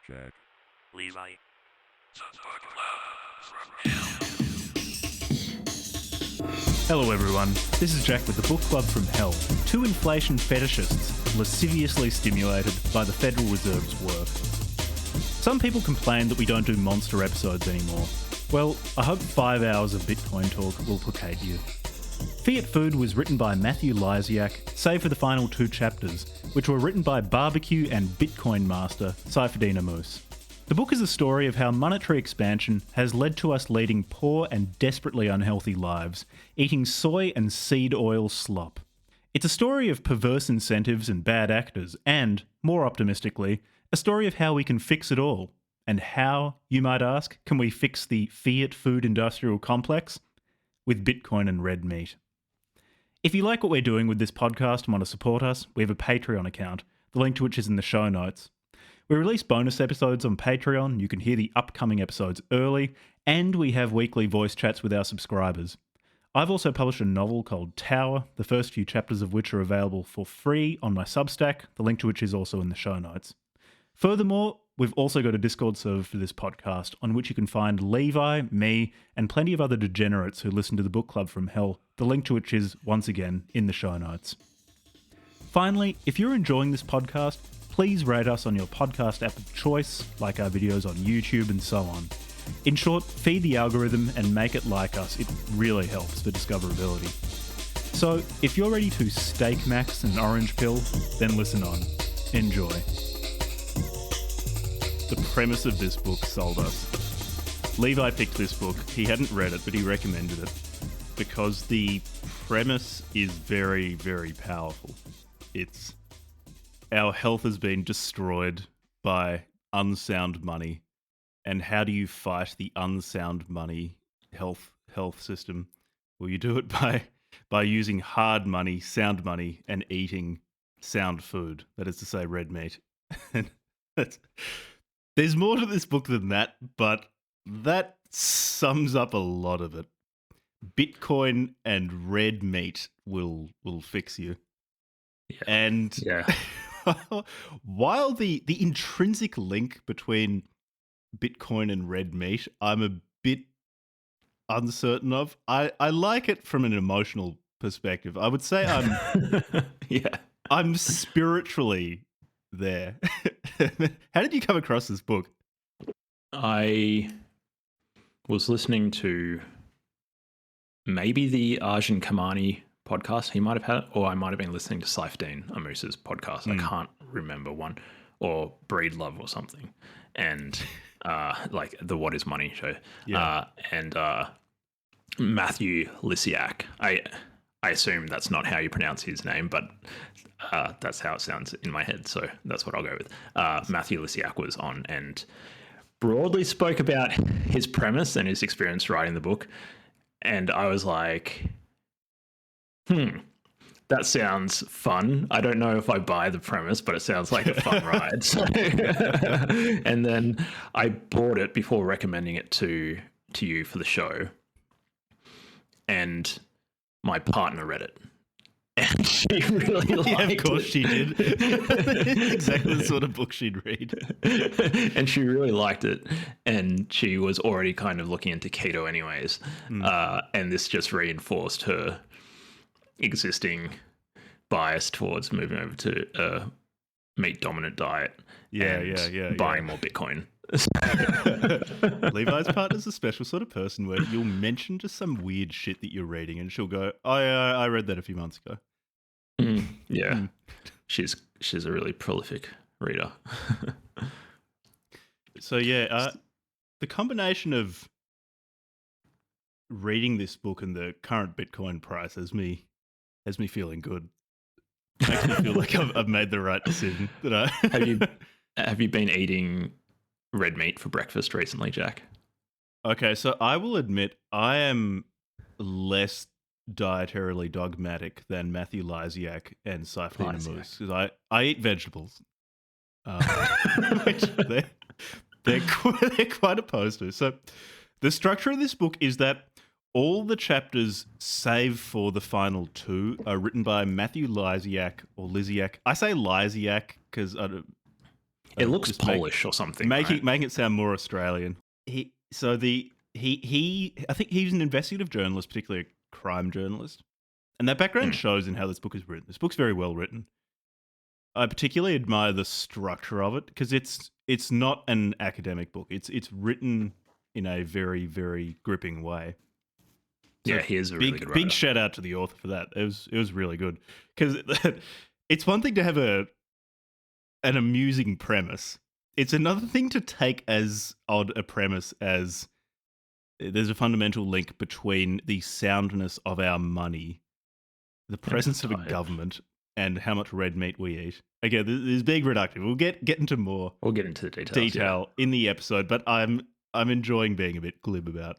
Jack. Levi. Hello everyone, this is Jack with the Book Club from Hell, two inflation fetishists lasciviously stimulated by the Federal Reserve's work. Some people complain that we don't do monster episodes anymore. Well, I hope 5 hours of Bitcoin talk will placate you. Fiat Food was written by Matthew Lysiak, save for the final 2 chapters, which were written by barbecue and Bitcoin master Saifedean Ammous. The book is a story of how monetary expansion has led to us leading poor and desperately unhealthy lives, eating soy and seed oil slop. It's a story of perverse incentives and bad actors, and, more optimistically, a story of how we can fix it all. And how, you might ask, can we fix the Fiat Food industrial complex? With Bitcoin and red meat. If you like what we're doing with this podcast and want to support us, we have a Patreon account, the link to which is in the show notes. We release bonus episodes on Patreon, you can hear the upcoming episodes early, and we have weekly voice chats with our subscribers. I've also published a novel called Tower, the first few chapters of which are available for free on my Substack, the link to which is also in the show notes. Furthermore, we've also got a Discord server for this podcast on which you can find Levi, me, and plenty of other degenerates who listen to the Book Club from Hell, the link to which is, once again, in the show notes. Finally, if you're enjoying this podcast, please rate us on your podcast app of choice, like our videos on YouTube and so on. In short, feed the algorithm and make it like us. It really helps for discoverability. So, if you're ready to steak max an orange pill, then listen on. Enjoy. The premise of this book sold us. Levi picked this book. He hadn't read it, but he recommended it because the premise is very, very powerful. It's our health has been destroyed by unsound money. And how do you fight the unsound money health system? Well, you do it by using hard money, sound money, and eating sound food. That is to say, red meat. There's more to this book than that, but that sums up a lot of it. Bitcoin and red meat will fix you. Yeah. And while the intrinsic link between Bitcoin and red meat, I'm a bit uncertain of. I like it from an emotional perspective. I would say I'm spiritually there. How did you come across this book? I was listening to maybe the Arjun Kamani podcast. He might have had it, or I might have been listening to Saifedean Ammous' podcast. I can't remember one, or Breed Love or something. And like the What Is Money show. Yeah. And Matthew Lysiak. I assume that's not how you pronounce his name, but that's how it sounds in my head. So that's what I'll go with. Matthew Lysiak was on and broadly spoke about his premise and his experience writing the book. And I was like, that sounds fun. I don't know if I buy the premise, but it sounds like a fun ride. So, and then I bought it before recommending it to you for the show. And my partner read it. And she really liked it. Yeah, of course she did. Exactly the sort of book she'd read. And she really liked it. And she was already kind of looking into keto anyways. And this just reinforced her existing bias towards moving over to a meat dominant diet. Buying more Bitcoin. Levi's partner's a special sort of person where you'll mention just some weird shit that you're reading and she'll go, I read that a few months ago. She's a really prolific reader. So the combination of reading this book and the current Bitcoin price has me feeling good. Makes me feel like I've made the right decision. Have you been eating red meat for breakfast recently, Jack? Okay, so I will admit I am less dietarily dogmatic than Matthew Lysiak and Saifedean Ammous because I eat vegetables, which they're quite opposed to. So the structure of this book is that all the chapters, save for the final 2, are written by Matthew Lysiak or Lysiak. I say Lysiak because It looks Just Polish or something. making it sound more Australian. I think he's an investigative journalist, particularly a crime journalist, and that background shows in how this book is written. This book's very well written. I particularly admire the structure of it because it's not an academic book. It's written in a very, very gripping way. So Yeah, he is a really good writer. Big shout out to the author for that. It was really good because it's one thing to have an amusing premise. It's another thing to take as odd a premise as there's a fundamental link between the soundness of our money, the presence of a government, and how much red meat we eat. Again, this is being reductive. We'll get into more. We'll get into the details in the episode, but I'm enjoying being a bit glib about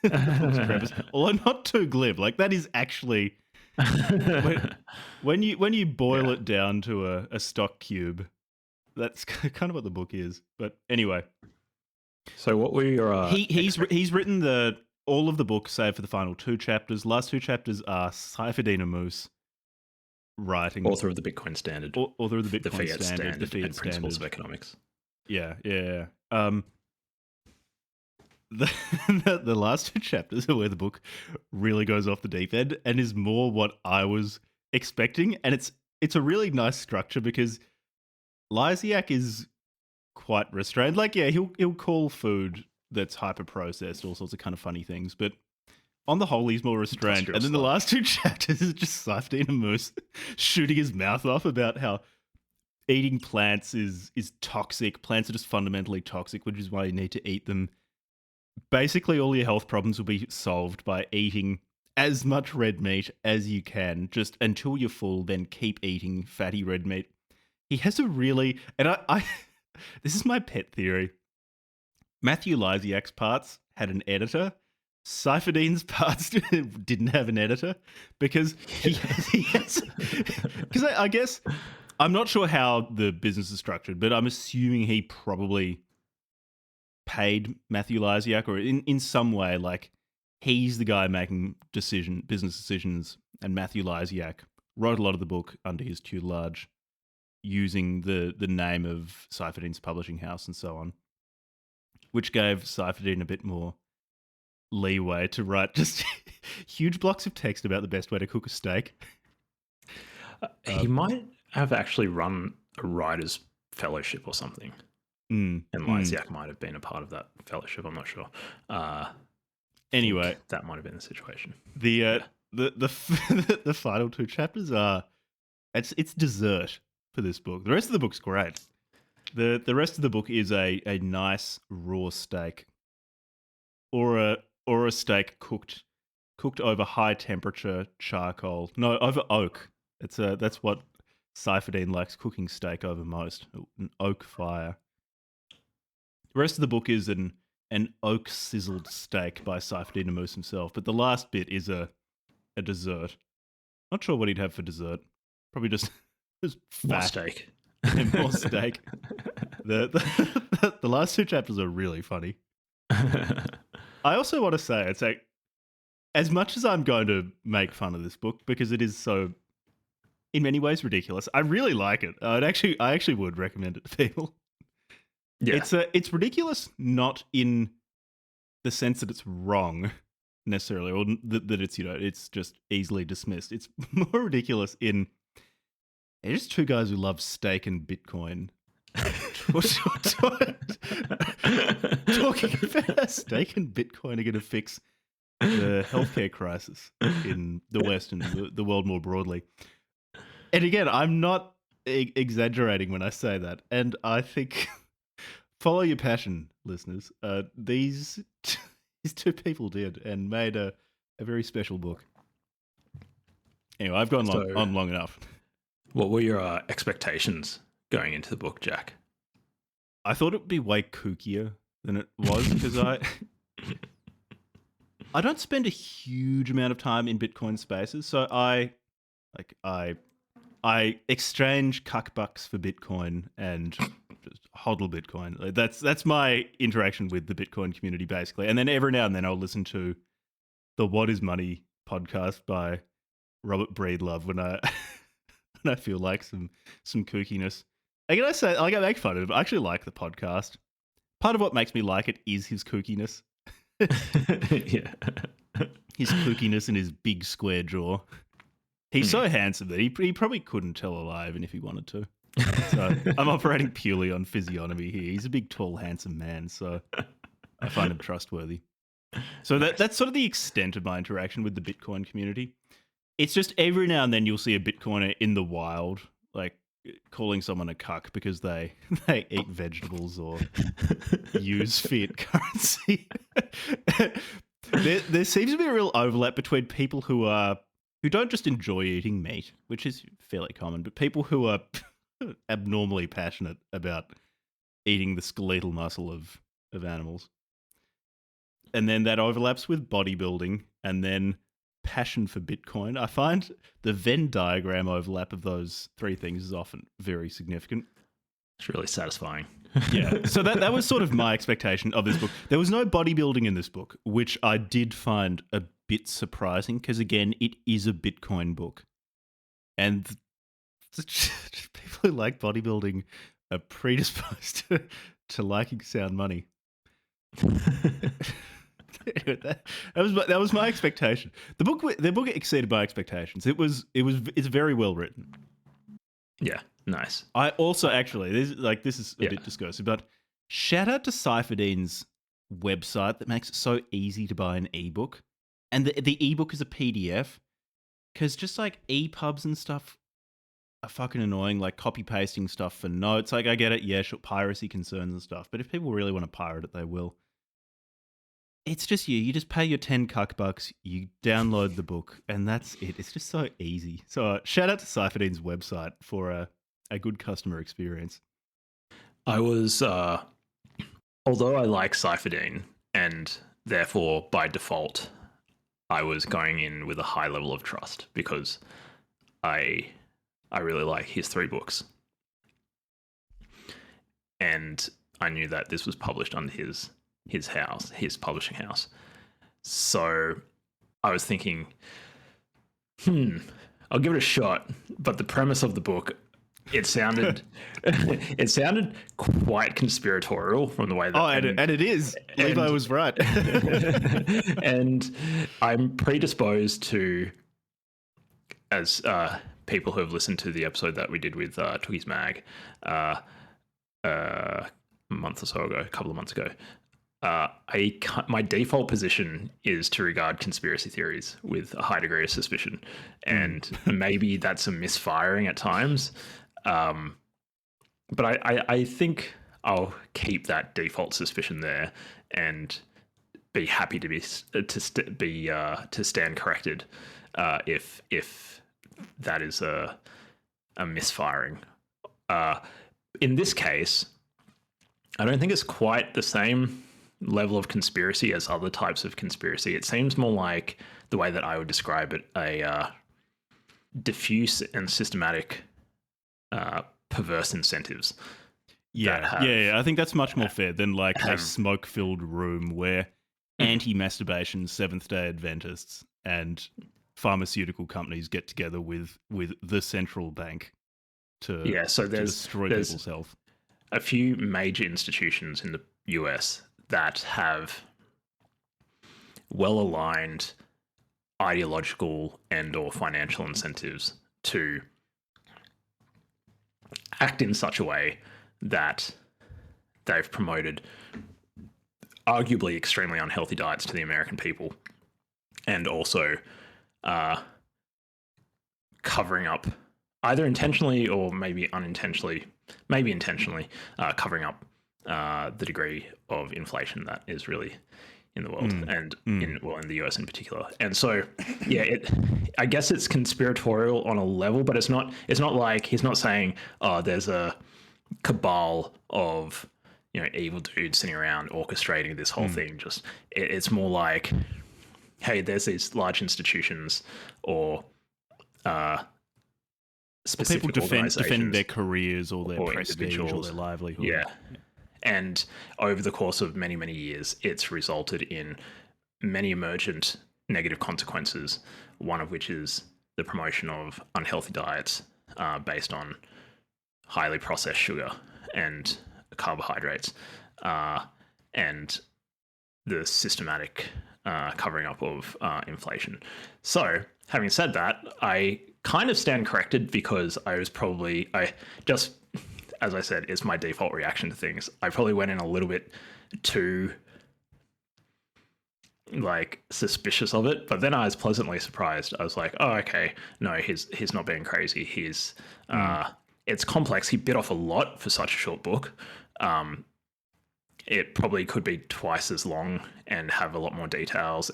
the book's premise. Although not too glib. Like that is actually when you boil it down to a stock cube, that's kind of what the book is. But anyway, so what were your he's written all of the book save for the final 2 chapters. Last 2 chapters are Saifedean Ammous writing, author of the Bitcoin Standard, author of the Bitcoin Fiat Standard, the Fiat and Principles of Economics. Yeah. The last 2 chapters are where the book really goes off the deep end and is more what I was expecting, and it's a really nice structure because Lysiak is quite restrained. Like, yeah, he'll call food that's hyper processed all sorts of kind of funny things, but on the whole, he's more restrained. And then the last 2 chapters is just Saifedean Ammous shooting his mouth off about how eating plants is toxic. Plants are just fundamentally toxic, which is why you need to eat them. Basically, all your health problems will be solved by eating as much red meat as you can, just until you're full, then keep eating fatty red meat. He has a really... And I this is my pet theory. Matthew Lysiak's parts had an editor. Saifedean's parts didn't have an editor because he has... Because I guess... I'm not sure how the business is structured, but I'm assuming he probably paid Matthew Lysiak, or in some way, like, he's the guy making business decisions, and Matthew Lysiak wrote a lot of the book under his tutelage, using the name of Saifedean's publishing house and so on, which gave Saifedean a bit more leeway to write just huge blocks of text about the best way to cook a steak. He might have actually run a writer's fellowship or something. And Lysiak might have been a part of that fellowship. I'm not sure. Anyway, that might have been the situation. The final 2 chapters are it's dessert for this book. The rest of the book's great. The rest of the book is a nice raw steak, or a steak cooked over high temperature charcoal. No, over oak. That's what Saifedean likes cooking steak over most. An oak fire. The rest of the book is an oak sizzled steak by Saifedean Ammous himself, but the last bit is a dessert. Not sure what he'd have for dessert. Probably just fat. More steak. And more steak. The last 2 chapters are really funny. I also want to say, it's like, as much as I'm going to make fun of this book because it is so, in many ways, ridiculous, I really like it. I actually would recommend it to people. Yeah. It's ridiculous, not in the sense that it's wrong necessarily, or that it's, it's just easily dismissed. It's more ridiculous in it's just 2 guys who love steak and Bitcoin talking about how steak and Bitcoin are going to fix the healthcare crisis in the West and the world more broadly. And again, I'm not exaggerating when I say that. And I think, follow your passion, listeners. These 2 people did and made a very special book. Anyway, I've gone on long enough. What were your expectations going into the book, Jack? I thought it would be way kookier than it was because I don't spend a huge amount of time in Bitcoin spaces, so I exchange cuckbucks for Bitcoin and just hodl Bitcoin. That's my interaction with the Bitcoin community, basically. And then every now and then I'll listen to the What Is Money podcast by Robert Breedlove when I feel like some kookiness. I gotta say, like, I make fun of him. I actually like the podcast. Part of what makes me like it is his kookiness. Yeah. His kookiness and his big square jaw. He's so handsome that he probably couldn't tell a lie even if he wanted to. So I'm operating purely on physiognomy here. He's a big, tall, handsome man, so I find him trustworthy. So that's sort of the extent of my interaction with the Bitcoin community. It's just every now and then you'll see a Bitcoiner in the wild, like calling someone a cuck because they eat vegetables or use fiat currency. There seems to be a real overlap between people who don't just enjoy eating meat, which is fairly common, but people who are abnormally passionate about eating the skeletal muscle of animals. And then that overlaps with bodybuilding and then passion for Bitcoin. I find the Venn diagram overlap of those three things is often very significant. It's really satisfying. Yeah. So that was sort of my expectation of this book. There was no bodybuilding in this book, which I did find a bit surprising because, again, it is a Bitcoin book. And people who like bodybuilding are predisposed to liking sound money. That was my expectation. The book exceeded my expectations. It's very well written. Yeah, nice. I also actually this is a bit discursive, but shout out to Saifedean's website that makes it so easy to buy an ebook, and the ebook is a PDF because just like EPUBs and stuff are fucking annoying, like copy pasting stuff for notes. Like I get it, yeah, sure, piracy concerns and stuff, but if people really want to pirate it, they will. It's just you just pay your 10 cuckbucks, you download the book, and that's it. It's just so easy. So shout out to Saifedean's website for a good customer experience. I was, although I like Saifedean, and therefore by default, I was going in with a high level of trust because I really like his 3 books. And I knew that this was published under his house, his publishing house. So I was thinking, I'll give it a shot. But the premise of the book, it sounded quite conspiratorial from the way that. And it is. Levi was right. And I'm predisposed to, as people who have listened to the episode that we did with Tookies Mag a month or so ago, a couple of months ago. My default position is to regard conspiracy theories with a high degree of suspicion, and maybe that's a misfiring at times. But I think I'll keep that default suspicion there and be happy to stand corrected if that is a misfiring. In this case, I don't think it's quite the same level of conspiracy as other types of conspiracy. It seems more like the way that I would describe it, a diffuse and systematic perverse incentives. Yeah. I think that's much more fair than like a smoke-filled room where anti-masturbation Seventh-day Adventists and pharmaceutical companies get together with the central bank to destroy people's health. A few major institutions in the US that have well-aligned ideological and or financial incentives to act in such a way that they've promoted arguably extremely unhealthy diets to the American people, and also covering up, either intentionally or maybe unintentionally, maybe intentionally, covering up the degree of inflation that is really in the world and in the US in particular. And so, I guess it's conspiratorial on a level, but it's not like he's not saying, oh, there's a cabal of, evil dudes sitting around orchestrating this whole thing. Just it's more like, hey, there's these large institutions or specific people defend their careers or their prestige or their livelihood. Yeah. And over the course of many, many years, it's resulted in many emergent negative consequences, one of which is the promotion of unhealthy diets based on highly processed sugar and carbohydrates, and the systematic covering up of inflation. So, having said that, I kind of stand corrected because I just, as I said, it's my default reaction to things. I probably went in a little bit too like suspicious of it, but then I was pleasantly surprised. I was like, oh, okay, no, he's not being crazy. It's complex. He bit off a lot for such a short book. It probably could be twice as long and have a lot more details,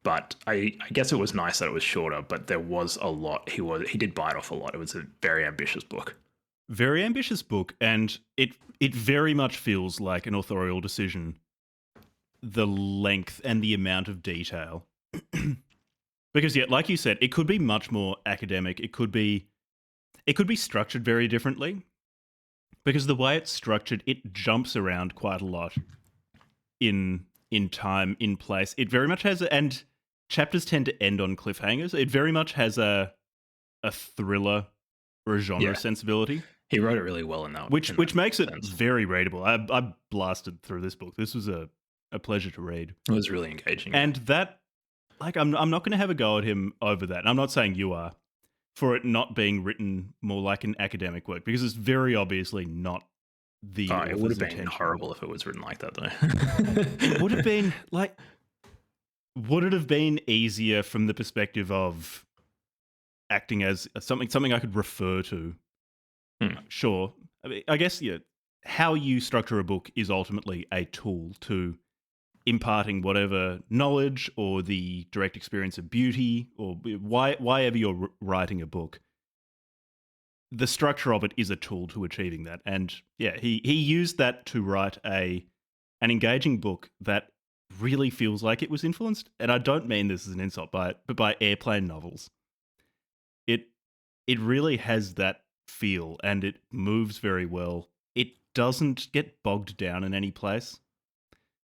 but I guess it was nice that it was shorter, but there was a lot. He did bite off a lot. It was a very ambitious book. Very ambitious book, and it very much feels like an authorial decision, the length and the amount of detail. Because, yeah, like you said, it could be much more academic. It could be structured very differently. Because the way it's structured, it jumps around quite a lot in time, in place. It very much has, and chapters tend to end on cliffhangers. It very much has a thriller or a genre sensibility. He wrote it really well in that, which makes it very readable. I blasted through this book. This was a pleasure to read. It was really engaging, and that, like, I'm not going to have a go at him over that. And I'm not saying you are, for it not being written more like an academic work, because it's very obviously not the it would have been intention. Horrible if it was written like that, though. It would have been like, would it have been easier from the perspective of acting as something I could refer to? Sure. I mean, I guess, yeah, how you structure a book is ultimately a tool to imparting whatever knowledge or the direct experience of beauty, or why ever you're writing a book. The structure of it is a tool to achieving that. And yeah, he used that to write an engaging book that really feels like it was influenced, and I don't mean this as an insult, but by airplane novels. It really has that feel, and it moves very well. It doesn't get bogged down in any place.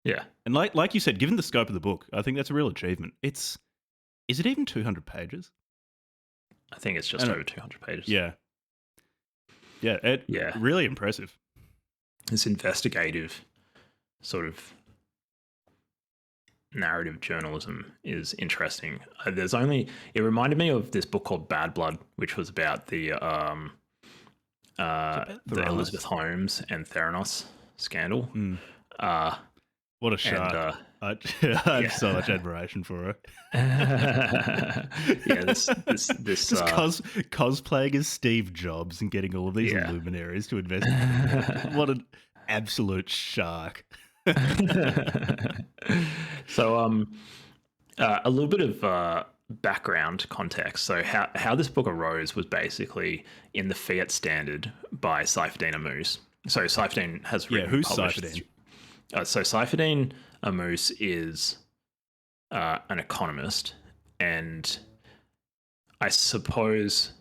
Yeah. And like you said, given the scope of the book, I think that's a real achievement. Is it even 200 pages? I think it's just over 200 pages. Yeah. Yeah, really impressive. This investigative sort of narrative journalism is interesting. It reminded me of this book called Bad Blood, which was about the Elizabeth Holmes and Theranos scandal. What a shark. I have so much admiration for her. This just cosplaying as Steve Jobs and getting all of these luminaries to investigate. What an absolute shark. So, a little bit of background context. So, how this book arose was basically in the Fiat Standard by Saifedean Ammous. So, Saifedean has written. Who's Saifedean? So, Saifedean Ammous is an economist, and I suppose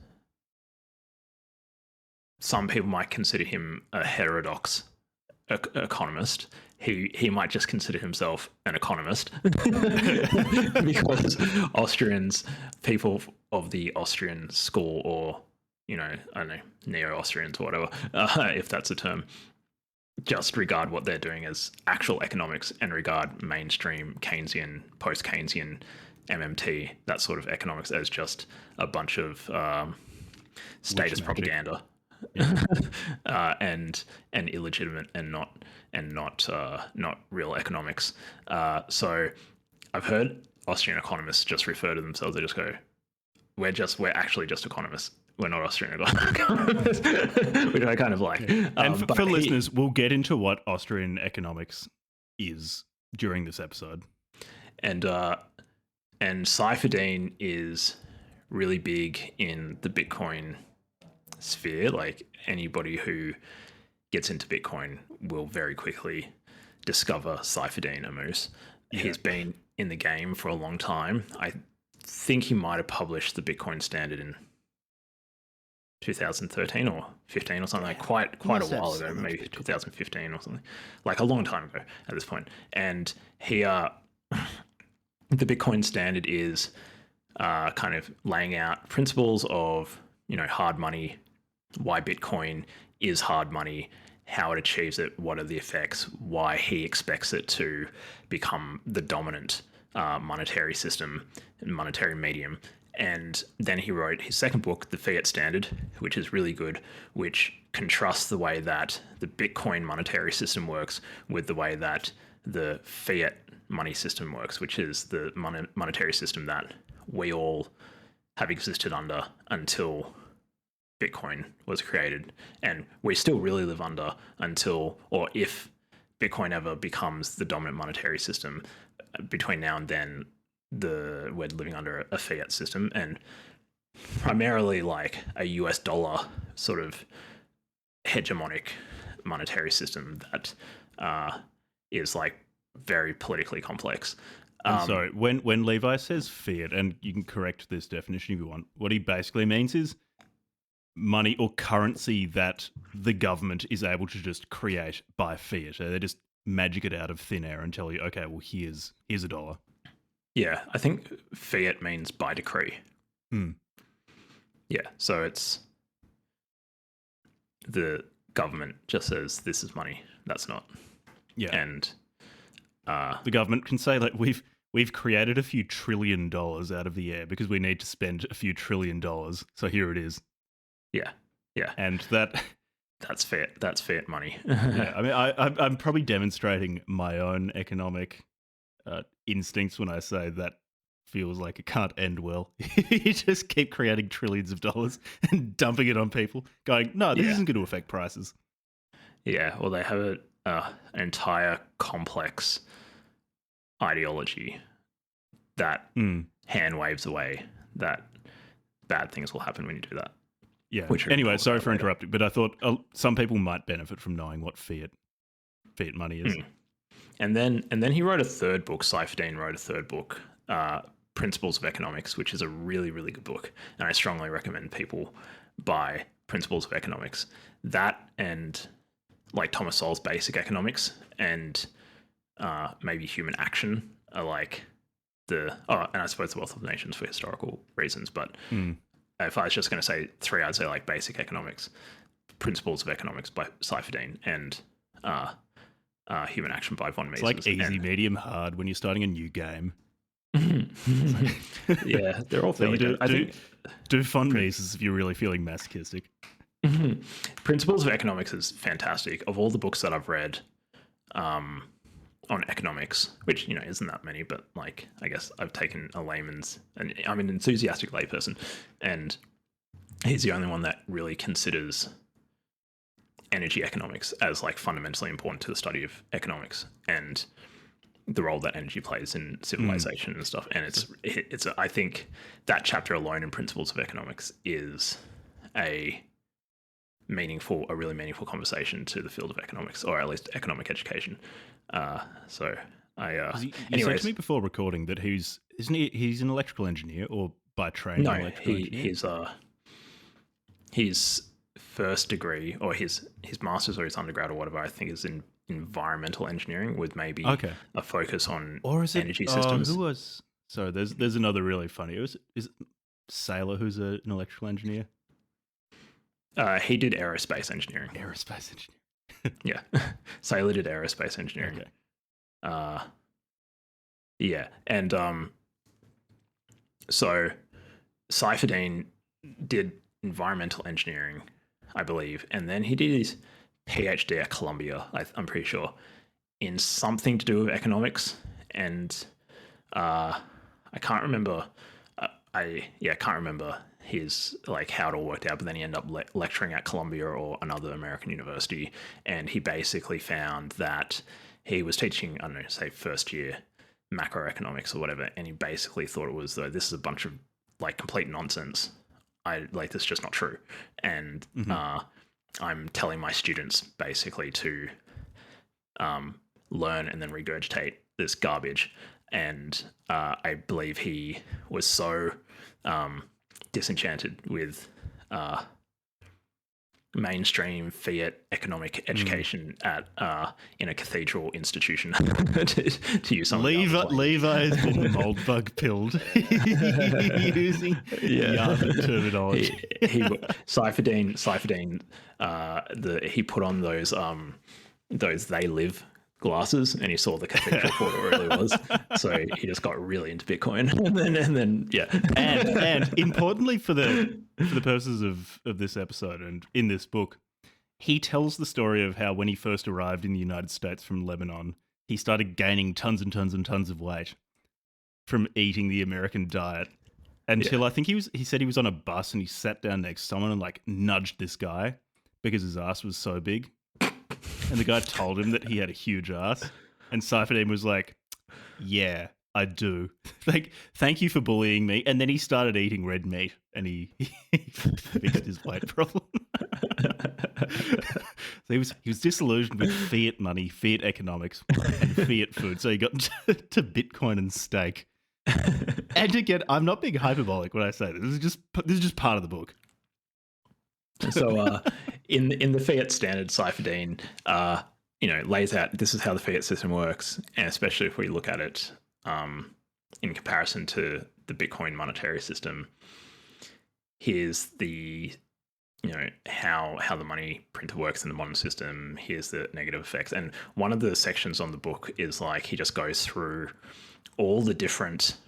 some people might consider him a heterodox economist. He might just consider himself an economist because Austrians, people of the Austrian school, or I don't know, neo-Austrians or whatever, if that's a term, just regard what they're doing as actual economics and regard mainstream Keynesian, post-Keynesian, MMT, that sort of economics as just a bunch of status propaganda. And illegitimate and not real economics. So I've heard Austrian economists just refer to themselves. They just go, "We're actually just economists. We're not Austrian economists," which I kind of like. And for listeners, we'll get into what Austrian economics is during this episode. And Saifedean is really big in the Bitcoin sphere. Like, anybody who gets into Bitcoin will very quickly discover Saifedean Ammous. Yeah. He's been in the game for a long time. I think he might have published the Bitcoin Standard in 2013 or 15 or something, like quite a while ago, maybe 2015 or something, like a long time ago at this point. And he, the Bitcoin Standard is kind of laying out principles of, hard money why Bitcoin is hard money, how it achieves it, what are the effects, why he expects it to become the dominant monetary system and monetary medium. And then he wrote his second book, The Fiat Standard, which is really good, which contrasts the way that the Bitcoin monetary system works with the way that the fiat money system works, which is the monetary system that we all have existed under until Bitcoin was created. And we still really live under until, or if Bitcoin ever becomes the dominant monetary system, between now and then, we're living under a fiat system, and primarily like a US dollar sort of hegemonic monetary system that is like very politically complex. Sorry, when Levi says fiat, and you can correct this definition if you want, what he basically means is money or currency that the government is able to just create by fiat. They just magic it out of thin air and tell you, okay, well, here's a dollar. Yeah, I think fiat means by decree. Hmm. Yeah, so it's the government just says this is money. That's not. Yeah, and the government can say like we've created a few $1 trillion out of the air because we need to spend a few $1 trillion. So here it is. Yeah, and that's fiat. That's fiat money. Yeah, I mean, I'm probably demonstrating my own economic instincts when I say that feels like it can't end well. You just keep creating trillions of dollars and dumping it on people, going, no, this isn't going to affect prices. Yeah, well, they have an entire complex ideology that hand waves away that bad things will happen when you do that. Yeah. Anyway, sorry for interrupting, but I thought some people might benefit from knowing what fiat money is. And then he wrote a third book. Saifedean wrote a third book, Principles of Economics, which is a really, really good book. And I strongly recommend people buy Principles of Economics. That and like Thomas Sowell's Basic Economics and maybe Human Action are like and I suppose The Wealth of Nations for historical reasons. But if I was just going to say three, I'd say like Basic Economics, Principles of Economics by Saifedean, and Human Action by von Mises. It's like easy, medium, hard when you're starting a new game. Yeah, they're all fairly good. Do von Mises if you're really feeling masochistic. Principles of Economics is fantastic. Of all the books that I've read on economics, which isn't that many, but like I guess I've taken a layman's, and I'm an enthusiastic layperson, and he's the only one that really considers energy economics as like fundamentally important to the study of economics and the role that energy plays in civilization and stuff. And I think that chapter alone in Principles of Economics is a really meaningful conversation to the field of economics, or at least economic education. You said to me before recording that he's an electrical engineer, or by training? No, his first degree, or his master's or his undergrad or whatever, I think is in environmental engineering with maybe a focus on energy systems. Who was? So there's another really funny. Is it Sailor who's an electrical engineer? He did aerospace engineering. Yeah. Sailor did aerospace engineering. Okay. Yeah. And so Saifedean did environmental engineering, I believe. And then he did his PhD at Columbia, I'm pretty sure, in something to do with economics. And I can't remember. I can't remember his like how it all worked out, but then he ended up lecturing at Columbia or another American university, and he basically found that he was teaching, I don't know, say first year macroeconomics or whatever, and he basically thought it was this is a bunch of like complete nonsense. This is just not true, and I'm telling my students basically to learn and then regurgitate this garbage. And I believe he was so disenchanted with mainstream Fiat economic education at in a cathedral institution to use some Levi has been moldbug pilled using Yarmouth terminology. Saifedean he put on those They Live glasses, and he saw the cathedral for what it really was. So he just got really into Bitcoin, and then and importantly for the purposes of this episode and in this book, he tells the story of how when he first arrived in the United States from Lebanon, he started gaining tons and tons and tons of weight from eating the American diet until I think he said he was on a bus and he sat down next to someone and like nudged this guy because his ass was so big. And the guy told him that he had a huge ass. And Saifedean was like, yeah, I do. Like, thank you for bullying me. And then he started eating red meat and he fixed his weight problem. So he was disillusioned with fiat money, fiat economics, and fiat food. So he got to Bitcoin and steak. And again, I'm not being hyperbolic when I say this. This is just part of the book. So in the fiat standard, Saifedean lays out this is how the fiat system works, and especially if we look at it in comparison to the Bitcoin monetary system. Here's the how the money printer works in the modern system. Here's the negative effects, and one of the sections on the book is like he just goes through all the different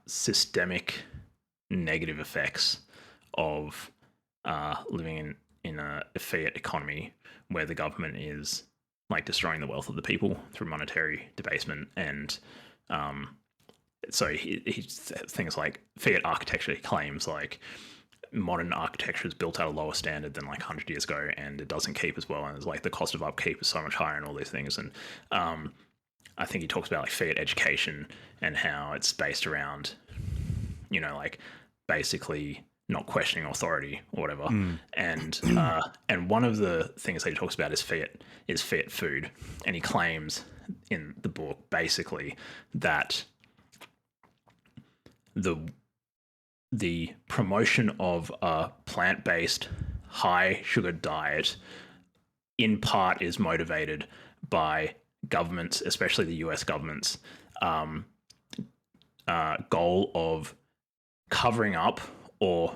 systemic negative effects of living in a fiat economy where the government is like destroying the wealth of the people through monetary debasement. And so he things like fiat architecture. He claims like modern architecture is built at a lower standard than like 100 years ago, and it doesn't keep as well, and it's like the cost of upkeep is so much higher and all these things. And I think he talks about like fiat education and how it's based around like basically not questioning authority or whatever. And one of the things that he talks about is Fiat Food, and he claims in the book basically that the promotion of a plant-based high sugar diet in part is motivated by governments, especially the US government's goal of covering up or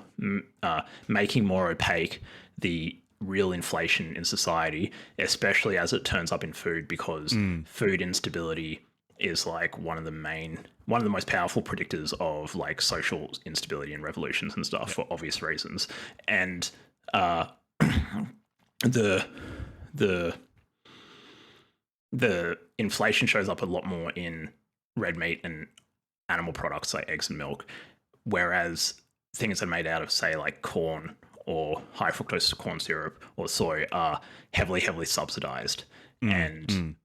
making more opaque the real inflation in society, especially as it turns up in food, because food instability is like one of the most powerful predictors of like social instability and revolutions and stuff for obvious reasons. And the inflation shows up a lot more in red meat and animal products like eggs and milk, whereas things that are made out of, say, like corn or high fructose corn syrup or soy are heavily subsidized, and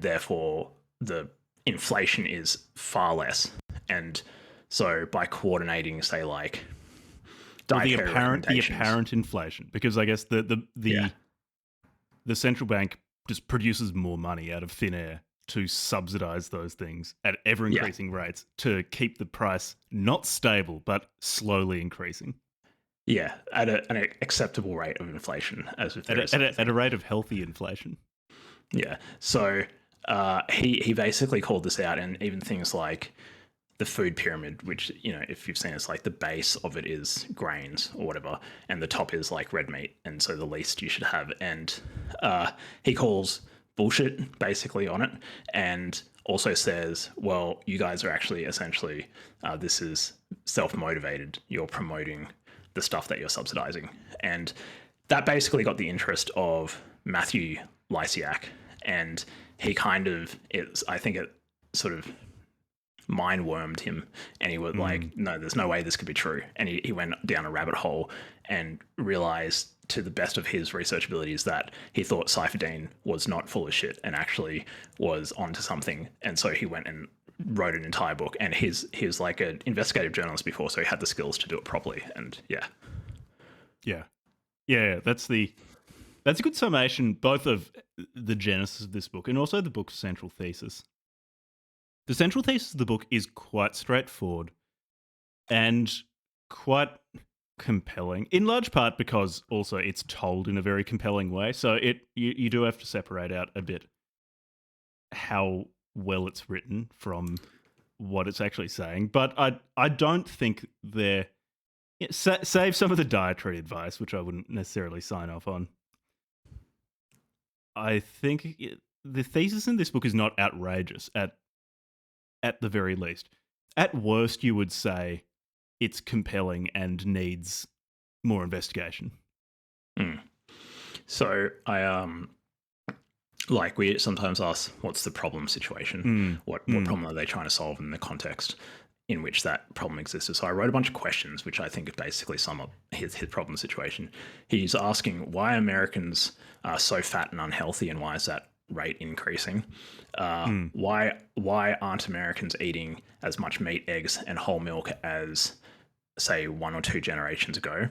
therefore the inflation is far less. And so by coordinating, say, like dietary the apparent inflation, because I guess the central bank just produces more money out of thin air to subsidize those things at ever increasing rates to keep the price not stable but slowly increasing. Yeah, at an acceptable rate of inflation, as if at a rate of healthy inflation. Yeah. So he basically called this out, and even things like the food pyramid, which, if you've seen, it's like the base of it is grains or whatever, and the top is like red meat, and so the least you should have. And he calls bullshit basically on it, and also says, well, you guys are actually essentially this is self-motivated. You're promoting the stuff that you're subsidizing. And that basically got the interest of Matthew Lysiak, and he kind of I think it sort of mind wormed him, and he was like, no, there's no way this could be true. And he went down a rabbit hole and realized, to the best of his research abilities, that he thought Saifedean was not full of shit and actually was onto something. And so he went and wrote an entire book, and he was like an investigative journalist before, so he had the skills to do it properly. And that's a good summation, both of the genesis of this book and also the book's central thesis. The central thesis of the book is quite straightforward and quite compelling, in large part because also it's told in a very compelling way. So you do have to separate out a bit how well it's written from what it's actually saying. But I don't think they're... Save some of the dietary advice, which I wouldn't necessarily sign off on. I think the thesis in this book is not outrageous at the very least. At worst, you would say it's compelling and needs more investigation. So I like we sometimes ask, what's the problem situation? What problem are they trying to solve in the context in which that problem existed? So I wrote a bunch of questions, which I think basically sum up his problem situation. He's asking why Americans are so fat and unhealthy, and why is that rate increasing? Why aren't Americans eating as much meat, eggs, and whole milk as, say, 1 or 2 generations ago?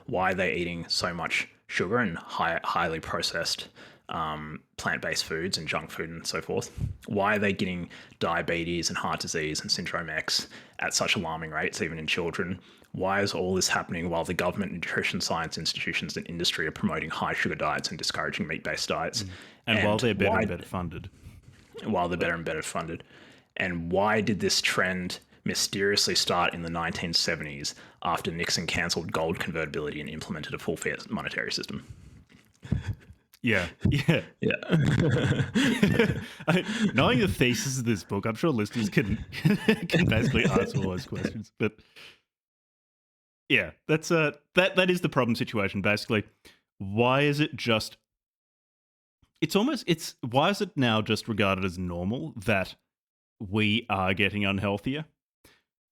Why are they eating so much sugar and highly processed plant-based foods and junk food and so forth? Why are they getting diabetes and heart disease and syndrome X at such alarming rates, even in children? Why is all this happening while the government, nutrition science institutions, and industry are promoting high sugar diets and discouraging meat-based diets? And while they're better and better funded. While they're better and better funded. And why did this trend mysteriously start in the 1970s after Nixon cancelled gold convertibility and implemented a full fiat monetary system? Yeah. Knowing the thesis of this book, I'm sure listeners can basically answer all those questions. But yeah, that's that is the problem situation. Basically, why is it just? Why is it now just regarded as normal that we are getting unhealthier?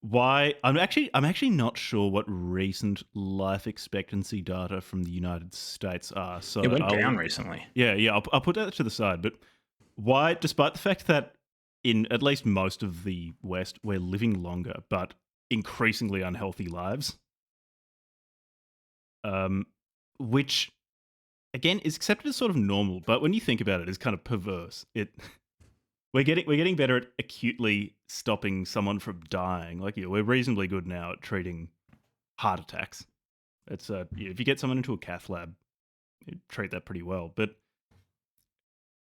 Why? I'm actually not sure what recent life expectancy data from the United States are. So it went down recently. Yeah. I'll put that to the side. But why, despite the fact that in at least most of the West we're living longer but increasingly unhealthy lives, which again is accepted as sort of normal, but when you think about it, it's kind of perverse. We're getting better at acutely stopping someone from dying. Like, we're reasonably good now at treating heart attacks. It's if you get someone into a cath lab, you treat that pretty well. But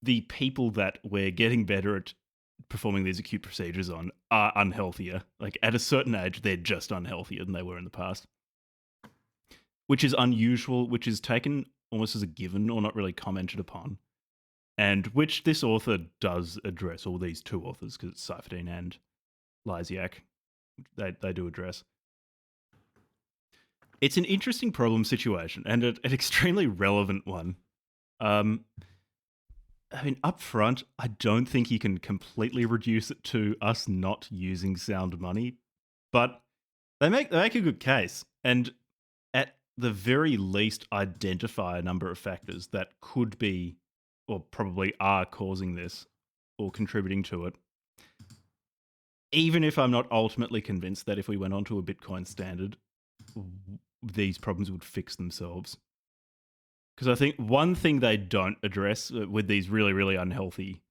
the people that we're getting better at performing these acute procedures on are unhealthier. Like, at a certain age, they're just unhealthier than they were in the past, which is unusual, which is taken almost as a given or not really commented upon. And which this author does address, or these two authors, because it's Saifedean and Lysiak, they do address. It's an interesting problem situation, and an extremely relevant one. I mean, up front, I don't think you can completely reduce it to us not using sound money, but they make a good case, and at the very least identify a number of factors that could be, or probably are, causing this or contributing to it. Even if I'm not ultimately convinced that if we went onto a Bitcoin standard, these problems would fix themselves. Because I think one thing they don't address with these really, really unhealthy,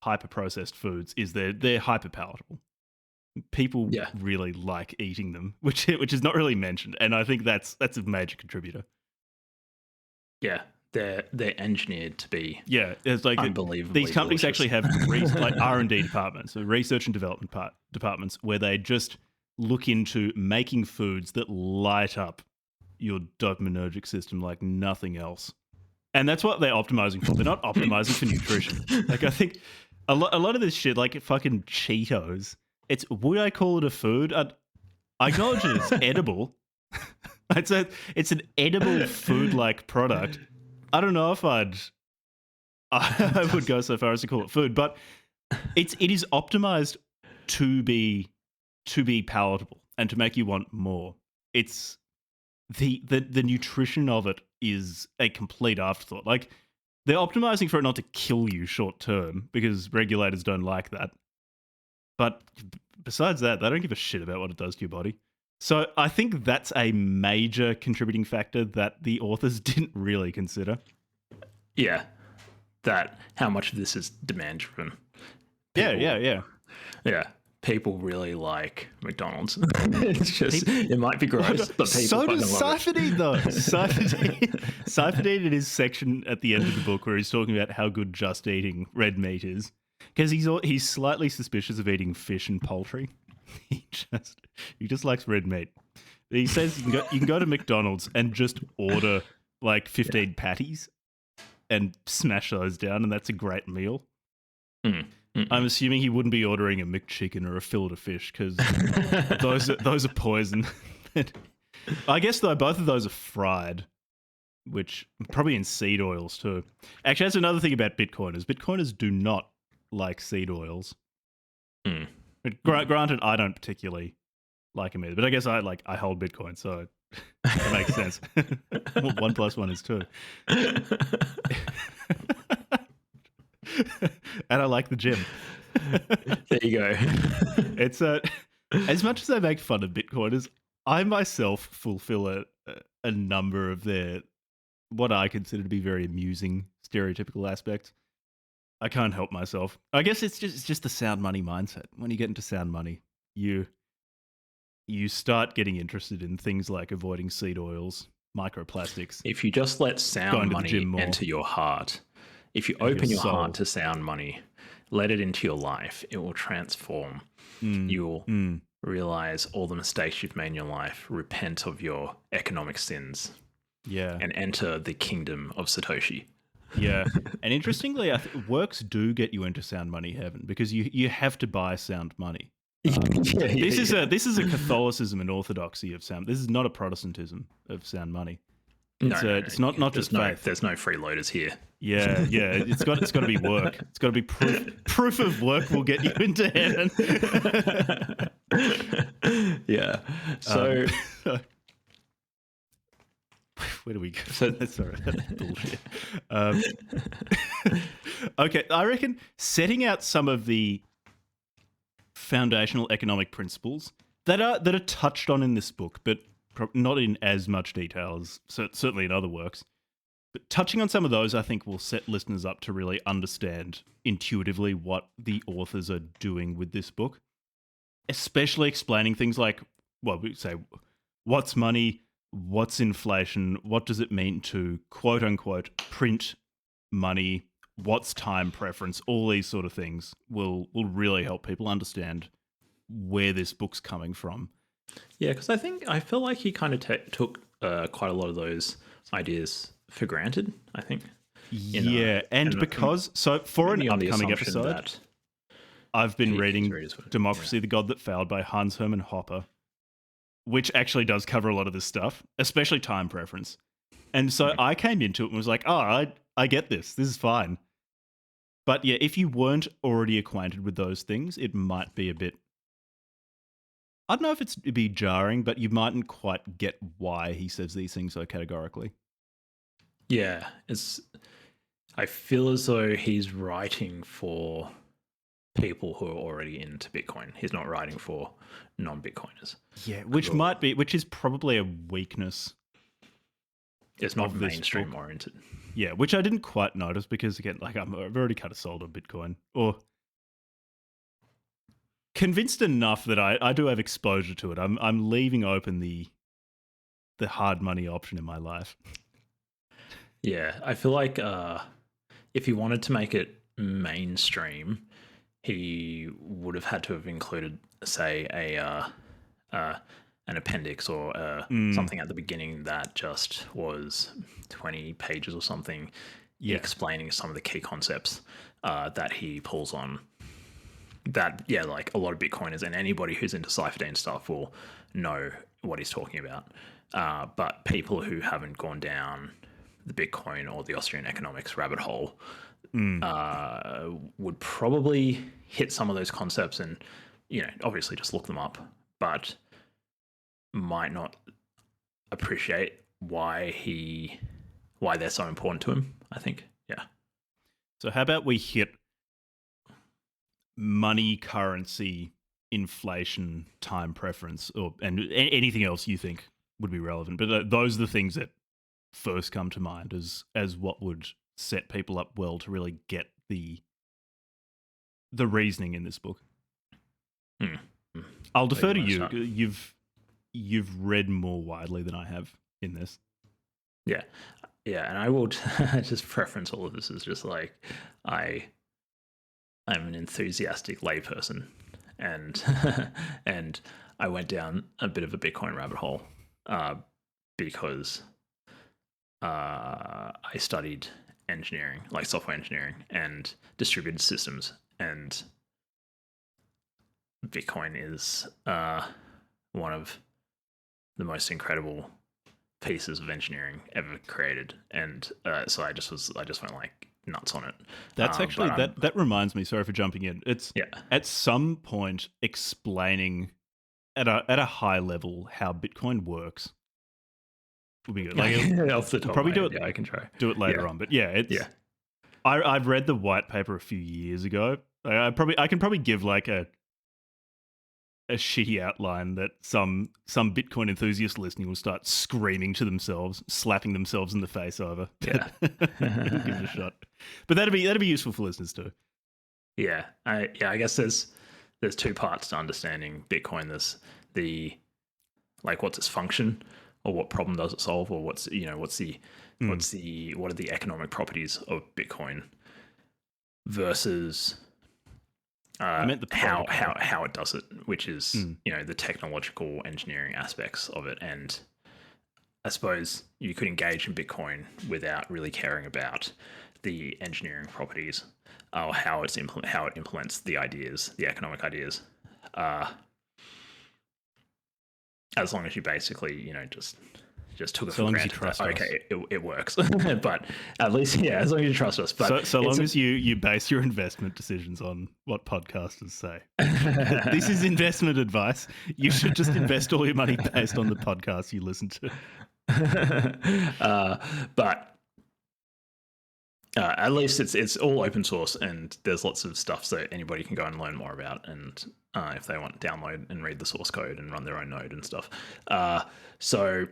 hyper-processed foods is they're hyper-palatable. People really like eating them, which is not really mentioned, and I think that's a major contributor. Yeah. They're engineered to be it's like unbelievably these companies delicious. actually have like R&D departments, so research and development departments, where they just look into making foods that light up your dopaminergic system like nothing else. And that's what they're optimizing for. They're not optimizing for nutrition. Like, I think a lot of this shit, like fucking Cheetos, would I call it a food? I acknowledge that it's edible. It's an edible food-like product. I don't know if I would go so far as to call it food, but it is optimized to be palatable and to make you want more. It's the nutrition of it is a complete afterthought. Like, they're optimizing for it not to kill you short term, because regulators don't like that. But besides that, they don't give a shit about what it does to your body. So I think that's a major contributing factor that the authors didn't really consider. Yeah, that how much of this is demand driven. Yeah. Yeah, people really like McDonald's. It's just, it might be gross, but people so fucking does love it. Saifedean, though. Saifedean in his section at the end of the book where he's talking about how good just eating red meat is, because he's slightly suspicious of eating fish and poultry. He just likes red meat. He says you can go to McDonald's and just order like 15 patties and smash those down, and that's a great meal. I'm assuming he wouldn't be ordering a McChicken or a fillet of fish because those are poison. I guess though both of those are fried, which probably in seed oils too. Actually, that's another thing about Bitcoiners. Bitcoiners do not like seed oils. But granted, I don't particularly like them either. But I guess I hold Bitcoin, so it makes sense. 1 + 1 is 2. And I like the gym. There you go. It's as much as I make fun of Bitcoiners, I myself fulfill a number of their what I consider to be very amusing stereotypical aspects. I can't help myself. I guess it's just the sound money mindset. When you get into sound money, you start getting interested in things like avoiding seed oils, microplastics. If you just let sound money enter your heart, if you open your heart to sound money, let it into your life, it will transform. You'll realize all the mistakes you've made in your life, repent of your economic sins, and enter the kingdom of Satoshi. Yeah. And interestingly, works do get you into sound money heaven because you have to buy sound money. This is a Catholicism and orthodoxy of sound. This is not a Protestantism of sound money. It's not just faith. There's no freeloaders here. Yeah. It's got to be work. It's got to be proof of work will get you into heaven. Yeah. So where do we go? Sorry, that's bullshit. Okay, I reckon setting out some of the foundational economic principles that are touched on in this book, but not in as much detail as certainly in other works. But touching on some of those, I think, will set listeners up to really understand intuitively what the authors are doing with this book, especially explaining things like, well, we say, what's money, what's inflation, what does it mean to quote unquote print money, what's time preference, all these sort of things will really help people understand where this book's coming from. Yeah, because I feel like he kind of took quite a lot of those ideas for granted, I think. For an upcoming episode, I've been reading Democracy, the God That Failed by Hans Hermann Hoppe, which actually does cover a lot of this stuff, especially time preference. And so I came into it and was like, oh, I get this. This is fine. But yeah, if you weren't already acquainted with those things, it might be a bit... I don't know if it'd be jarring, but you mightn't quite get why he says these things so categorically. Yeah, I feel as though he's writing for people who are already into Bitcoin. He's not writing for non-Bitcoiners. Yeah, which is probably a weakness. It's not mainstream oriented. Yeah, which I didn't quite notice because, again, like I've already kind of sold on Bitcoin, or convinced enough that I do have exposure to it. I'm leaving open the hard money option in my life. Yeah, I feel like if he wanted to make it mainstream, he would have had to have included, say, an appendix or something at the beginning that just was 20 pages or something, explaining some of the key concepts that he pulls on. That, like a lot of Bitcoiners and anybody who's into Saifedean stuff will know what he's talking about. But people who haven't gone down the Bitcoin or the Austrian economics rabbit hole would probably hit some of those concepts and, obviously just look them up, but might not appreciate why they're so important to him, I think. Yeah. So how about we hit money, currency, inflation, time preference, and anything else you think would be relevant. But those are the things that first come to mind as what would set people up well to really get the reasoning in this book. Mm. Mm. I'll defer to you you. wanna start? You've read more widely than I have in this. Yeah. Yeah, and I will just preference all of this as just like I'm an enthusiastic layperson, and and I went down a bit of a Bitcoin rabbit hole because I studied engineering, like software engineering and distributed systems, and Bitcoin is one of the most incredible pieces of engineering ever created, and so I just went like nuts on it. That's actually that reminds me. Sorry for jumping in. It's Yeah. at some point explaining at a high level how Bitcoin works would be good. Like Off the top, probably do of my it. head, yeah, I can try. Do it later Yeah. on. But yeah, it's Yeah. I've read the white paper a few years ago. I can probably give like a shitty outline that some Bitcoin enthusiast listening will start screaming to themselves, slapping themselves in the face over. Yeah. Give it a shot. But that'd be useful for listeners too. Yeah, I guess there's two parts to understanding Bitcoin. There's the like what's its function, or what problem does it solve, or what are the economic properties of Bitcoin versus I meant the how it does it, which is the technological engineering aspects of it. And I suppose you could engage in Bitcoin without really caring about the engineering properties or how it implements the ideas, the economic ideas, as long as you basically just took it for granted. Okay, it works. But at least, yeah, as long as you trust us. But so long as you base your investment decisions on what podcasters say. This is investment advice. You should just invest all your money based on the podcasts you listen to. But at least it's all open source, and there's lots of stuff so anybody can go and learn more about, and if they want, download and read the source code and run their own node and stuff. So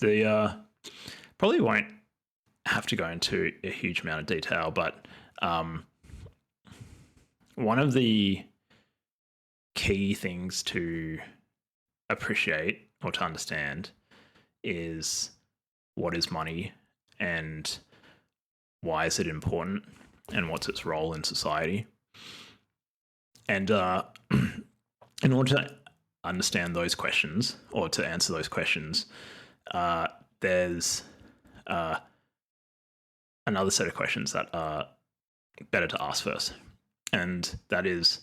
the probably won't have to go into a huge amount of detail, but one of the key things to appreciate or to understand is what is money and why is it important and what's its role in society. And in order to understand those questions, or to answer those questions, there's another set of questions that are better to ask first, and that is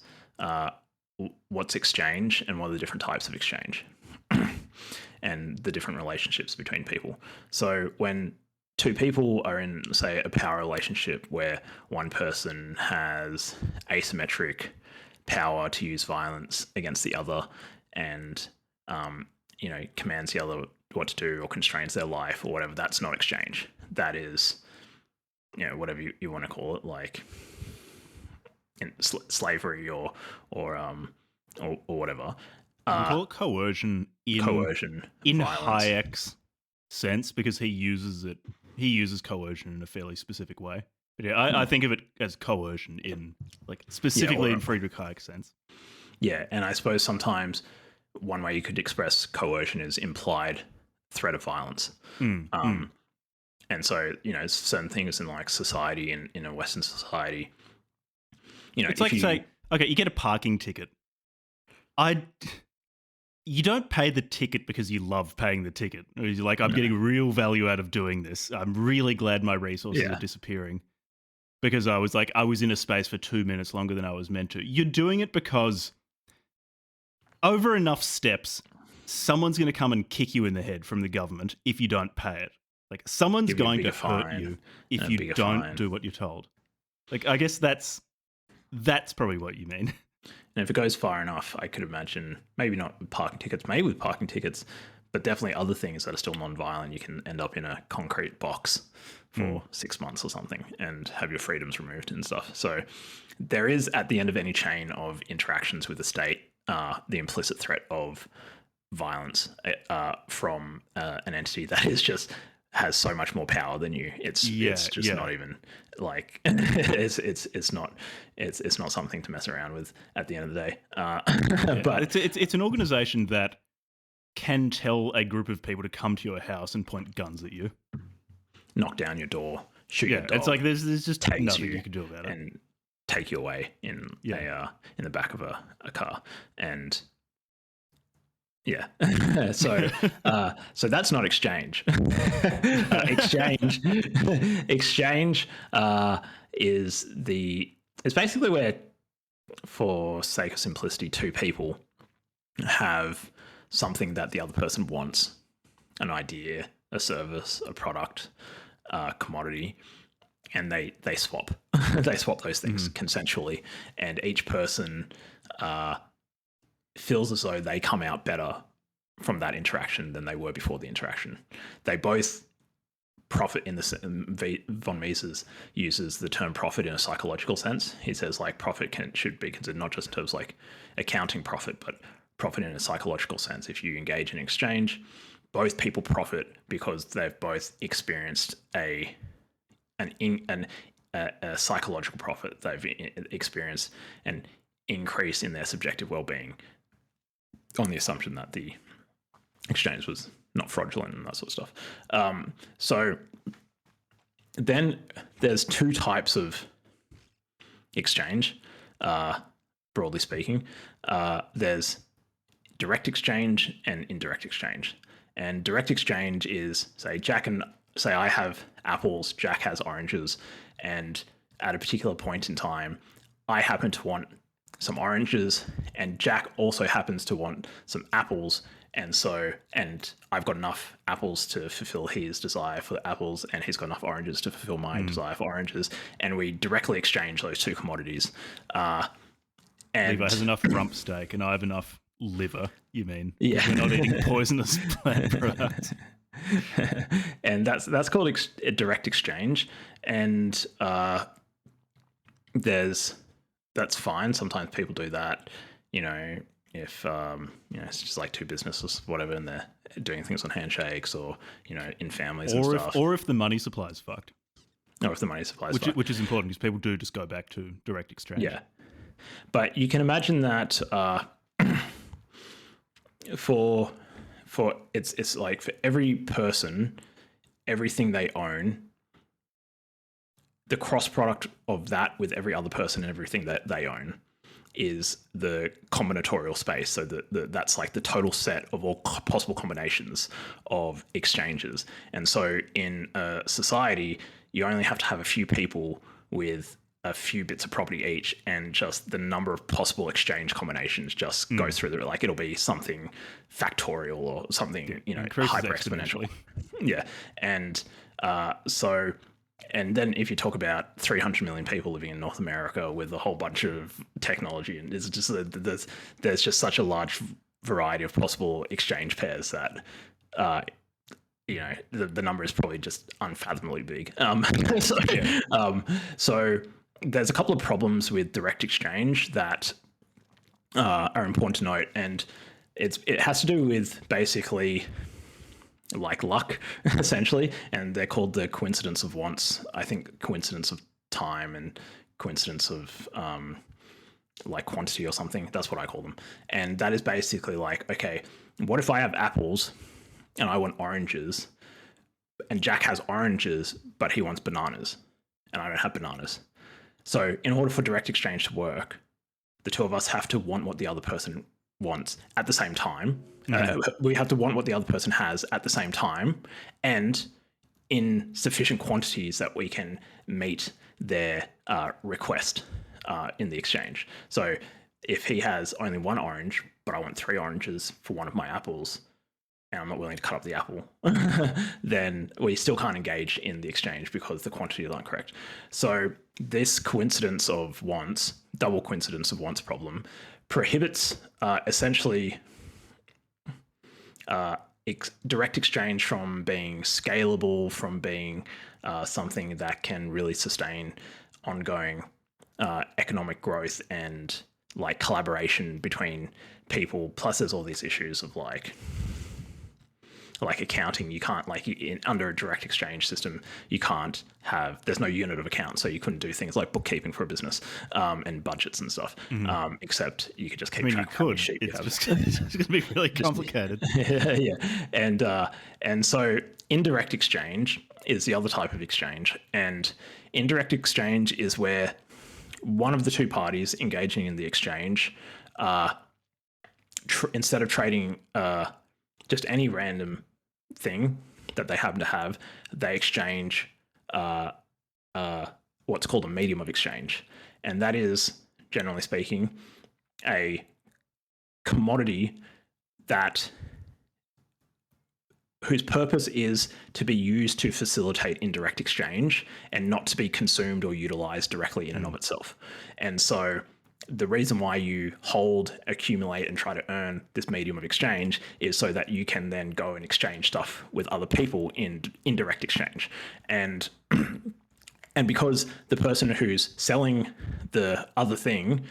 what's exchange and what are the different types of exchange and the different relationships between people. So when two people are in, say, a power relationship where one person has asymmetric power to use violence against the other, and commands the other what to do or constrains their life or whatever, that's not exchange. That is, whatever you want to call it, like slavery or whatever. You can call it coercion in violence. Hayek's sense, because he uses coercion in a fairly specific way. But yeah, I think of it as coercion in specifically in Friedrich Hayek's sense. Yeah, and I suppose sometimes one way you could express coercion is implied threat of violence. And so, certain things in like society, in a Western society, it's like say, okay, you get a parking ticket. You don't pay the ticket because you love paying the ticket. You're like, I'm getting real value out of doing this. I'm really glad my resources are disappearing because I was in a space for 2 minutes longer than I was meant to. You're doing it because over enough steps, someone's going to come and kick you in the head from the government if you don't pay it. Like, someone's going to hurt you if you don't do what you're told. Like, I guess that's probably what you mean. And if it goes far enough, I could imagine, maybe not with parking tickets, maybe with parking tickets, but definitely other things that are still non-violent. You can end up in a concrete box for 6 months or something and have your freedoms removed and stuff. So there is, at the end of any chain of interactions with the state, the implicit threat of violence from an entity that is just has so much more power than you. It's just not even like it's not something to mess around with at the end of the day. But it's an organization that can tell a group of people to come to your house and point guns at you, knock down your door, shoot your dog. It's like there's just nothing you can do about it, and take you away in the back of a car. And so that's not exchange. Exchange is basically where, for sake of simplicity, two people have something that the other person wants, an idea, a service, a product, a commodity, and they swap. They swap those things consensually, and each person feels as though they come out better from that interaction than they were before the interaction. They both profit in the von Mises uses the term profit in a psychological sense. He says like profit should be considered not just in terms of like accounting profit, but profit in a psychological sense. If you engage in exchange, both people profit because they've both experienced a psychological profit. They've experienced an increase in their subjective well-being on the assumption that the exchange was not fraudulent and that sort of stuff. So then there's two types of exchange, broadly speaking. There's direct exchange and indirect exchange. And direct exchange is, say I have apples, Jack has oranges, and at a particular point in time, I happen to want some oranges, and Jack also happens to want some apples, and I've got enough apples to fulfill his desire for the apples, and he's got enough oranges to fulfill my desire for oranges, and we directly exchange those two commodities. And Levi has enough rump steak, and I have enough liver, you mean? Yeah. We're not eating poisonous plant products. And that's called a direct exchange, and that's fine. Sometimes people do that, if it's just like two businesses, whatever, and they're doing things on handshakes or in families and stuff. Or if the money supply is fucked. Or if the money supply is fucked. Which is important because people do just go back to direct exchange. Yeah, but you can imagine that for it's like for every person, everything they own, the cross product of that with every other person and everything that they own is the combinatorial space. So that's like the total set of all possible combinations of exchanges. And so in a society, you only have to have a few people with a few bits of property each, and just the number of possible exchange combinations just goes through there. Like it'll be something factorial or something, hyper exponential. Yeah. And and then if you talk about 300 million people living in North America with a whole bunch of technology, and it's just there's just such a large variety of possible exchange pairs that the number is probably just unfathomably big. So there's a couple of problems with direct exchange that are important to note, and it has to do with basically like luck, essentially, and they're called the coincidence of wants. I think coincidence of time and coincidence of like quantity or something. That's what I call them. And that is basically like, okay, what if I have apples and I want oranges, and Jack has oranges, but he wants bananas, and I don't have bananas. So in order for direct exchange to work, the two of us have to want what the other person wants at the same time. We have to want what the other person has at the same time, and in sufficient quantities that we can meet their request in the exchange. So if he has only one orange, but I want 3 oranges for one of my apples, and I'm not willing to cut up the apple, then we still can't engage in the exchange because the quantities aren't correct. So this coincidence of wants, double coincidence of wants problem, prohibits essentially direct exchange from being scalable, from being something that can really sustain ongoing economic growth and like collaboration between people. Plus there's all these issues of like like accounting, you can't under a direct exchange system, you can't have, there's no unit of account, so you couldn't do things like bookkeeping for a business and budgets and stuff. Except you could just keep track of how many sheep you have. It's going to be really complicated. Yeah, and so indirect exchange is the other type of exchange, and indirect exchange is where one of the two parties engaging in the exchange, instead of trading just any random thing that they happen to have, they exchange what's called a medium of exchange, and that is, generally speaking, a commodity whose purpose is to be used to facilitate indirect exchange and not to be consumed or utilized directly in and of itself. And so the reason why you hold, accumulate, and try to earn this medium of exchange is so that you can then go and exchange stuff with other people in indirect exchange. And because the person who's selling the other thing,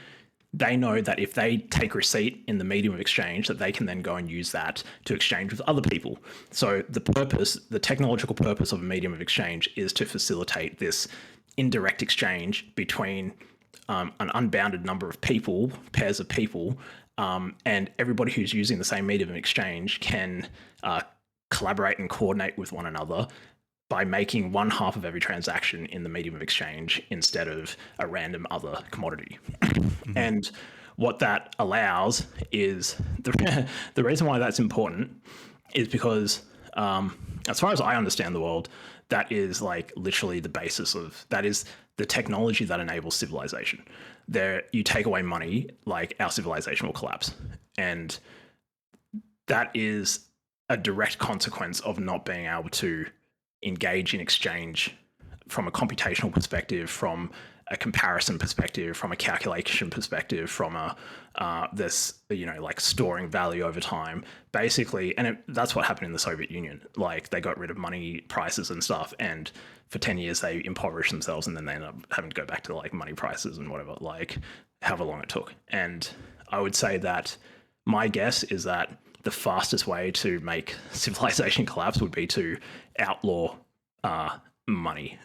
they know that if they take receipt in the medium of exchange, that they can then go and use that to exchange with other people. So the technological purpose of a medium of exchange is to facilitate this indirect exchange between an unbounded number of people, pairs of people, and everybody who's using the same medium of exchange can collaborate and coordinate with one another by making one half of every transaction in the medium of exchange instead of a random other commodity. And what that allows is, the reason why that's important is because, as far as I understand the world, that is like literally the basis of, that is the technology that enables civilization. You take away money, like our civilization will collapse. And that is a direct consequence of not being able to engage in exchange from a computational perspective, from a comparison perspective, from a calculation perspective, from like storing value over time, basically. And that's what happened in the Soviet Union. Like, they got rid of money prices and stuff, and for 10 years they impoverished themselves, and then they ended up having to go back to like money prices and whatever, like however long it took. And I would say that my guess is that the fastest way to make civilization collapse would be to outlaw money,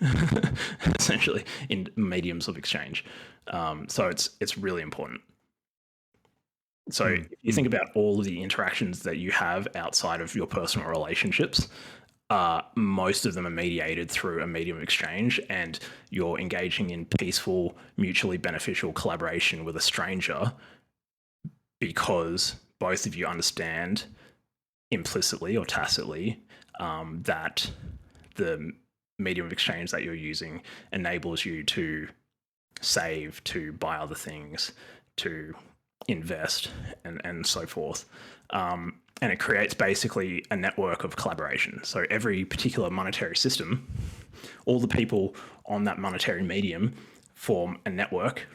essentially, in mediums of exchange. So it's really important. So if you think about all of the interactions that you have outside of your personal relationships, most of them are mediated through a medium of exchange, and you're engaging in peaceful, mutually beneficial collaboration with a stranger because both of you understand implicitly or tacitly that the medium of exchange that you're using enables you to save, to buy other things, to invest, and so forth. And it creates basically a network of collaboration. So every particular monetary system, all the people on that monetary medium form a network,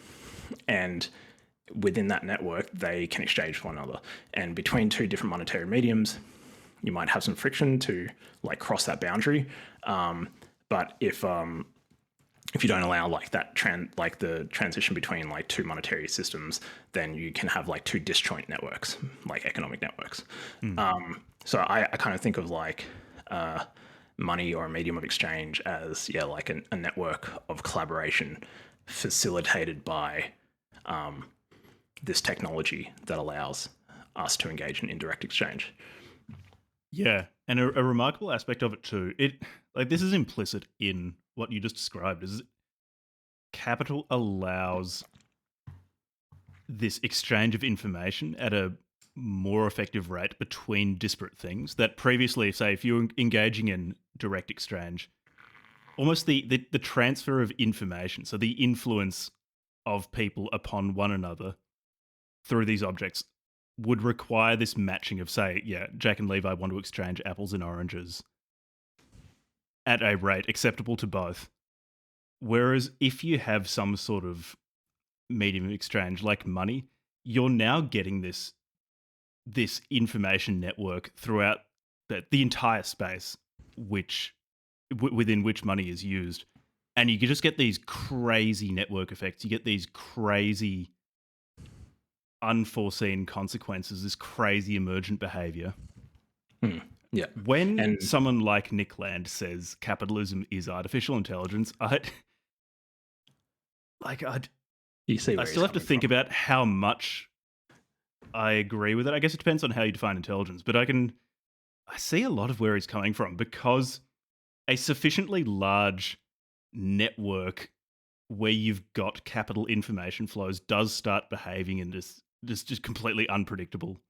and within that network, they can exchange with one another. And between two different monetary mediums, you might have some friction to like cross that boundary. But if you don't allow like that the transition between like two monetary systems, then you can have like two disjoint networks, like economic networks. So I kind of think of like money or a medium of exchange as like a network of collaboration facilitated by this technology that allows us to engage in indirect exchange. Yeah, and a remarkable aspect of it too, this is implicit in what you just described, is capital allows this exchange of information at a more effective rate between disparate things that previously, say, if you're engaging in direct exchange, almost the transfer of information, so the influence of people upon one another through these objects would require this matching of, say, Jack and Levi want to exchange apples and oranges at a rate acceptable to both. Whereas if you have some sort of medium of exchange like money, you're now getting this information network throughout the entire space within which money is used. And you can just get these crazy network effects. You get these crazy unforeseen consequences, this crazy emergent behavior. Yeah. When someone like Nick Land says capitalism is artificial intelligence, you see I where still have to think about how much I agree with it. I guess it depends on how you define intelligence, but I see a lot of where he's coming from, because a sufficiently large network where you've got capital information flows does start behaving in this just completely unpredictable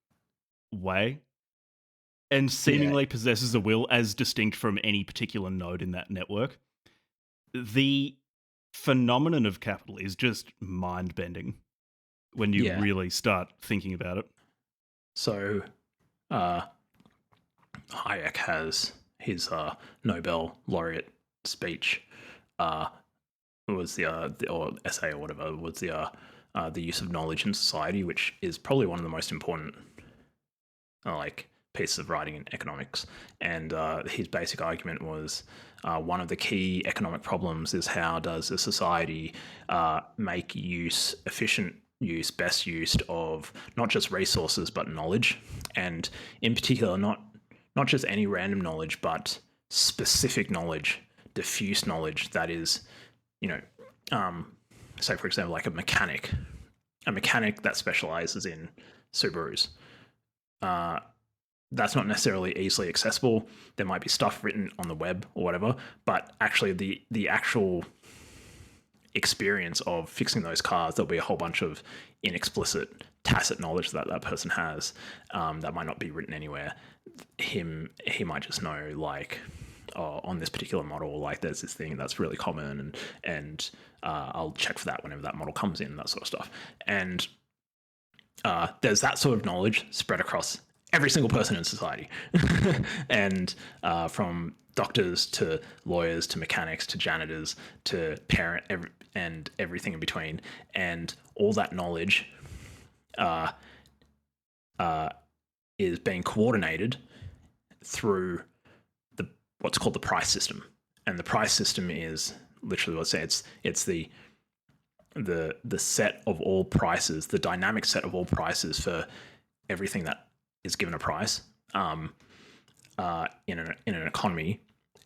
way, and seemingly possesses a will as distinct from any particular node in that network. The phenomenon of capital is just mind-bending when you really start thinking about it. So, Hayek has his Nobel laureate speech. Was the or essay or whatever was the use of knowledge in society, which is probably one of the most important pieces of writing in economics. And his basic argument was one of the key economic problems is how does a society make best use of not just resources but knowledge, and in particular not just any random knowledge but specific knowledge, diffuse knowledge that is, say for example, like a mechanic that specializes in Subarus. That's not necessarily easily accessible. There might be stuff written on the web or whatever, but actually the actual experience of fixing those cars, there'll be a whole bunch of inexplicit, tacit knowledge that that person has that might not be written anywhere. He might just know, like, on this particular model, like there's this thing that's really common, and I'll check for that whenever that model comes in, that sort of stuff. And there's that sort of knowledge spread across every single person in society, and from doctors to lawyers to mechanics to janitors to and everything in between. And all that knowledge is being coordinated through what's called the price system. And the price system is literally, let's say it's the set of all prices, the dynamic set of all prices for everything that is given a price in an economy.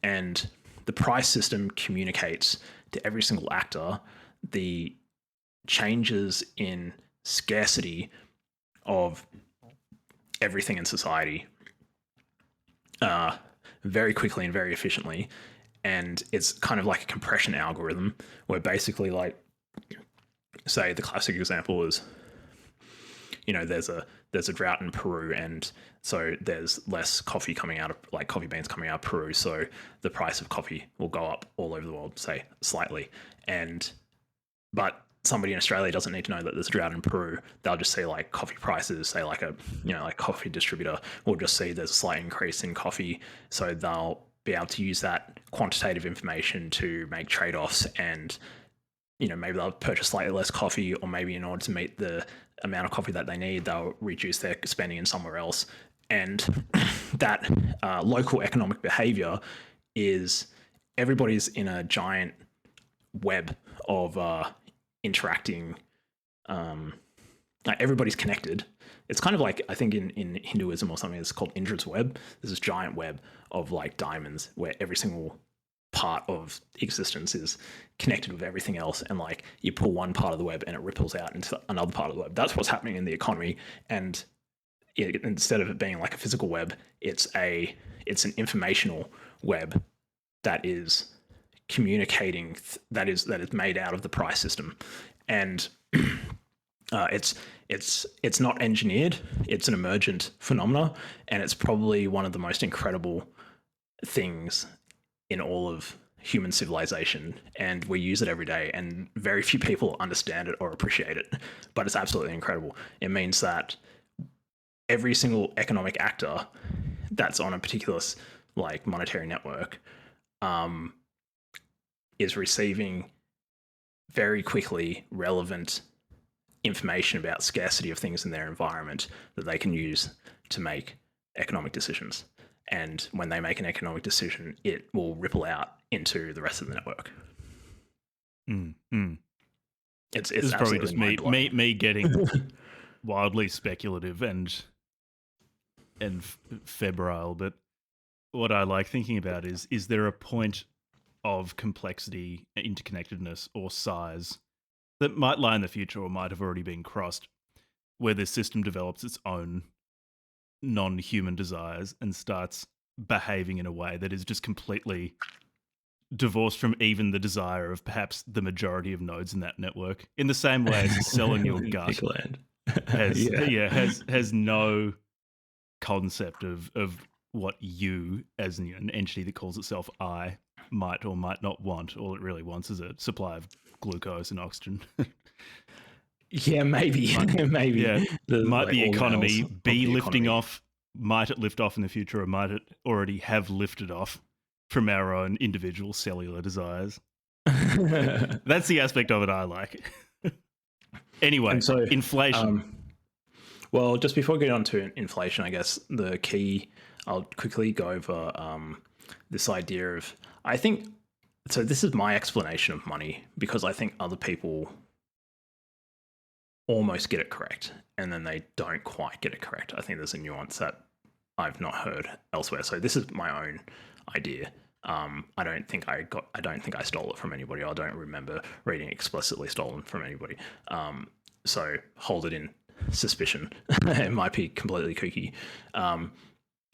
And the price system communicates to every single actor the changes in scarcity of everything in society very quickly and very efficiently. And it's kind of like a compression algorithm where basically, like, say the classic example is, there's a drought in Peru, and so there's less coffee coming out of, like, coffee beans coming out of Peru, so the price of coffee will go up all over the world, say slightly. But somebody in Australia doesn't need to know that there's a drought in Peru. They'll just see, like, coffee prices, say like like coffee distributor will just see there's a slight increase in coffee, so they'll be able to use that quantitative information to make trade-offs, and maybe they'll purchase slightly less coffee, or maybe in order to meet the amount of coffee that they need, they'll reduce their spending in somewhere else. And that local economic behavior is everybody's in a giant web of interacting, like everybody's connected. It's kind of like, I think in Hinduism or something, it's called Indra's web. There's this giant web of, like, diamonds where every single part of existence is connected with everything else, and, like, you pull one part of the web and it ripples out into another part of the web. That's what's happening in the economy. And instead of it being like a physical web, it's an informational web that is communicating, that is made out of the price system. And it's not engineered, it's an emergent phenomena, and it's probably one of the most incredible things in all of human civilization, and we use it every day, and very few people understand it or appreciate it, but it's absolutely incredible. It means that every single economic actor that's on a particular, like, monetary network is receiving very quickly relevant information about scarcity of things in their environment that they can use to make economic decisions. And when they make an economic decision, it will ripple out into the rest of the network. It's probably just me getting wildly speculative and febrile, but what I like thinking about is there a point of complexity, interconnectedness, or size that might lie in the future or might have already been crossed, where this system develops its own non-human desires and starts behaving in a way that is just completely divorced from even the desire of perhaps the majority of nodes in that network. In the same way as a cell in your gut has no concept of what you, as an entity that calls itself I, might or might not want. All it really wants is a supply of glucose and oxygen. Yeah, maybe. Maybe. Yeah. Might like the economy be lifting economy. off? Might it lift off in the future, or might it already have lifted off from our own individual cellular desires? That's the aspect of it I like. Anyway, And so, inflation. Well, just before getting on to inflation, I guess the key, I'll quickly go over this idea of, I think, so this is my explanation of money, because I think other people almost get it correct and then they don't quite get it correct. I think there's a nuance that I've not heard elsewhere. So this is my own idea. I don't think I stole it from anybody. I don't remember reading explicitly stolen from anybody. So hold it in suspicion. It might be completely kooky.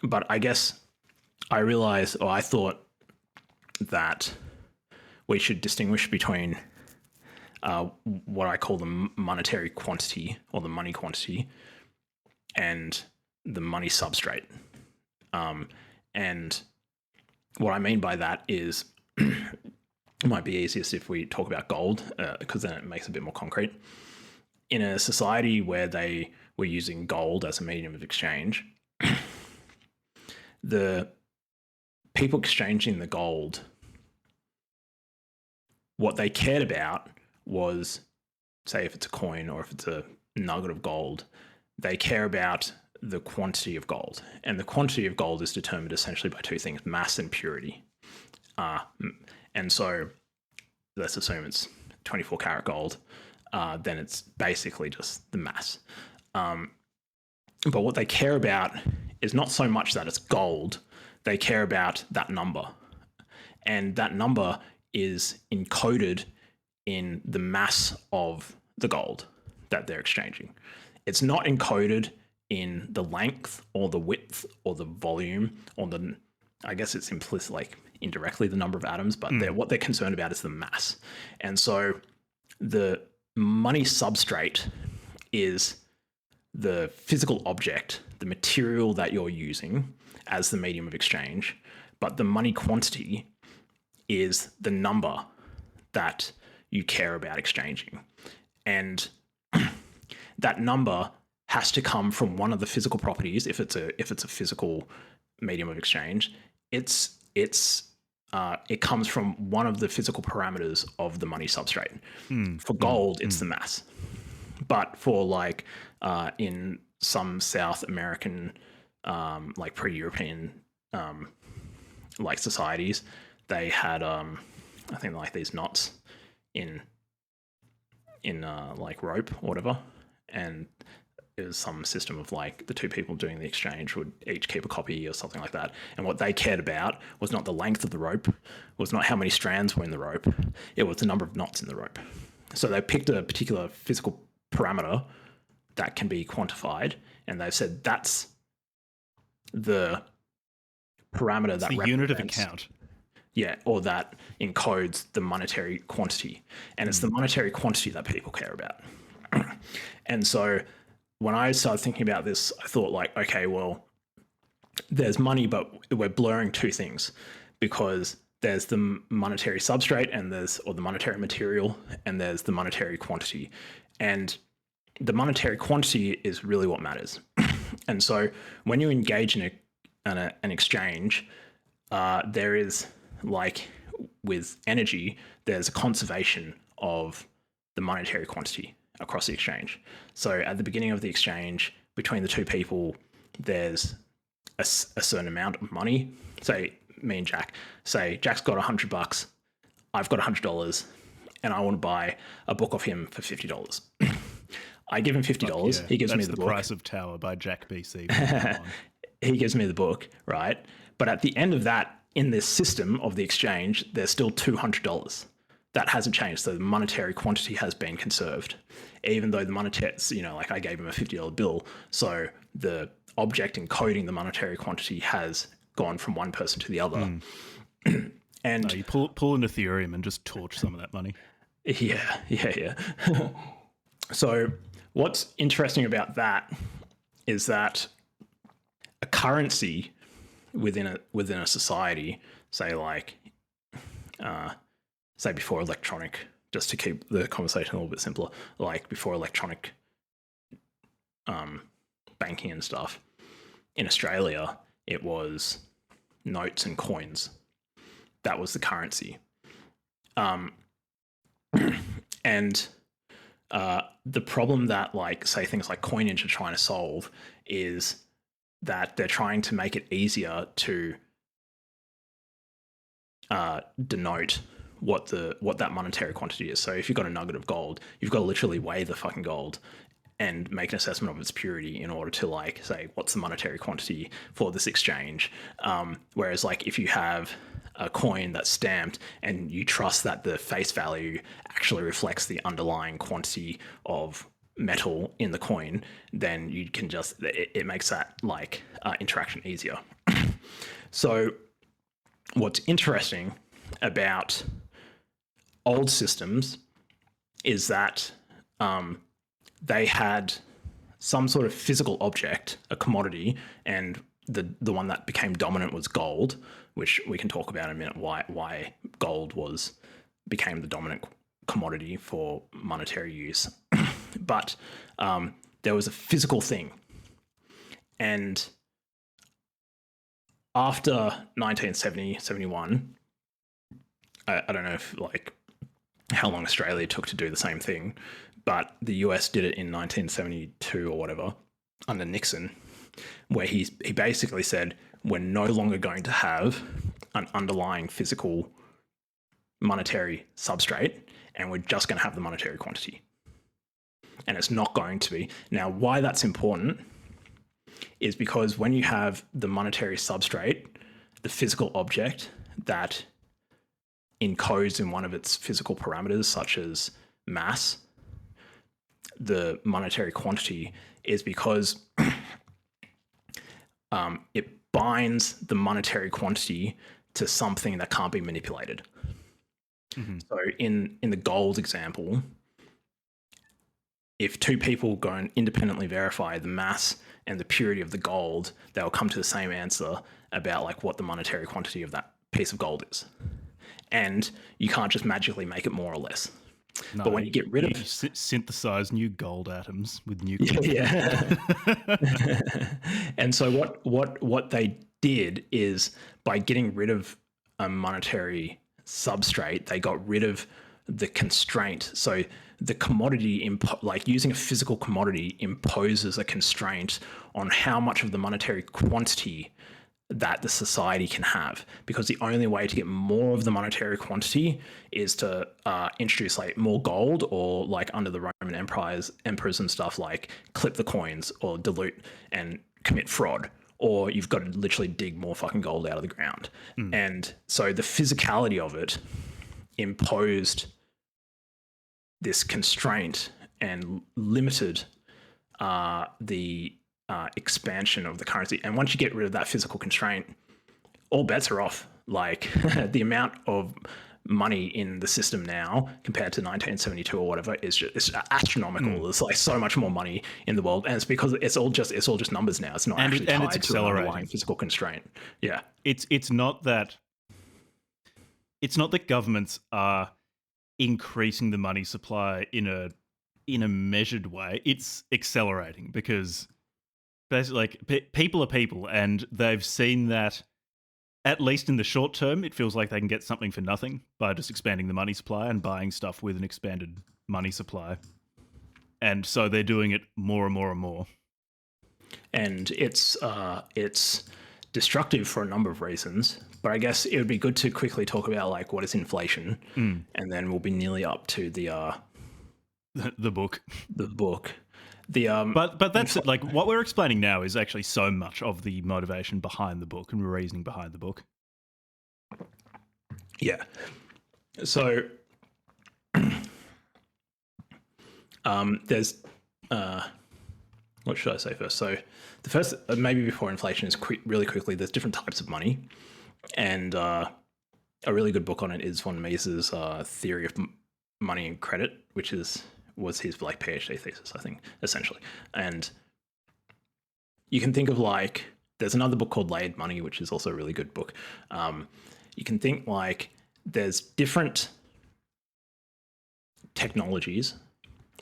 But I guess I thought that we should distinguish between what I call the monetary quantity or the money quantity and the money substrate. And what I mean by that is it might be easiest if we talk about gold, because then it makes it a bit more concrete. In a society where they were using gold as a medium of exchange, the people exchanging the gold, what they cared about was, say if it's a coin or if it's a nugget of gold, they care about the quantity of gold. And the quantity of gold is determined essentially by two things, mass and purity. And so let's assume it's 24 karat gold. Then it's basically just the mass. But what they care about is not so much that it's gold, they care about that number. And that number is encoded in the mass of the gold that they're exchanging. It's not encoded in the length or the width or the volume or the, I guess it's implicit, like indirectly the number of atoms, but what they're concerned about is the mass. And so the money substrate is the physical object, the material that you're using as the medium of exchange, but the money quantity is the number that you care about exchanging. And that number has to come from one of the physical properties. If it's a physical medium of exchange, it comes from one of the physical parameters of the money substrate. For gold, it's the mass. But for like in some South American, like pre-European like societies, they had I think like these knots in like rope or whatever, and it was some system of like the two people doing the exchange would each keep a copy or something like that. And what they cared about was not the length of the rope, was not how many strands were in the rope, it was the number of knots in the rope. So they picked a particular physical parameter that can be quantified, and they've said that's the parameter that the unit of account. Yeah, or that encodes the monetary quantity. And it's the monetary quantity that people care about. And so when I started thinking about this, I thought like, okay, well, there's money, but we're blurring two things, because there's the monetary substrate or the monetary material, and there's the monetary quantity. And the monetary quantity is really what matters. And so when you engage in an exchange, there is, like with energy, there's a conservation of the monetary quantity across the exchange. So at the beginning of the exchange between the two people, there's a certain amount of money. Say me and Jack, say Jack's got $100, I've got $100, and I want to buy a book off him for $50. I give him $50. Yeah. He gives me the book. That's The Price of Tower by Jack BC. He gives me the book, right? But at the end of that, in this system of the exchange, there's still $200. That hasn't changed. So the monetary quantity has been conserved, even though the monetary, like I gave him a $50 bill. So the object encoding the monetary quantity has gone from one person to the other. And no, you pull an Ethereum and just torch some of that money. Yeah. So what's interesting about that is that a currency within a society, say before electronic, just to keep the conversation a little bit simpler, like before electronic banking and stuff, in Australia, it was notes and coins. That was the currency. And the problem that, like, say things like coinage are trying to solve is that they're trying to make it easier to denote what that monetary quantity is. So if you've got a nugget of gold, you've got to literally weigh the fucking gold and make an assessment of its purity in order to, like, say what's the monetary quantity for this exchange. Whereas, like, if you have a coin that's stamped and you trust that the face value actually reflects the underlying quantity of metal in the coin, then you can just, it makes that, like, interaction easier. So what's interesting about old systems is that they had some sort of physical object, a commodity, and the one that became dominant was gold, which we can talk about in a minute, why gold became the dominant commodity for monetary use. But there was a physical thing. And after 1970, 71, I don't know if, like, how long Australia took to do the same thing, but the US did it in 1972 or whatever under Nixon, where he basically said, we're no longer going to have an underlying physical monetary substrate, and we're just going to have the monetary quantity. And it's not going to be. Now, why that's important is because when you have the monetary substrate, the physical object that encodes in one of its physical parameters, such as mass, the monetary quantity is because it binds the monetary quantity to something that can't be manipulated. Mm-hmm. So in the gold example, if two people go and independently verify the mass and the purity of the gold, they'll come to the same answer about, like, what the monetary quantity of that piece of gold is. And you can't just magically make it more or less. No, but when you get rid of synthesize new gold atoms with new yeah. And so what they did is, by getting rid of a monetary substrate, they got rid of the constraint. So the commodity, like using a physical commodity, imposes a constraint on how much of the monetary quantity that the society can have, because the only way to get more of the monetary quantity is to introduce, like, more gold, or, like, under the Roman emperors and stuff, like, clip the coins or dilute and commit fraud, or you've got to literally dig more fucking gold out of the ground. And so the physicality of it imposed this constraint and limited the expansion of the currency. And once you get rid of that physical constraint, all bets are off. Like, the amount of money in the system now compared to 1972 or whatever is it's astronomical. There's, like, so much more money in the world, and it's because it's all just numbers now. It's not actually tied to an underlying physical constraint. Yeah, it's not that governments are increasing the money supply in a measured way. It's accelerating, because basically, like, people are people, and they've seen that, at least in the short term, it feels like they can get something for nothing by just expanding the money supply and buying stuff with an expanded money supply. And so they're doing it more and more and more. And it's destructive for a number of reasons. But I guess it would be good to quickly talk about, like, what is inflation, and then we'll be nearly up to the book. The book. But that's like what we're explaining now is actually so much of the motivation behind the book and the reasoning behind the book. Yeah. So there's what should I say first? So the first, maybe before inflation, is really quickly, there's different types of money, and a really good book on it is von Mises' Theory of Money and Credit, which was his like PhD thesis, I think, essentially. And you can think of like, there's another book called Layered Money, which is also a really good book. You can think like there's different technologies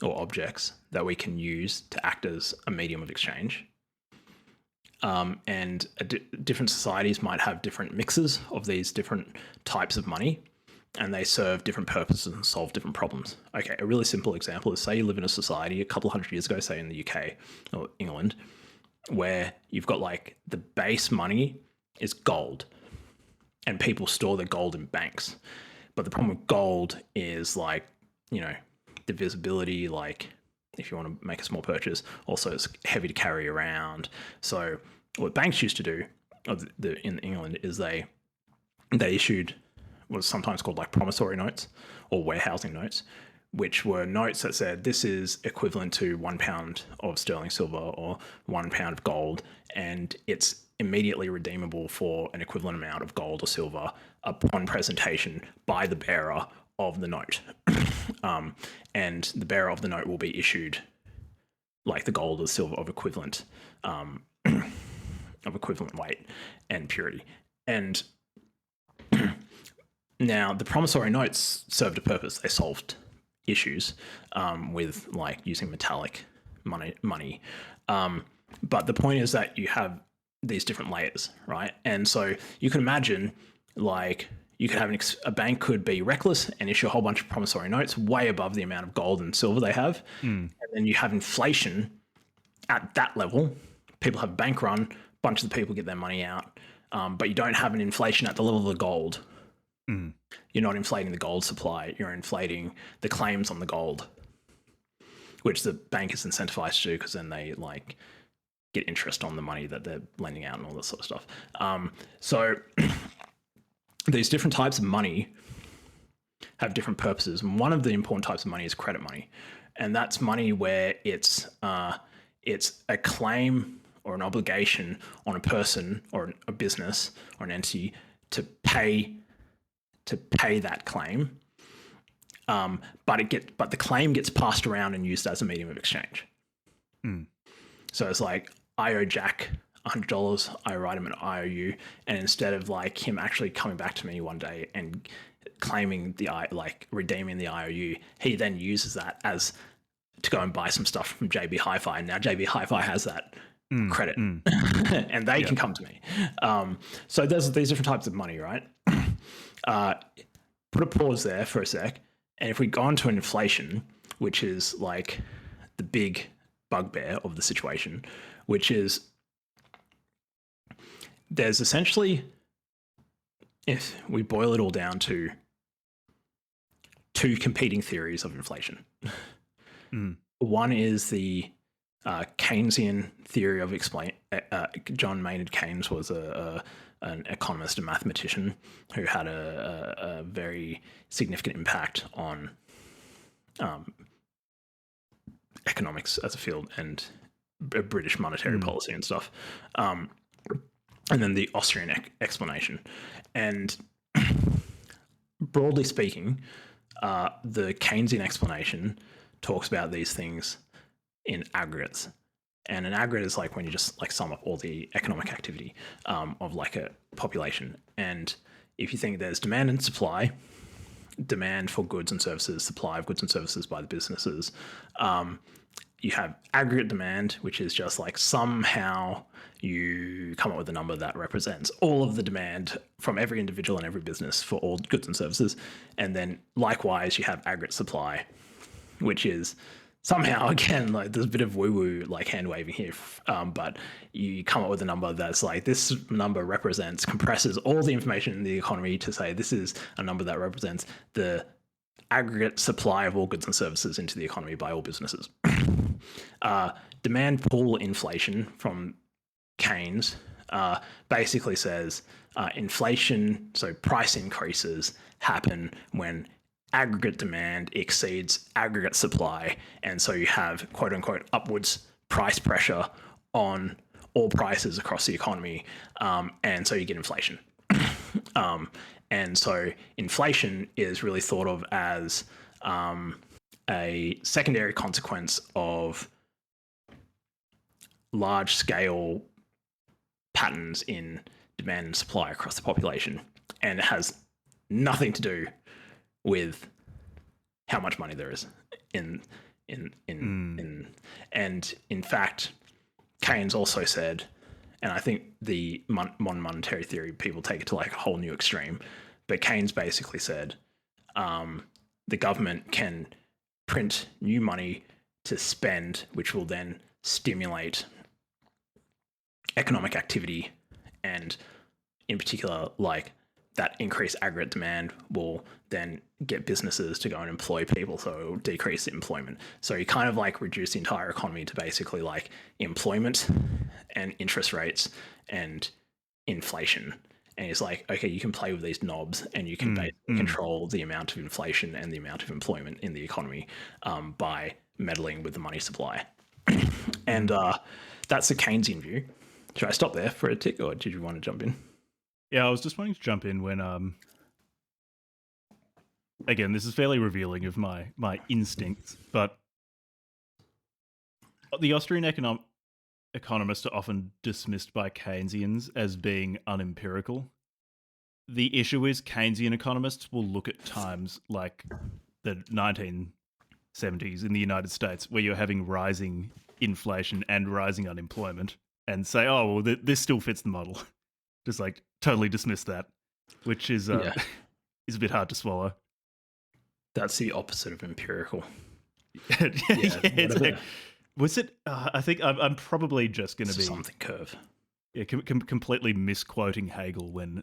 or objects that we can use to act as a medium of exchange. And different societies might have different mixes of these different types of money, and they serve different purposes and solve different problems. Okay, a really simple example is, say you live in a society a couple of hundred years ago, say in the UK or England, where you've got like the base money is gold, and people store their gold in banks. But the problem with gold is like, you know, divisibility, like if you want to make a small purchase, also it's heavy to carry around. So what banks used to do in England is they issued what was sometimes called like promissory notes or warehousing notes, which were notes that said this is equivalent to £1 of sterling silver or £1 of gold, and it's immediately redeemable for an equivalent amount of gold or silver upon presentation by the bearer of the note. And the bearer of the note will be issued like the gold or silver of equivalent weight and purity. And now the promissory notes served a purpose. They solved issues with like using metallic money. But the point is that you have these different layers, right? And so you can imagine like you could have a bank could be reckless and issue a whole bunch of promissory notes way above the amount of gold and silver they have. And then you have inflation at that level. People have a bank run, a bunch of the people get their money out, but you don't have an inflation at the level of the gold. You're not inflating the gold supply, you're inflating the claims on the gold, which the bank is incentivized to do because then they like get interest on the money that they're lending out and all this sort of stuff. So these different types of money have different purposes. And one of the important types of money is credit money. And that's money where it's a claim or an obligation on a person or a business or an entity to pay that claim. But the claim gets passed around and used as a medium of exchange. So it's like, I owe Jack $100, I write him an IOU, and instead of like him actually coming back to me one day and claiming redeeming the IOU, he then uses that as to go and buy some stuff from JB Hi-Fi. And now JB Hi-Fi has that credit and they can come to me. So there's these different types of money, right? Put a pause there for a sec. And if we go on to inflation, which is like the big bugbear of the situation, which is there's essentially, if we boil it all down to two competing theories of inflation. One is the Keynesian theory of John Maynard Keynes was an economist and mathematician who had a very significant impact on economics as a field and British monetary policy and stuff. And then the Austrian explanation. And broadly speaking, the Keynesian explanation talks about these things in aggregates. And an aggregate is like when you just like sum up all the economic activity of like a population. And if you think there's demand and supply, demand for goods and services, supply of goods and services by the businesses, you have aggregate demand, which is just like somehow you come up with a number that represents all of the demand from every individual and every business for all goods and services. And then likewise, you have aggregate supply, which is somehow, again, like there's a bit of woo-woo, like hand waving here, but you come up with a number that's like, this number compresses all the information in the economy to say this is a number that represents the aggregate supply of all goods and services into the economy by all businesses. Demand pull inflation from Keynes basically says inflation, so price increases, happen when aggregate demand exceeds aggregate supply, and so you have quote unquote upwards price pressure on all prices across the economy, and so you get inflation. And so inflation is really thought of as a secondary consequence of large scale patterns in demand and supply across the population, and it has nothing to do with how much money there is in and in fact, Keynes also said, and I think the modern monetary theory people take it to like a whole new extreme, but Keynes basically said the government can print new money to spend, which will then stimulate economic activity, and in particular, like that increased aggregate demand will then get businesses to go and employ people, so it will decrease the employment. So you kind of like reduce the entire economy to basically like employment and interest rates and inflation. And it's like, okay, you can play with these knobs and you can control the amount of inflation and the amount of employment in the economy by meddling with the money supply. And that's the Keynesian view. Should I stop there for a tick, or did you want to jump in? Yeah, I was just wanting to jump in when, again, this is fairly revealing of my instincts, but the Austrian economists are often dismissed by Keynesians as being unempirical. The issue is Keynesian economists will look at times like the 1970s in the United States, where you're having rising inflation and rising unemployment, and say, oh, well, this still fits the model. Just like totally dismiss that, which is is a bit hard to swallow. That's the opposite of empirical. It's like, was it? I think I'm probably just going to be something curve. Yeah, completely misquoting Hegel when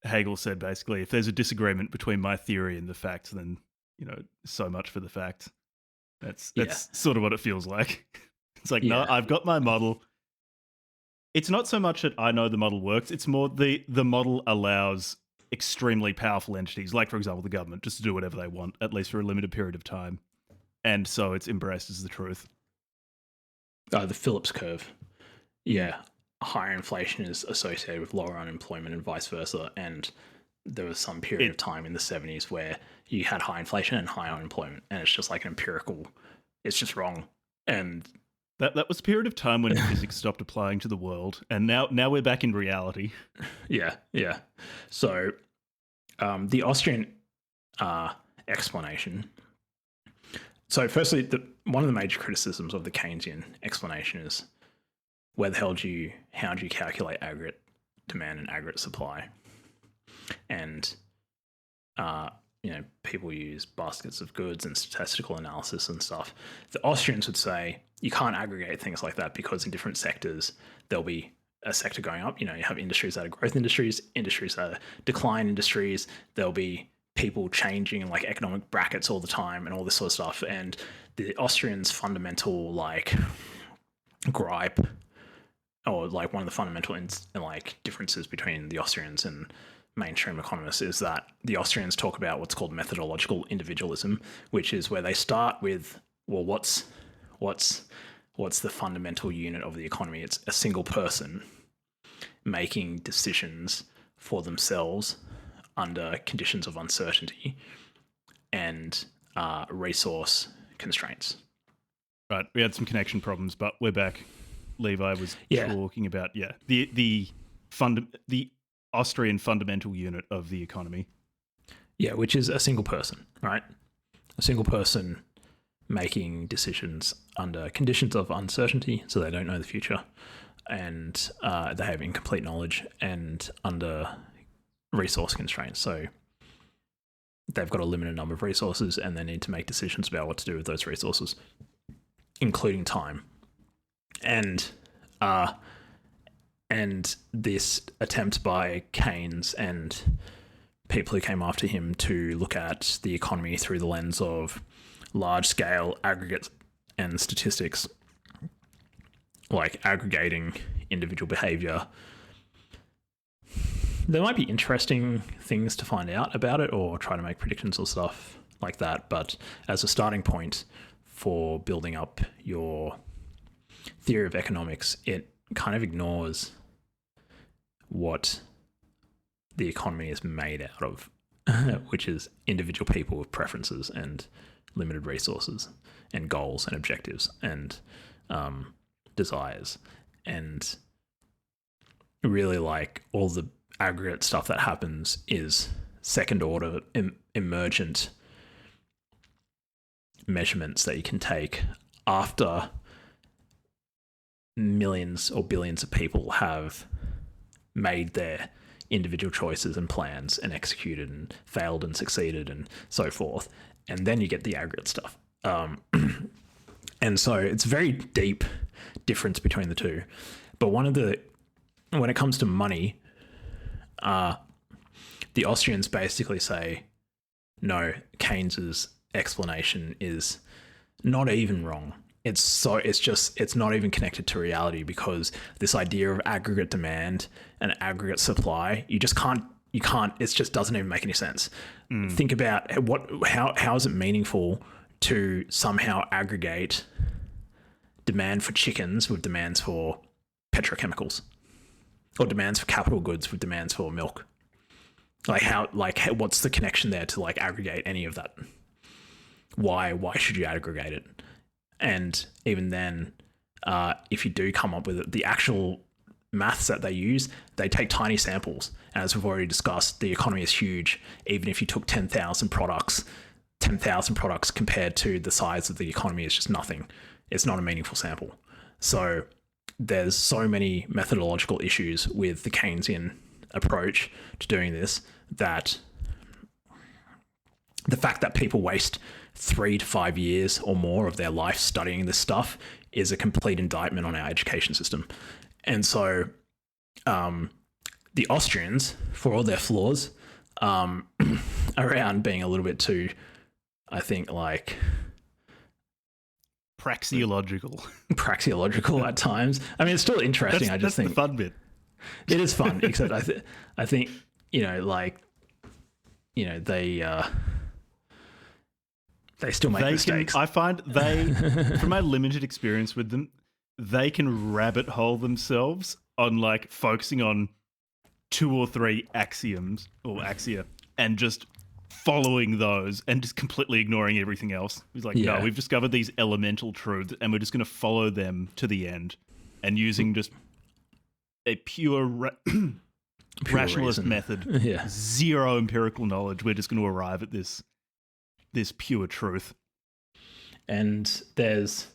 Hegel said basically, if there's a disagreement between my theory and the facts, then so much for the facts. That's sort of what it feels like. It's like, no, I've got my model. It's not so much that I know the model works, it's more the model allows extremely powerful entities, like, for example, the government, just to do whatever they want, at least for a limited period of time. And so it's embraced as the truth. The Phillips curve. Yeah. Higher inflation is associated with lower unemployment and vice versa. And there was some period of time in the 70s where you had high inflation and high unemployment. And it's just like an empirical, it's just wrong. And That was a period of time when physics stopped applying to the world, and now we're back in reality. Yeah. So the Austrian explanation. So firstly, one of the major criticisms of the Keynesian explanation is how do you calculate aggregate demand and aggregate supply? And people use baskets of goods and statistical analysis and stuff. The Austrians would say you can't aggregate things like that because in different sectors, there'll be a sector going up. You have industries that are growth industries, industries that are decline industries. There'll be people changing like economic brackets all the time and all this sort of stuff. And the Austrians' fundamental like gripe, or like one of the fundamental differences between the Austrians and mainstream economists, is that the Austrians talk about what's called methodological individualism, which is where they start with, well, what's the fundamental unit of the economy? It's a single person making decisions for themselves under conditions of uncertainty and resource constraints. Right, we had some connection problems, but we're back. Levi was talking about the Austrian fundamental unit of the economy. Yeah, which is a single person, right? A single person making decisions under conditions of uncertainty, so they don't know the future, and they have incomplete knowledge, and under resource constraints. So they've got a limited number of resources, and they need to make decisions about what to do with those resources, including time. And this attempt by Keynes and people who came after him to look at the economy through the lens of large-scale and statistics, like aggregating individual behavior, there might be interesting things to find out about it or try to make predictions or stuff like that. But as a starting point for building up your theory of economics, it kind of ignores what the economy is made out of, which is individual people with preferences and limited resources and goals and objectives and desires. And really, like, all the aggregate stuff that happens is second order emergent measurements that you can take after millions or billions of people have made their individual choices and plans and executed and failed and succeeded and so forth. And then you get the aggregate stuff. And so it's a very deep difference between the two. But when it comes to money, the Austrians basically say, no, Keynes's explanation is not even wrong. It's not even connected to reality, because this idea of aggregate demand and aggregate supply, it just doesn't even make any sense. Think about how is it meaningful to somehow aggregate demand for chickens with demands for petrochemicals, or demands for capital goods with demands for milk? What's the connection there to like aggregate any of that? Why should you aggregate it? And even then, if you do come up with it, the actual maths that they use, they take tiny samples. And as we've already discussed, the economy is huge. Even if you took 10,000 products compared to the size of the economy is just nothing. It's not a meaningful sample. So there's so many methodological issues with the Keynesian approach to doing this, that the fact that people waste 3 to 5 years or more of their life studying this stuff is a complete indictment on our education system. And so the Austrians, for all their flaws, around being a little bit too, I think, like praxeological at times. I mean, it's still interesting. That's the fun bit. It is fun, except I think, they still make mistakes. I find from my limited experience with them, they can rabbit hole themselves on like focusing on 2 or 3 axioms or axia and just following those and just completely ignoring everything else. He's like, no, we've discovered these elemental truths and we're just going to follow them to the end, and using just a pure rationalist reason. method, zero empirical knowledge. We're just going to arrive at this pure truth. And there's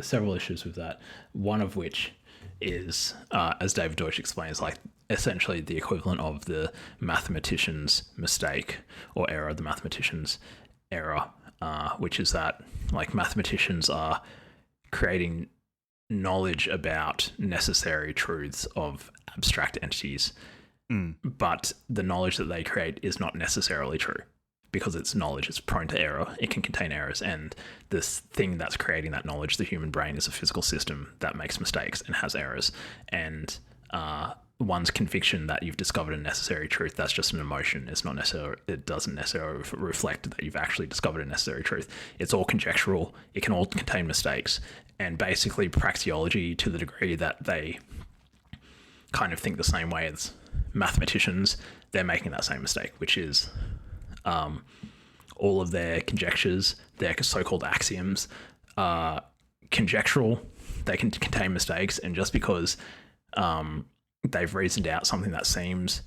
several issues with that. One of which is, as David Deutsch explains, like essentially the equivalent of the mathematician's mistake or error, the mathematician's error, which is that like mathematicians are creating knowledge about necessary truths of abstract entities, but the knowledge that they create is not necessarily true, because it's knowledge, it's prone to error, it can contain errors, and this thing that's creating that knowledge, the human brain, is a physical system that makes mistakes and has errors. And one's conviction that you've discovered a necessary truth, that's just an emotion. It's not necessarily, it doesn't necessarily reflect that you've actually discovered a necessary truth. It's all conjectural, it can all contain mistakes, and basically praxeology, to the degree that they kind of think the same way as mathematicians, they're making that same mistake, which is all of their conjectures, their so-called axioms, are conjectural. They can contain mistakes, and just because they've reasoned out something that seems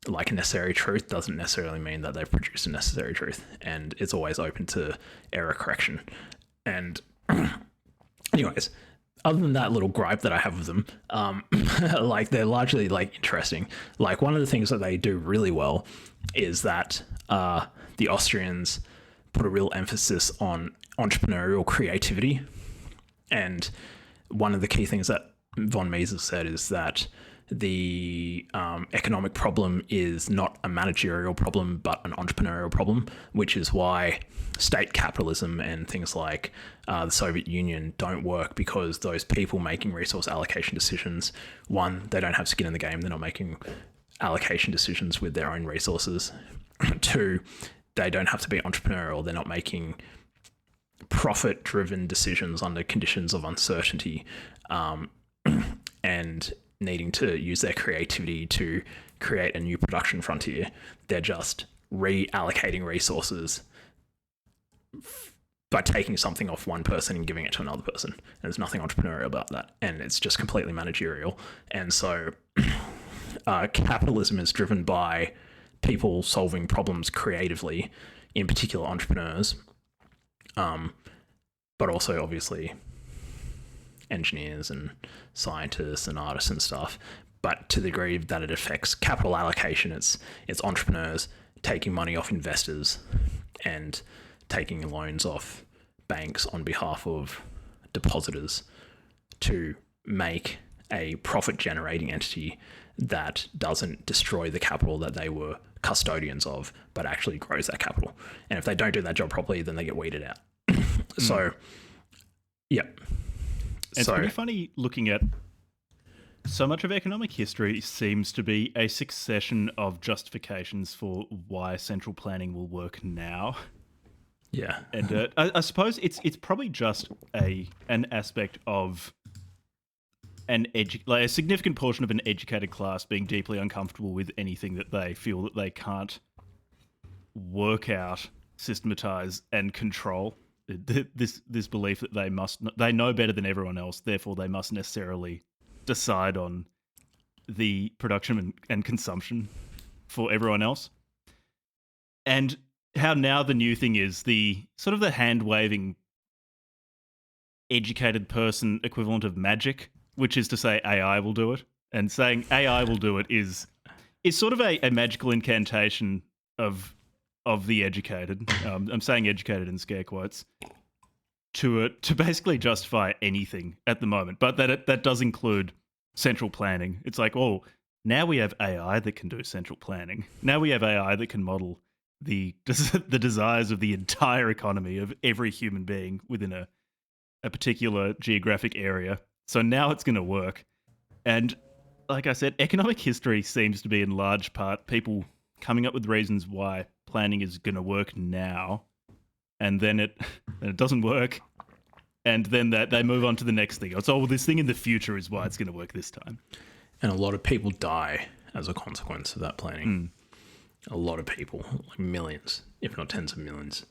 like a necessary truth doesn't necessarily mean that they've produced a necessary truth, and it's always open to error correction. And anyways, other than that little gripe that I have with them, like they're largely like interesting. Like one of the things that they do really well is that the Austrians put a real emphasis on entrepreneurial creativity. And one of the key things that von Mises said is that the economic problem is not a managerial problem, but an entrepreneurial problem, which is why state capitalism and things like the Soviet Union don't work, because those people making resource allocation decisions, one, they don't have skin in the game. They're not making allocation decisions with their own resources. Two, they don't have to be entrepreneurial. They're not making profit-driven decisions under conditions of uncertainty, and needing to use their creativity to create a new production frontier. They're just reallocating resources by taking something off one person and giving it to another person. And there's nothing entrepreneurial about that. And it's just completely managerial. And so capitalism is driven by people solving problems creatively, in particular entrepreneurs, but also obviously engineers and scientists and artists and stuff. But to the degree that it affects capital allocation, it's entrepreneurs taking money off investors and taking loans off banks on behalf of depositors to make a profit-generating entity that doesn't destroy the capital that they were custodians of, but actually grows that capital. And if they don't do that job properly, then they get weeded out. So, yeah. It's pretty funny looking at so much of economic history seems to be a succession of justifications for why central planning will work now. Yeah. And I suppose it's probably just an aspect of a significant portion of an educated class being deeply uncomfortable with anything that they feel that they can't work out, systematize, and control. This belief that they know better than everyone else, therefore they must necessarily decide on the production and consumption for everyone else. And how now the new thing is the sort of the hand-waving educated person equivalent of magic, which is to say AI will do it. And saying AI will do it is sort of a magical incantation of the educated. I'm saying educated in scare quotes to basically justify anything at the moment, but that does include central planning. It's like, oh, now we have AI that can do central planning. Now we have AI that can model the desires of the entire economy of every human being within a particular geographic area. So now it's going to work. And like I said, economic history seems to be in large part people coming up with reasons why planning is going to work now, and then it doesn't work, and then they move on to the next thing. It's, oh, well, this thing in the future is why it's going to work this time. And a lot of people die as a consequence of that planning. A lot of people, like millions, if not tens of millions.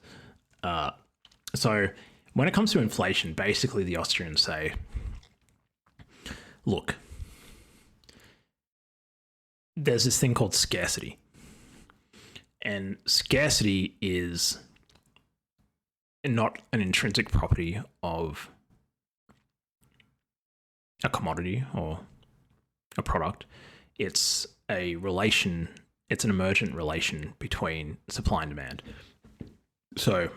So when it comes to inflation, basically the Austrians say, look, there's this thing called scarcity. And scarcity is not an intrinsic property of a commodity or a product. It's a relation, it's an emergent relation between supply and demand. So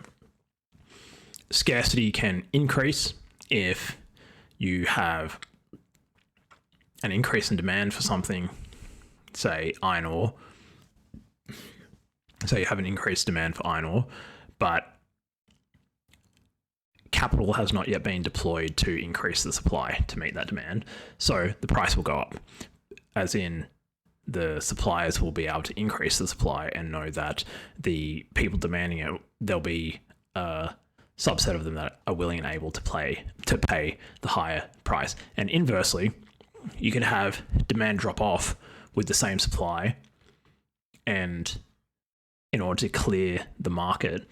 scarcity can increase if you have an increase in demand for something, say iron ore. So you have an increased demand for iron ore, but capital has not yet been deployed to increase the supply to meet that demand. So the price will go up, as in the suppliers will be able to increase the supply and know that the people demanding it, there'll be a subset of them that are willing and able to pay the higher price. And inversely, you can have demand drop off with the same supply, and in order to clear the market,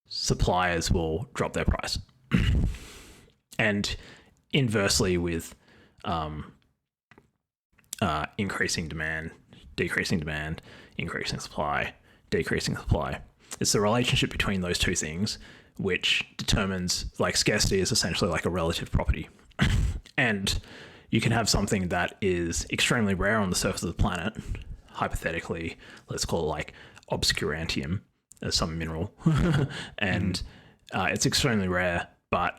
suppliers will drop their price. And inversely, with increasing demand, decreasing demand, increasing supply, decreasing supply. It's the relationship between those two things which determines, like, scarcity is essentially like a relative property. And you can have something that is extremely rare on the surface of the planet, hypothetically, let's call it like obscurantium, some mineral, and it's extremely rare, but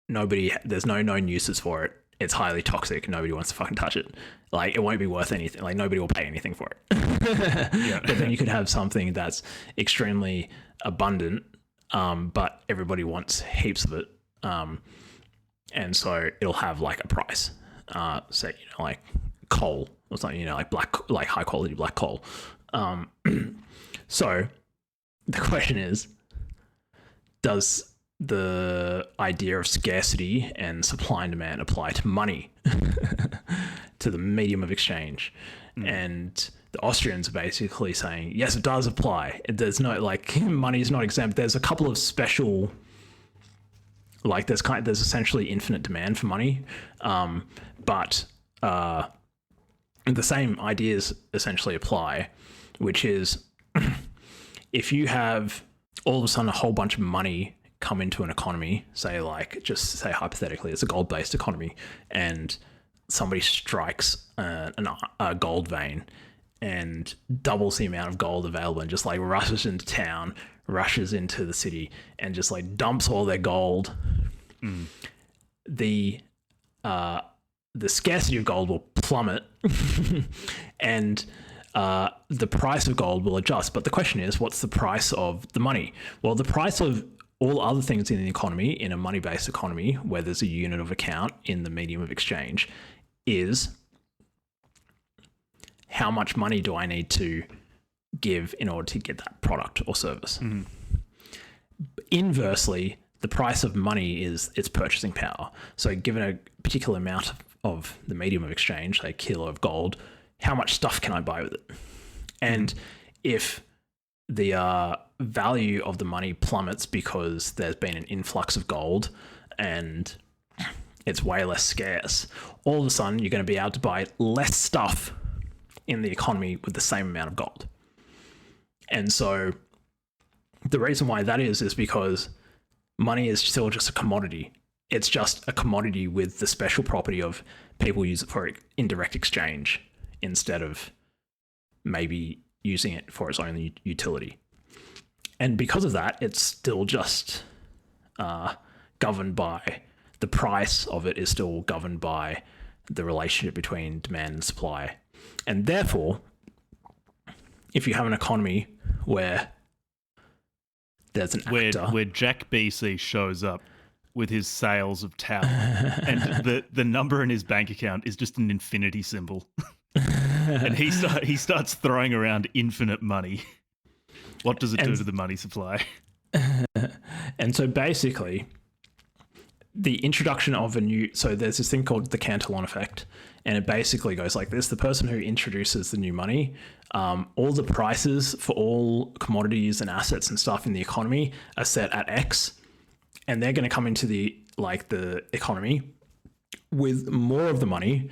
there's no known uses for it, it's highly toxic. Nobody wants to fucking touch it. Like, it won't be worth anything. Like, nobody will pay anything for it. Yeah. But then you could have something that's extremely abundant, but everybody wants heaps of it. And so it'll have like a price. Say, like coal or something, like high quality black coal. So the question is, does the idea of scarcity and supply and demand apply to money, to the medium of exchange? And the Austrians are basically saying, yes, it does apply. There's no, like, money is not exempt. There's a couple of special, like, there's essentially infinite demand for money. But the same ideas essentially apply, which is if you have all of a sudden a whole bunch of money come into an economy, say hypothetically, it's a gold-based economy, and somebody strikes a gold vein and doubles the amount of gold available and just like rushes into town, rushes into the city and just like dumps all their gold. The scarcity of gold will plummet and the price of gold will adjust. But the question is, what's the price of the money? Well, the price of all other things in the economy, in a money-based economy where there's a unit of account in the medium of exchange, is how much money do I need to give in order to get that product or service? Inversely, the price of money is its purchasing power. So given a particular amount of the medium of exchange, say a kilo of gold, how much stuff can I buy with it? And if the value of the money plummets because there's been an influx of gold and it's way less scarce, all of a sudden you're going to be able to buy less stuff in the economy with the same amount of gold. And so the reason why that is because money is still just a commodity. It's just a commodity with the special property of people use it for indirect exchange instead of maybe using it for its own utility. And because of that, it's still just governed by, the price of it is still governed by the relationship between demand and supply. And therefore, if you have an economy where there's an actor... Where Jack BC shows up with his sales of talent and the number in his bank account is just an infinity symbol. And he starts throwing around infinite money. What does it do to the money supply? And so basically, the introduction of so there's this thing called the Cantillon effect, and it basically goes like this. The person who introduces the new money, all the prices for all commodities and assets and stuff in the economy are set at X, and they're going to come into the economy with more of the money,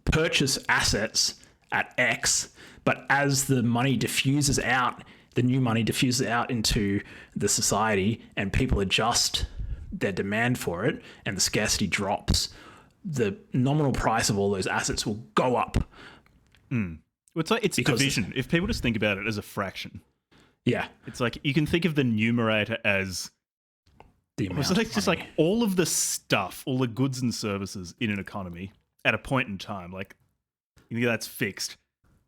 purchase assets at X, but as the money diffuses out, the new money diffuses out into the society and people adjust their demand for it and the scarcity drops, the nominal price of all those assets will go up. It's like, it's division. If people just think about it as a fraction. Yeah. It's like, you can think of the numerator as the amount so it's just like all of the stuff, all the goods and services in an economy at a point in time, like, you think that's fixed.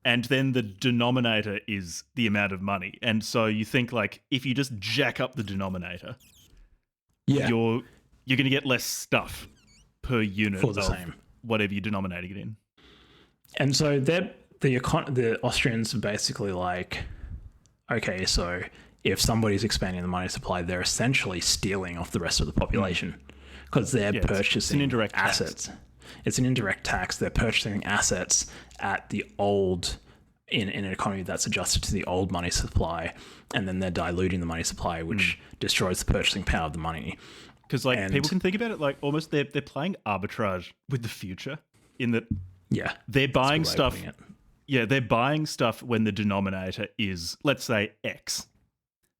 And then the denominator is the amount of money. And so you think, like, if you just jack up the denominator, you're going to get less stuff per unit for the of same whatever you're denominating it in. And so the Austrians are basically like, okay, so if somebody's expanding the money supply, they're essentially stealing off the rest of the population because they're purchasing indirect assets. Tax. It's an indirect tax. They're purchasing assets at the old, in an economy that's adjusted to the old money supply, and then they're diluting the money supply, which destroys the purchasing power of the money. Because people can think about it like almost they're playing arbitrage with the future in that they're buying stuff. Yeah, they're buying stuff when the denominator is, let's say, X.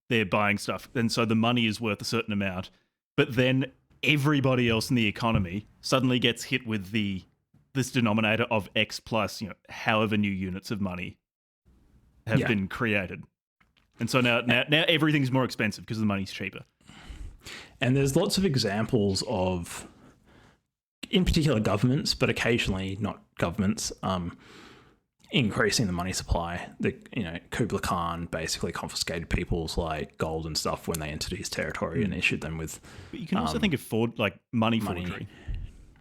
They're buying stuff, and so the money is worth a certain amount, but then everybody else in the economy suddenly gets hit with this denominator of X plus, however new units of money have been created. And so now everything's more expensive because the money's cheaper. And there's lots of examples of in particular governments, but occasionally not governments, increasing the money supply. Kublai Khan basically confiscated people's like gold and stuff when they entered his territory and issued them with. But you can also think of money forgery.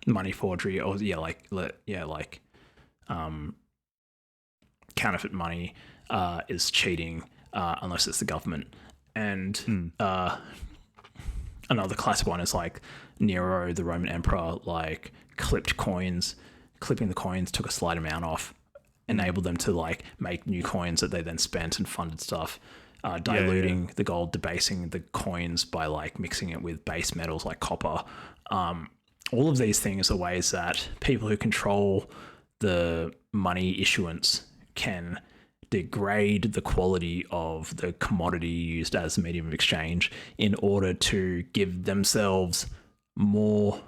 Money forgery, or counterfeit money is cheating unless it's the government. And another classic one is like Nero, the Roman emperor, like clipping the coins, took a slight amount off, enabled them to like make new coins that they then spent and funded stuff. Diluting the gold, debasing the coins by like mixing it with base metals like copper. All of these things are ways that people who control the money issuance can degrade the quality of the commodity used as a medium of exchange in order to give themselves more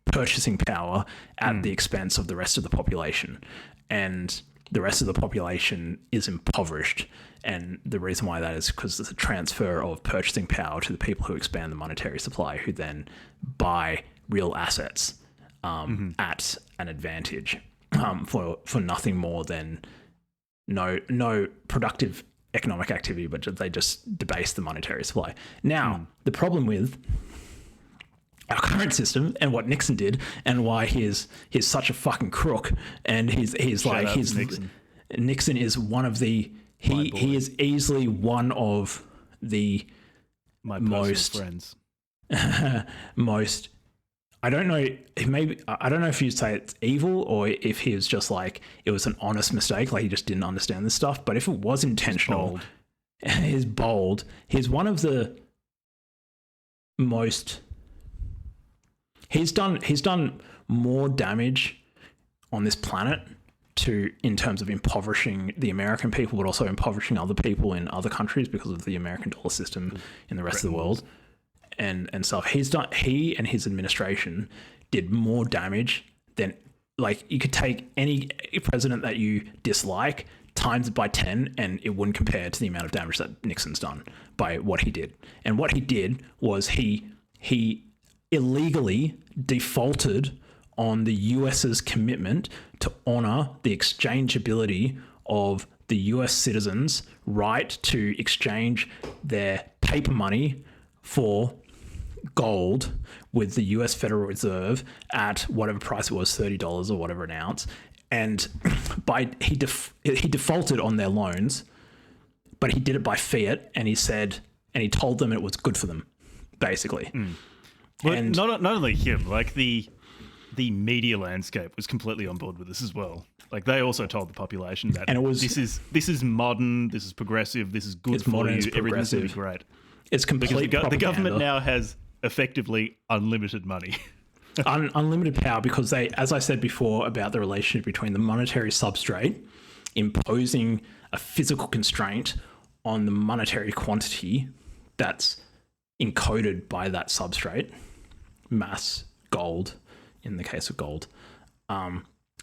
purchasing power at the expense of the rest of the population. And the rest of the population is impoverished. And the reason why that is because there's a transfer of purchasing power to the people who expand the monetary supply, who then buy real assets at an advantage for nothing more than no productive economic activity, but they just debase the monetary supply. Now, the problem with our current system and what Nixon did and why he's such a fucking crook, and Nixon is one of the he is easily one of the most friends. most I don't know if you'd say it's evil or if he was just like it was an honest mistake, like he just didn't understand this stuff. But if it was intentional, he's bold. He's one of the most. He's done more damage on this planet in terms of impoverishing the American people, but also impoverishing other people in other countries because of the American dollar system in the rest of the world and stuff. He and his administration did more damage than, like, you could take any president that you dislike, times it by 10, and it wouldn't compare to the amount of damage that Nixon's done by what he did. And what he did was he illegally defaulted on the US's commitment to honor the exchangeability of the US citizens' right to exchange their paper money for gold with the US Federal Reserve at whatever price it was, $30 or whatever an ounce. And he defaulted on their loans, but he did it by fiat, and he told them it was good for them, basically. Well, and not only him, like the media landscape was completely on board with this as well. Like, they also told the population that this is modern, this is progressive, this is good for you, everything's going to be great. It's complete because the government now has effectively unlimited money. Unlimited power, because they, as I said before about the relationship between the monetary substrate imposing a physical constraint on the monetary quantity that's encoded by that substrate, mass, gold, in the case of gold.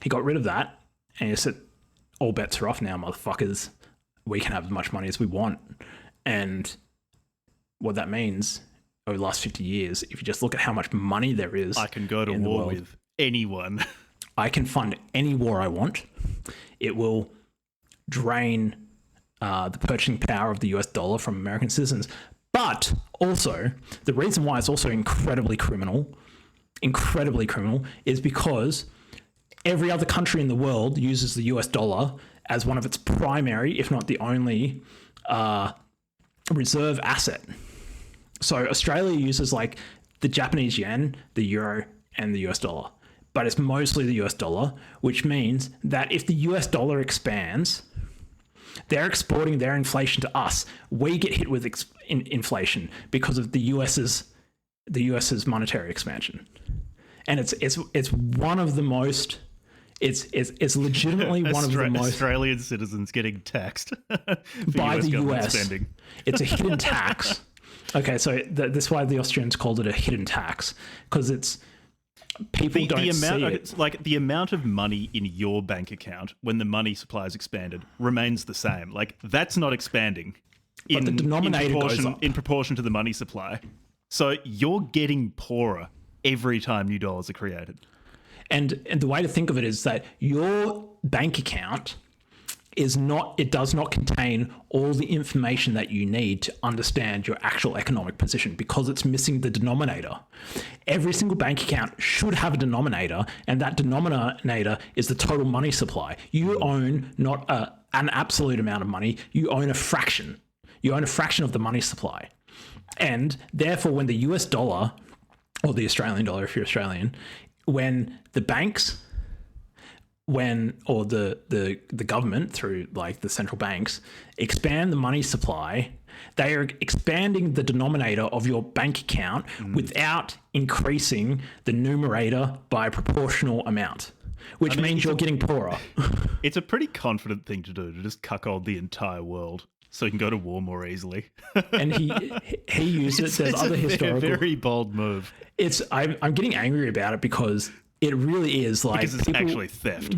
He got rid of that, and he said, all bets are off now, motherfuckers. We can have as much money as we want. And what that means over the last 50 years, if you just look at how much money there is, I can go to war with anyone. I can fund any war I want. It will drain the purchasing power of the US dollar from American citizens. But also, the reason why it's also incredibly criminal, is because every other country in the world uses the US dollar as one of its primary, if not the only, reserve asset. So Australia uses like the Japanese yen, the euro, and the US dollar. But it's mostly the US dollar, which means that if the US dollar expands, they're exporting their inflation to us. We get hit with inflation because of the US's monetary expansion. And it's one of the most. It's legitimately one of the most Australian citizens getting taxed by US the US spending. It's a hidden tax. Okay, so that's why the Austrians called it a hidden tax, because it's people don't see it. Like, the amount of money in your bank account when the money supply is expanded remains the same. Like, that's not expanding. But the denominator goes up in proportion to the money supply. So you're getting poorer every time new dollars are created. And the way to think of it is that your bank account does not contain all the information that you need to understand your actual economic position because it's missing the denominator. Every single bank account should have a denominator, and that denominator is the total money supply. You own not an absolute amount of money, you own a fraction. You own a fraction of the money supply. And therefore, when the US dollar, or the Australian dollar if you're Australian, when the banks, or the government through like the central banks expand the money supply, they are expanding the denominator of your bank account without increasing the numerator by a proportional amount, which means you're getting poorer. It's a pretty confident thing to do, to just cuckold the entire world so you can go to war more easily. And he used it. There's other historical. Very bold move. I'm getting angry about it because it really is like because it's actually theft.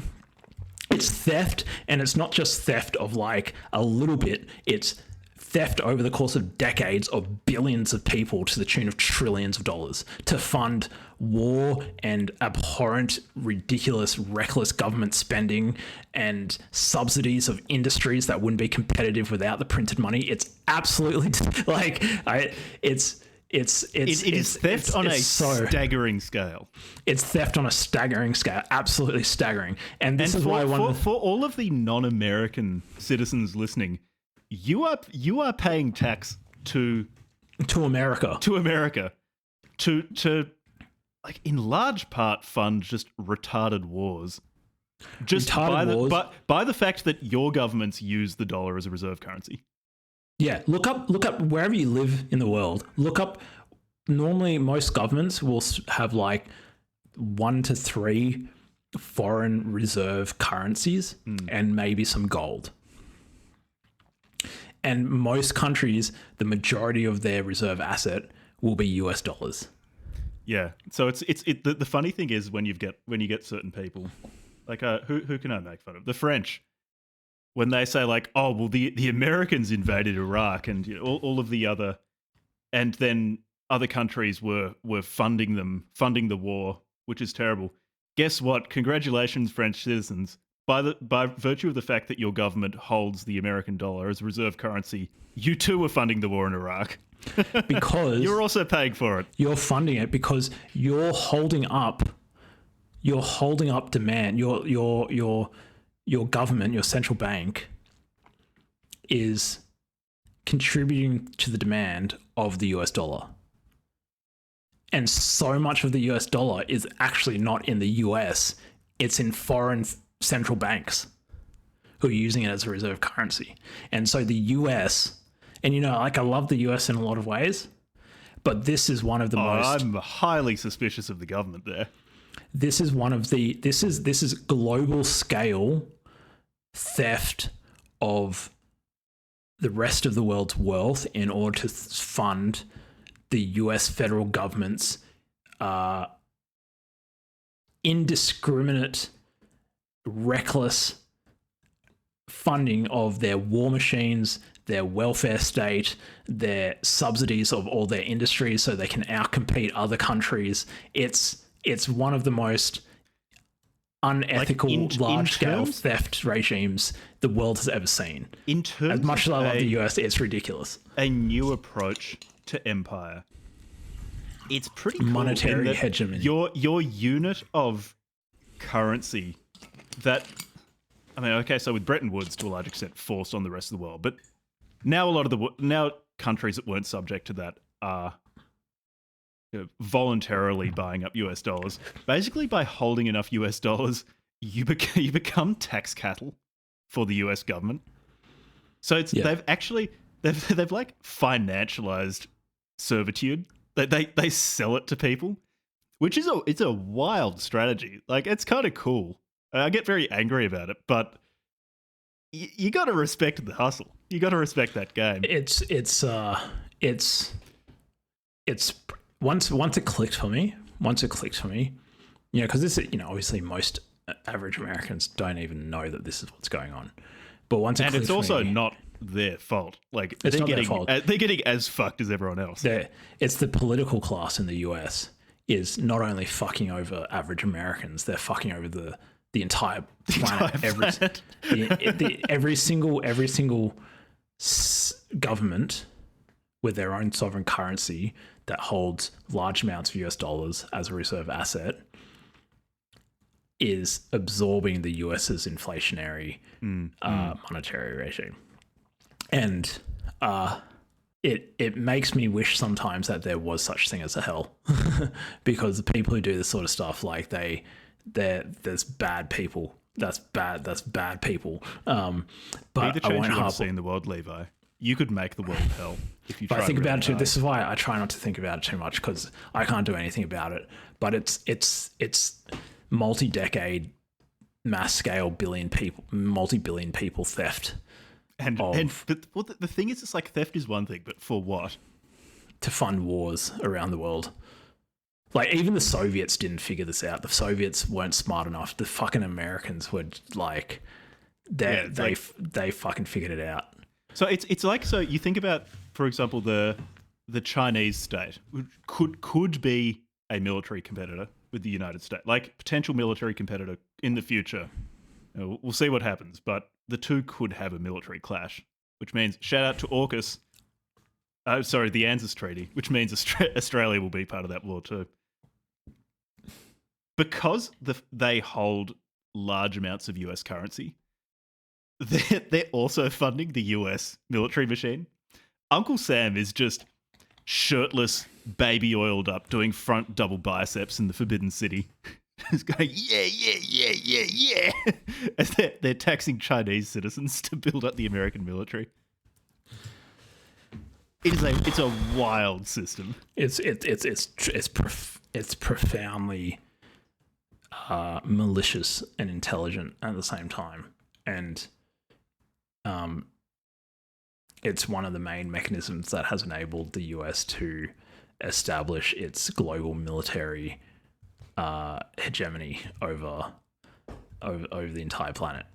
It's theft, and it's not just theft of like a little bit. It's theft over the course of decades of billions of people to the tune of trillions of dollars to fund war and abhorrent, ridiculous, reckless government spending and subsidies of industries that wouldn't be competitive without the printed money. It's absolutely like it is theft on a staggering scale. It's theft on a staggering scale, absolutely staggering. And this is why I want for all of the non-American citizens listening, you are paying tax to America. To like in large part fund just retarded wars. By the fact that your governments use the dollar as a reserve currency. Yeah, look up wherever you live in the world. Look up. Normally, most governments will have like 1 to 3 foreign reserve currencies and maybe some gold. And most countries, the majority of their reserve asset will be US dollars. Yeah. So the funny thing is when you get certain people, like who can I make fun of? The French. When they say like, oh, well, the Americans invaded Iraq and all of the other, and then other countries were funding the war, which is terrible. Guess what? Congratulations, French citizens. By virtue of the fact that your government holds the American dollar as reserve currency, you too are funding the war in Iraq. Because you're also paying for it. You're funding it because you're holding up demand. Your government, your central bank, is contributing to the demand of the US dollar. And so much of the US dollar is actually not in the US, it's in foreign central banks who are using it as a reserve currency. And so the US, and I love the US in a lot of ways, but this is one of the most... I'm highly suspicious of the government there. This is global scale theft of the rest of the world's wealth in order to fund the US federal government's indiscriminate, reckless funding of their war machines, their welfare state, their subsidies of all their industries so they can outcompete other countries. It's one of the most unethical, large-scale theft regimes the world has ever seen. In terms as much as I love the US, it's ridiculous. A new approach to empire. It's pretty cool. Monetary hegemony. Your unit of currency that... I mean, okay, so with Bretton Woods, to a large extent, forced on the rest of the world. But now now countries that weren't subject to that are voluntarily buying up US dollars. Basically, by holding enough US dollars, you become tax cattle for the US government. So they've like financialized servitude. They sell it to people, which is it's a wild strategy. Like, it's kind of cool. I get very angry about it, but you got to respect the hustle. You got to respect that game. It's once it clicked for me, because this, obviously most average Americans don't even know that this is what's going on. But once it clicked for me, and it's also not their fault. Like, it's not their fault. They're getting as fucked as everyone else. It's the political class in the US is not only fucking over average Americans, they're fucking over the entire planet. Every single government with their own sovereign currency that holds large amounts of US dollars as a reserve asset is absorbing the US's inflationary monetary regime. And it makes me wish sometimes that there was such thing as a hell, because the people who do this sort of stuff, like there's bad people. That's bad people. But be the change I you want to see in the world, Levi. You could make the world hell if you try. But I think really about it too. hard. This is why I try not to think about it too much, because I can't do anything about it. But it's multi-decade, mass scale, multi-billion people theft. But the thing is, it's like theft is one thing, but for what? To fund wars around the world. Like, even the Soviets didn't figure this out. The Soviets weren't smart enough. The fucking Americans were like, they fucking figured it out. So it's like, so you think about, for example, the Chinese state could be a military competitor with the United States, like potential military competitor in the future. We'll see what happens, but the two could have a military clash, which means shout out to AUKUS. The ANZUS Treaty, which means Australia will be part of that war too. Because they hold large amounts of US currency, they're also funding the US military machine. Uncle Sam is just shirtless, baby oiled up, doing front double biceps in the Forbidden City. He's going, yeah. As they're taxing Chinese citizens to build up the American military. It's a wild system. It's profoundly malicious and intelligent at the same time, and it's one of the main mechanisms that has enabled the US to establish its global military hegemony over the entire planet.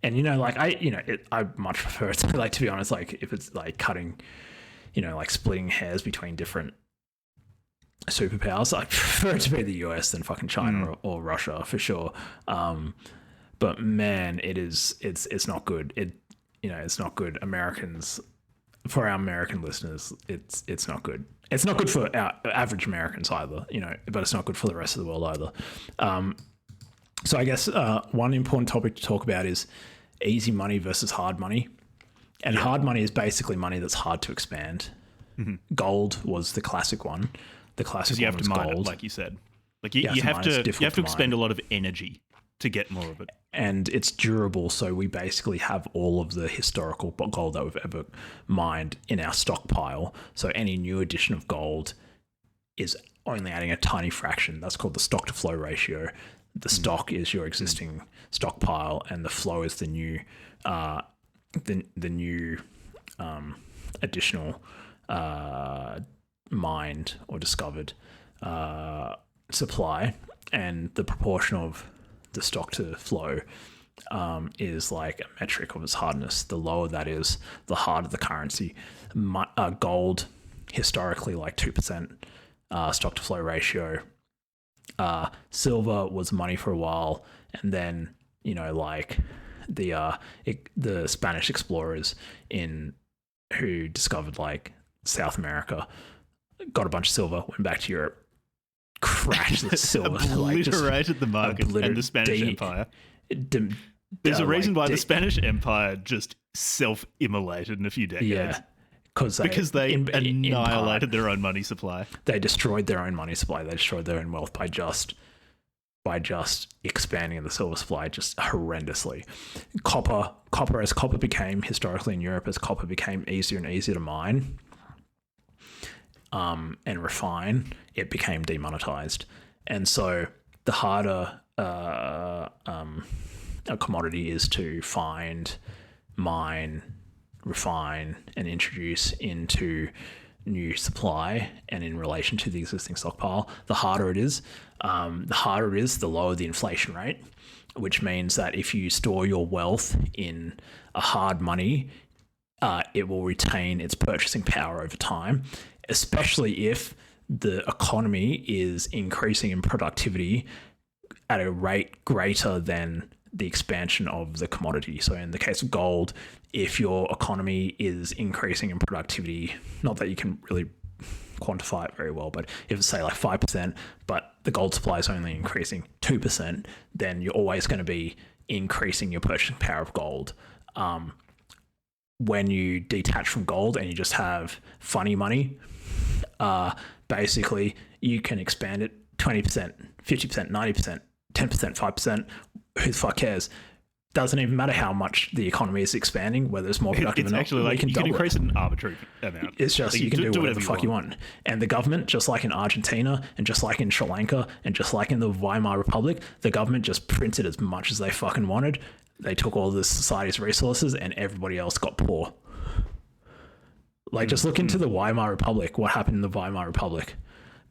And I much prefer it to, like, to be honest, like, if it's like cutting, like splitting hairs between different superpowers, I prefer it to be the US than fucking China or Russia for sure. But man, it's not good. It's not good. Americans, for our American listeners, it's not good. It's not good for our average Americans either, but it's not good for the rest of the world either. So I guess one important topic to talk about is easy money versus hard money. And hard money is basically money that's hard to expand. Mm-hmm. Gold was the classic one. The classic one was gold. You have to mine it, like you said. Like you have to expend a lot of energy to get more of it. And it's durable, so we basically have all of the historical gold that we've ever mined in our stockpile. So any new addition of gold is only adding a tiny fraction. That's called the stock to flow ratio. The stock is your existing stockpile, and the flow is the new, additional mined or discovered supply. And the proportion of the stock to flow is like a metric of its hardness. The lower that is, the harder the currency. Gold, historically, like 2% stock to flow ratio. Silver was money for a while, and then like the Spanish explorers who discovered like South America got a bunch of silver, went back to Europe, crashed the silver, obliterated the market and the Spanish Empire. There's a reason why the Spanish Empire just self-immolated in a few decades. Yeah. Because they annihilated their own money supply. They destroyed their own money supply. They destroyed their own wealth by just expanding the silver supply just horrendously. As copper became historically in Europe, as copper became easier and easier to mine and refine, it became demonetized. And so the harder a commodity is to find, mine, refine, and introduce into new supply and in relation to the existing stockpile, the harder it is. The lower the inflation rate, which means that if you store your wealth in a hard money, it will retain its purchasing power over time, especially if the economy is increasing in productivity at a rate greater than the expansion of the commodity. So in the case of gold, if your economy is increasing in productivity, not that you can really quantify it very well, but if it's say like 5%, but the gold supply is only increasing 2%, then you're always going to be increasing your purchasing power of gold. When you detach from gold and you just have funny money, basically you can expand it 20%, 50%, 90%, 10%, 5%. Who the fuck cares? Doesn't even matter how much the economy is expanding, whether it's more productive or not. Actually, like, you can increase it an arbitrary amount. It's just, like, you can do whatever the fuck you want. And the government, just like in Argentina and just like in Sri Lanka and just like in the Weimar Republic, the government just printed as much as they fucking wanted. They took all the society's resources and everybody else got poor. Like, just look into the Weimar Republic. What happened in the Weimar Republic?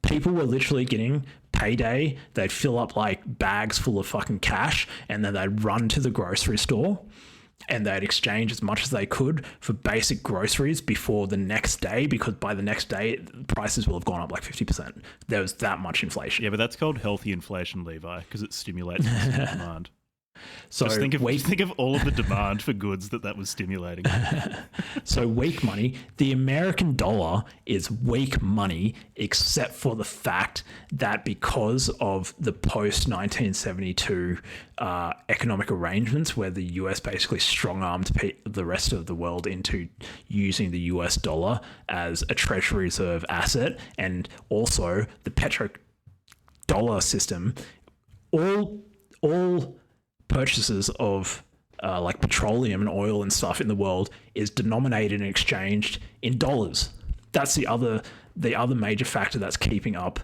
People were literally getting payday. They'd fill up like bags full of fucking cash and then they'd run to the grocery store and they'd exchange as much as they could for basic groceries before the next day, because by the next day, prices will have gone up like 50%. There was that much inflation. Yeah, but that's called healthy inflation, Levi, because it stimulates consumer demand. So just think of all of the demand for goods that was stimulating. So weak money, the American dollar is weak money, except for the fact that because of the post-1972 economic arrangements where the US basically strong-armed the rest of the world into using the US dollar as a treasury reserve asset, and also the petrodollar system, all purchases of like petroleum and oil and stuff in the world is denominated and exchanged in dollars. That's the other major factor that's keeping up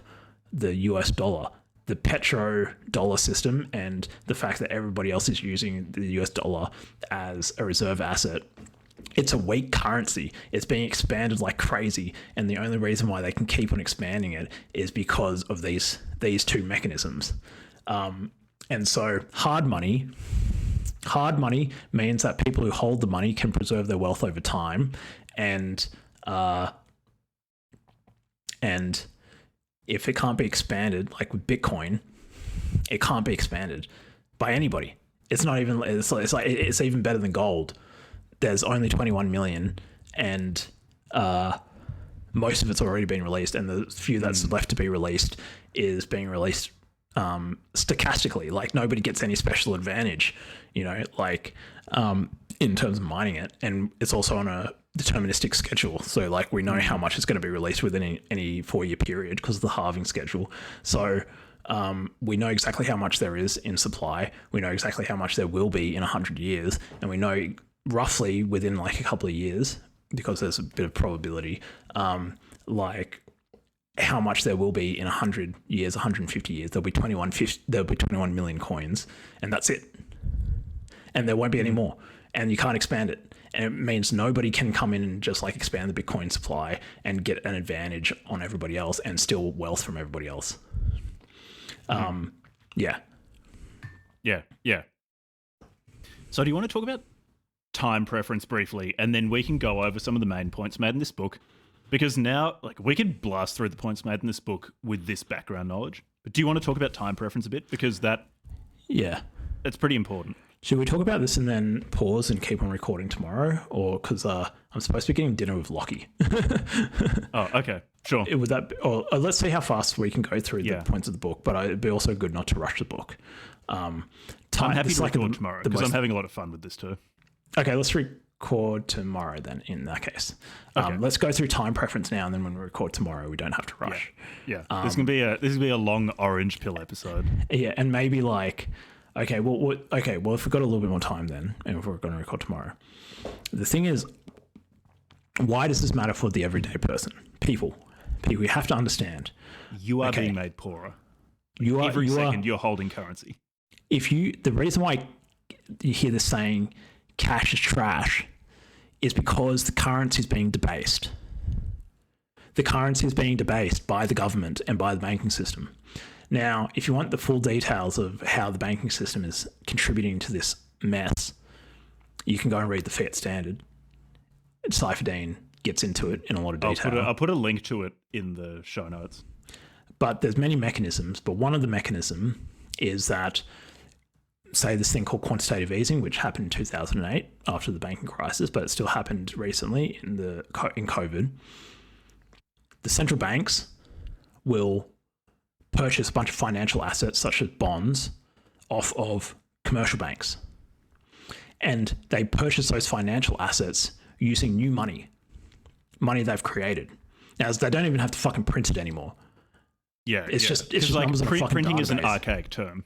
the US dollar. The petrodollar system and the fact that everybody else is using the US dollar as a reserve asset. It's a weak currency. It's being expanded like crazy, and the only reason why they can keep on expanding it is because of these two mechanisms. And so hard money means that people who hold the money can preserve their wealth over time. And if it can't be expanded, like with Bitcoin, it can't be expanded by anybody. It's not even, it's even better than gold. There's only 21 million and most of it's already been released. And the few that's left to be released is being released stochastically. Like, nobody gets any special advantage, like in terms of mining it. And it's also on a deterministic schedule, so like we know how much is going to be released within any 4-year period because of the halving schedule. So we know exactly how much there is in supply, we know exactly how much there will be in 100 years, and we know roughly within like a couple of years, because there's a bit of probability, like how much there will be in 100 years, 150 years. There'll be 21 million coins, and that's it. And there won't be any more, and you can't expand it. And it means nobody can come in and just like expand the Bitcoin supply and get an advantage on everybody else and steal wealth from everybody else. Yeah. So do you want to talk about time preference briefly, and then we can go over some of the main points made in this book? Because now, like, we could blast through the points made in this book with this background knowledge. But do you want to talk about time preference a bit? Because it's pretty important. Should we talk about this and then pause and keep on recording tomorrow? Or because I'm supposed to be getting dinner with Lockie. Oh, okay. Sure. Would that be, or let's see how fast we can go through the points of the book. But it'd be also good not to rush the book. I'm happy to record tomorrow because I'm having a lot of fun with this too. Okay, let's record tomorrow then, in that case. Okay. Let's go through time preference now, and then when we record tomorrow, we don't have to rush. Yeah. This is gonna be a long orange pill episode. Yeah, and maybe like, well, if we've got a little bit more time then, and if we're going to record tomorrow. The thing is, why does this matter for the everyday person? People, you have to understand. You are being made poorer. Every second you're holding currency. The reason why you hear this saying cash is trash is because the currency is being debased. The currency is being debased by the government and by the banking system. Now, if you want the full details of how the banking system is contributing to this mess, you can go and read the Fiat Standard. Saifedean gets into it in a lot of detail. I'll put a link to it in the show notes. But there's many mechanisms, but one of the mechanism is that, say, this thing called quantitative easing, which happened in 2008 after the banking crisis, but it still happened recently in COVID. The central banks will purchase a bunch of financial assets, such as bonds, off of commercial banks. And they purchase those financial assets using new money they've created. Now, they don't even have to fucking print it anymore. Yeah, it's just like numbers on a fucking printing database. is an archaic term.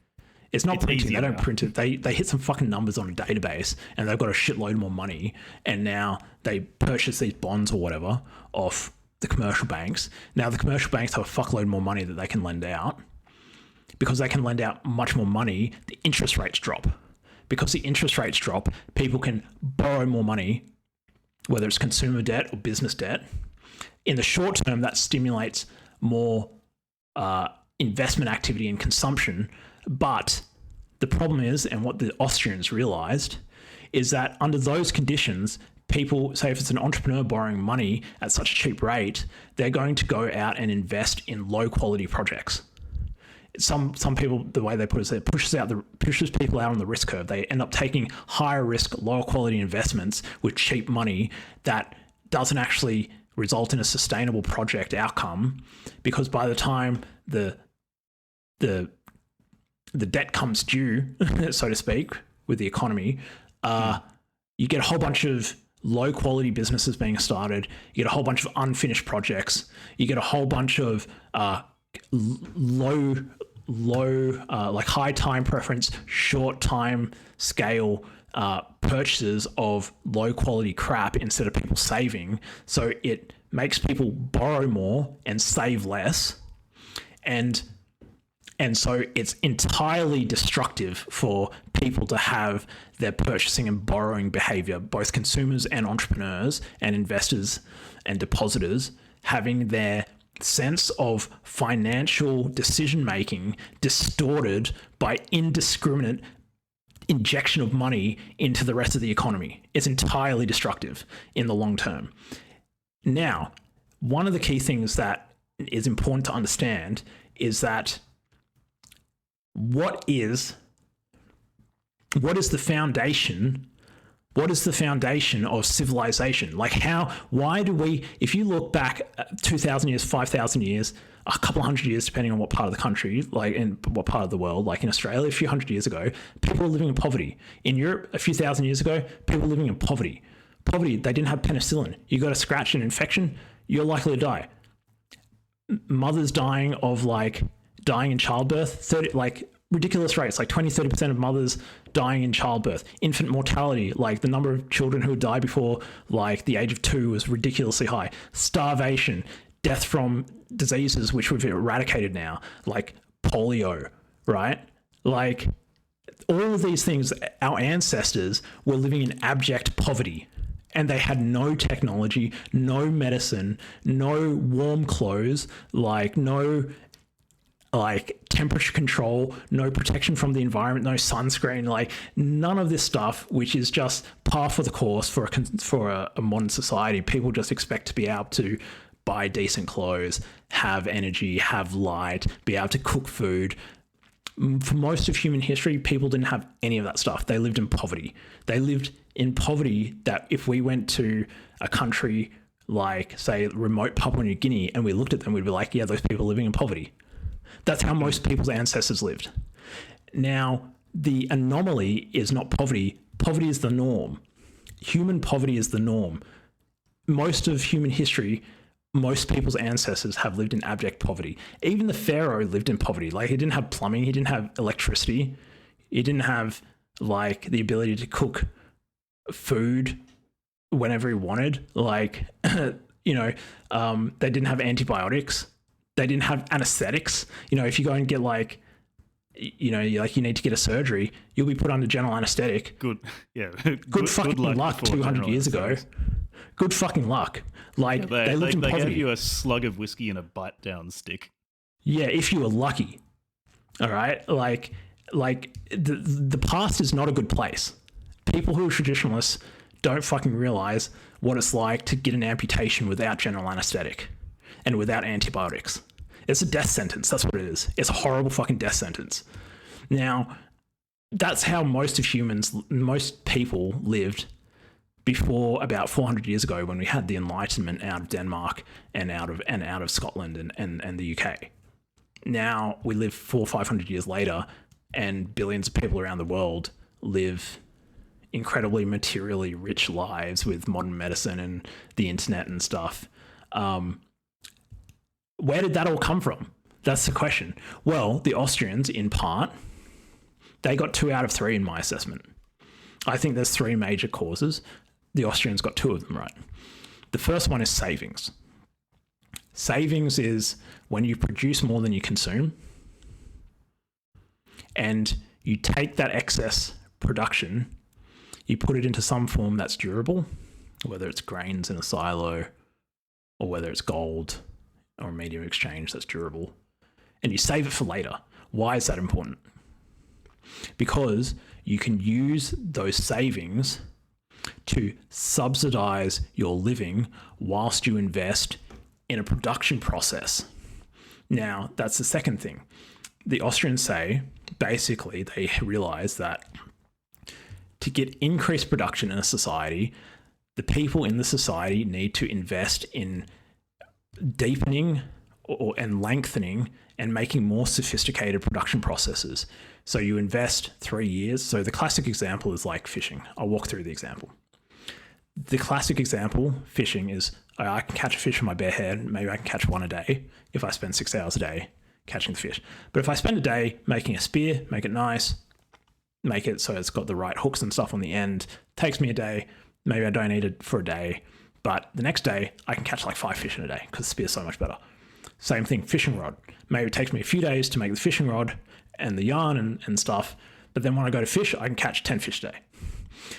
It's not printing. They don't now. print it. They hit some fucking numbers on a database, and they've got a shitload more money. And now they purchase these bonds or whatever off the commercial banks. Now the commercial banks have a fuckload more money that they can lend out. Because they can lend out much more money, the interest rates drop. Because the interest rates drop, people can borrow more money, whether it's consumer debt or business debt. In the short term, that stimulates more investment activity and consumption. But the problem is, and what the Austrians realized, is that under those conditions, people, say if it's an entrepreneur borrowing money at such a cheap rate, they're going to go out and invest in low quality projects. Some people, the way they put it is it pushes people out on the risk curve. They end up taking higher risk, lower quality investments with cheap money that doesn't actually result in a sustainable project outcome, because by the time the debt comes due, so to speak, with the economy, you get a whole bunch of low quality businesses being started. You get a whole bunch of unfinished projects. You get a whole bunch of low like high time preference, short time scale purchases of low quality crap instead of people saving. So it makes people borrow more and save less. And so it's entirely destructive for people to have their purchasing and borrowing behavior, both consumers and entrepreneurs and investors and depositors, having their sense of financial decision-making distorted by indiscriminate injection of money into the rest of the economy. It's entirely destructive in the long term. Now, one of the key things that is important to understand is that what is the foundation? What is the foundation of civilization? Like why do we, if you look back 2,000 years, 5,000 years, a couple of hundred years, depending on what part of the country, like in what part of the world, like in Australia, a few hundred years ago, people were living in poverty. In Europe, a few thousand years ago, people were living in poverty. Poverty, they didn't have penicillin. You got a scratch, an infection, you're likely to die. Mothers dying in childbirth, ridiculous rates, like 20-30% of mothers dying in childbirth. Infant mortality, like the number of children who would die before like the age of 2 was ridiculously high. Starvation, death from diseases which we've eradicated now, like polio, right? Like all of these things, our ancestors were living in abject poverty. And they had no technology, no medicine, no warm clothes, no temperature control, no protection from the environment, no sunscreen, none of this stuff, which is just par for the course for a modern society. People just expect to be able to buy decent clothes, have energy, have light, be able to cook food. For most of human history, people didn't have any of that stuff. They lived in poverty. They lived in poverty that if we went to a country like, say, remote Papua New Guinea and we looked at them, we'd be like, yeah, those people are living in poverty. That's how most people's ancestors lived. Now, the anomaly is not poverty. Poverty is the norm. Human poverty is the norm. Most of human history, most people's ancestors have lived in abject poverty. Even the pharaoh lived in poverty. He didn't have plumbing. He didn't have electricity. He didn't have the ability to cook food whenever he wanted. They didn't have antibiotics. They didn't have anesthetics. If you go and get you need to get a surgery, you'll be put under general anesthetic. Good, yeah. Good fucking luck 200 years ago. Good fucking luck. They lived in poverty. They gave you a slug of whiskey and a bite down stick. Yeah, if you were lucky. All right? The past is not a good place. People who are traditionalists don't fucking realize what it's like to get an amputation without general anesthetic and without antibiotics. It's a death sentence. That's what it is. It's a horrible fucking death sentence. Now, that's how most people lived before about 400 years ago, when we had the Enlightenment out of Denmark and out of Scotland and the UK. Now we live 400 or 500 years later, and billions of people around the world live incredibly materially rich lives with modern medicine and the internet and stuff. Where did that all come from? That's the question. Well, the Austrians, in part, they got 2 out of 3 in my assessment. I think there's 3 major causes. The Austrians got 2 of them right. The first one is savings. Savings is when you produce more than you consume, and you take that excess production, you put it into some form that's durable, whether it's grains in a silo, or whether it's gold or a medium of exchange that's durable, and you save it for later. Why is that important? Because you can use those savings to subsidize your living whilst you invest in a production process. Now, that's the second thing. The Austrians say, basically, they realize that to get increased production in a society, the people in the society need to invest in deepening and lengthening and making more sophisticated production processes. So you invest 3 years. So the classic example is like fishing. I'll walk through the example. The classic example, fishing, is I can catch a fish with my bare hand. Maybe I can catch one a day if I spend 6 hours a day catching the fish. But if I spend a day making a spear, make it nice, make it so it's got the right hooks and stuff on the end, takes me a day. Maybe I don't eat it for a day, but the next day I can catch like 5 fish in a day because the spear's so much better. Same thing, fishing rod. Maybe it takes me a few days to make the fishing rod and the yarn and stuff, but then when I go to fish, I can catch 10 fish a day.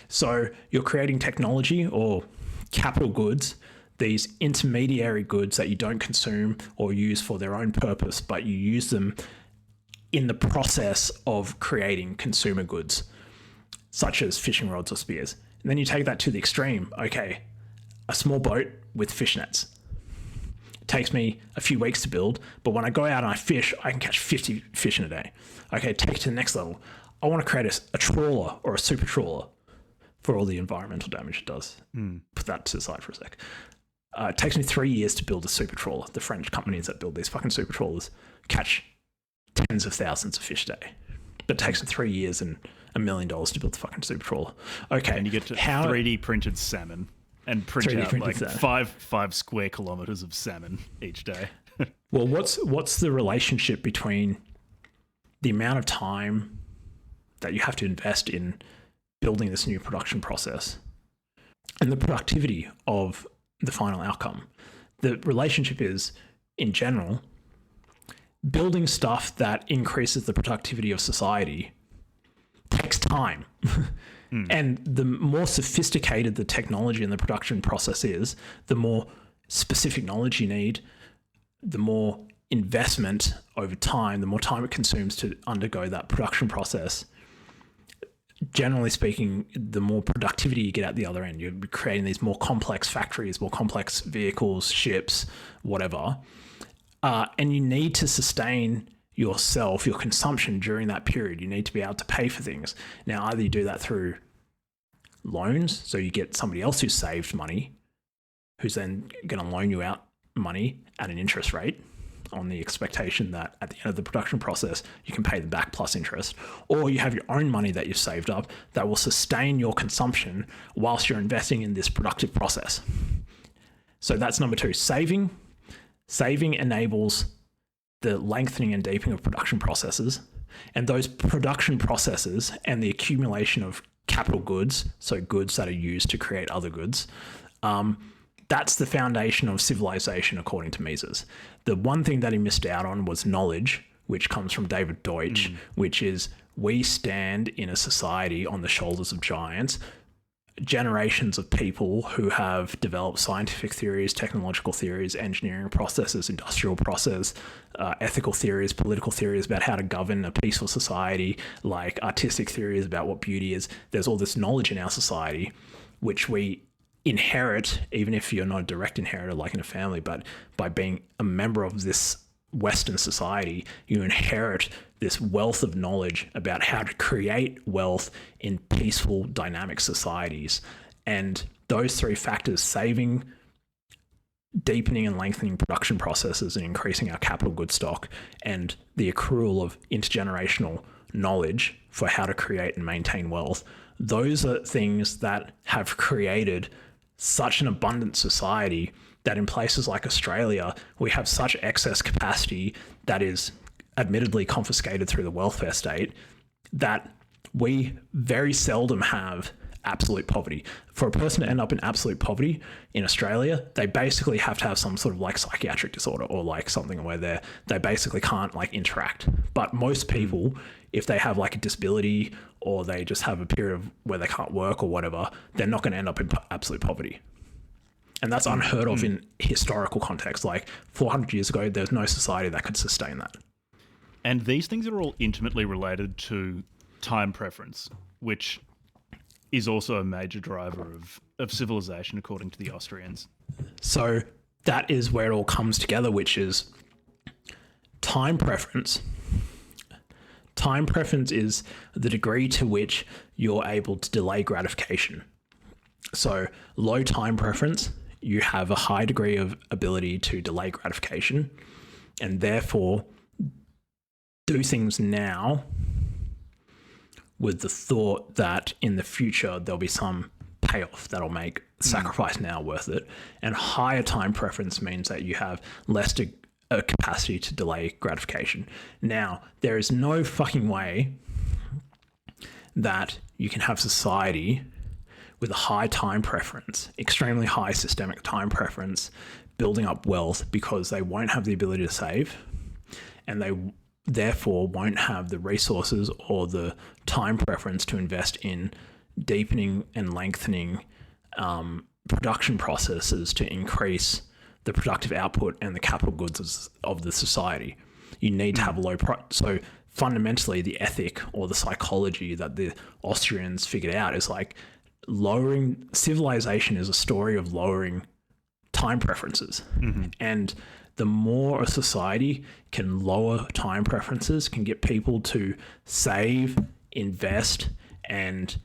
So you're creating technology or capital goods, these intermediary goods that you don't consume or use for their own purpose, but you use them in the process of creating consumer goods, such as fishing rods or spears. And then you take that to the extreme. Okay, a small boat with fishnets. It takes me a few weeks to build, but when I go out and I fish, I can catch 50 fish in a day. Okay, take it to the next level. I want to create a trawler or a super trawler for all the environmental damage it does. Put that to the side for a sec. It takes me 3 years to build a super trawler. The French companies that build these fucking super trawlers catch tens of thousands of fish a day. But it takes them 3 years and $1 million to build the fucking super trawler. Okay. And you get to 3D printed salmon and print out like five square kilometers of salmon each day. Well, what's the relationship between the amount of time that you have to invest in building this new production process and the productivity of the final outcome? The relationship is, in general, building stuff that increases the productivity of society takes time. And the more sophisticated the technology and the production process is, the more specific knowledge you need, the more investment over time, the more time it consumes to undergo that production process. Generally speaking, the more productivity you get at the other end. You're creating these more complex factories, more complex vehicles, ships, whatever. And you need to sustain yourself, your consumption during that period. You need to be able to pay for things. Now, either you do that through loans, so you get somebody else who's saved money, who's then going to loan you out money at an interest rate on the expectation that at the end of the production process, you can pay them back plus interest, or you have your own money that you've saved up that will sustain your consumption whilst you're investing in this productive process. So that's number 2, saving. Saving enables the lengthening and deepening of production processes, and those production processes and the accumulation of capital goods, so goods that are used to create other goods, that's the foundation of civilization, according to Mises. The one thing that he missed out on was knowledge, which comes from David Deutsch, which is we stand in a society on the shoulders of giants, generations of people who have developed scientific theories, technological theories, engineering processes, industrial process, ethical theories, political theories about how to govern a peaceful society, like artistic theories about what beauty is. There's all this knowledge in our society, which we inherit, even if you're not a direct inheritor like in a family, but by being a member of this Western society, you inherit this wealth of knowledge about how to create wealth in peaceful, dynamic societies. And those three factors, saving, deepening and lengthening production processes and increasing our capital goods stock, and the accrual of intergenerational knowledge for how to create and maintain wealth, those are things that have created such an abundant society that in places like Australia, we have such excess capacity that is admittedly confiscated through the welfare state, that we very seldom have absolute poverty. For a person to end up in absolute poverty in Australia, they basically have to have some sort of like psychiatric disorder or like something where they basically can't like interact. But most people, if they have like a disability or they just have a period of where they can't work or whatever, they're not going to end up in absolute poverty. And that's unheard of in historical context. Like 400 years ago, there's no society that could sustain that. And these things are all intimately related to time preference, which is also a major driver of civilization, according to the Austrians. So that is where it all comes together, which is time preference. Time preference is the degree to which you're able to delay gratification. So low time preference, you have a high degree of ability to delay gratification and therefore do things now with the thought that in the future there'll be some payoff that'll make sacrifice now worth it. And higher time preference means that you have less a capacity to delay gratification. Now, there is no fucking way that you can have society with a high time preference, extremely high systemic time preference, building up wealth because they won't have the ability to save and they therefore won't have the resources or the time preference to invest in deepening and lengthening production processes to increase the productive output and the capital goods of the society. You need to have a low price. So fundamentally, the ethic or the psychology that the Austrians figured out is like lowering civilization is a story of lowering time preferences. And the more a society can lower time preferences, can get people to save, invest, and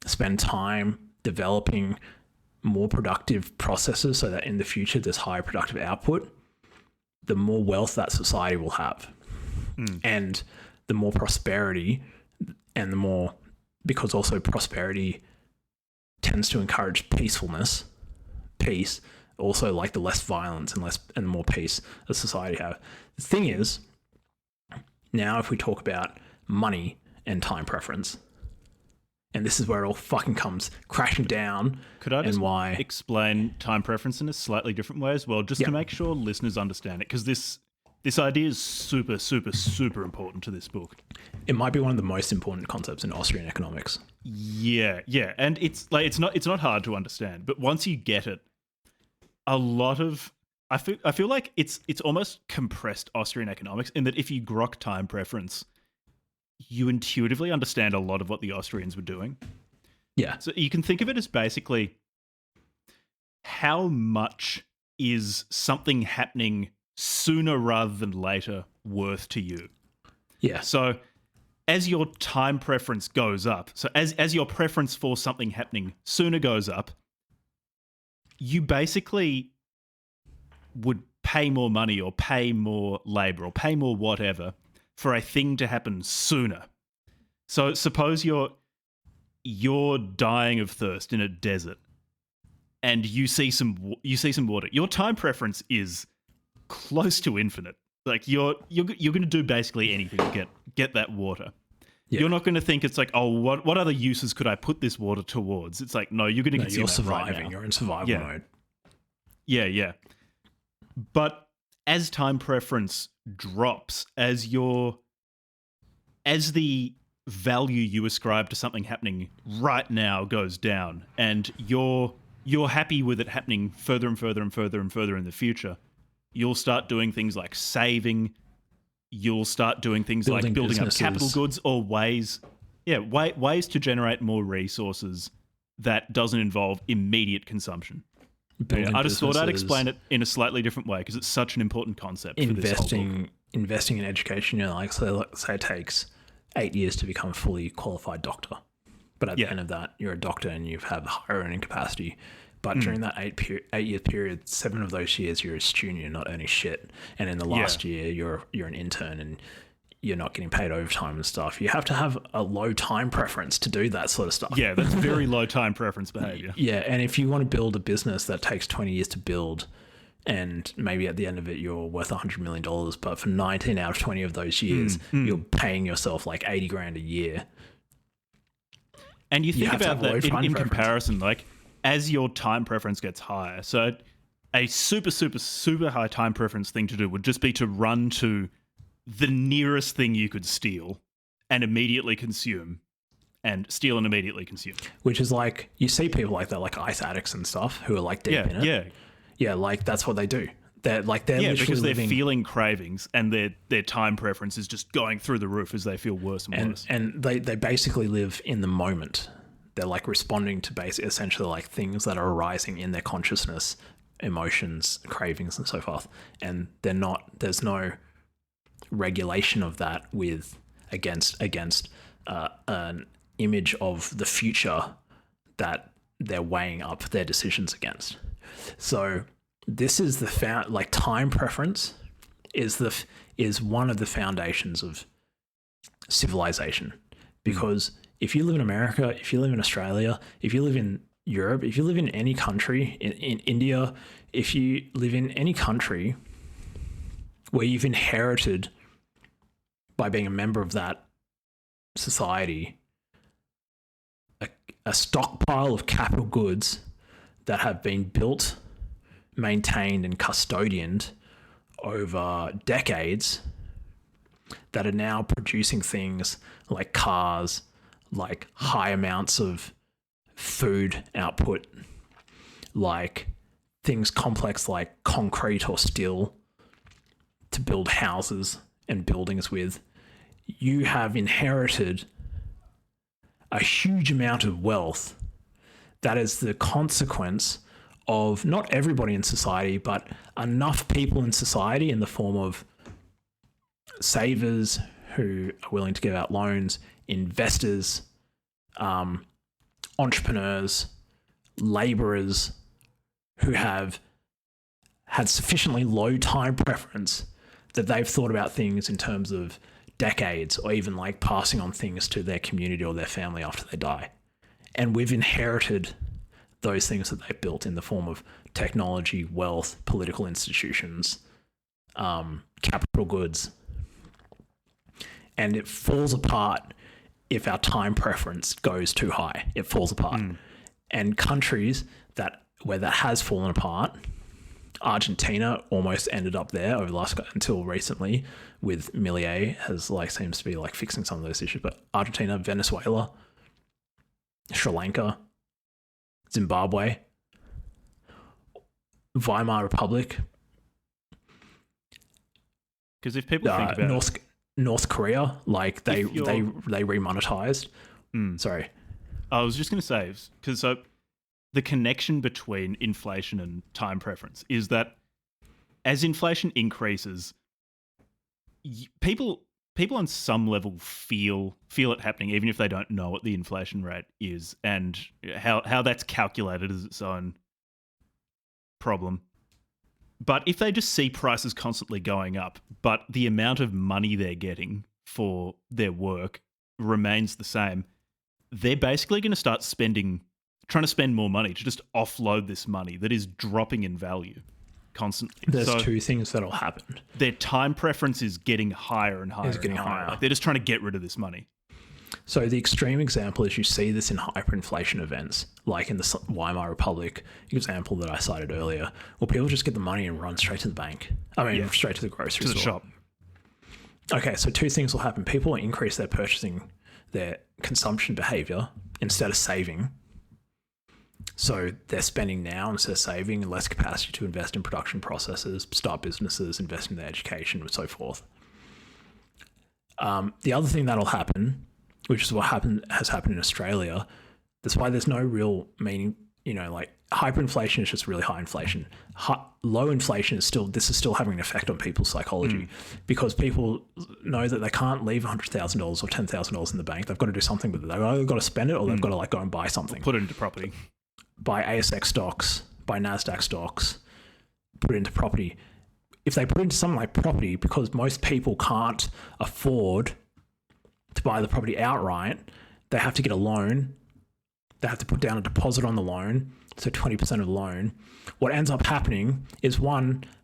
spend time developing more productive processes so that in the future there's higher productive output, the more wealth that society will have. And the more prosperity and the more, because also prosperity tends to encourage peacefulness, peace, also like the less violence and the more peace a society have. The thing is, now if we talk about money and time preference, and this is where it all fucking comes crashing down. Could I just why explain time preference in a slightly different way as well, just to make sure listeners understand it? Because this idea is super, super, super important to this book. It might be one of the most important concepts in Austrian economics. Yeah, and it's not hard to understand, but once you get it, a lot of I feel like it's almost compressed Austrian economics in that if you grok time preference, you intuitively understand a lot of what the Austrians were doing. Yeah. So you can think of it as basically how much is something happening sooner rather than later worth to you. Yeah. So as your time preference goes up, so as your preference for something happening sooner goes up, you basically would pay more money or pay more labor or pay more whatever for a thing to happen sooner. So suppose you're dying of thirst in a desert and you see some water. Your time preference is close to infinite. Like you're going to do basically anything to get that water. Yeah. You're not going to think it's like, oh, what other uses could I put this water towards? It's like, no, you're going to consume you're that surviving. right now. You're in survival mode. Yeah. But as time preference drops, as the value you ascribe to something happening right now goes down, and you're happy with it happening further and further and further and further in the future, you'll start doing things like saving. You'll start doing things like building up capital goods or ways to generate more resources that doesn't involve immediate consumption. Building I just thought I'd businesses, explain it in a slightly different way because it's such an important concept for this whole book. investing in education. Like say it takes 8 years to become a fully qualified doctor, but at the end of that, you're a doctor and you have higher earning capacity. But during that 8-year period, 7 of those years you're a student, you're not earning shit, and in the last year you're an intern and you're not getting paid overtime and stuff. You have to have a low time preference to do that sort of stuff. Yeah, that's very low time preference behavior. Yeah, and if you want to build a business that takes 20 years to build, and maybe at the end of it you're worth $100 million, but for 19 out of 20 of those years you're paying yourself like 80 grand a year. And you think about that in comparison, like as your time preference gets higher, so a super, super, super high time preference thing to do would just be to run to the nearest thing you could steal and immediately consume, and steal and immediately consume. Which is like, you see people like that, like ice addicts and stuff, who are like deep in it. Yeah, like that's what they do. They're literally because they're feeling cravings and their time preference is just going through the roof as they feel worse and worse. And they basically live in the moment. They're like responding to essentially like things that are arising in their consciousness, emotions, cravings, and so forth. And there's no regulation of that against an image of the future that they're weighing up their decisions against. So this is time preference is one of the foundations of civilization, because if you live in America, if you live in Australia, if you live in Europe, if you live in any country, in India, if you live in any country where you've inherited by being a member of that society a stockpile of capital goods that have been built, maintained, and custodianed over decades, that are now producing things like cars, like high amounts of food output, like things complex like concrete or steel to build houses and buildings with. You have inherited a huge amount of wealth that is the consequence of not everybody in society, but enough people in society in the form of savers who are willing to give out loans, investors, entrepreneurs, laborers who have had sufficiently low time preference that they've thought about things in terms of decades, or even like passing on things to their community or their family after they die. And we've inherited those things that they've built in the form of technology, wealth, political institutions, capital goods. And it falls apart if our time preference goes too high. It falls apart. And countries where that has fallen apart, Argentina almost ended up there until recently, with Milei seems to be like fixing some of those issues. But Argentina, Venezuela, Sri Lanka, Zimbabwe, Weimar Republic. Because if people think about North Korea, like they remonetized. Sorry, I was just going to say, because the connection between inflation and time preference is that as inflation increases, people on some level feel it happening, even if they don't know what the inflation rate is and how that's calculated as its own problem. But if they just see prices constantly going up, but the amount of money they're getting for their work remains the same, they're basically going to start trying to spend more money to just offload this money that is dropping in value constantly. There's two things that'll happen. Their time preference is getting higher and higher. It's getting higher. Like they're just trying to get rid of this money. So the extreme example is you see this in hyperinflation events, like in the Weimar Republic example that I cited earlier, where people just get the money and run straight to the bank. Straight to the grocery store. To the shop. Okay, so two things will happen. People will increase their consumption behavior instead of saving. So they're spending now instead of saving, and less capacity to invest in production processes, start businesses, invest in their education, and so forth. The other thing that'll happen, which is what has happened in Australia, That's why there's no real meaning. Like hyperinflation is just really high inflation. Low inflation is still having an effect on people's psychology because people know that they can't leave $100,000 or $10,000 in the bank. They've got to do something with it. They've either got to spend it or they've got to like go and buy something. Put it into property. Buy ASX stocks, buy NASDAQ stocks, put it into property. If they put it into something like property, because most people can't afford to buy the property outright, they have to get a loan. They have to put down a deposit on the loan, so 20% of the loan. What ends up happening is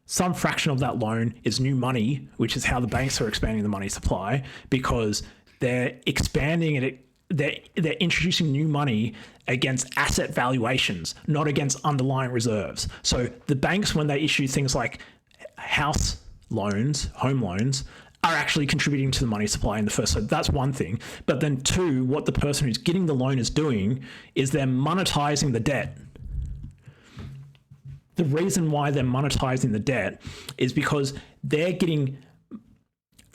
some fraction of that loan is new money, which is how the banks are expanding the money supply, because they're expanding it. They're introducing new money against asset valuations, not against underlying reserves. So the banks, when they issue things like house loans, home loans, are actually contributing to the money supply in the first. So that's one thing. But then two, what the person who's getting the loan is doing is they're monetizing the debt. The reason why they're monetizing the debt is because they're getting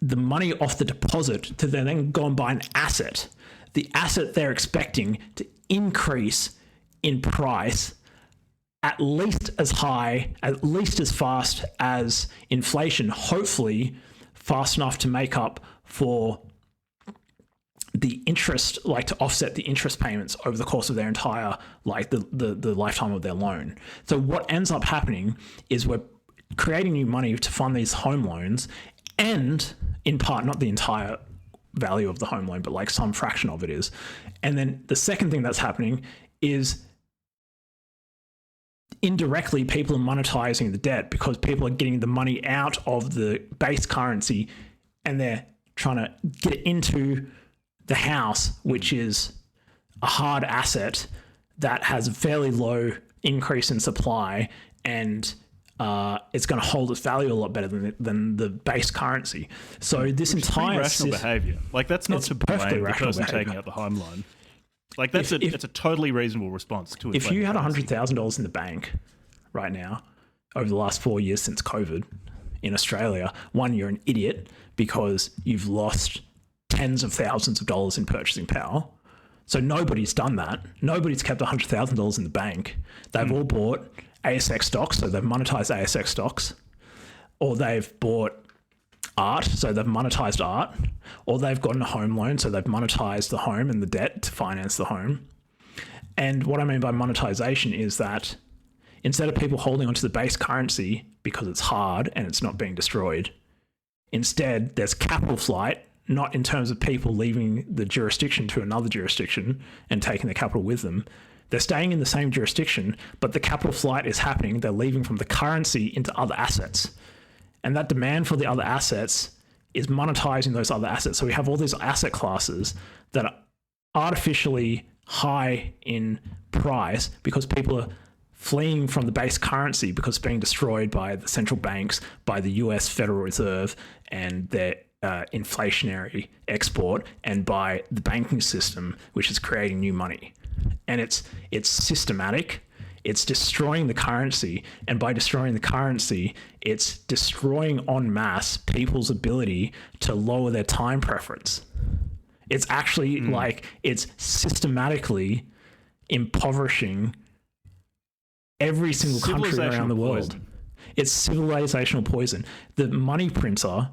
the money off the deposit to then go and buy an asset. The asset they're expecting to increase in price at least as high, at least as fast as inflation, hopefully fast enough to make up for the interest, like to offset the interest payments over the course of their entire, like the lifetime of their loan. So what ends up happening is we're creating new money to fund these home loans, and in part, not the entire value of the home loan, but like some fraction of it is. And then the second thing that's happening is indirectly people are monetizing the debt because people are getting the money out of the base currency and they're trying to get it into the house, which is a hard asset that has a fairly low increase in supply, and it's going to hold its value a lot better than the base currency. So this entire rational behavior, like that's not to blame the person taking out the home loan. Like that's a totally reasonable response to it. If you had $100,000 in the bank right now over the last 4 years since COVID in Australia, one, you're an idiot because you've lost tens of thousands of dollars in purchasing power. So nobody's done that. Nobody's kept $100,000 in the bank. They've all bought ASX stocks, so they've monetized ASX stocks, or they've bought art, so they've monetized art, or they've gotten a home loan, so they've monetized the home and the debt to finance the home. And what I mean by monetization is that instead of people holding onto the base currency because it's hard and it's not being destroyed, instead there's capital flight, not in terms of people leaving the jurisdiction to another jurisdiction and taking the capital with them. They're staying in the same jurisdiction, but the capital flight is happening. They're leaving from the currency into other assets. And that demand for the other assets is monetizing those other assets. So we have all these asset classes that are artificially high in price because people are fleeing from the base currency because it's being destroyed by the central banks, by the US Federal Reserve and their inflationary export, and by the banking system, which is creating new money. And it's systematic. It's destroying the currency, and by destroying the currency, it's destroying en masse people's ability to lower their time preference. It's actually like it's systematically impoverishing every single country around the world. Poison. It's civilizational poison. The money printer,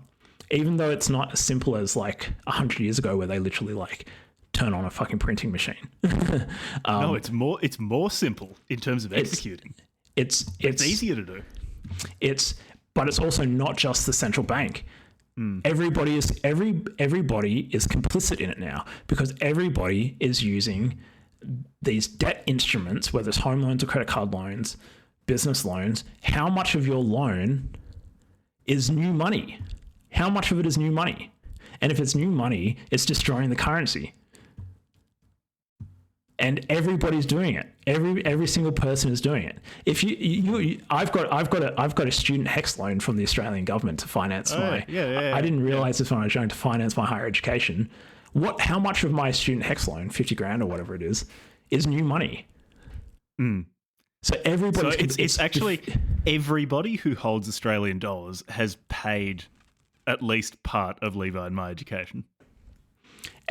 even though it's not as simple as like 100 years ago where they literally like turn on a fucking printing machine. No, it's more simple in terms of executing. It's easier to do. But it's also not just the central bank. Everybody is complicit in it now because everybody is using these debt instruments, whether it's home loans or credit card loans, business loans. How much of your loan is new money? How much of it is new money? And if it's new money, it's destroying the currency. And everybody's doing it. Every single person is doing it. If I've got a student HEX loan from the Australian government to finance I didn't realize this when I was going to finance my higher education. How much of my student HEX loan, 50 grand or whatever it is new money? So everybody. So it's actually everybody who holds Australian dollars has paid at least part of Levi and my education.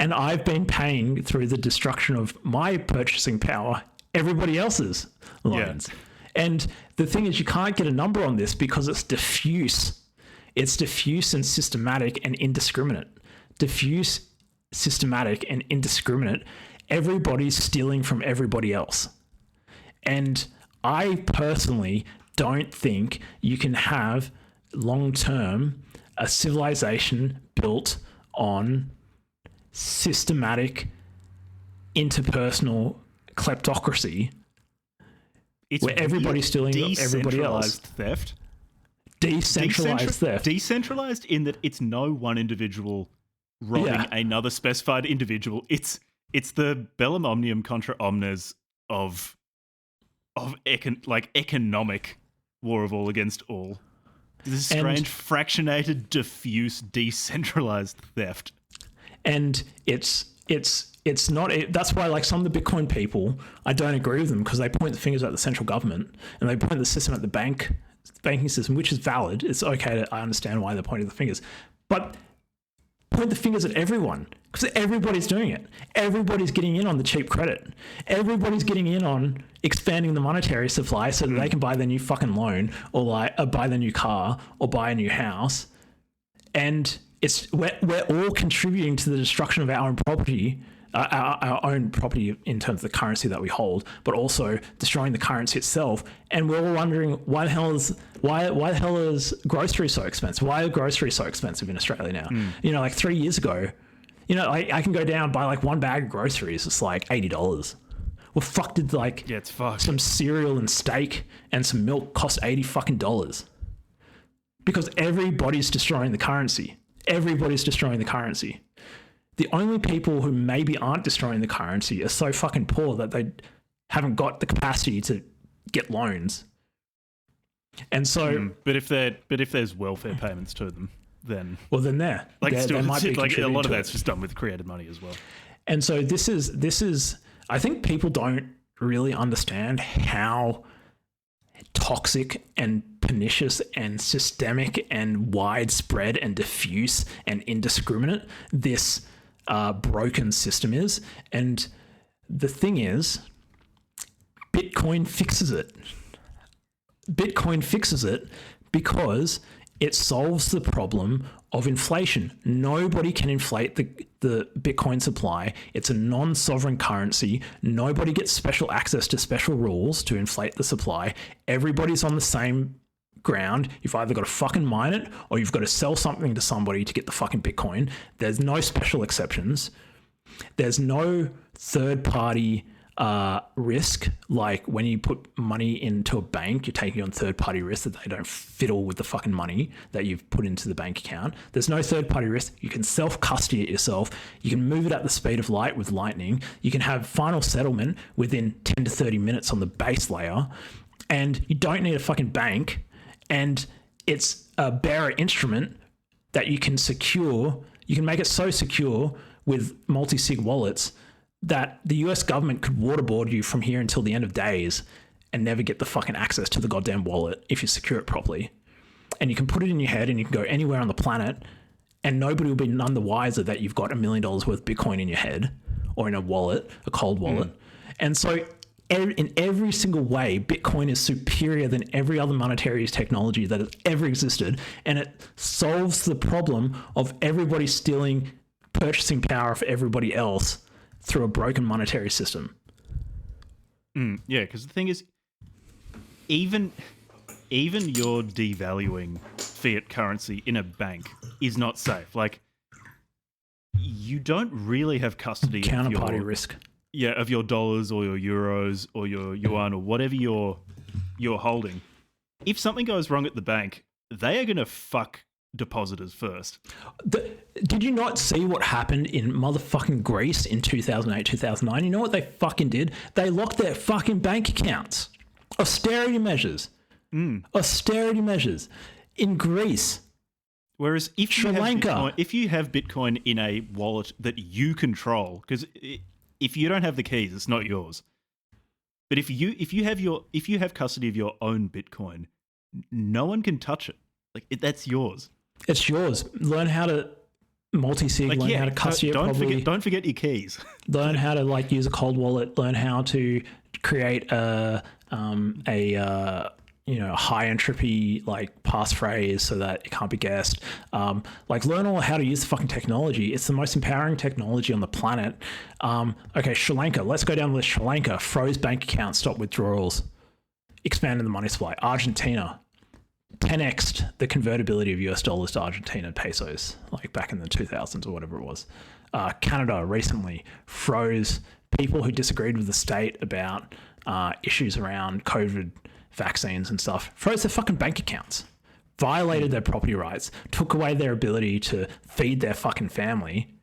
And I've been paying through the destruction of my purchasing power everybody else's loans. Yeah. And the thing is, you can't get a number on this because it's diffuse. It's diffuse and systematic and indiscriminate. Diffuse, systematic, and indiscriminate. Everybody's stealing from everybody else. And I personally don't think you can have long-term a civilization built on systematic interpersonal kleptocracy where everybody's stealing everybody else. Theft. Decentralized theft. Decentralized in that it's no one individual robbing another specified individual. It's the bellum omnium contra omnes of economic war of all against all. This strange, fractionated, diffuse, decentralized theft. And it's not. That's why, like, some of the Bitcoin people, I don't agree with them because they point the fingers at the central government and they point the system at the banking system, which is valid. It's okay. I understand why they're pointing the fingers, but point the fingers at everyone because everybody's doing it. Everybody's getting in on the cheap credit. Everybody's getting in on expanding the monetary supply so that they can buy their new fucking loan or buy their new car or buy a new house. And we're all contributing to the destruction of our own property, our own property in terms of the currency that we hold, but also destroying the currency itself. And we're all wondering why the hell is groceries so expensive? Why are groceries so expensive in Australia now? You know, like 3 years ago, you know, I can go down and buy like one bag of groceries. It's like $80. Well, fuck, did it's fucked. Some cereal and steak and some milk cost $80 fucking dollars? Because everybody's destroying the currency. Everybody's destroying the currency. The only people who maybe aren't destroying the currency are so fucking poor that they haven't got the capacity to get loans. And so, but if there's welfare payments to them, then there, like, there, still, there might be like a lot of that's it. just done with created money as well. And so this is. I think people don't really understand how toxic and pernicious and systemic and widespread and diffuse and indiscriminate this broken system is. And the thing is, Bitcoin fixes it. Bitcoin fixes it because it solves the problem of inflation. Nobody can inflate the Bitcoin supply. It's a non-sovereign currency. Nobody gets special access to special rules to inflate the supply. Everybody's on the same ground. You've either got to fucking mine it or you've got to sell something to somebody to get the fucking Bitcoin. There's no special exceptions. There's no third-party risk. Like when you put money into a bank, you're taking on third-party risk that they don't fiddle with the fucking money that you've put into the bank account. There's no third-party risk. You can self-custody it yourself. You can move it at the speed of light with Lightning. You can have final settlement within 10 to 30 minutes on the base layer. And you don't need a fucking bank. And it's a bearer instrument that you can secure. You can make it so secure with multi-sig wallets that the US government could waterboard you from here until the end of days and never get the fucking access to the goddamn wallet if you secure it properly. And you can put it in your head and you can go anywhere on the planet and nobody will be none the wiser that you've got $1 million worth of Bitcoin in your head or in a wallet, a cold wallet. And so in every single way, Bitcoin is superior than every other monetary technology that has ever existed. And it solves the problem of everybody stealing purchasing power for everybody else through a broken monetary system. Yeah, because the thing is, even your devaluing fiat currency in a bank is not safe. Like, you don't really have custody counterparty risk. Yeah, of your dollars or your euros or your yuan or whatever you're holding. If something goes wrong at the bank, they are going to fuck depositors first. Did you not see what happened in motherfucking Greece in 2008, 2009? You know what they fucking did? They locked their fucking bank accounts. Austerity measures. Austerity measures. In Greece. Whereas if Sri Lanka. If you have Bitcoin in a wallet that you control, because if you don't have the keys, it's not yours. But if you have custody of your own Bitcoin, no one can touch it. Like that's yours. It's yours. Learn how to multi-sig, learn how to cuss you properly. Don't forget your keys. Learn how to like use a cold wallet. Learn how to create a high entropy like passphrase so that it can't be guessed. Like learn all how to use the fucking technology. It's the most empowering technology on the planet. Okay, Sri Lanka. Let's go down the list. Sri Lanka froze bank accounts, stopped withdrawals, expanded the money supply. Argentina 10x'd the convertibility of US dollars to Argentine pesos, like back in the 2000s or whatever it was. Canada recently froze people who disagreed with the state about issues around COVID vaccines and stuff, froze their fucking bank accounts, violated their property rights, took away their ability to feed their fucking family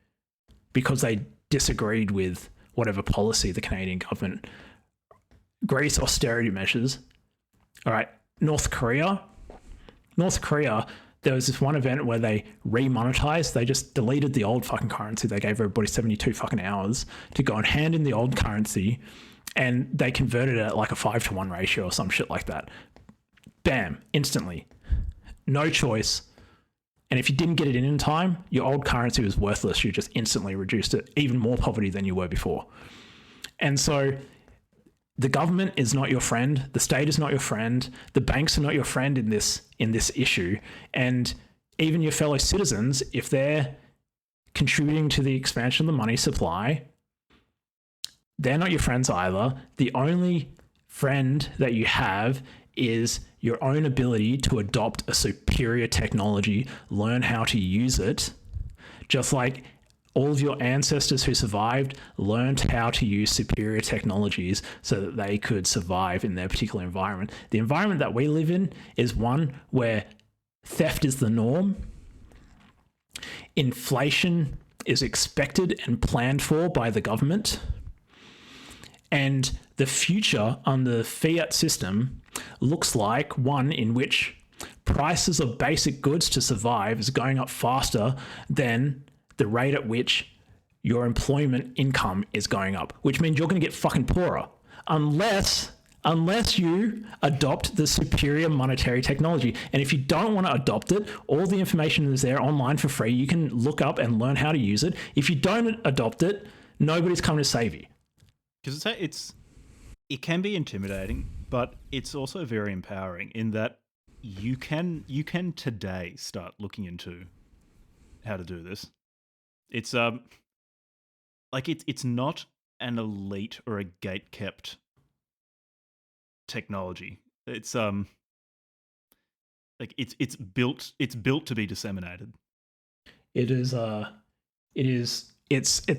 because they disagreed with whatever policy the Canadian government. Greece, austerity measures. All right, North Korea, there was this one event where they remonetized. They just deleted the old fucking currency. They gave everybody 72 fucking hours to go and hand in the old currency, and they converted it at like a 5-to-1 ratio or some shit like that. Bam, instantly. No choice. And if you didn't get it in time, your old currency was worthless. You just instantly reduced it, even more poverty than you were before. And so the government is not your friend. The state is not your friend. The banks are not your friend in this issue. And even your fellow citizens, if they're contributing to the expansion of the money supply, they're not your friends either. The only friend that you have is your own ability to adopt a superior technology, learn how to use it, just like all of your ancestors who survived learned how to use superior technologies so that they could survive in their particular environment. The environment that we live in is one where theft is the norm. Inflation is expected and planned for by the government. And the future under the fiat system looks like one in which prices of basic goods to survive is going up faster than the rate at which your employment income is going up, which means you're going to get fucking poorer unless you adopt the superior monetary technology. And if you don't want to adopt it, all the information is there online for free. You can look up and learn how to use it. If you don't adopt it, nobody's coming to save you. Because it can be intimidating, but it's also very empowering in that you can today start looking into how to do this. It's it's not an elite or a gate-kept technology. It's it's built to be disseminated. It's a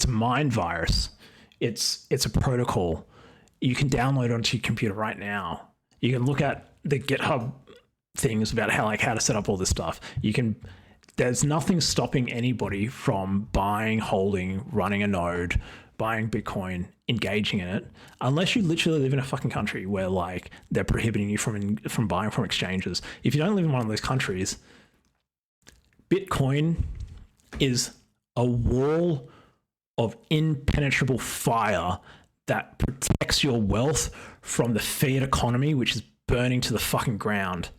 mind virus. It's a protocol. You can download it onto your computer right now. You can look at the GitHub things about how to set up all this stuff. There's nothing stopping anybody from buying, holding, running a node, buying Bitcoin, engaging in it, unless you literally live in a fucking country where they're prohibiting you from buying from exchanges. If you don't live in one of those countries, Bitcoin is a wall of impenetrable fire that protects your wealth from the fiat economy, which is burning to the fucking ground.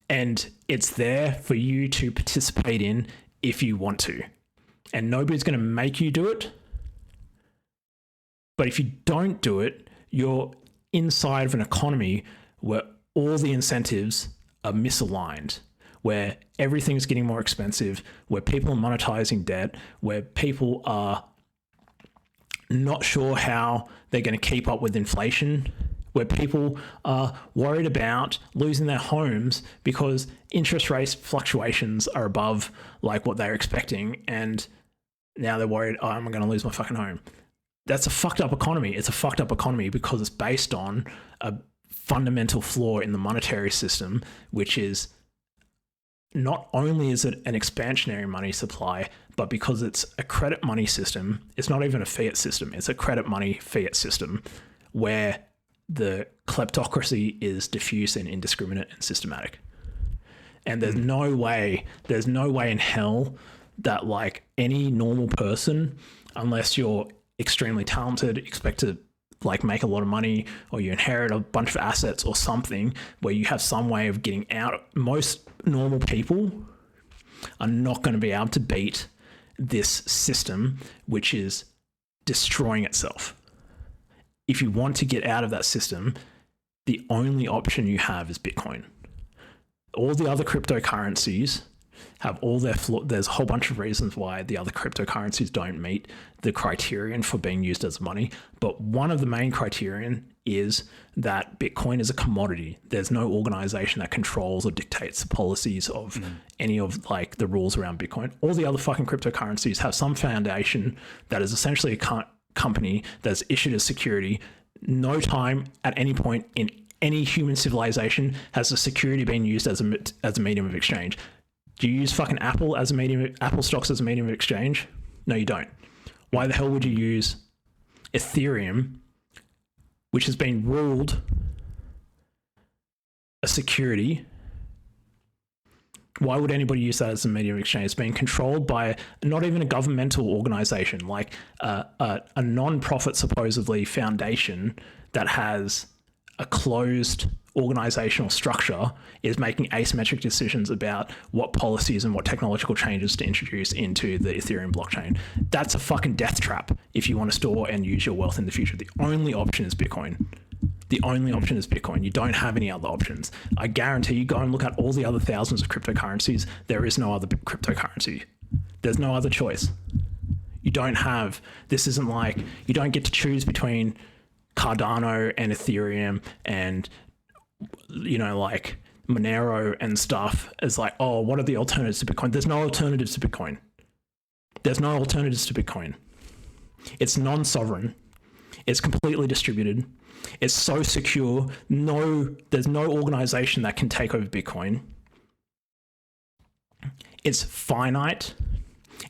And it's there for you to participate in if you want to. And nobody's going to make you do it. But if you don't do it, you're inside of an economy where all the incentives are misaligned, where everything's getting more expensive, where people are monetizing debt, where people are not sure how they're going to keep up with inflation, where people are worried about losing their homes because interest rate fluctuations are above what they're expecting, and now they're worried, I'm going to lose my fucking home. That's a fucked up economy. It's a fucked up economy because it's based on a fundamental flaw in the monetary system, which is not only is it an expansionary money supply, but because it's a credit money system, it's not even a fiat system. It's a credit money fiat system where the kleptocracy is diffuse and indiscriminate and systematic. And there's no way in hell that any normal person, unless you're extremely talented, expect to make a lot of money, or you inherit a bunch of assets or something where you have some way of getting out. Most normal people are not going to be able to beat this system, which is destroying itself. If you want to get out of that system, the only option you have is Bitcoin. All the other cryptocurrencies have all their there's a whole bunch of reasons why the other cryptocurrencies don't meet the criterion for being used as money. But one of the main criterion is that Bitcoin is a commodity. There's no organization that controls or dictates the policies of any of like the rules around Bitcoin. All the other fucking cryptocurrencies have some foundation that is essentially a company that's issued as security. No time at any point in any human civilization has the security been used as a medium of exchange. Do you use fucking Apple as a medium? Apple stocks as a medium of exchange? No, you don't. Why the hell would you use Ethereum, which has been ruled a security? Why would anybody use that as a medium of exchange? It's being controlled by not even a governmental organization, like a non-profit, supposedly, foundation that has a closed organizational structure, is making asymmetric decisions about what policies and what technological changes to introduce into the Ethereum blockchain. That's a fucking death trap if you want to store and use your wealth in the future. The only option is Bitcoin. The only option is Bitcoin. You don't have any other options. I guarantee you, go and look at all the other thousands of cryptocurrencies. There is no other cryptocurrency. There's no other choice. You don't have, this isn't like, you don't get to choose between Cardano and Ethereum and, you know, like Monero and stuff as like, oh, what are the alternatives to Bitcoin? There's no alternatives to Bitcoin. There's no alternatives to Bitcoin. It's non-sovereign. It's completely distributed. It's so secure. There's no organization that can take over Bitcoin. It's finite.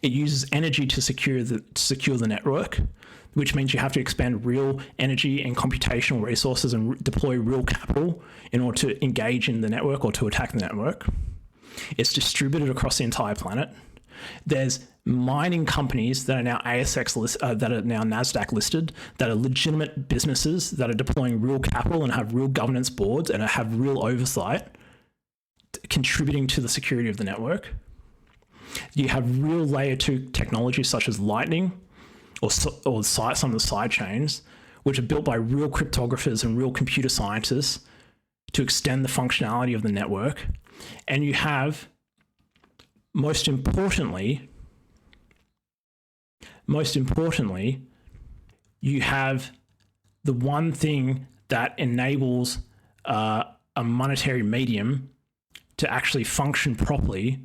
It uses energy to secure the network, which means you have to expend real energy and computational resources and deploy real capital in order to engage in the network or to attack the network. It's distributed across the entire planet. There's mining companies that are now that are now NASDAQ listed, that are legitimate businesses that are deploying real capital and have real governance boards and have real oversight, contributing to the security of the network. You have real layer 2 technologies such as Lightning or some of the side chains, which are built by real cryptographers and real computer scientists to extend the functionality of the network. And you have, most importantly, you have the one thing that enables a monetary medium to actually function properly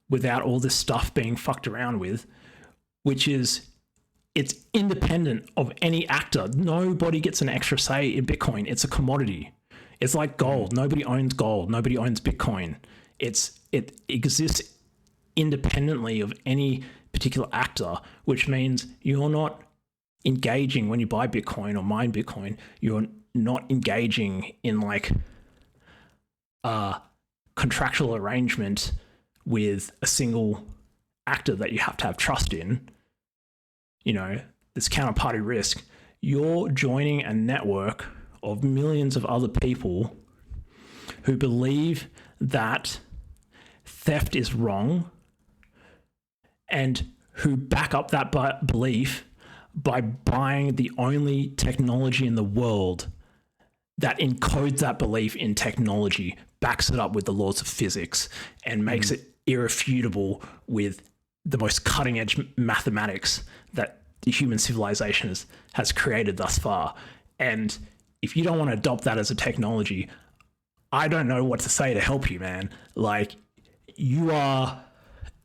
without all this stuff being fucked around with, which is it's independent of any actor. Nobody gets an extra say in Bitcoin. It's a commodity. It's like gold. Nobody owns gold. Nobody owns Bitcoin. It exists independently of any particular actor, which means you're not engaging when you buy Bitcoin or mine Bitcoin. You're not engaging in like a contractual arrangement with a single actor that you have to have trust in. You know, this counterparty risk. You're joining a network of millions of other people who believe that theft is wrong and who back up that belief by buying the only technology in the world that encodes that belief in technology, backs it up with the laws of physics, and makes it irrefutable with the most cutting edge mathematics that the human civilization has created thus far. And if you don't want to adopt that as a technology, I don't know what to say to help you, man. Like, you're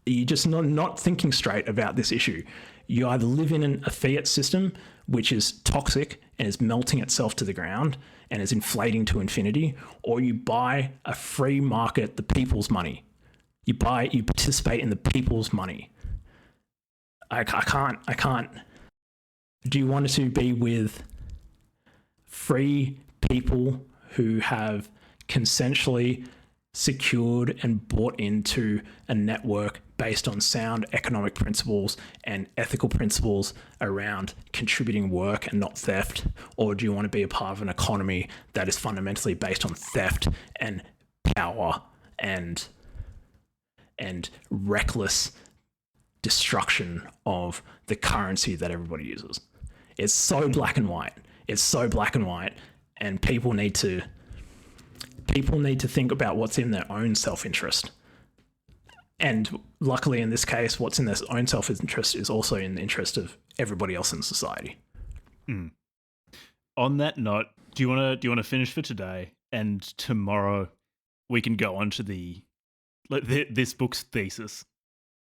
just not thinking straight about this issue. You either live in a fiat system, which is toxic and is melting itself to the ground and is inflating to infinity, or you buy a free market, the people's money. You participate in the people's money. I can't. Do you want to be with free people who have consensually secured and bought into a network based on sound economic principles and ethical principles around contributing work and not theft? Or do you want to be a part of an economy that is fundamentally based on theft and power and and reckless destruction of the currency that everybody uses. It's so black and white. It's so black and white, and people need to think about what's in their own self-interest. And luckily, in this case, what's in their own self-interest is also in the interest of everybody else in society. On that note, do you want to finish for today, and tomorrow we can go on to this book's thesis,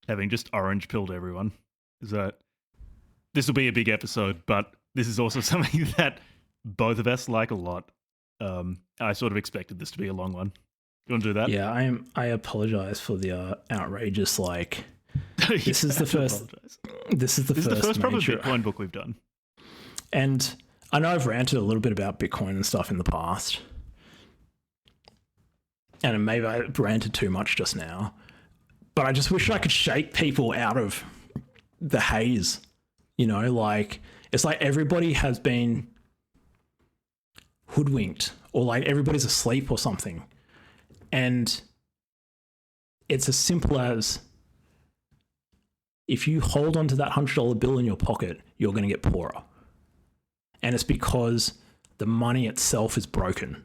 having just orange pilled everyone. So this will be a big episode, but this is also something that both of us like a lot. I sort of expected this to be a long one. You want to do that? Yeah, I apologize for the outrageous, like, this is the first proper major Bitcoin book we've done. And I know I've ranted a little bit about Bitcoin and stuff in the past, and maybe I ranted too much just now, but I just wish I could shake people out of the haze. You know, like, it's like everybody has been hoodwinked, or like everybody's asleep or something. And it's as simple as, if you hold onto that $100 bill in your pocket, you're going to get poorer. And it's because the money itself is broken.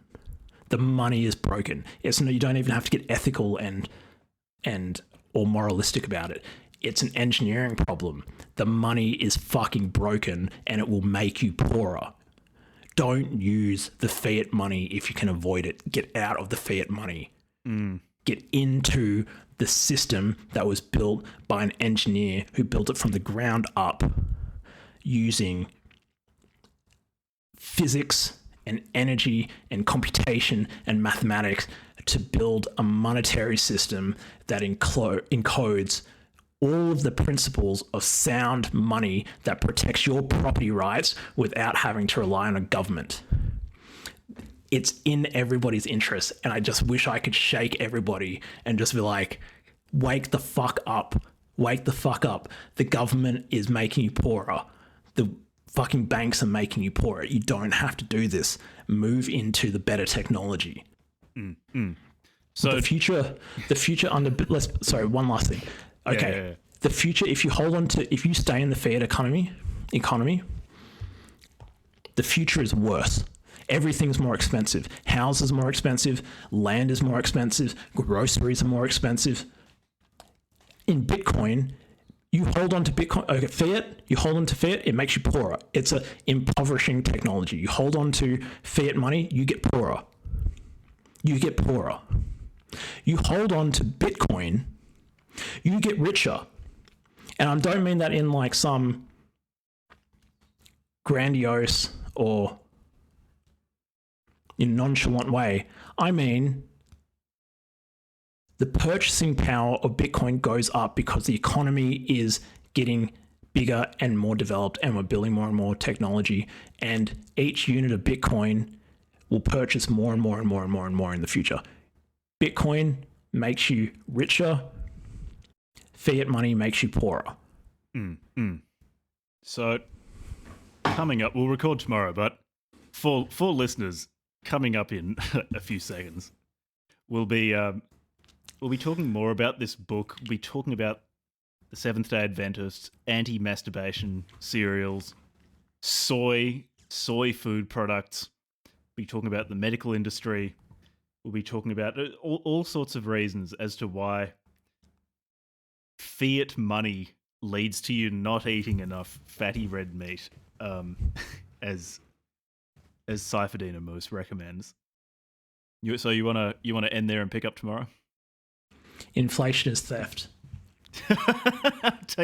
The money is broken. You don't even have to get ethical or moralistic about it. It's an engineering problem. The money is fucking broken, and it will make you poorer. Don't use the fiat money if you can avoid it. Get out of the fiat money. Get into the system that was built by an engineer who built it from the ground up using physics and energy and computation and mathematics to build a monetary system that encodes all of the principles of sound money that protects your property rights without having to rely on a government. It's in everybody's interest, and I just wish I could shake everybody and just be like, wake the fuck up. Wake the fuck up. The government is making you poorer. The fucking banks are making you poorer. You don't have to do this. Move into the better technology. So the future under, one last thing. Okay. Yeah. The future, if you stay in the fiat economy, the future is worse. Everything's more expensive. Houses are more expensive. Land is more expensive. Groceries are more expensive. In Bitcoin, you hold on to Bitcoin. Okay, fiat, you hold on to fiat, it makes you poorer. It's an impoverishing technology. You hold on to fiat money, you get poorer. You get poorer. You hold on to Bitcoin, you get richer. And I don't mean that in like some grandiose or in nonchalant way. I mean, the purchasing power of Bitcoin goes up because the economy is getting bigger and more developed, and we're building more and more technology, and each unit of Bitcoin will purchase more and more and more and more and more in the future. Bitcoin makes you richer. Fiat money makes you poorer. So coming up, we'll record tomorrow, but for listeners, coming up in a few seconds, we'll be talking more about this book. We'll be talking about the Seventh-day Adventists, anti-masturbation cereals, soy food products. We'll be talking about the medical industry. We'll be talking about all sorts of reasons as to why fiat money leads to you not eating enough fatty red meat, as Saifedean Ammous recommends. So you want to end there and pick up tomorrow? Inflation is theft.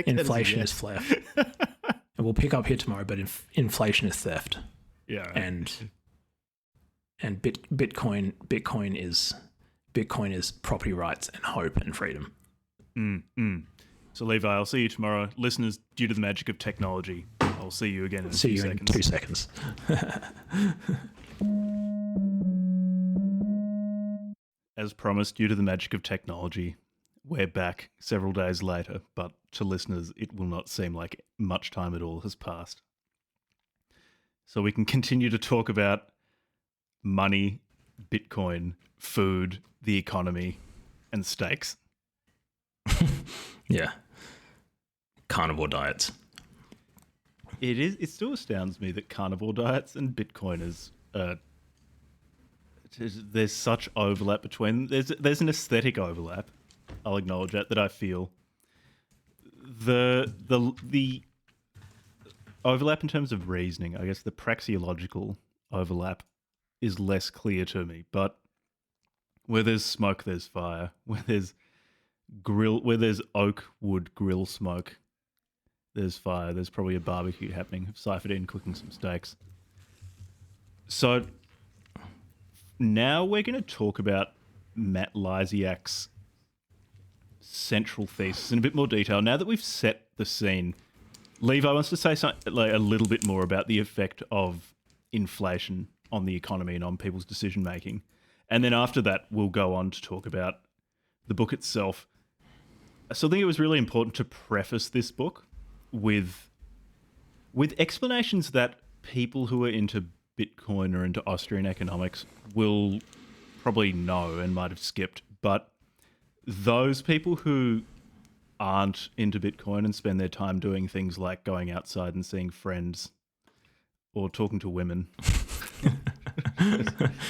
Inflation is theft. And we'll pick up here tomorrow, but inflation is theft. Yeah. Right. And Bitcoin is property rights and hope and freedom. So Levi, I'll see you tomorrow. Listeners, due to the magic of technology, I'll see you again in a few seconds. In 2 seconds. As promised, due to the magic of technology, we're back several days later, but to listeners, it will not seem like much time at all has passed. So we can continue to talk about money, Bitcoin, food, the economy, and steaks. Yeah. Carnivore diets. It still astounds me that carnivore diets and Bitcoiners, there's such overlap between them. There's an aesthetic overlap. I'll acknowledge that I feel. The overlap in terms of reasoning, I guess the praxeological overlap is less clear to me. But where there's smoke, there's fire. Where there's oak wood grill smoke, there's fire. There's probably a barbecue happening. Saifedean cooking some steaks. So now we're going to talk about Matt Lysiak's central thesis in a bit more detail. Now that we've set the scene, Levi wants to say something, like, a little bit more about the effect of inflation on the economy and on people's decision making. And then after that, we'll go on to talk about the book itself. So I think it was really important to preface this book with explanations that people who are into Bitcoin or into Austrian economics will probably know and might have skipped. But those people who aren't into Bitcoin and spend their time doing things like going outside and seeing friends or talking to women,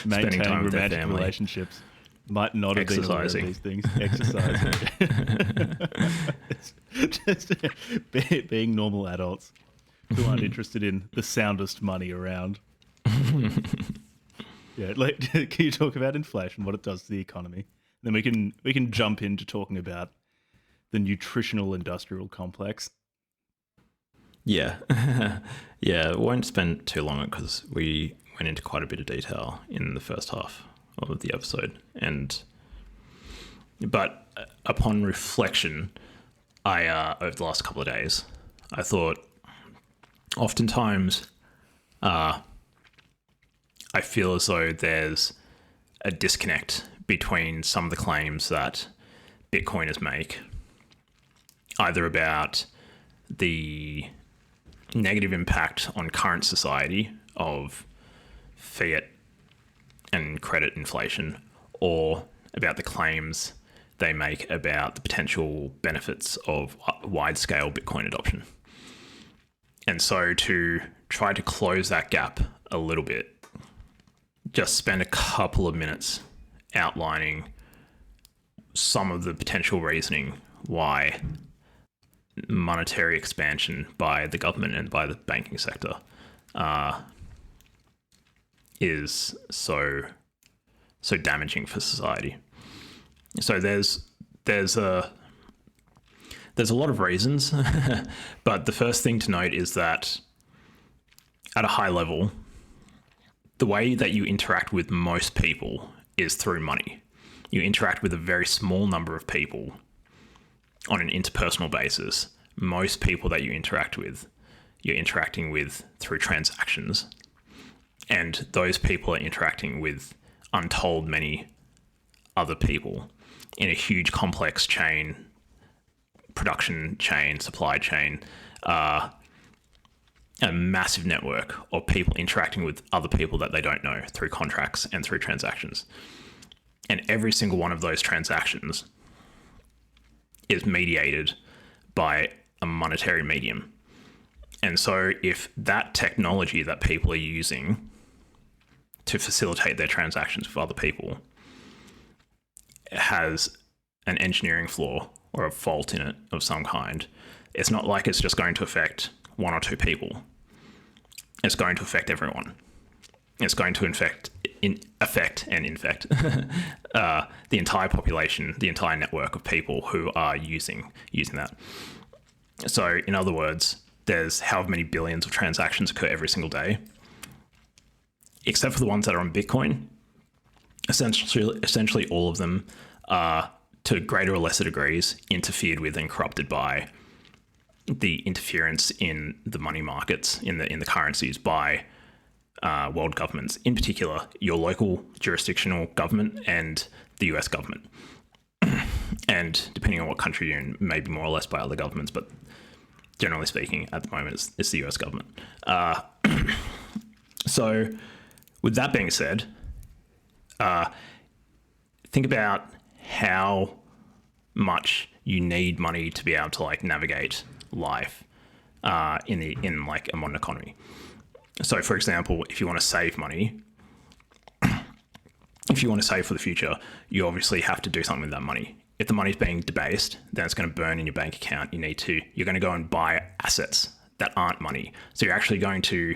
maintaining romantic relationships, might not have been aware of these things. Exercising. Just being normal adults who aren't interested in the soundest money around. Yeah, like, can you talk about inflation, what it does to the economy? Then we can jump into talking about the nutritional industrial complex. Yeah. Yeah, it won't spend too long because we went into quite a bit of detail in the first half of the episode. But upon reflection, over the last couple of days, I thought oftentimes I feel as though there's a disconnect between some of the claims that Bitcoiners make, either about the negative impact on current society of fiat and credit inflation, or about the claims they make about the potential benefits of wide-scale Bitcoin adoption. And so to try to close that gap a little bit, just spend a couple of minutes outlining some of the potential reasoning why monetary expansion by the government and by the banking sector is so damaging for society. So there's a lot of reasons, but the first thing to note is that at a high level, the way that you interact with most people is through money. You interact with a very small number of people on an interpersonal basis. Most people that you interact with, you're interacting with through transactions. And those people are interacting with untold many other people in a huge complex chain, production chain, supply chain, a massive network of people interacting with other people that they don't know through contracts and through transactions. And every single one of those transactions is mediated by a monetary medium. And so if that technology that people are using to facilitate their transactions with other people has an engineering flaw or a fault in it of some kind, it's not like it's just going to affect one or two people. It's going to affect everyone. It's going to affect the entire population, the entire network of people who are using that. So in other words, there's however many billions of transactions occur every single day, except for the ones that are on Bitcoin. Essentially all of them are, to greater or lesser degrees, interfered with and corrupted by the interference in the money markets, in the currencies, by world governments, in particular your local jurisdictional government and the US government. And depending on what country you're in, maybe more or less by other governments, but generally speaking, at the moment, it's the US government. So with that being said, think about how much you need money to be able to like navigate life in like a modern economy. So for example, if you want to save money, if you want to save for the future, you obviously have to do something with that money. If the money's being debased, then it's going to burn in your bank account. You're going to go and buy assets that aren't money. So you're actually going to,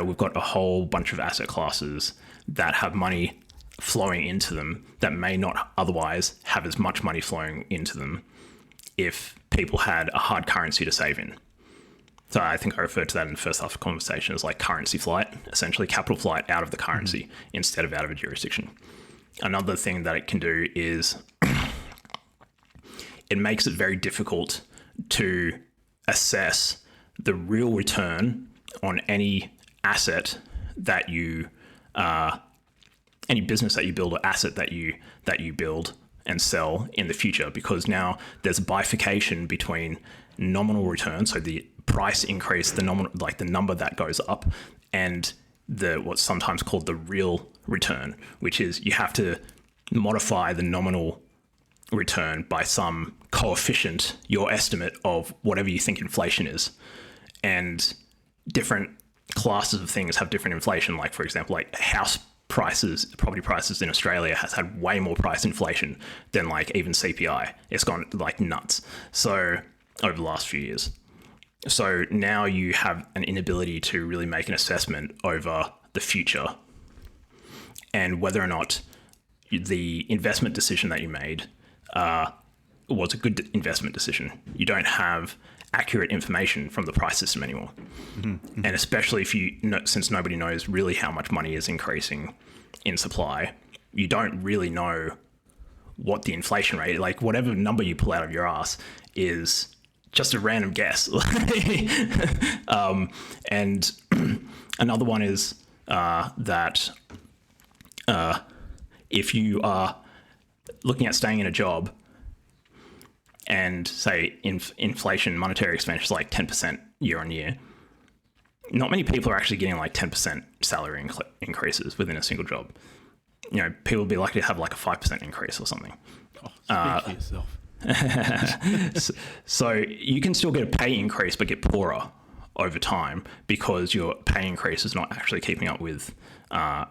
we've got a whole bunch of asset classes that have money flowing into them that may not otherwise have as much money flowing into them if people had a hard currency to save in. So I think I referred to that in the first half of the conversation as like currency flight, essentially capital flight out of the currency instead of out of a jurisdiction. Another thing that it can do is it makes it very difficult to assess the real return on any asset that you, any business that you build or asset that you build and sell in the future, because now there's a bifurcation between nominal return, so the price increase, the nominal, like the number that goes up, and what's sometimes called the real return, which is you have to modify the nominal return by some coefficient, your estimate of whatever you think inflation is. And different classes of things have different inflation. Like for example, like house prices, property prices in Australia has had way more price inflation than like even CPI. It's gone like nuts. So over the last few years. So now you have an inability to really make an assessment over the future and whether or not the investment decision that you made was a good investment decision. You don't have accurate information from the price system anymore. Mm-hmm. And especially if since nobody knows really how much money is increasing in supply, you don't really know what the inflation rate, like whatever number you pull out of your ass is just a random guess. And another one is that if you are looking at staying in a job and say inflation, monetary expense is like 10% year on year, not many people are actually getting like 10% salary increases within a single job. You know, people would be likely to have like a 5% increase or something. Oh, speak for yourself. So you can still get a pay increase but get poorer over time because your pay increase is not actually keeping up with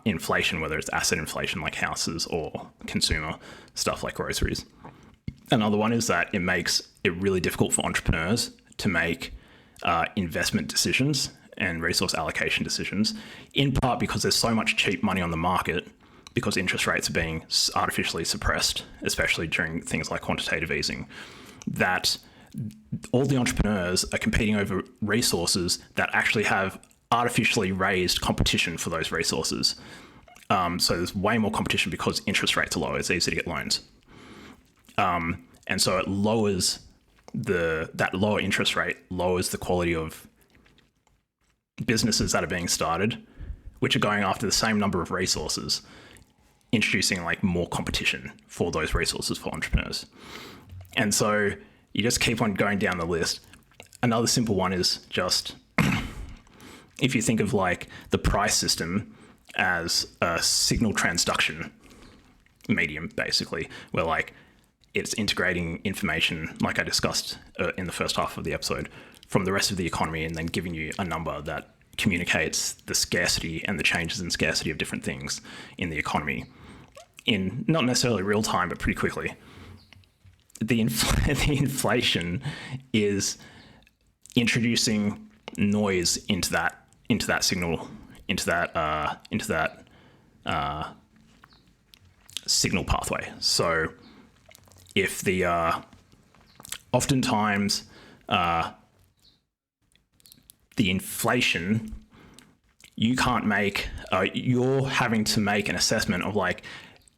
inflation, whether it's asset inflation like houses or consumer stuff like groceries. Another one is that it makes it really difficult for entrepreneurs to make investment decisions and resource allocation decisions, in part because there's so much cheap money on the market because interest rates are being artificially suppressed, especially during things like quantitative easing, that all the entrepreneurs are competing over resources that actually have artificially raised competition for those resources. So there's way more competition because interest rates are low. It's easy to get loans. And so it lowers that lower interest rate lowers the quality of businesses that are being started, which are going after the same number of resources, introducing like more competition for those resources for entrepreneurs. And so you just keep on going down the list. Another simple one is just if you think of like the price system as a signal transduction medium, basically, where like it's integrating information, like I discussed in the first half of the episode, from the rest of the economy and then giving you a number that communicates the scarcity and the changes in scarcity of different things in the economy in not necessarily real time, but pretty quickly. The inflation is introducing noise into that signal, into that signal pathway. So if oftentimes the inflation, you can't make, you're having to make an assessment of like,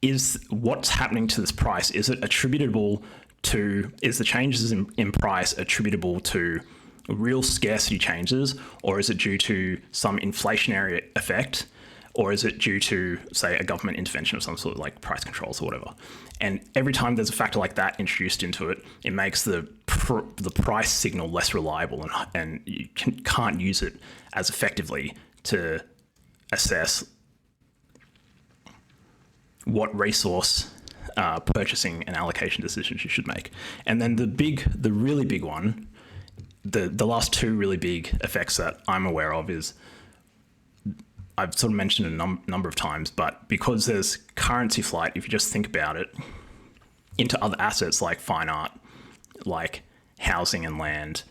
is what's happening to this price? Is it attributable to, is the changes in price attributable to real scarcity changes, or is it due to some inflationary effect, or is it due to, say, a government intervention of some sort, like price controls or whatever? And every time there's a factor like that introduced into it, it makes the price signal less reliable, and you can't use it as effectively to assess what resource purchasing and allocation decisions you should make. And then the really big one, the last two really big effects that I'm aware of is, I've sort of mentioned a number of times, but because there's currency flight, if you just think about it, into other assets like fine art, like housing and land,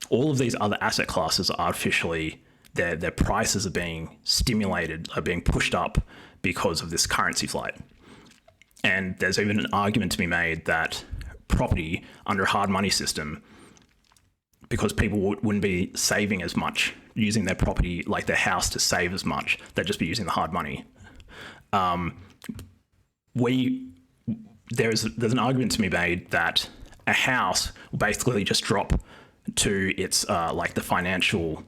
all of these other asset classes are artificially, their prices are being stimulated, are being pushed up because of this currency flight. And there's even an argument to be made that property under a hard money system, because people wouldn't be saving as much using their property, like their house, to save as much, they'd just be using the hard money. There's an argument to be made that a house will basically just drop to its like the financial,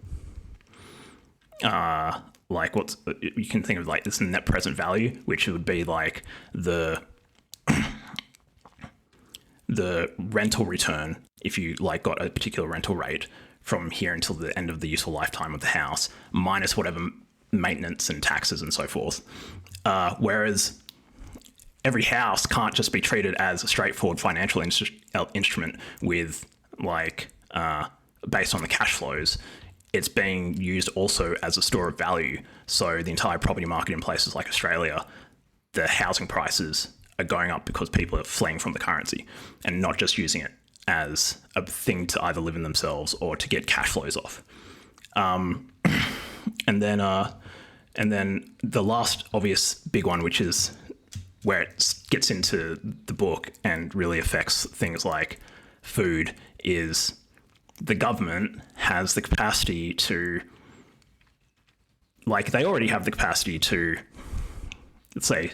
like what's, you can think of like this net present value, which would be like the rental return if you like got a particular rental rate from here until the end of the useful lifetime of the house, minus whatever maintenance and taxes and so forth. Whereas every house can't just be treated as a straightforward financial instrument with like based on the cash flows. It's being used also as a store of value. So the entire property market in places like Australia, the housing prices are going up because people are fleeing from the currency and not just using it as a thing to either live in themselves or to get cash flows off. And then the last obvious big one, which is where it gets into the book and really affects things like food, is the government has the capacity to, like, they already have the capacity to, let's say,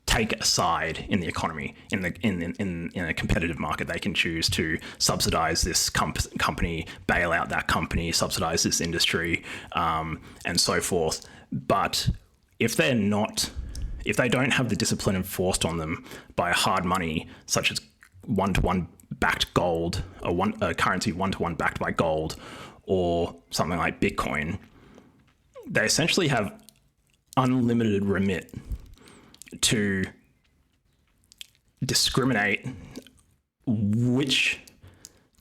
take a side in the economy. In a competitive market, they can choose to subsidize this company, bail out that company, subsidize this industry, and so forth. But if they don't have the discipline enforced on them by hard money, such as one-to-one backed gold, or a currency one-to-one backed by gold, or something like Bitcoin, they essentially have unlimited remit to discriminate which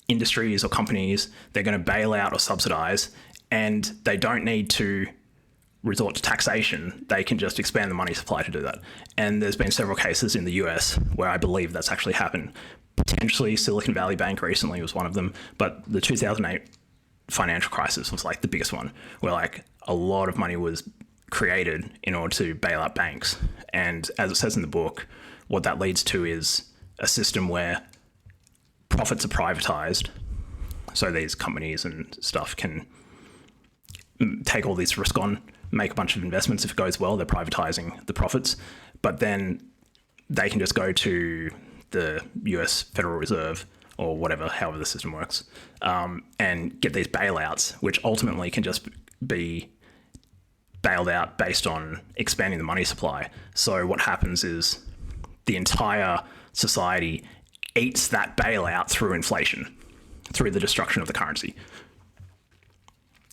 industries or companies they're going to bail out or subsidize, and they don't need to resort to taxation. They can just expand the money supply to do that. And there's been several cases in the US where I believe that's actually happened. Potentially Silicon Valley Bank recently was one of them, but the 2008 financial crisis was like the biggest one, where like a lot of money was created in order to bail out banks. And as it says in the book, what that leads to is a system where profits are privatized. So these companies and stuff can take all this risk on, make a bunch of investments. If it goes well, they're privatizing the profits, but then they can just go to the US Federal Reserve or whatever, however the system works, and get these bailouts, which ultimately can just be bailed out based on expanding the money supply. So what happens is the entire society eats that bailout through inflation, through the destruction of the currency.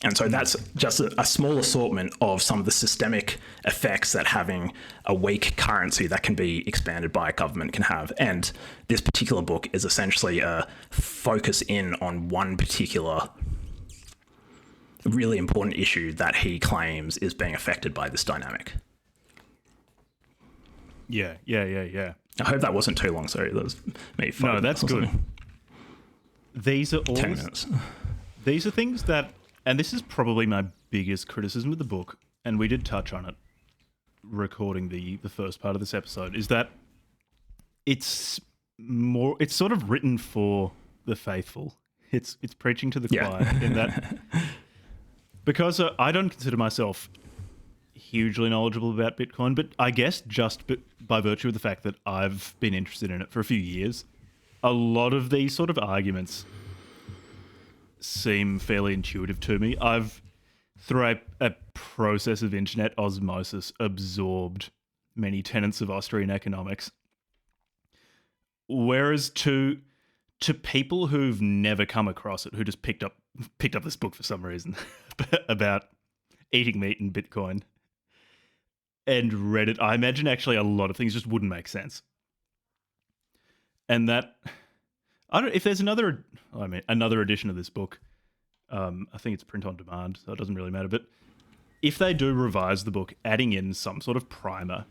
And so that's just a small assortment of some of the systemic effects that having a weak currency that can be expanded by a government can have. And this particular book is essentially a focus in on one particular really important issue that he claims is being affected by this dynamic. Yeah. I hope that wasn't too long. Sorry, that was me. No, that's good. These are all 10 minutes. These are things that, and this is probably my biggest criticism of the book, and we did touch on it recording the first part of this episode, is that it's sort of written for the faithful. It's preaching to the choir in that, because I don't consider myself hugely knowledgeable about Bitcoin, but I guess just by virtue of the fact that I've been interested in it for a few years, a lot of these sort of arguments seem fairly intuitive to me. I've, through a process of internet osmosis, absorbed many tenets of Austrian economics. Whereas to people who've never come across it, who just picked up this book for some reason about eating meat and Bitcoin and read it, I imagine actually a lot of things just wouldn't make sense. And that, I don't, if there's another edition of this book, I think it's print on demand, so it doesn't really matter. But if they do revise the book, adding in some sort of primer,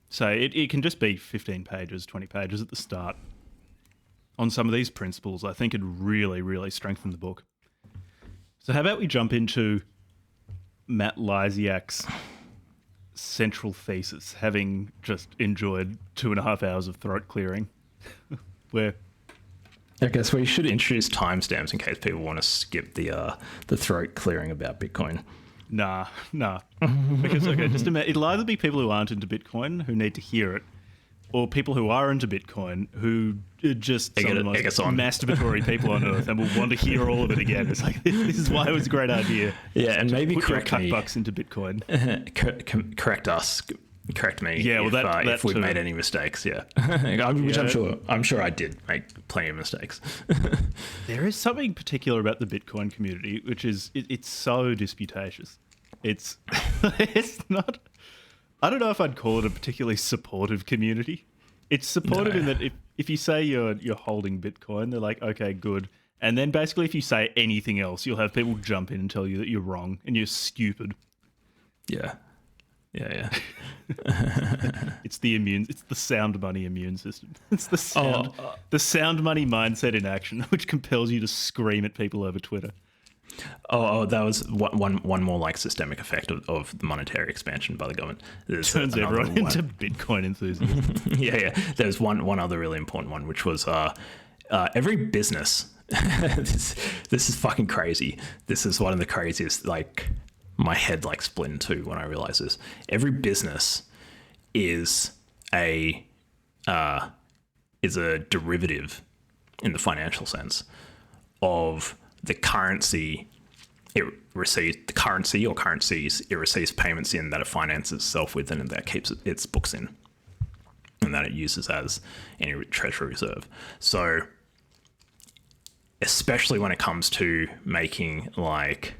so it can just be 15 pages, 20 pages at the start on some of these principles, I think it'd really, really strengthen the book. So how about we jump into Matt Lysiak's central thesis, having just enjoyed 2.5 hours of throat clearing, where I guess we should introduce timestamps in case people want to skip the throat clearing about Bitcoin. Nah. Because, okay, just imagine, it'll either be people who aren't into Bitcoin who need to hear it, or people who are into Bitcoin who are just some of the most masturbatory people on earth and will want to hear all of it again. It's like, this is why it was a great idea. Yeah, and maybe put correct your me. cuckbucks into Bitcoin. Correct me. Yeah, well, if we've made any mistakes. Yeah, which I'm sure I did make plenty of mistakes. There is something particular about the Bitcoin community, which is it's so disputatious. It's not. I don't know if I'd call it a particularly supportive community. It's supportive in that if you say you're holding Bitcoin, they're like, okay, good. And then basically if you say anything else, you'll have people jump in and tell you that you're wrong and you're stupid. Yeah. It's the sound money immune system. It's the sound money mindset in action, which compels you to scream at people over Twitter. Oh, that was one more like systemic effect of the monetary expansion by the government. Turns everyone into Bitcoin enthusiasts. Yeah. There's one other really important one, which was every business. This is fucking crazy. This is one of the craziest. Like my head like split in two when I realized this. Every business is a derivative in the financial sense of the currency it receives, the currency or currencies it receives payments in that it finances itself with and that keeps its books in and that it uses as any treasury reserve. So especially when it comes to making like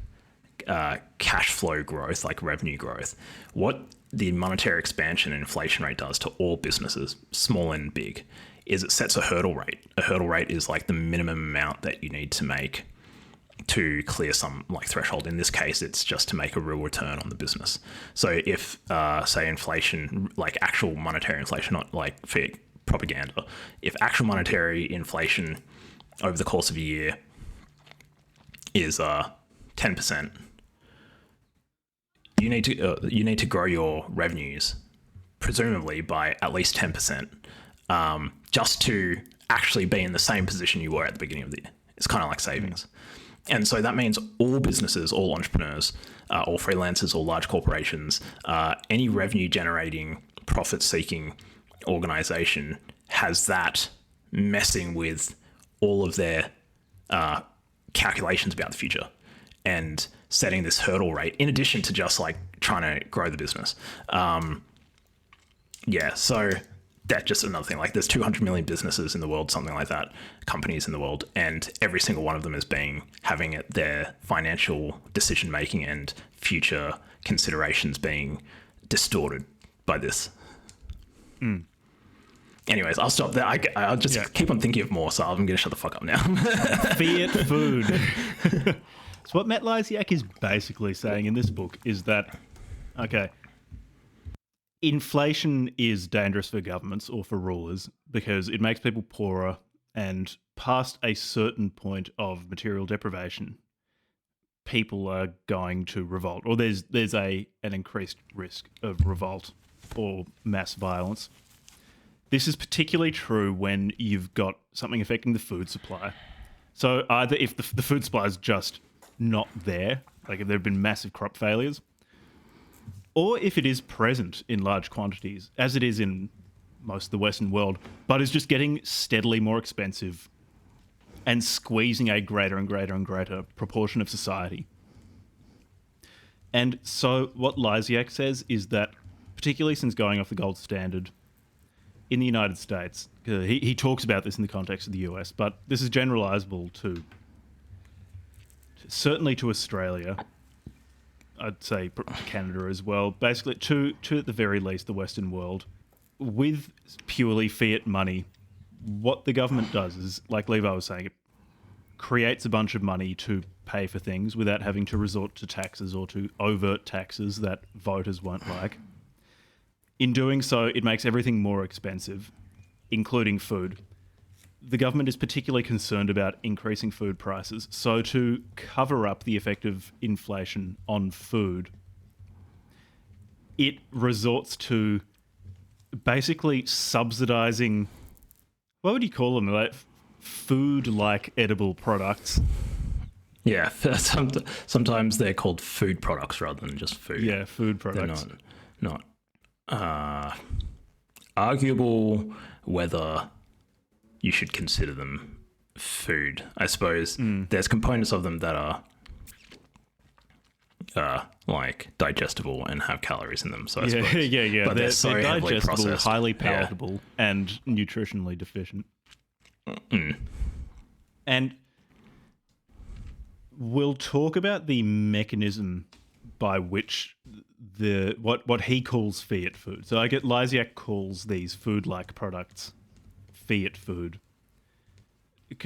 cash flow growth, like revenue growth, what the monetary expansion and inflation rate does to all businesses, small and big, is it sets a hurdle rate. A hurdle rate is like the minimum amount that you need to make to clear some like threshold. In this case, it's just to make a real return on the business. So if say inflation, like actual monetary inflation, not like fiat propaganda, if actual monetary inflation over the course of a year is 10%, you need to grow your revenues presumably by at least 10%, just to actually be in the same position you were at the beginning of the year. It's kind of like savings. And so that means all businesses, all entrepreneurs, all freelancers, all large corporations, any revenue generating, profit seeking organization has that messing with all of their calculations about the future and setting this hurdle rate in addition to just like trying to grow the business. So that's just another thing. Like there's 200 million businesses in the world, something like that, companies in the world, and every single one of them is having their financial decision making and future considerations being distorted by this. Anyways, I'll stop there. I'll just keep on thinking of more, so I'm going to shut the fuck up now. Fiat Food. So what Matt Lysiak is basically saying in this book is that, okay, inflation is dangerous for governments or for rulers because it makes people poorer, and past a certain point of material deprivation, people are going to revolt, or there's an increased risk of revolt or mass violence. This is particularly true when you've got something affecting the food supply. So either if the food supply is just not there, like if there have been massive crop failures, or if it is present in large quantities, as it is in most of the Western world, but is just getting steadily more expensive and squeezing a greater and greater and greater proportion of society. And so what Lysiak says is that, particularly since going off the gold standard in the United States, he talks about this in the context of the US, but this is generalizable to certainly to Australia, I'd say Canada as well, basically to at the very least the Western world, with purely fiat money what the government does is, like Levi was saying, it creates a bunch of money to pay for things without having to resort to taxes or to overt taxes that voters won't like. In doing so, it makes everything more expensive, including food. The government is particularly concerned about increasing food prices, so to cover up the effect of inflation on food, it resorts to basically subsidizing, what would you call them, like food-like edible products. Yeah, sometimes they're called food products rather than just food. Yeah, food products. They're not arguable whether you should consider them food. I suppose there's components of them that are like digestible and have calories in them. So I suppose. Yeah. But they're so heavily digestible, processed. highly palatable, and nutritionally deficient. And we'll talk about the mechanism by which what he calls Fiat Food. So I get Lysiak calls these food-like products Fiat Food.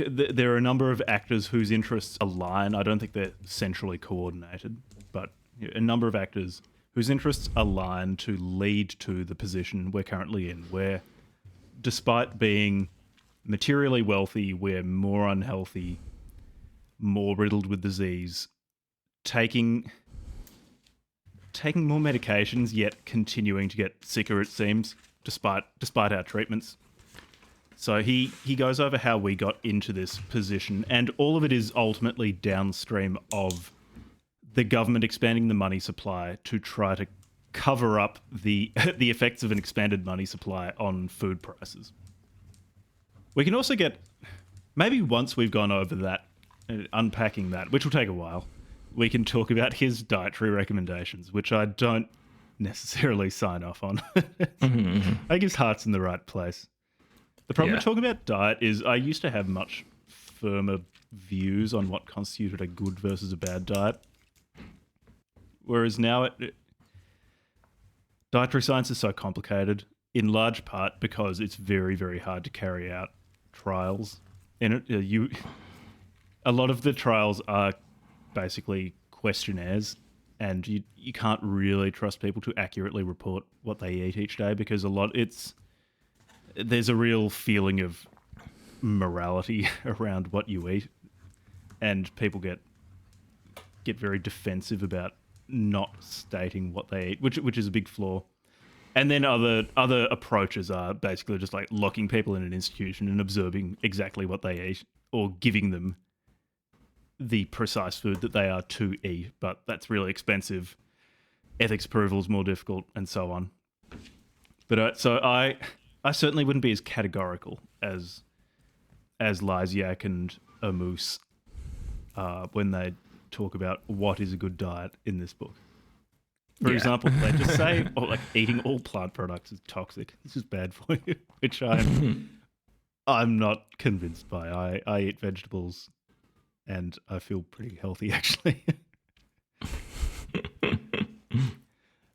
There are a number of actors whose interests align. I don't think they're centrally coordinated, but a number of actors whose interests align to lead to the position we're currently in, where despite being materially wealthy, we're more unhealthy, more riddled with disease, taking more medications, yet continuing to get sicker, it seems, despite our treatments. So he goes over how we got into this position, and all of it is ultimately downstream of the government expanding the money supply to try to cover up the effects of an expanded money supply on food prices. We can also get, maybe once we've gone over that, unpacking that, which will take a while, we can talk about his dietary recommendations, which I don't necessarily sign off on. I think his heart's in the right place. The problem with talking about diet is I used to have much firmer views on what constituted a good versus a bad diet. Whereas now dietary science is so complicated, in large part because it's very, very hard to carry out trials in it. A lot of the trials are basically questionnaires, and you can't really trust people to accurately report what they eat each day, because there's a real feeling of morality around what you eat, and people get very defensive about not stating what they eat, which is a big flaw. And then other approaches are basically just like locking people in an institution and observing exactly what they eat, or giving them the precise food that they are to eat, but that's really expensive. Ethics approval is more difficult, and so on. But so I certainly wouldn't be as categorical as Lysiak and Ammous when they talk about what is a good diet in this book. For example, they just say, like eating all plant products is toxic. This is bad for you, which I'm not convinced by. I eat vegetables, and I feel pretty healthy, actually.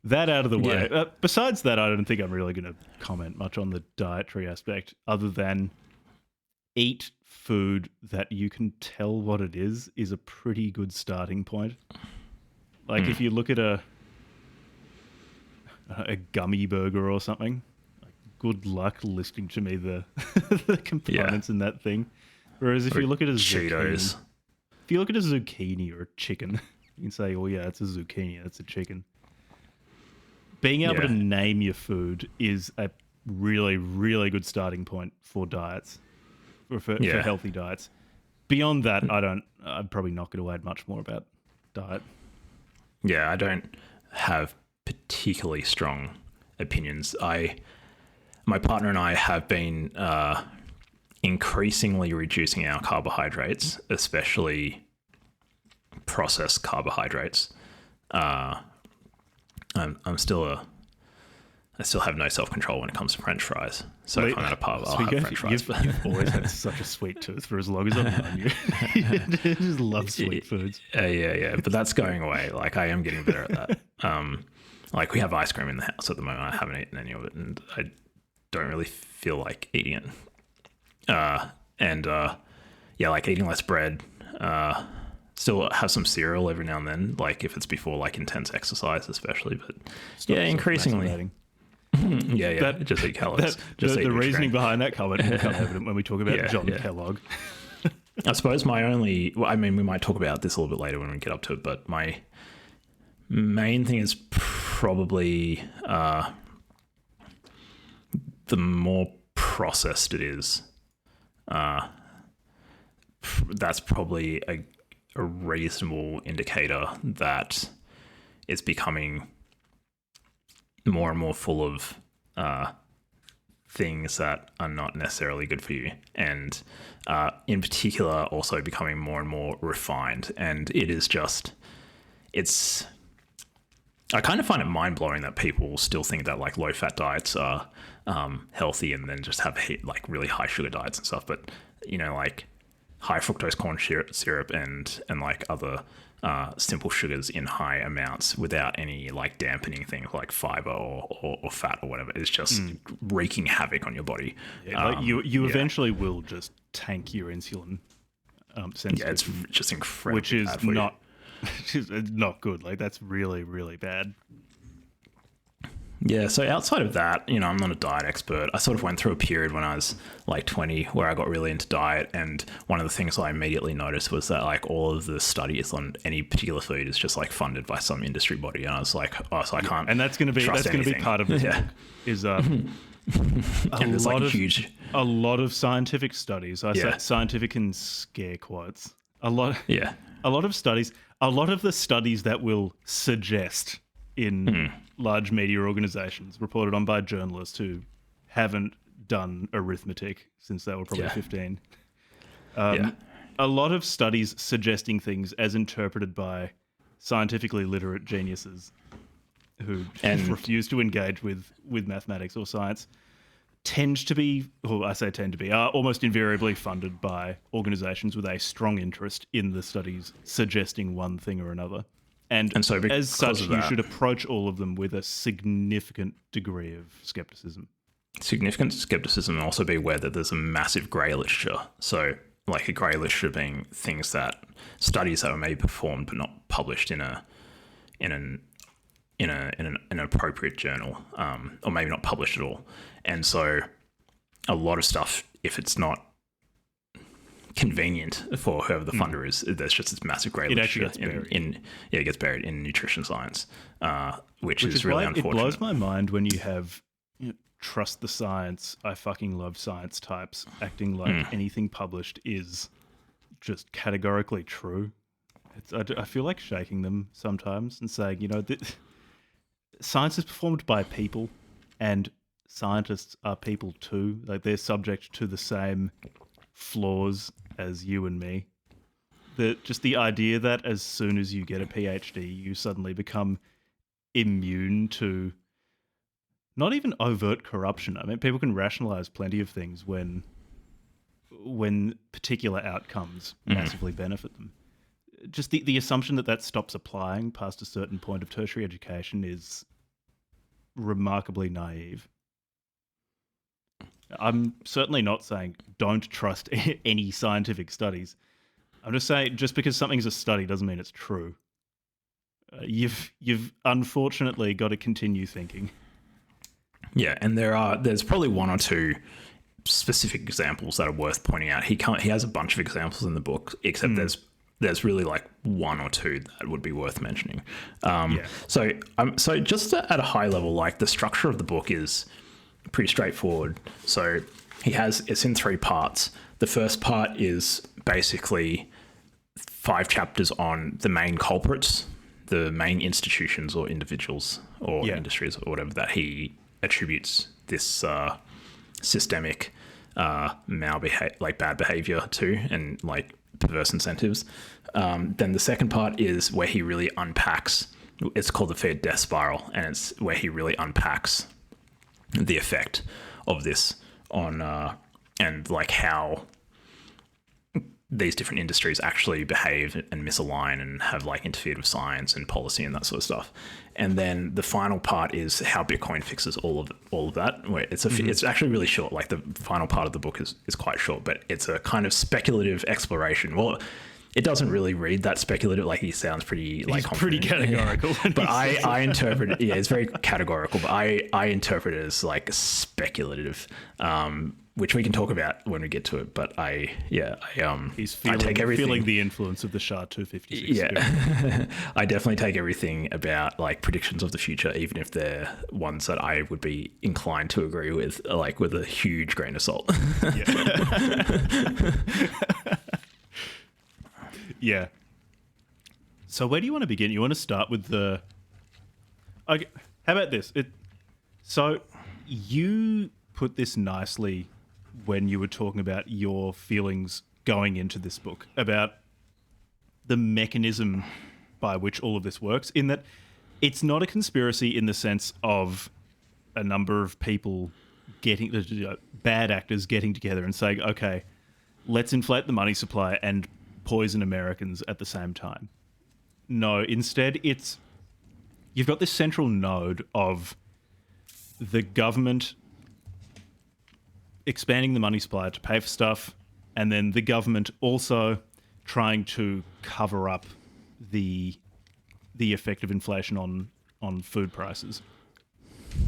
That out of the way. Yeah. Besides that, I don't think I'm really going to comment much on the dietary aspect, other than eat food that you can tell what it is a pretty good starting point. Like if you look at a gummy burger or something, like, good luck listing to me the components in that thing. Whereas if you look at a Cheetos. If you look at a zucchini or a chicken, you can say, oh yeah, it's a zucchini, that's a chicken. Being able to name your food is a really, really good starting point for diets, for healthy diets. Beyond that, I'm probably not going to add much more about diet. Yeah, I don't have particularly strong opinions. My partner and I have been increasingly reducing our carbohydrates, especially processed carbohydrates. I still have no self-control when it comes to French fries. So if I'm at a pub, I'll have French fries. You've always had such a sweet tooth for as long as I've known you. You just love sweet foods. Yeah. But that's going away. Like, I am getting better at that. Like, we have ice cream in the house at the moment. I haven't eaten any of it, and I don't really feel like eating it. Yeah, like eating less bread. Still have some cereal every now and then, like if it's before like intense exercise, especially. But Stop increasingly. masturbating. Just eat calories. Just eat the nutrient. reasoning behind that comment will become evident when we talk about John yeah. Kellogg. I suppose we might talk about this a little bit later when we get up to it, but my main thing is probably the more processed it is, that's probably a reasonable indicator that it's becoming more and more full of things that are not necessarily good for you, and in particular also becoming more and more refined. And I kind of find it mind-blowing that people still think that like low-fat diets are healthy, and then just have like really high sugar diets and stuff. But like high fructose corn syrup and like other simple sugars in high amounts without any like dampening things like fiber or fat or whatever is just wreaking havoc on your body. You eventually will just tank your insulin sensitivity. Yeah, it's just incredible. Which is not not good. Like that's really, really bad. Yeah, so outside of that, I'm not a diet expert. I sort of went through a period when I was like 20 where I got really into diet, and one of the things I immediately noticed was that like all of the studies on any particular food is just like funded by some industry body, and I was like, oh, so I can't. And that's going to be part of it. Yeah. Is and there's like a lot of scientific studies. I say scientific in scare quotes. A lot of studies. A lot of the studies that will suggest in large media organizations reported on by journalists who haven't done arithmetic since they were probably 15. A lot of studies suggesting things as interpreted by scientifically literate geniuses who refuse to engage with mathematics or science tend to be, are almost invariably funded by organizations with a strong interest in the studies suggesting one thing or another. And so as such, you should approach all of them with a significant degree of skepticism. Significant skepticism, and also be aware that there's a massive grey literature. So, like a grey literature being studies that were maybe performed but not published in an appropriate journal, or maybe not published at all. And so, a lot of stuff, if it's not convenient for whoever the funder is, there's just this massive grey literature. It gets buried in nutrition science, which is really unfortunate. It blows my mind when you have trust the science, I fucking love science types acting like anything published is just categorically true. I feel like shaking them sometimes and saying, science is performed by people, and scientists are people too. Like they're subject to the same flaws as you and me. Just the idea that as soon as you get a PhD, you suddenly become immune to not even overt corruption. I mean, people can rationalize plenty of things when particular outcomes massively benefit them. Just the assumption that stops applying past a certain point of tertiary education is remarkably naive. I'm certainly not saying don't trust any scientific studies. I'm just saying just because something's a study doesn't mean it's true. You've unfortunately got to continue thinking. Yeah, and there's probably one or two specific examples that are worth pointing out. He has a bunch of examples in the book, except there's really like one or two that would be worth mentioning. So just at a high level, like the structure of the book is pretty straightforward. So it's in 3 parts. The first part is basically 5 chapters on the main culprits, the main institutions or individuals or industries or whatever that he attributes this systemic bad behavior to, and like perverse incentives. Then the second part is where he really unpacks. It's called the Fiat Death Spiral, and it's where he really unpacks the effect of this on and like how these different industries actually behave and misalign and have like interfered with science and policy and that sort of stuff. And then the final part is how Bitcoin fixes all of that. Where it's actually really short. Like the final part of the book is quite short, but it's a kind of speculative exploration. Well, it doesn't really read that speculative. Like he sounds pretty like pretty categorical. But I interpret it. Yeah, it's very categorical. But I interpret it as like speculative, which we can talk about when we get to it. But He's I take everything. feeling the influence of the SHA 256. Yeah, I definitely take everything about like predictions of the future, even if they're ones that I would be inclined to agree with, like with a huge grain of salt. Yeah. So where do you want to begin? You want to start with the... Okay, how about this? So you put this nicely when you were talking about your feelings going into this book, about the mechanism by which all of this works, in that it's not a conspiracy in the sense of a number of people bad actors getting together and saying, okay, let's inflate the money supply and poison Americans at the same time. No, instead you've got this central node of the government expanding the money supply to pay for stuff, and then the government also trying to cover up the effect of inflation on food prices.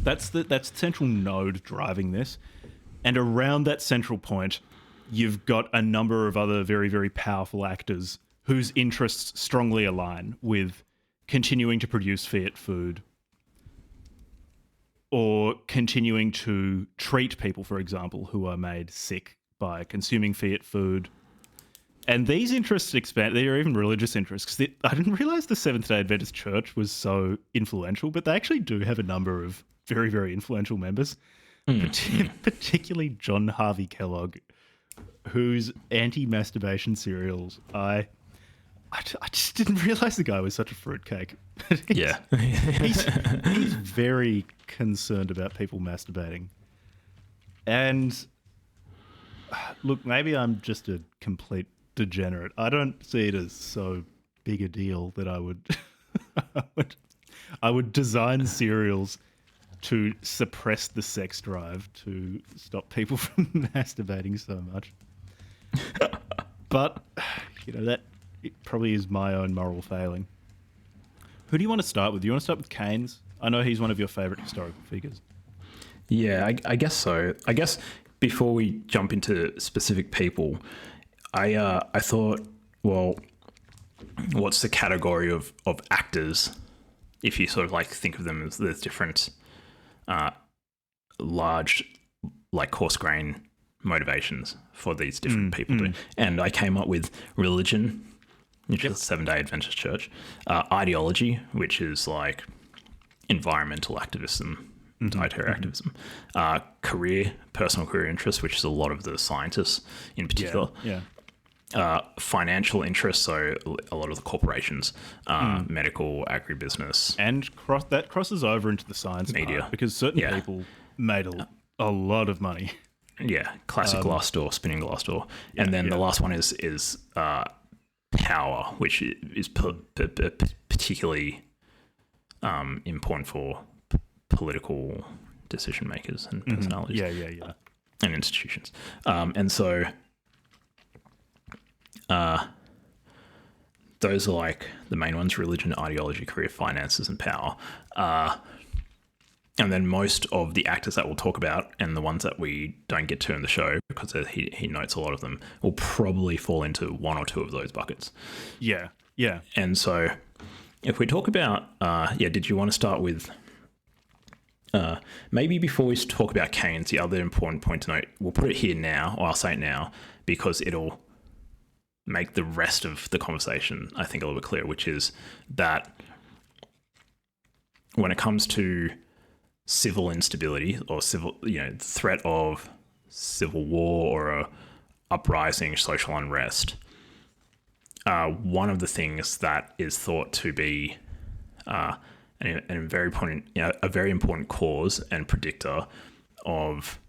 That's the central node driving this. And around that central point, you've got a number of other very, very powerful actors whose interests strongly align with continuing to produce Fiat food or continuing to treat people, for example, who are made sick by consuming Fiat food. And these interests expand. They are even religious interests. I didn't realize the Seventh-day Adventist Church was so influential, but they actually do have a number of very, very influential members, particularly John Harvey Kellogg, whose anti-masturbation cereals, I just didn't realize the guy was such a fruitcake. Yeah. he's very concerned about people masturbating. And look, maybe I'm just a complete degenerate. I don't see it as so big a deal that I would design cereals to suppress the sex drive to stop people from masturbating so much. But, that it probably is my own moral failing. Who do you want to start with? Do you want to start with Keynes? I know he's one of your favourite historical figures. Yeah, I guess so. I guess before we jump into specific people, I thought, well, what's the category of actors, if you sort of like think of them as there's different large, like coarse grain motivations for these different people. And I came up with religion, which is the Seventh-day Adventist Church, ideology, which is like environmental activism, dietary activism, personal career interests, which is a lot of the scientists in particular. Financial interests, so a lot of the corporations, medical, agribusiness. And that crosses over into the science media, part, because certain people made a lot of money. Yeah, classic glass door, spinning glass door. And then the last one is power, which is particularly important for political decision makers and personalities. And institutions. And so those are like the main ones: religion, ideology, career, finances, and power. And then most of the actors that we'll talk about, and the ones that we don't get to in the show, because he notes a lot of them, will probably fall into one or two of those buckets. Yeah. And so if we talk about, did you want to start with, maybe before we talk about Keynes, the other important point to note, we'll put it here now, or I'll say it now, because it'll make the rest of the conversation, I think, a little bit clearer, which is that when it comes to civil instability or threat of civil war or a uprising, social unrest, one of the things that is thought to be a very important cause and predictor of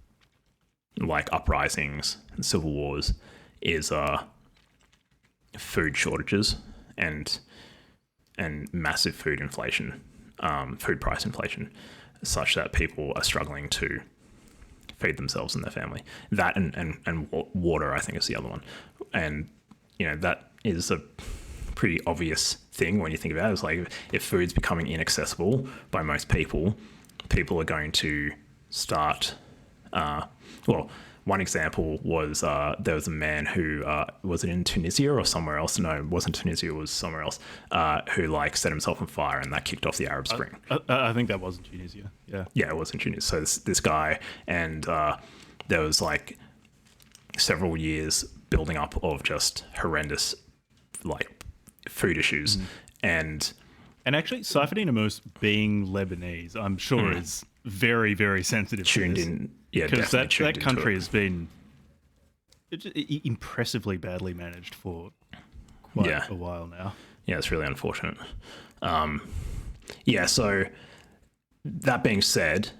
like uprisings and civil wars is food shortages and massive food inflation, food price inflation, such that people are struggling to feed themselves and their family. That and water, I think, is the other one. And that is a pretty obvious thing when you think about it. It's like if food's becoming inaccessible by most people are going to start. One example was there was a man who was it in Tunisia or somewhere else? No, it wasn't Tunisia. It was somewhere else. Who set himself on fire, and that kicked off the Arab Spring. I think that was in Tunisia. Yeah, it was in Tunisia. So this guy, and there was several years building up of just horrendous food issues, and actually Saifedean Ammous, being Lebanese, I'm sure is very, very sensitive tuned to this. in. Yeah, because that country has has been impressively badly managed for quite a while now. Yeah, it's really unfortunate. So that being said,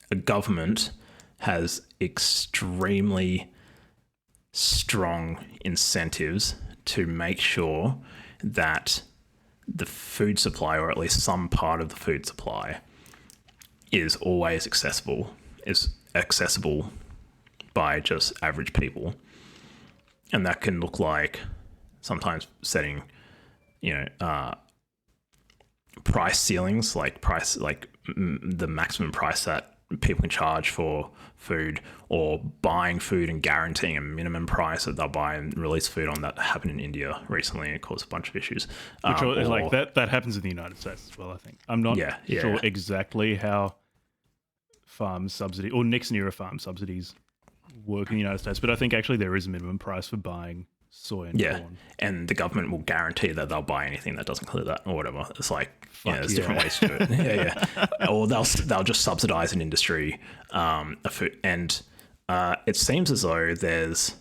a government has extremely strong incentives to make sure that the food supply, or at least some part of the food supply, is always accessible by just average people. And that can look like sometimes setting, price ceilings, the maximum price that people can charge for food, or buying food and guaranteeing a minimum price that they'll buy and release food on. That happened in India recently, and it caused a bunch of issues. Which is that happens in the United States as well, I think. I'm not sure exactly how farm subsidy or Nixon era farm subsidies work in the United States, but I think actually there is a minimum price for buying soy and corn. And the government will guarantee that they'll buy anything that doesn't include that or whatever. It's there's different ways to do it. Or they'll just subsidize an industry, food, and it seems as though there's,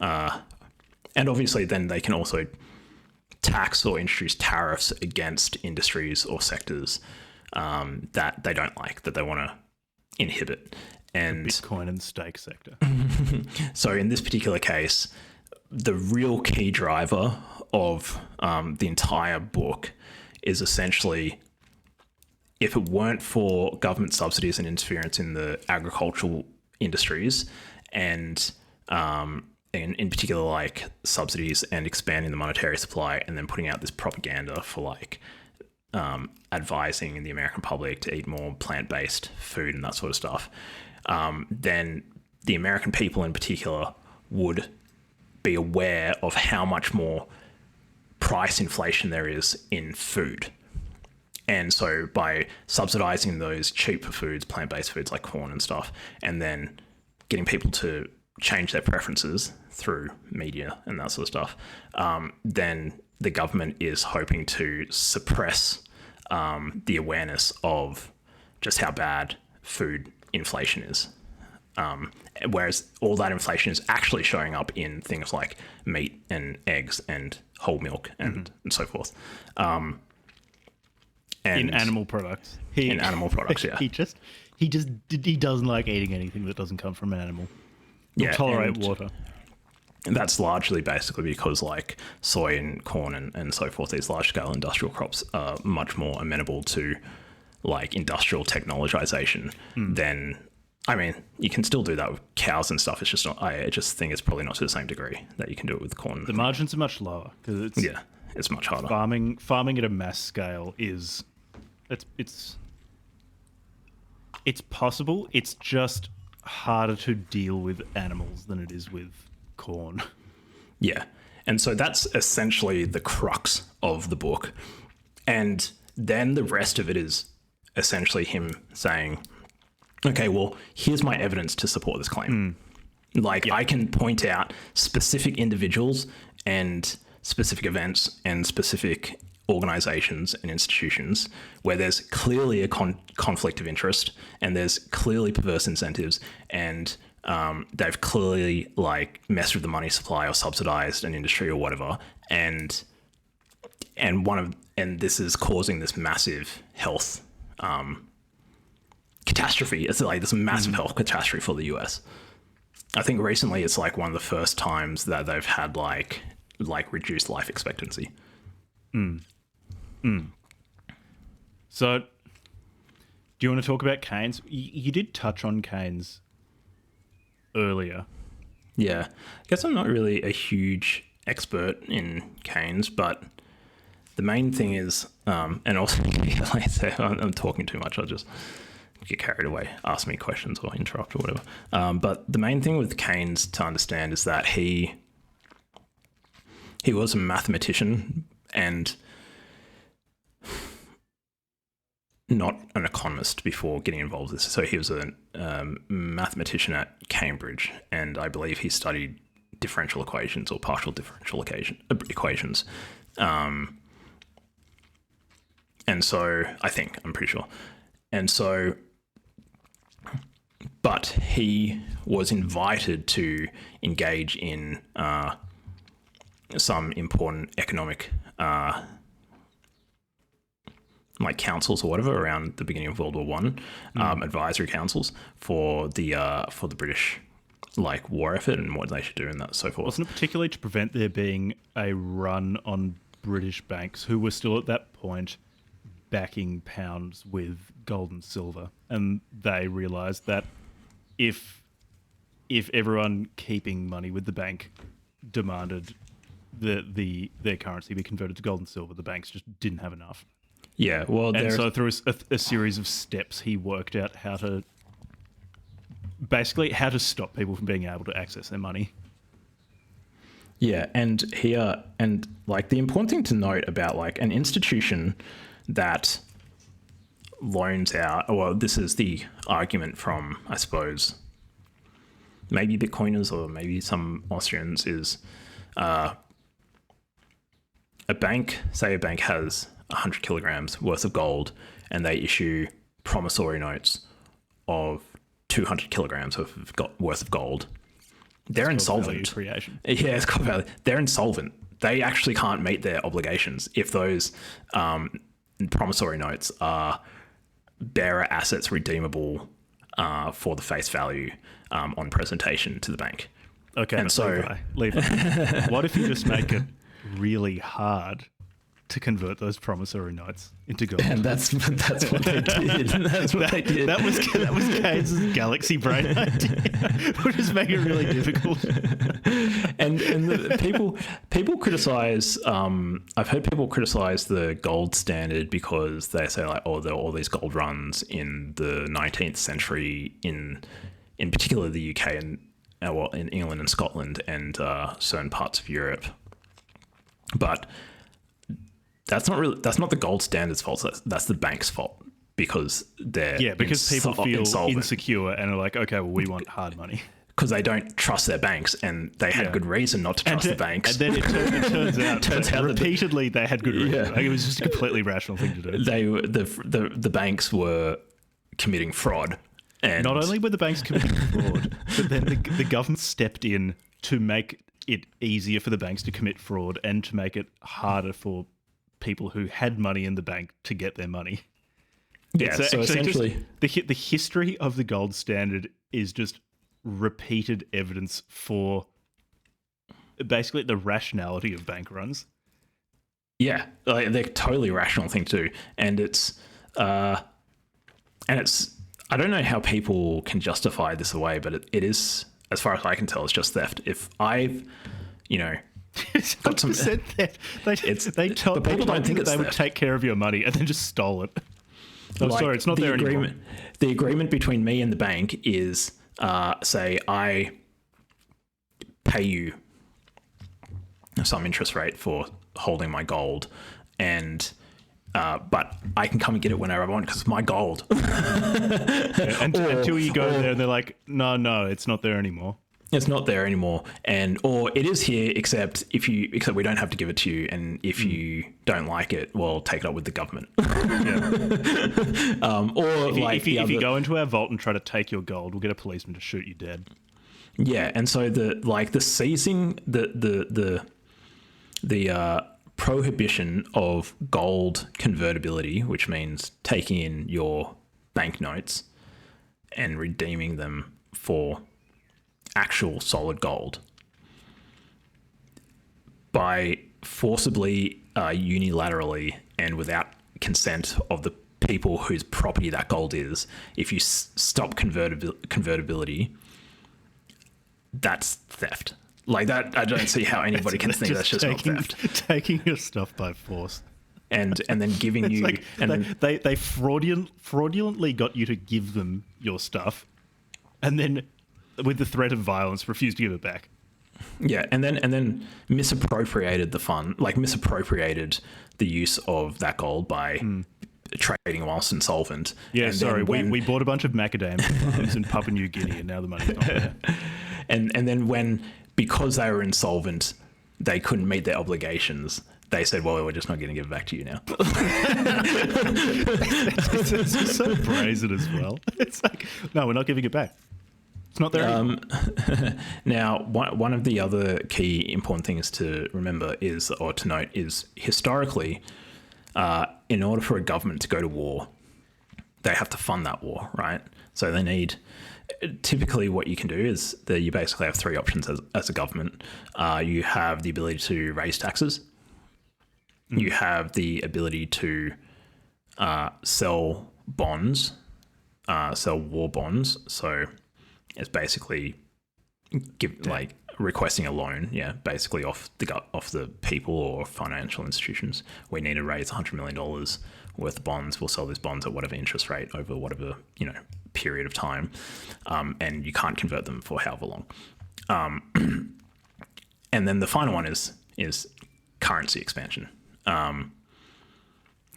and obviously then they can also tax or introduce tariffs against industries or sectors that they don't like, that they want to inhibit. And the Bitcoin and steak sector. So in this particular case, the real key driver of the entire book is essentially, if it weren't for government subsidies and interference in the agricultural industries, and in particular subsidies and expanding the monetary supply, and then putting out this propaganda for advising the American public to eat more plant-based food and that sort of stuff, then the American people in particular would be aware of how much more price inflation there is in food. And so by subsidizing those cheaper foods, plant-based foods like corn and stuff, and then getting people to change their preferences through media and that sort of stuff, then the government is hoping to suppress the awareness of just how bad food inflation is. Whereas all that inflation is actually showing up in things like meat and eggs and whole milk and so forth. And in animal products. In animal products, yeah. He doesn't like eating anything that doesn't come from an animal. He'll tolerate water. And that's largely basically because soy and corn and so forth, these large scale industrial crops are much more amenable to industrial technologization than, I mean, you can still do that with cows and stuff. It's just not, I just think it's probably not to the same degree that you can do it with corn. The margins are much lower because it's much harder. Farming at a mass scale is, it's possible. It's just harder to deal with animals than it is with corn. Yeah. And so that's essentially the crux of the book. And then the rest of it is essentially him saying, okay, well, here's my evidence to support this claim. I can point out specific individuals and specific events and specific organizations and institutions where there's clearly a conflict of interest, and there's clearly perverse incentives, and they've clearly messed with the money supply or subsidized an industry or whatever, and this is causing this massive health catastrophe. It's this massive health catastrophe for the US. I think recently it's like one of the first times that they've had like reduced life expectancy. So, do you want to talk about canes? You did touch on canes earlier. Yeah, I guess I'm not really a huge expert in canes, but the main thing is, and also, like I say, I'm talking too much. I'll just get carried away, ask me questions or interrupt or whatever. But the main thing with Keynes to understand is that he was a mathematician and not an economist before getting involved with this. So he was a mathematician at Cambridge, and I believe he studied differential equations or partial differential equations. And so I'm pretty sure. And so, but he was invited to engage in some important economic like councils or whatever around the beginning of World War One, advisory councils for the British like war effort and what they should do and that so forth. Wasn't it particularly to prevent there being a run on British banks who were still at that point backing pounds with gold and silver, and they realised that if everyone keeping money with the bank demanded their currency be converted to gold and silver, the banks just didn't have enough. Yeah, well, and so through a series of steps, he worked out how to stop people from being able to access their money. Yeah, and here, and like the important thing to note about like an institution that loans out, well, this is the argument from, I suppose, maybe Bitcoiners or maybe some Austrians, is a bank has 100 kilograms worth of gold and they issue promissory notes of 200 kilograms worth of gold. They're insolvent. Creation. Yeah, it's called value. They're insolvent. They actually can't meet their obligations if those promissory notes are bearer assets redeemable for the face value on presentation to the bank. Okay, and so Levi, what if you just make it really hard to convert those promissory notes into gold? And that's what they did. That's what they did. That was Keynes' galaxy brain idea. We'll just make it really difficult. And people criticize. I've heard people criticize the gold standard because they say like, oh, there are all these gold runs in the 19th century in particular the UK and in England and Scotland and certain parts of Europe, but that's not the gold standard's fault. That's the bank's fault because because people feel insecure and are like, okay, well, we want hard money because they don't trust their banks and they had good reason not to trust the banks. And then it turns out repeatedly they had good reason. Yeah. Like, it was just a completely rational thing to do. The banks were committing fraud. And not only were the banks committing fraud, but then the government stepped in to make it easier for the banks to commit fraud and to make it harder for people who had money in the bank to get their money. Yeah, so essentially the history of the gold standard is just repeated evidence for basically the rationality of bank runs. Yeah, like, they're totally rational thing to do, and it's I don't know how people can justify this away, but it is, as far as I can tell, it's just theft. If I've, got some theft. They told people don't think they would take care of your money and then just stole it. I'm sorry, it's not there anymore. The agreement between me and the bank is, say, I pay you some interest rate for holding my gold, and but I can come and get it whenever I want because it's my gold. Until you go there and they're like, no, it's not there anymore. It's not there anymore, or it is here, except we don't have to give it to you, and if you don't like it, well, take it up with the government. If you go into our vault and try to take your gold, we'll get a policeman to shoot you dead. Yeah, and so the seizing the prohibition of gold convertibility, which means taking in your banknotes and redeeming them for actual solid gold by forcibly, unilaterally, and without consent of the people whose property that gold is, if you stop convertibility, that's theft. Like that, I don't see how anybody can think that's just not theft. Taking your stuff by force. And then giving you... Like and they fraudulently got you to give them your stuff, and then with the threat of violence refused to give it back. Yeah, and then misappropriated the fund, like misappropriated the use of that gold by trading whilst insolvent. Yeah, and sorry, then we bought a bunch of macadamia farms in Papua New Guinea, and now the money's not there. And then because they were insolvent, they couldn't meet their obligations. They said, well, we're just not going to give it back to you now. It's so brazen as well. It's like, no, we're not giving it back. It's not there anymore. Now, one of the other key important things to remember or to note is historically, in order for a government to go to war, they have to fund that war, right? So they need... Typically, what you can do is that you basically have three options as a government. You have the ability to raise taxes. You have the ability to sell bonds, sell war bonds. So it's basically requesting a loan, basically off the people or financial institutions. We need to raise $100 million worth of bonds. We'll sell these bonds at whatever interest rate over whatever period of time, and you can't convert them for however long. And then the final one is currency expansion.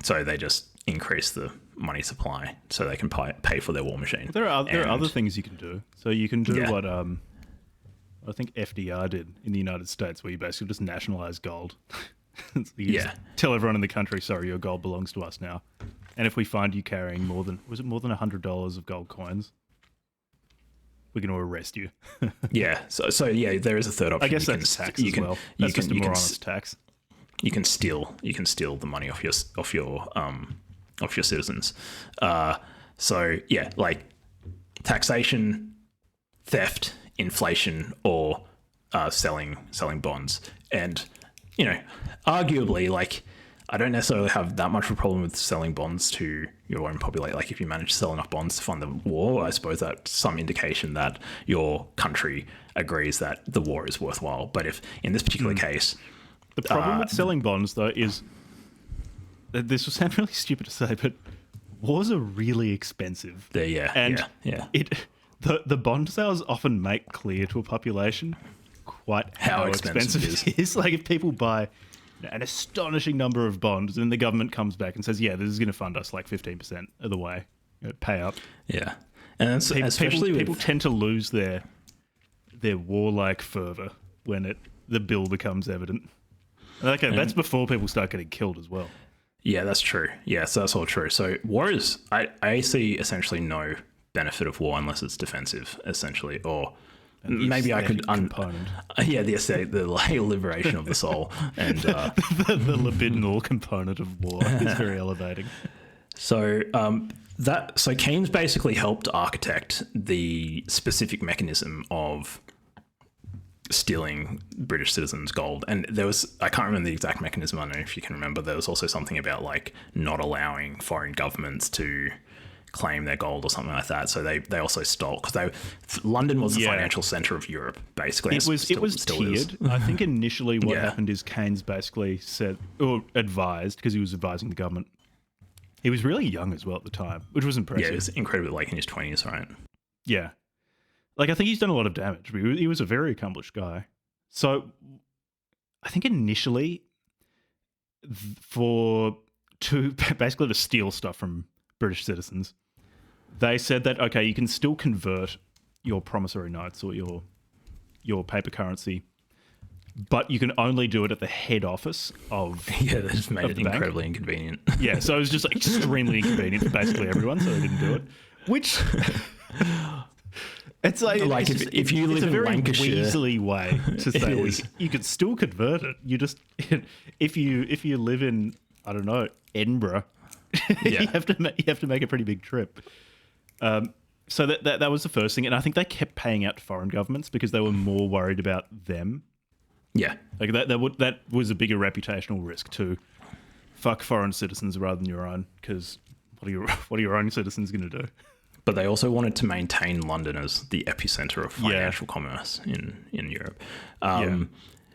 So they just increase the money supply so they can pay for their war machine. There are other things you can do. So you can do what I think FDR did in the United States, where you basically just nationalize gold. Just tell everyone in the country, sorry, your gold belongs to us now. And if we find you carrying more than $100 of gold coins, we're going to arrest you. So there is a third option. I guess that's tax as well. That's just a more honest tax. You can steal the money off your citizens. Like taxation, theft, inflation, or selling bonds. And arguably, like, I don't necessarily have that much of a problem with selling bonds to your own population. Like, if you manage to sell enough bonds to fund the war, I suppose that's some indication that your country agrees that the war is worthwhile. But if in this particular case, the problem with selling bonds, though, is this will sound really stupid to say, but wars are really expensive. The bond sales often make clear to a population quite how expensive it is. Like, if people buy an astonishing number of bonds, and the government comes back and says, "Yeah, this is going to fund us like 15% of the way, pay up." Yeah, and especially people tend to lose their warlike fervor when the bill becomes evident. Okay, that's before people start getting killed as well. Yeah, that's true. Yeah, so that's all true. So war is, I see essentially no benefit of war unless it's defensive, essentially, or maybe I could component. The aesthetic, the liberation of the soul, and the libidinal component of war is very elevating. So Keynes basically helped architect the specific mechanism of stealing British citizens' gold, and I can't remember the exact mechanism. I don't know if you can remember. There was also something about like not allowing foreign governments to claim their gold or something like that. So they also stole, because London was the financial centre of Europe, basically. It was tiered. I think initially what happened is Keynes basically said, or advised, because he was advising the government. He was really young as well at the time, which was impressive. Yeah, he was incredibly, like, in his 20s, right? Yeah. Like, I think he's done a lot of damage, but he was a very accomplished guy. So I think initially basically to steal stuff from British citizens, they said that, okay, you can still convert your promissory notes or your paper currency, but you can only do it at the head office of that just made it incredibly bank. Inconvenient. Yeah, so it was just like extremely inconvenient for basically everyone, so they didn't do it. Which it's like if you live in Lancashire, it's a very Weasley way to say you could still convert it. You just if you live in, I don't know, Edinburgh, you have to make a pretty big trip. So that was the first thing, and I think they kept paying out to foreign governments because they were more worried about them. Yeah. Like that was a bigger reputational risk to fuck foreign citizens rather than your own, because what are your own citizens going to do? But they also wanted to maintain London as the epicenter of financial commerce in Europe.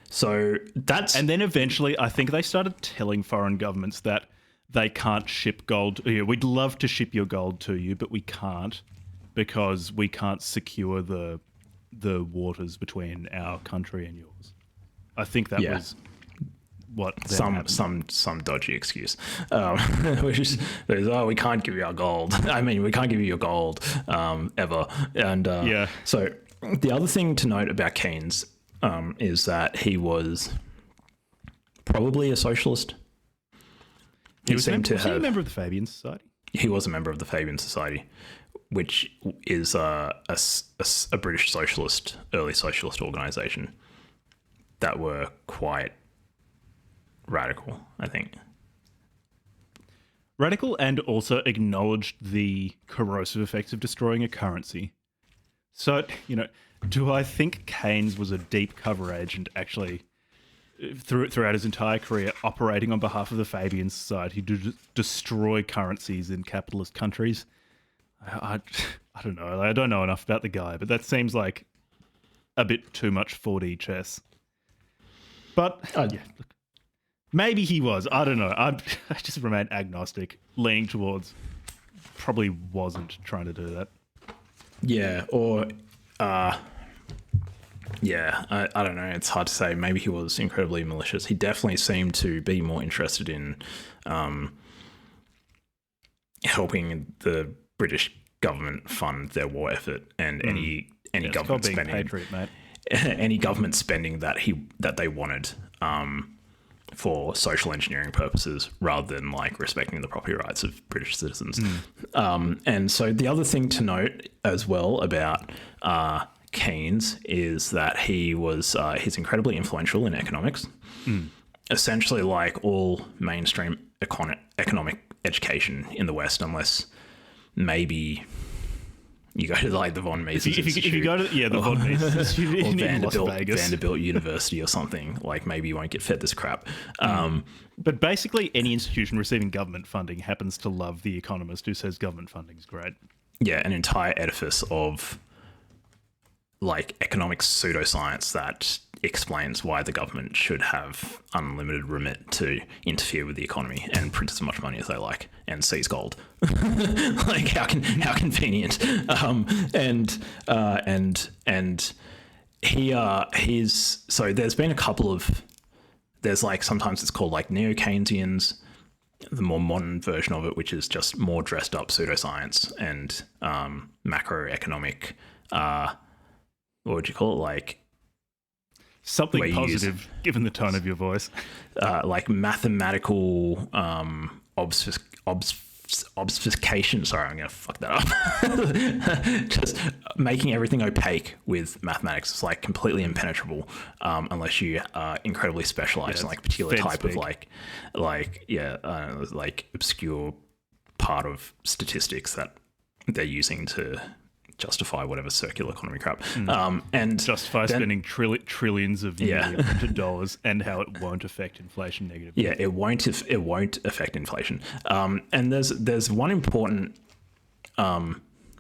So that's... And then eventually I think they started telling foreign governments that they can't ship gold. We'd love to ship your gold to you, but we can't because we can't secure the waters between our country and yours. I think that was what some dodgy excuse, which is we can't give you our gold. I mean, we can't give you your gold ever. And so the other thing to note about Keynes is that he was probably a socialist. Was he a member of the Fabian Society? He was a member of the Fabian Society, which is a British socialist, early socialist organisation that were quite radical, I think. Radical, and also acknowledged the corrosive effects of destroying a currency. So, do I think Keynes was a deep cover agent actually throughout his entire career operating on behalf of the Fabian Society to destroy currencies in capitalist countries? I don't know. I don't know enough about the guy, but that seems like a bit too much 4D chess. But look, maybe he was. I don't know. I just remain agnostic, leaning towards probably wasn't trying to do that. Yeah, or I don't know. It's hard to say. Maybe he was incredibly malicious. He definitely seemed to be more interested in helping the British government fund their war effort and any government spending. Patriot, mate. Any government spending that they wanted for social engineering purposes, rather than like respecting the property rights of British citizens. And so the other thing to note as well about Keynes is that he's incredibly influential in economics. Essentially, like all mainstream economic education in the West, unless maybe you go to like the Von Mises Institute. If you go to the Von Mises Institute in Las Vegas. Vanderbilt University or something, like maybe you won't get fed this crap. But basically, any institution receiving government funding happens to love the economist who says government funding is great. Yeah, an entire edifice of like economic pseudoscience that explains why the government should have unlimited remit to interfere with the economy and print as much money as they like and seize gold. Like how convenient. So there's been a couple of, there's like, sometimes it's called like neo-Keynesians, the more modern version of it, which is just more dressed up pseudoscience and macroeconomic, what would you call it? Like something positive, given the tone of your voice. Like mathematical obfuscation. Sorry, I'm going to fuck that up. Just making everything opaque with mathematics. It's like completely impenetrable unless you are incredibly specialized in like a particular type of like obscure part of statistics that they're using to justify whatever circular economy crap. And justify spending trillions of printed dollars and how it won't affect inflation negatively. Yeah, it won't affect inflation. And there's one important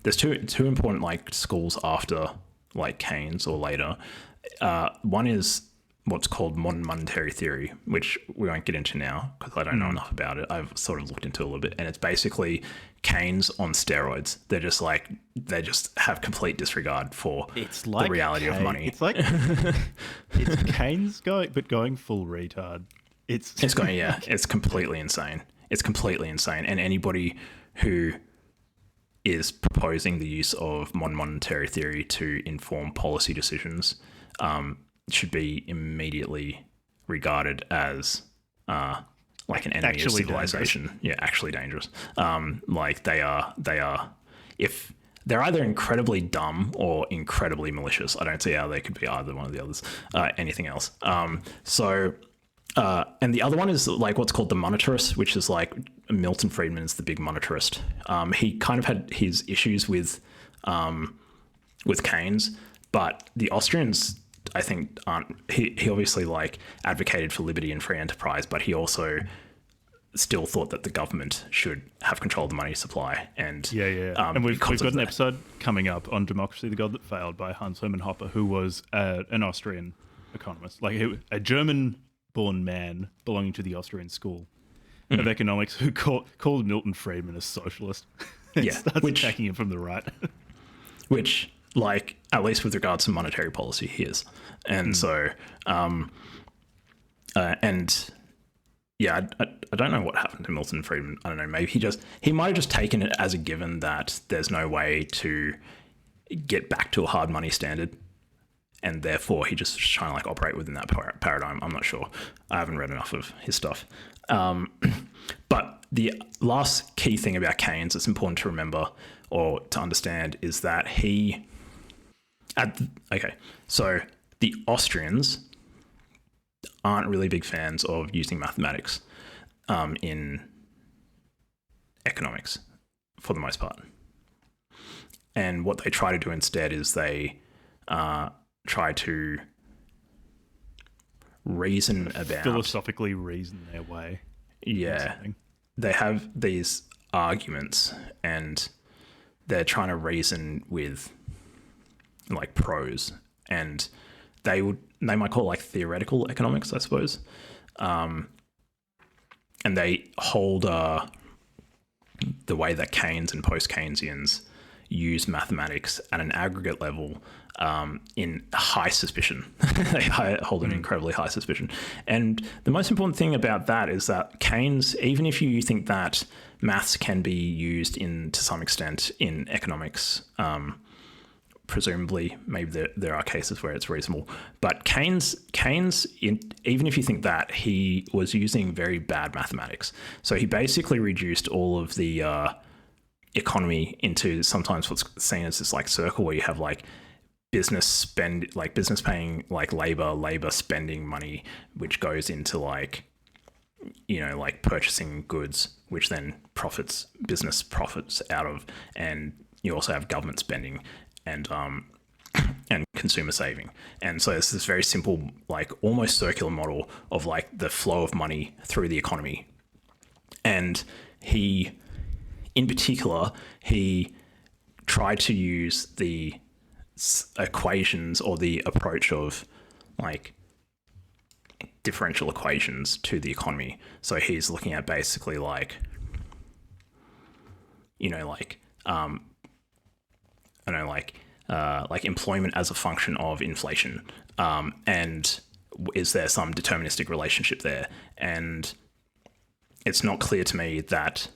there's two important like schools after like Keynes or later. One is what's called modern monetary theory, which we won't get into now because I don't know enough about it. I've sort of looked into it a little bit, and it's basically Keynes on steroids. They just have complete disregard for the reality of money. It's like it's Keynes going full retard. It's completely insane. It's completely insane. And anybody who is proposing the use of modern monetary theory to inform policy decisions should be immediately regarded as like an enemy of civilization. Dangerous. Yeah, actually dangerous. Like they are, if they're either incredibly dumb or incredibly malicious. I don't see how they could be either one of the others, anything else. And the other one is like what's called the monetarist, which is like Milton Friedman is the big monetarist. He kind of had his issues with with Keynes, but the Austrians, I think, aren't. He obviously like advocated for liberty and free enterprise, but he also still thought that the government should have control of the money supply. And and we've got an episode coming up on Democracy, the God That Failed by Hans Hermann Hoppe, who was an Austrian economist, like a German-born man belonging to the Austrian school of economics, who called Milton Friedman a socialist. Starts attacking him from the right. Which, like, at least with regards to monetary policy, he is. And so, I don't know what happened to Milton Friedman. I don't know. Maybe he might have just taken it as a given that there's no way to get back to a hard money standard, and therefore he just trying to like operate within that paradigm. I'm not sure. I haven't read enough of his stuff. But the last key thing about Keynes that's important to remember or to understand is that so the Austrians aren't really big fans of using mathematics in economics for the most part. And what they try to do instead is they try to reason about... philosophically reason their way. Yeah. They have these arguments and they're trying to reason with like prose, and they might call it like theoretical economics, I suppose. And they hold the way that Keynes and post-Keynesians use mathematics at an aggregate level in high suspicion. They hold an incredibly high suspicion. And the most important thing about that is that Keynes, even if you think that maths can be used to some extent in economics, presumably, maybe there are cases where it's reasonable. But Keynes, even if you think that, he was using very bad mathematics. So he basically reduced all of the economy into sometimes what's seen as this like circle where you have like business paying like labor spending money, which goes into like, you know, like purchasing goods, which then business profits out of, and you also have government spending and consumer saving. And so it's this very simple, like almost circular model of like the flow of money through the economy. And in particular, he tried to use the equations or the approach of like differential equations to the economy. So he's looking at basically like, you know, like, like employment as a function of inflation. And is there some deterministic relationship there? And it's not clear to me that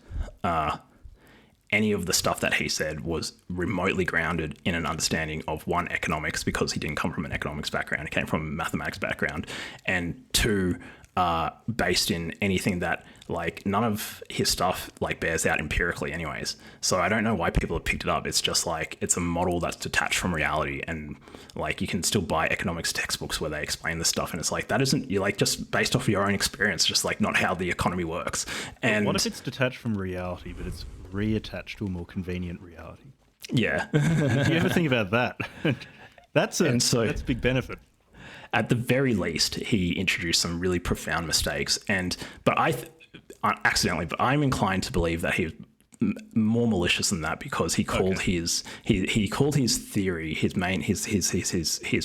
any of the stuff that he said was remotely grounded in an understanding of, one, economics, because he didn't come from an economics background, he came from a mathematics background, and two, based in anything that, like, none of his stuff like bears out empirically anyways. So I don't know why people have picked it up. It's just like, it's a model that's detached from reality, and like you can still buy economics textbooks where they explain this stuff, and it's like, that isn't, you're like just based off of your own experience, just like not how the economy works. And what if it's detached from reality, but it's reattached to a more convenient reality? Yeah. Do you ever think about that? That's a big benefit. At the very least, he introduced some really profound mistakes, but I'm inclined to believe that he was more malicious than that, because he called his theory, his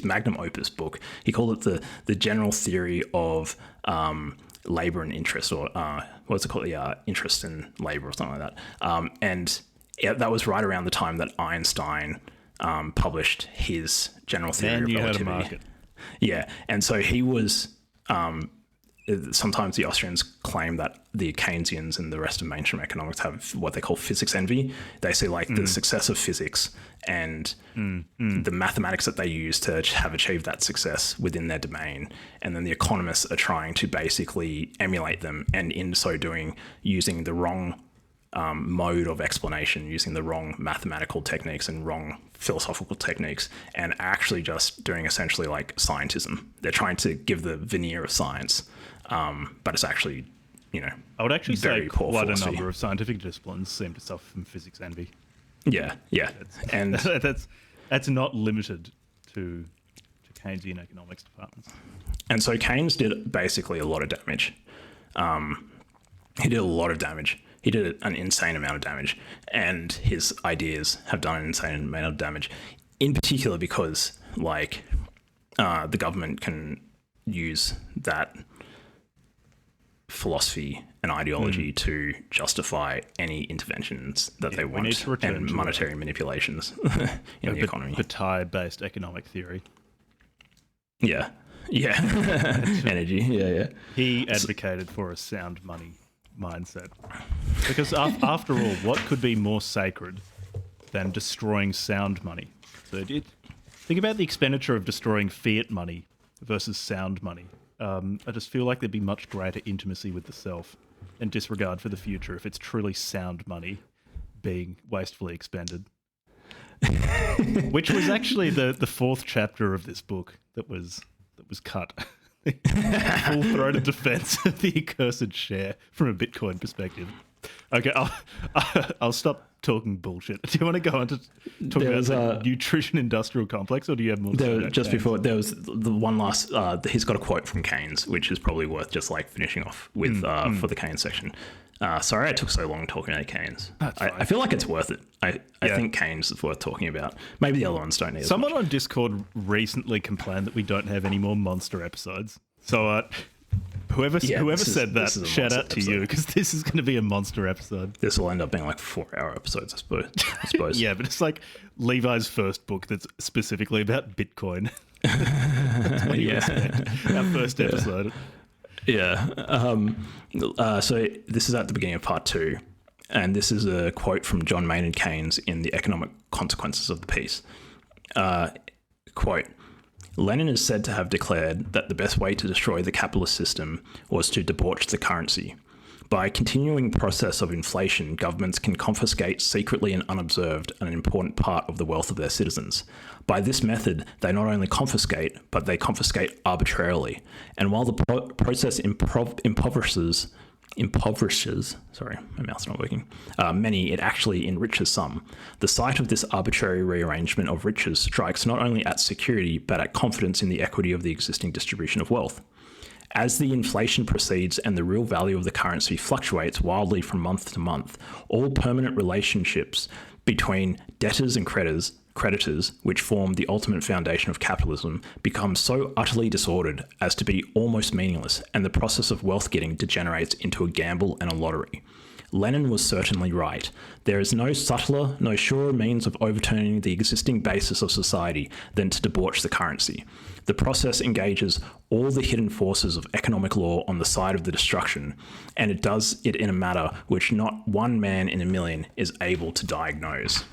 magnum opus book, he called it the general theory of labor and interest, or what's it called, interest in labor or something like that. And that was right around the time that Einstein published his general theory of relativity. How to market. Yeah, and so he was. Sometimes the Austrians claim that the Keynesians and the rest of mainstream economics have what they call physics envy. They see like the success of physics and the mathematics that they use to have achieved that success within their domain. And then the economists are trying to basically emulate them, and in so doing, using the wrong mode of explanation, using the wrong mathematical techniques and wrong philosophical techniques, and actually just doing essentially like scientism. They're trying to give the veneer of science, but it's actually, you know, I would actually say poor quite philosophy. a number of scientific disciplines seem to suffer from physics envy. Yeah, yeah. And that's not limited to Keynesian economics departments. And so Keynes did basically a lot of damage. He did a lot of damage. He did an insane amount of damage. And his ideas have done an insane amount of damage, in particular because, like, the government can use that philosophy and ideology to justify any interventions that they want and monetary manipulations in the economy. Bataille-based economic theory. Yeah. Energy. Yeah. He advocated for a sound money mindset. Because after all, what could be more sacred than destroying sound money? So think about the expenditure of destroying fiat money versus sound money. I just feel like there'd be much greater intimacy with the self and disregard for the future if it's truly sound money being wastefully expended. Which was actually the fourth chapter of this book that was cut. Full-throated defense of the accursed share from a Bitcoin perspective. Okay, I'll stop talking bullshit. Do you want to go on to talk about the nutrition industrial complex, or do you have more to say about just Keynes? before, there was the one last, he's got a quote from Keynes, which is probably worth just like finishing off with for the Keynes section. Sorry I took so long talking about Keynes. I feel like it's worth it. I think Keynes is worth talking about. Maybe the other ones don't need as Someone much. on Discord recently complained that we don't have any more monster episodes. So whoever said that, shout out to you, because this is going to be a monster episode. This will end up being like 4-hour episodes, I suppose. Yeah, but it's like Levi's first book that's specifically about Bitcoin. That's what you expect. Our first episode. Yeah. So this is at the beginning of part 2, and this is a quote from John Maynard Keynes in The Economic Consequences of the Peace. Quote, Lenin is said to have declared that the best way to destroy the capitalist system was to debauch the currency. By a continuing process of inflation, governments can confiscate secretly and unobserved an important part of the wealth of their citizens. By this method, they not only confiscate, but they confiscate arbitrarily. And while the process impoverishes, sorry, my mouth's not working, many, it actually enriches some. The sight of this arbitrary rearrangement of riches strikes not only at security, but at confidence in the equity of the existing distribution of wealth. As the inflation proceeds and the real value of the currency fluctuates wildly from month to month, all permanent relationships between debtors and creditors, which form the ultimate foundation of capitalism, become so utterly disordered as to be almost meaningless, and the process of wealth getting degenerates into a gamble and a lottery. Lenin was certainly right. There is no subtler, no surer means of overturning the existing basis of society than to debauch the currency. The process engages all the hidden forces of economic law on the side of the destruction, and it does it in a manner which not one man in a million is able to diagnose.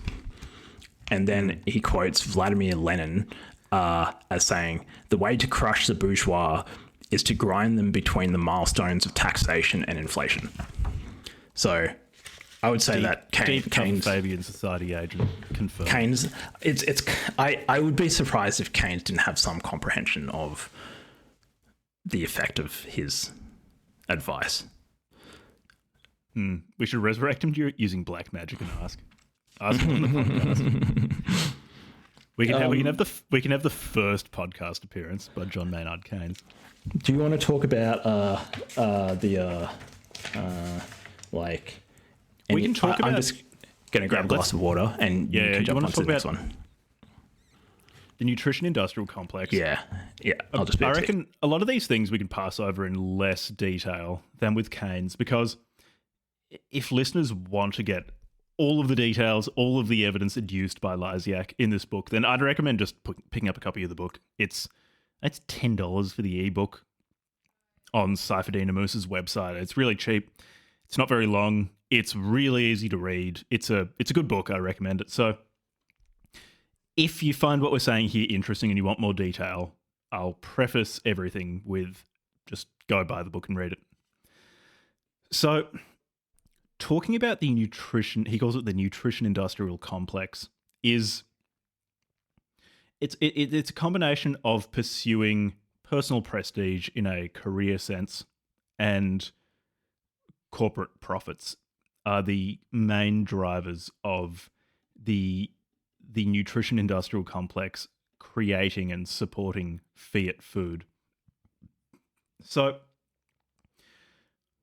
And then he quotes Vladimir Lenin as saying, the way to crush the bourgeois is to grind them between the milestones of taxation and inflation. So I would say that Keynes, Fabian Society agent confirmed. Keynes, I would be surprised if Keynes didn't have some comprehension of the effect of his advice. We should resurrect him using black magic and ask him on the podcast. We can have the first podcast appearance by John Maynard Keynes. Do you want to talk about we can talk about. I'm just going to grab a glass of water and you can jump onto the next one. The nutrition industrial complex. Yeah. I'll just. I reckon a lot of these things we can pass over in less detail than with Keynes, because if listeners want to get all of the details, all of the evidence adduced by Lysiak in this book, then I'd recommend just picking up a copy of the book. It's $10 for the ebook on Saifedean Ammous' website. It's really cheap. It's not very long. It's really easy to read. It's a good book. I recommend it. So if you find what we're saying here interesting and you want more detail, I'll preface everything with just go buy the book and read it. So talking about the nutrition, he calls it the nutrition industrial complex, it's a combination of pursuing personal prestige in a career sense and corporate profits are the main drivers of the nutrition industrial complex creating and supporting Fiat Food. So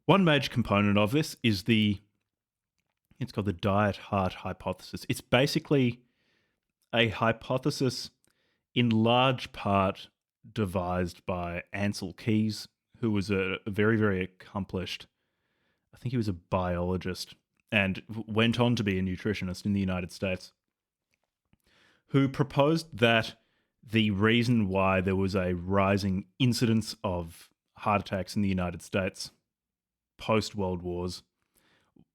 one major component of this is it's called the diet heart hypothesis. It's basically a hypothesis in large part devised by Ancel Keys, who was a very, very accomplished, I think he was a biologist and went on to be a nutritionist in the United States, who proposed that the reason why there was a rising incidence of heart attacks in the United States post-World Wars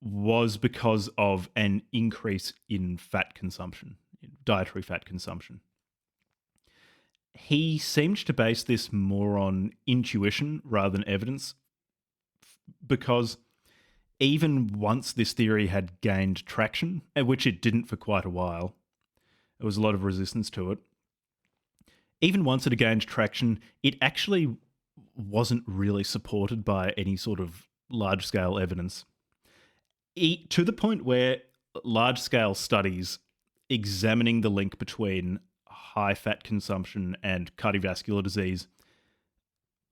was because of an increase in fat consumption, dietary fat consumption. He seemed to base this more on intuition rather than evidence, because even once this theory had gained traction, which it didn't for quite a while, there was a lot of resistance to it. Even once it had gained traction, it actually wasn't really supported by any sort of large-scale evidence. To the point where large-scale studies examining the link between high fat consumption and cardiovascular disease,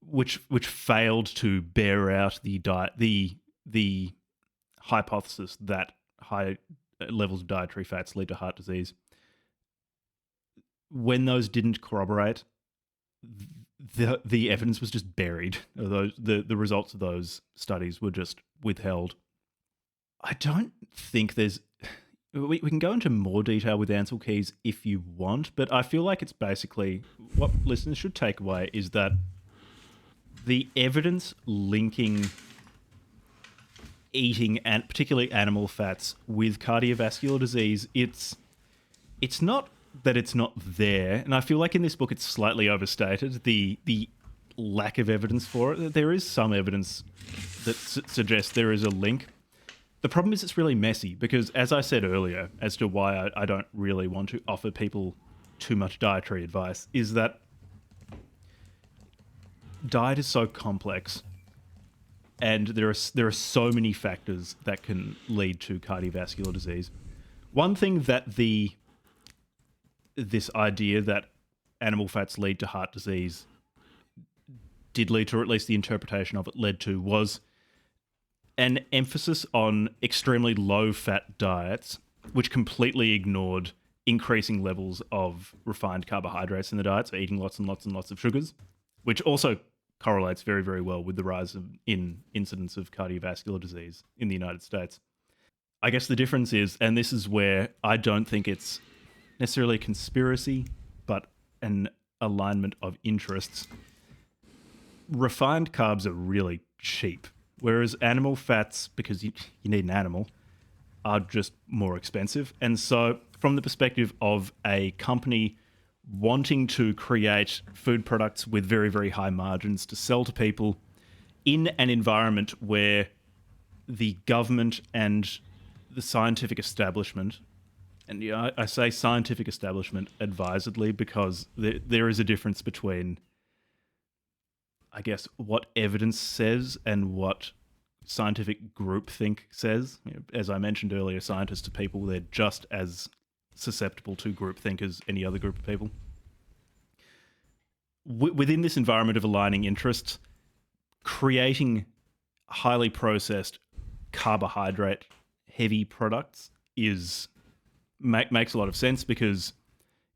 which failed to bear out the hypothesis that high levels of dietary fats lead to heart disease. When those didn't corroborate, the evidence was just buried. The results of those studies were just withheld. I don't think there's... We can go into more detail with Ancel Keys if you want, but I feel like it's basically... What listeners should take away is that the evidence linking eating, and particularly animal fats, with cardiovascular disease, it's not that it's not there, and I feel like in this book it's slightly overstated, the lack of evidence for it. There is some evidence that suggests there is a link. The problem is it's really messy because, as I said earlier, as to why I don't really want to offer people too much dietary advice, is that diet is so complex and there are so many factors that can lead to cardiovascular disease. One thing that this idea that animal fats lead to heart disease did lead to, or at least the interpretation of it led to, was an emphasis on extremely low-fat diets, which completely ignored increasing levels of refined carbohydrates in the diet, so eating lots and lots and lots of sugars, which also correlates very, very well with the rise in incidence of cardiovascular disease in the United States. I guess the difference is, and this is where I don't think it's necessarily a conspiracy, but an alignment of interests. Refined carbs are really cheap, whereas animal fats, because you need an animal, are just more expensive. And so from the perspective of a company wanting to create food products with very, very high margins to sell to people in an environment where the government and the scientific establishment, and I say scientific establishment advisedly because there is a difference between, I guess, what evidence says and what scientific groupthink says. As I mentioned earlier, scientists are people, they're just as susceptible to groupthink as any other group of people. Within this environment of aligning interests, creating highly processed carbohydrate heavy products makes a lot of sense because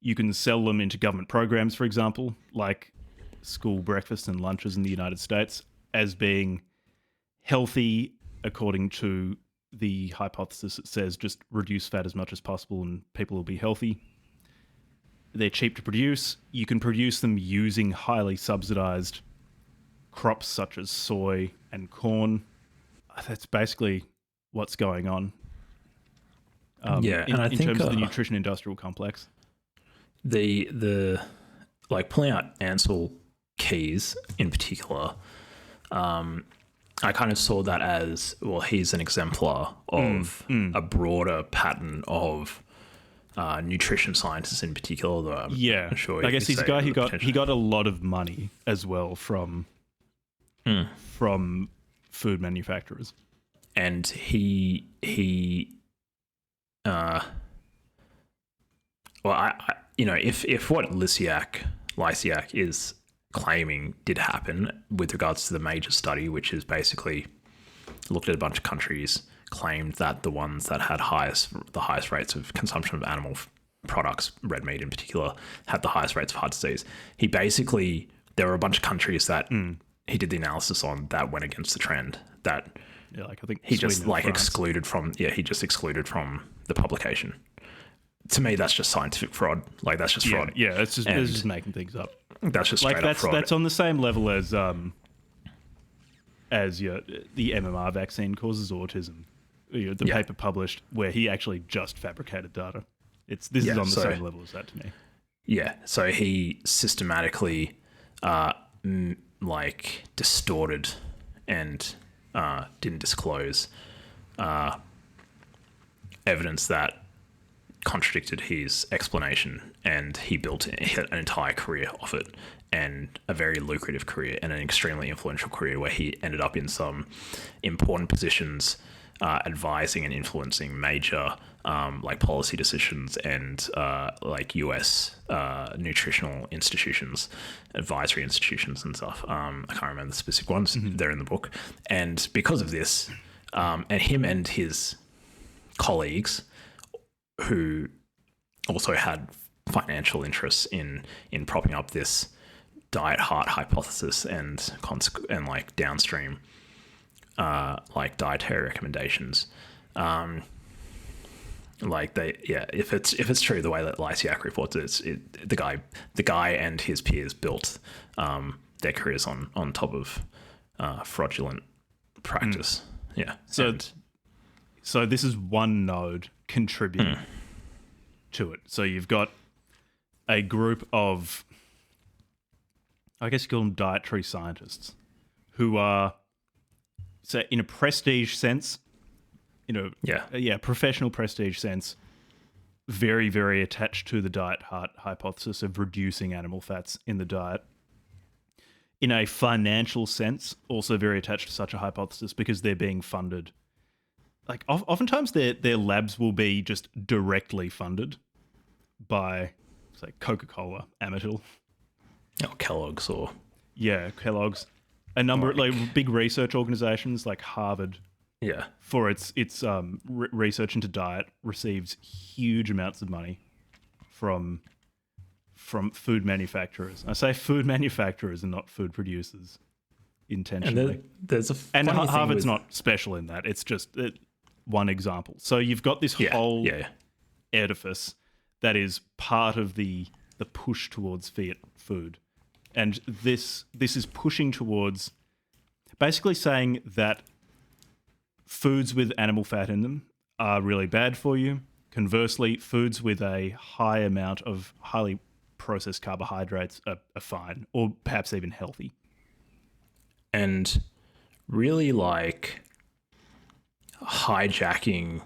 you can sell them into government programs, for example, like school breakfasts and lunches in the United States, as being healthy according to the hypothesis that says just reduce fat as much as possible and people will be healthy. They're cheap to produce. You can produce them using highly subsidized crops such as soy and corn. That's basically what's going on. And I think in terms of the nutrition industrial complex, the like pulling out Ancel Keys in particular, I kind of saw that as, well, he's an exemplar of a broader pattern of nutrition scientists in particular. Though I'm sure I guess he's a guy who got a lot of money as well from food manufacturers, and he Well, if what Lysiak is claiming did happen with regards to the major study, which is basically looked at a bunch of countries, claimed that the ones that had the highest rates of consumption of animal products, red meat in particular, had the highest rates of heart disease. There were a bunch of countries that he did the analysis on that went against the trend. That I think he Sweden just and France. excluded from. Yeah, he just excluded from the publication. To me, that's just scientific fraud. Like, that's just fraud. Yeah, it's just making things up. That's just straight up fraud. That's on the same level as the MMR vaccine causes autism. The paper published where he actually just fabricated data. This is on the same level as that to me. Yeah, so he systematically distorted and didn't disclose evidence that contradicted his explanation, and he built an entire career off it, and a very lucrative career and an extremely influential career where he ended up in some important positions advising and influencing major policy decisions and US nutritional institutions, advisory institutions and stuff. I can't remember the specific ones. They're in the book. And because of this, and him and his colleagues, who also had financial interests in propping up this diet heart hypothesis and downstream dietary recommendations, if it's true the way that Lysiak reports it, the guy and his peers built their careers on top of fraudulent practice. Yeah. So this is one node contributing to it. So you've got a group of, I guess you call them dietary scientists, who are, so in a prestige sense, professional prestige sense, very, very attached to the diet heart hypothesis of reducing animal fats in the diet. In a financial sense, also very attached to such a hypothesis because they're being funded. Like, oftentimes their labs will be just directly funded by, say, Coca-Cola, Amatil. Or Kellogg's or... Yeah, Kellogg's. A number of big research organizations like Harvard, for its research into diet, receives huge amounts of money from food manufacturers. I say food manufacturers and not food producers intentionally. And Harvard's not special in that. It's just one example. So you've got this whole edifice that is part of the push towards Fiat Food. And this is pushing towards basically saying that foods with animal fat in them are really bad for you. Conversely, foods with a high amount of highly processed carbohydrates are fine, or perhaps even healthy. And really hijacking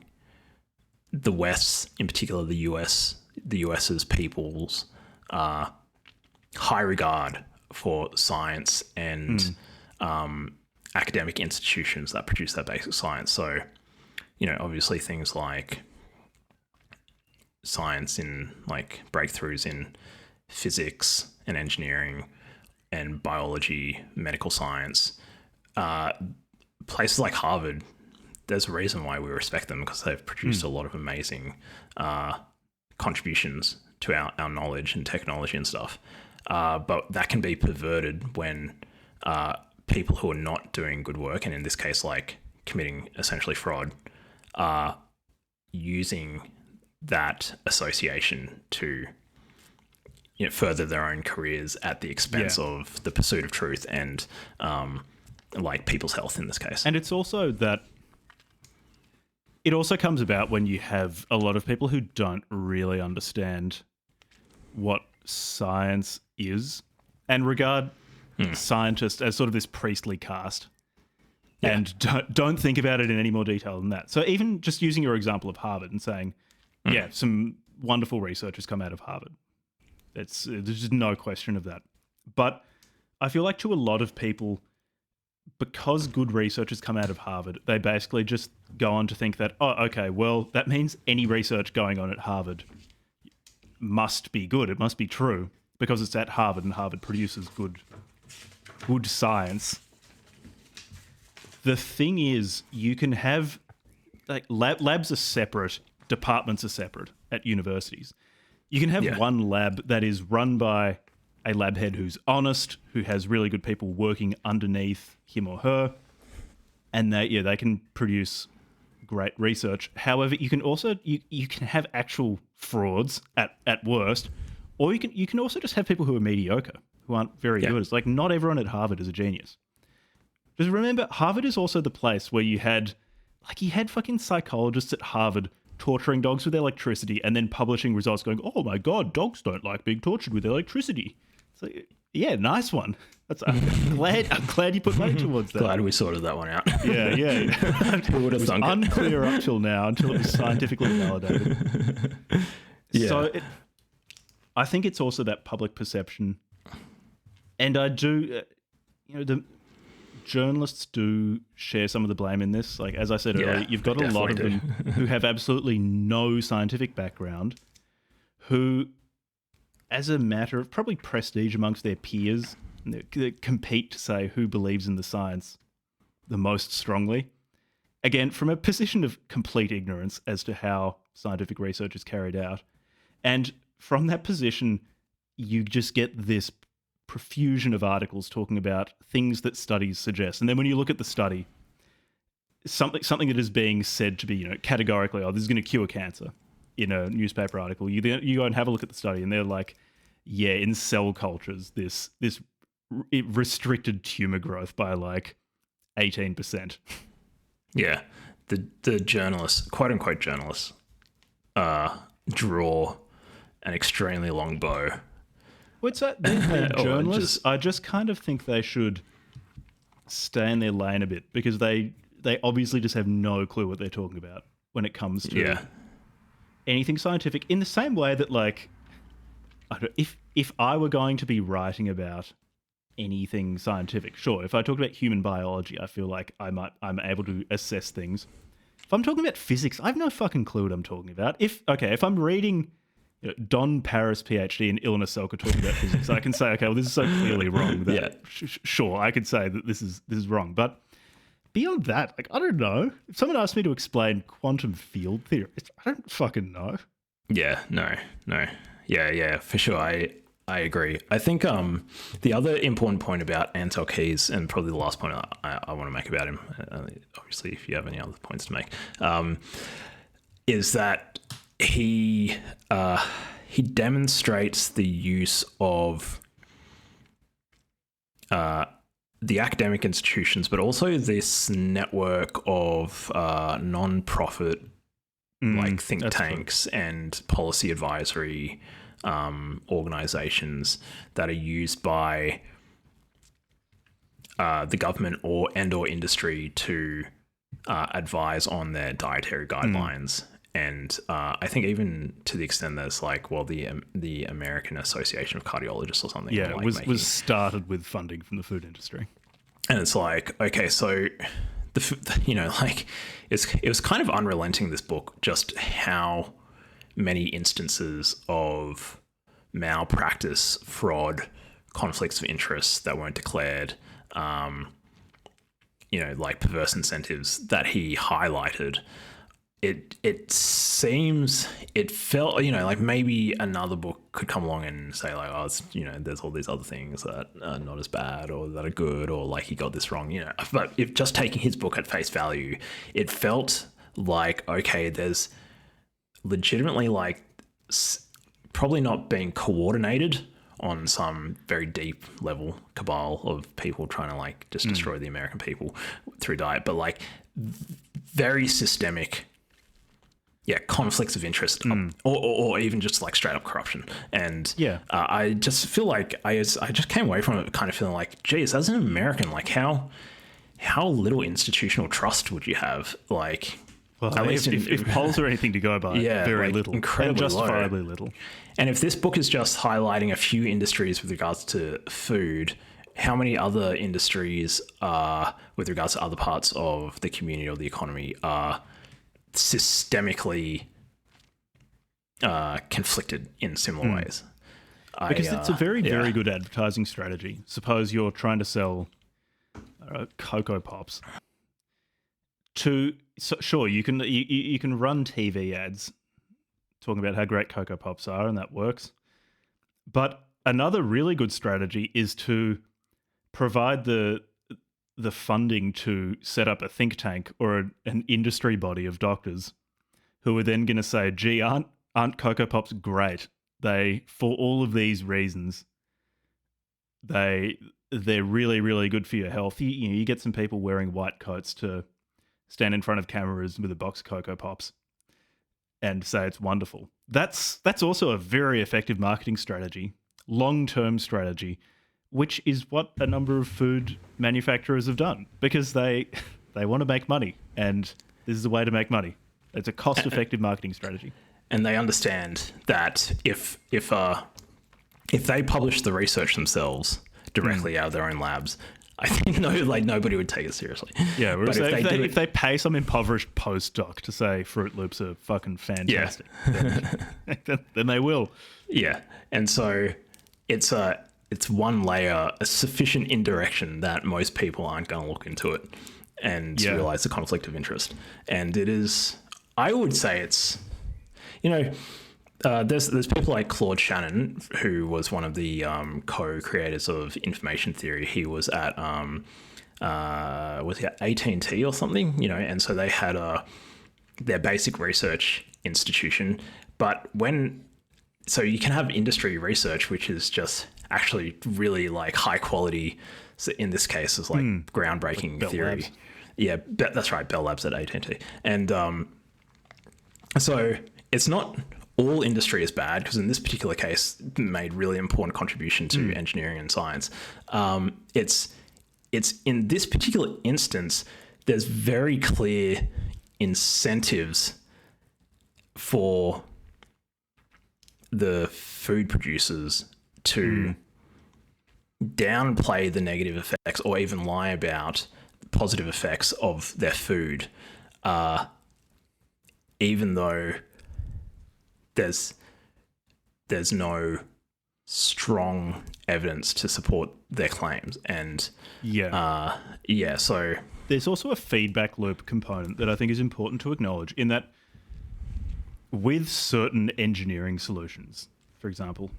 the West, in particular the US's people's high regard for science and academic institutions that produce that basic science. So, obviously things like science in breakthroughs in physics and engineering and biology, medical science, places like Harvard, there's a reason why we respect them, because they've produced a lot of amazing contributions to our knowledge and technology and stuff. But that can be perverted when people who are not doing good work, and in this case, committing essentially fraud, are using that association to further their own careers at the expense of the pursuit of truth and people's health in this case. And it's also that it also comes about when you have a lot of people who don't really understand what science is and regard scientists as sort of this priestly caste and don't think about it in any more detail than that. So even just using your example of Harvard and saying, some wonderful research has come out of Harvard. There's just no question of that. But I feel like to a lot of people, because good research has come out of Harvard, they basically just go on to think that, that means any research going on at Harvard must be good. It must be true because it's at Harvard and Harvard produces good science. The thing is, you can have like labs are separate, departments are separate at universities. You can have one lab that is run by a lab head who's honest, who has really good people working underneath him or her, and they can produce great research. However, you can also you can have actual frauds at worst, or you can also just have people who are mediocre, who aren't very good. It's like not everyone at Harvard is a genius. Just remember, Harvard is also the place where you had fucking psychologists at Harvard torturing dogs with electricity and then publishing results going, oh my God, dogs don't like being tortured with electricity. It's like, yeah, nice one. I'm glad you put money towards that. Glad we sorted that one out. Yeah. Who would have thunk it? Unclear up till now, until it was scientifically validated. Yeah. So I think it's also that public perception. And I do, the journalists do share some of the blame in this. Like, as I said earlier, you've got a lot of them who have absolutely no scientific background, who, as a matter of probably prestige amongst their peers, they compete to say who believes in the science the most strongly. Again, from a position of complete ignorance as to how scientific research is carried out. And from that position, you just get this profusion of articles talking about things that studies suggest. And then when you look at the study, something that is being said to be, categorically, oh, this is going to cure cancer in a newspaper article, you go and have a look at the study and they're like, yeah, in cell cultures, it restricted tumor growth by like 18%. Yeah. The journalists, quote unquote journalists, draw an extremely long bow. What's that? They're journalists. I just kind of think they should stay in their lane a bit because they obviously just have no clue what they're talking about when it comes to anything scientific. In the same way that, like, if I were going to be writing about anything scientific, sure. If I talked about human biology, I feel like I'm able to assess things. If I'm talking about physics, I have no fucking clue what I'm talking about. If I'm reading Don Paris, PhD, and Ilona Selka talking about physics, I can say, okay, well, this is so clearly wrong that sure, I could say that this is wrong. But beyond that, like, I don't know. If someone asked me to explain quantum field theory, I don't fucking know. Yeah, no. Yeah, for sure. I agree. I think the other important point about Ansel Keys, and probably the last point I want to make about him, obviously if you have any other points to make, is that he demonstrates the use of the academic institutions, but also this network of non-profit like think tanks and policy advisory organizations that are used by the government or industry to advise on their dietary guidelines. And I think even to the extent there's like, well, the American Association of Cardiologists or something. Yeah, it was started with funding from the food industry. And it's like, okay, so it was kind of unrelenting, this book, just how many instances of malpractice, fraud, conflicts of interest that weren't declared, like perverse incentives that he highlighted. It felt, like maybe another book could come along and say like, oh, it's, there's all these other things that are not as bad or that are good, or like he got this wrong, But if just taking his book at face value, it felt like, okay, there's legitimately like probably not being coordinated on some very deep level cabal of people trying to like just destroy the American people through diet, but like very systemic conflicts of interest, or even just like straight up corruption. And I just feel like I just came away from it kind of feeling like, geez, as an American, like how little institutional trust would you have? Like, well, at least if polls are anything to go by, very like little, incredibly and justifiably little. And if this book is just highlighting a few industries with regards to food, how many other industries with regards to other parts of the community or the economy are systemically conflicted in similar ways. Because it's a very, very good advertising strategy. Suppose you're trying to sell Cocoa Pops. Sure, you can run TV ads talking about how great Cocoa Pops are, and that works. But another really good strategy is to provide the funding to set up a think tank or an industry body of doctors who are then going to say, "Gee, aren't Cocoa Pops great? They, for all of these reasons, they're really, really good for your health." You get some people wearing white coats to stand in front of cameras with a box of Cocoa Pops and say it's wonderful. That's also a very effective marketing strategy, long-term strategy, which is what a number of food manufacturers have done because they want to make money, and this is a way to make money. It's a cost-effective marketing strategy. And they understand that if they publish the research themselves directly out of their own labs, I think nobody would take it seriously. Yeah, but if they pay some impoverished postdoc to say Fruit Loops are fucking fantastic, then they will. Yeah, and so it's one layer, a sufficient indirection that most people aren't going to look into it and realize the conflict of interest. And it is, I would say it's, there's people like Claude Shannon, who was one of the co-creators of information theory. He was at was he at AT&T or something, and so they had their basic research institution. But so you can have industry research, which is just actually really like high quality. So in this case, it's like groundbreaking like theory. Labs. Yeah, that's right, Bell Labs at AT&T, and so it's not all industry is bad, because in this particular case, made really important contribution to engineering and science. It's in this particular instance, there's very clear incentives for the food producers to downplay the negative effects or even lie about the positive effects of their food, even though there's no strong evidence to support their claims. And so there's also a feedback loop component that I think is important to acknowledge, in that with certain engineering solutions, for example,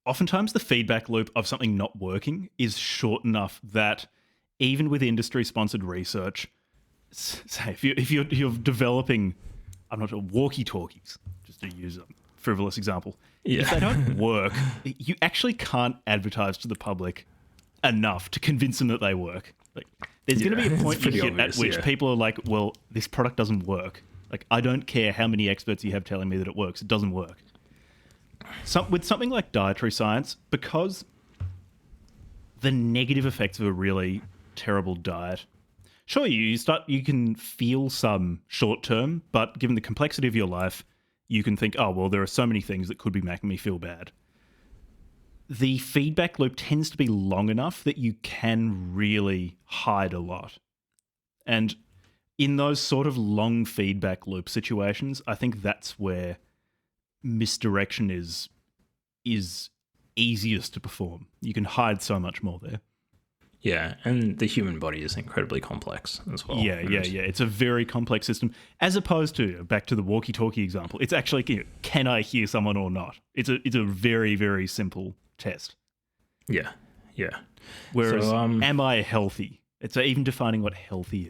oftentimes the feedback loop of something not working is short enough that even with industry-sponsored research, say if you're developing, I'm not sure, walkie-talkies, just to use a frivolous example. Yeah. If they don't work, you actually can't advertise to the public enough to convince them that they work. Like, there's going to be a point you hit at which people are like, well, this product doesn't work. Like, I don't care how many experts you have telling me that it works. It doesn't work. With something like dietary science, because the negative effects of a really terrible diet, sure, you can feel some short term, but given the complexity of your life, you can think, oh, well, there are so many things that could be making me feel bad. The feedback loop tends to be long enough that you can really hide a lot. And in those sort of long feedback loop situations, I think that's where misdirection is easiest to perform. You can hide so much more there. Yeah, and the human body is incredibly complex as well. Yeah. It's a very complex system, as opposed to, back to the walkie-talkie example, it's actually, can I hear someone or not? It's a very, very simple test. Yeah. Whereas, am I healthy? It's even defining what healthy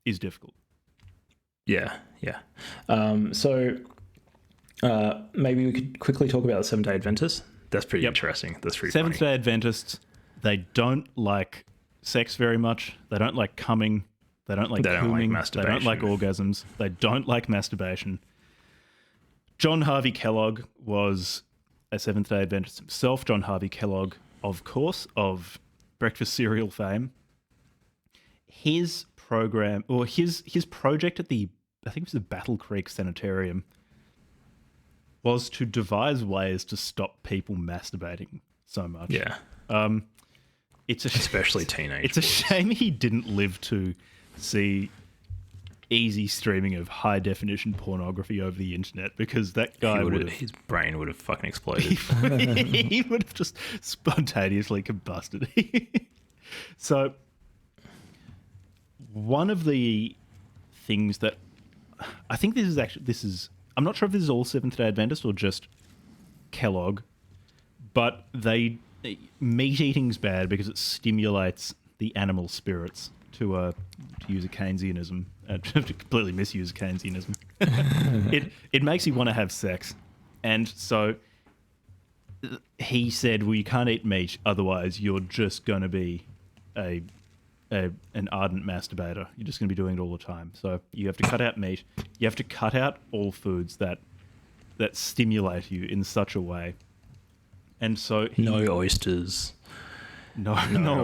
is difficult. Yeah. So maybe we could quickly talk about the Seventh-day Adventists. That's pretty interesting. That's pretty funny. Seventh-day Adventists, they don't like sex very much. They don't like coming. They don't like cooming. They don't like orgasms. They don't like masturbation. John Harvey Kellogg was a Seventh-day Adventist himself. John Harvey Kellogg, of course, of breakfast cereal fame. His program, or his project at I think it was the Battle Creek Sanitarium, was to devise ways to stop people masturbating so much. Yeah. It's especially teenage. It's a shame he didn't live to see easy streaming of high definition pornography over the internet, because that guy his brain would have fucking exploded. he would have just spontaneously combusted. So one of the things that I think this is I'm not sure if this is all Seventh-day Adventist or just Kellogg, but meat eating's bad because it stimulates the animal spirits, to use a Keynesianism, to completely misuse Keynesianism. It makes you want to have sex. And so he said, well, you can't eat meat, otherwise you're just going to be an ardent masturbator. You're just going to be doing it all the time. So you have to cut out meat. You have to cut out all foods that stimulate you in such a way. And so no oysters. No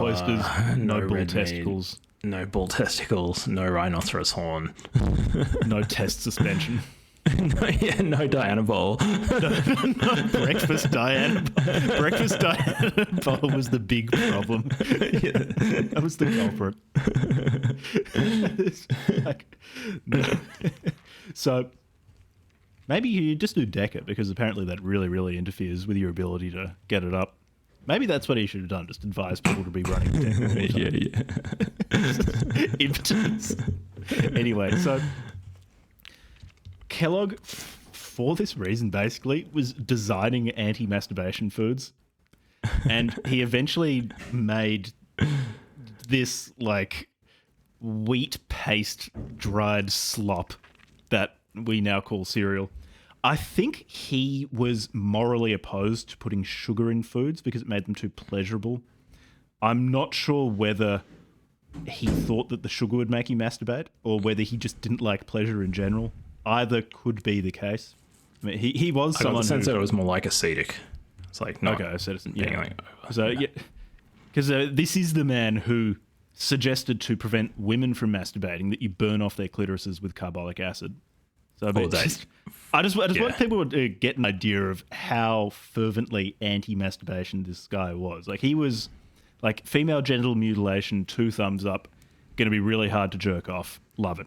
oysters. No bull testicles. No bull testicles. No rhinoceros horn. No test suspension. No Diana bowl. No breakfast Diana. Breakfast Diana bowl was the big problem. That was the culprit. So maybe you just do Deca, because apparently that really, really interferes with your ability to get it up. Maybe that's what he should have done, just advise people to be running Deca all the time. Impotence. Anyway, so Kellogg, for this reason, basically, was designing anti-masturbation foods. And he eventually made this, like, wheat paste dried slop that we now call cereal. I think he was morally opposed to putting sugar in foods because it made them too pleasurable. I'm not sure whether he thought that the sugar would make him masturbate or whether he just didn't like pleasure in general. Either could be the case. I mean, he was someone. I got the sense that it was more like ascetic. It's like not okay, ascetic. Yeah. So yeah, because this is the man who suggested to prevent women from masturbating that you burn off their clitorises with carbolic acid. So I just want people to get an idea of how fervently anti-masturbation this guy was. Like, he was like, female genital mutilation, 2 thumbs up, going to be really hard to jerk off. Love it.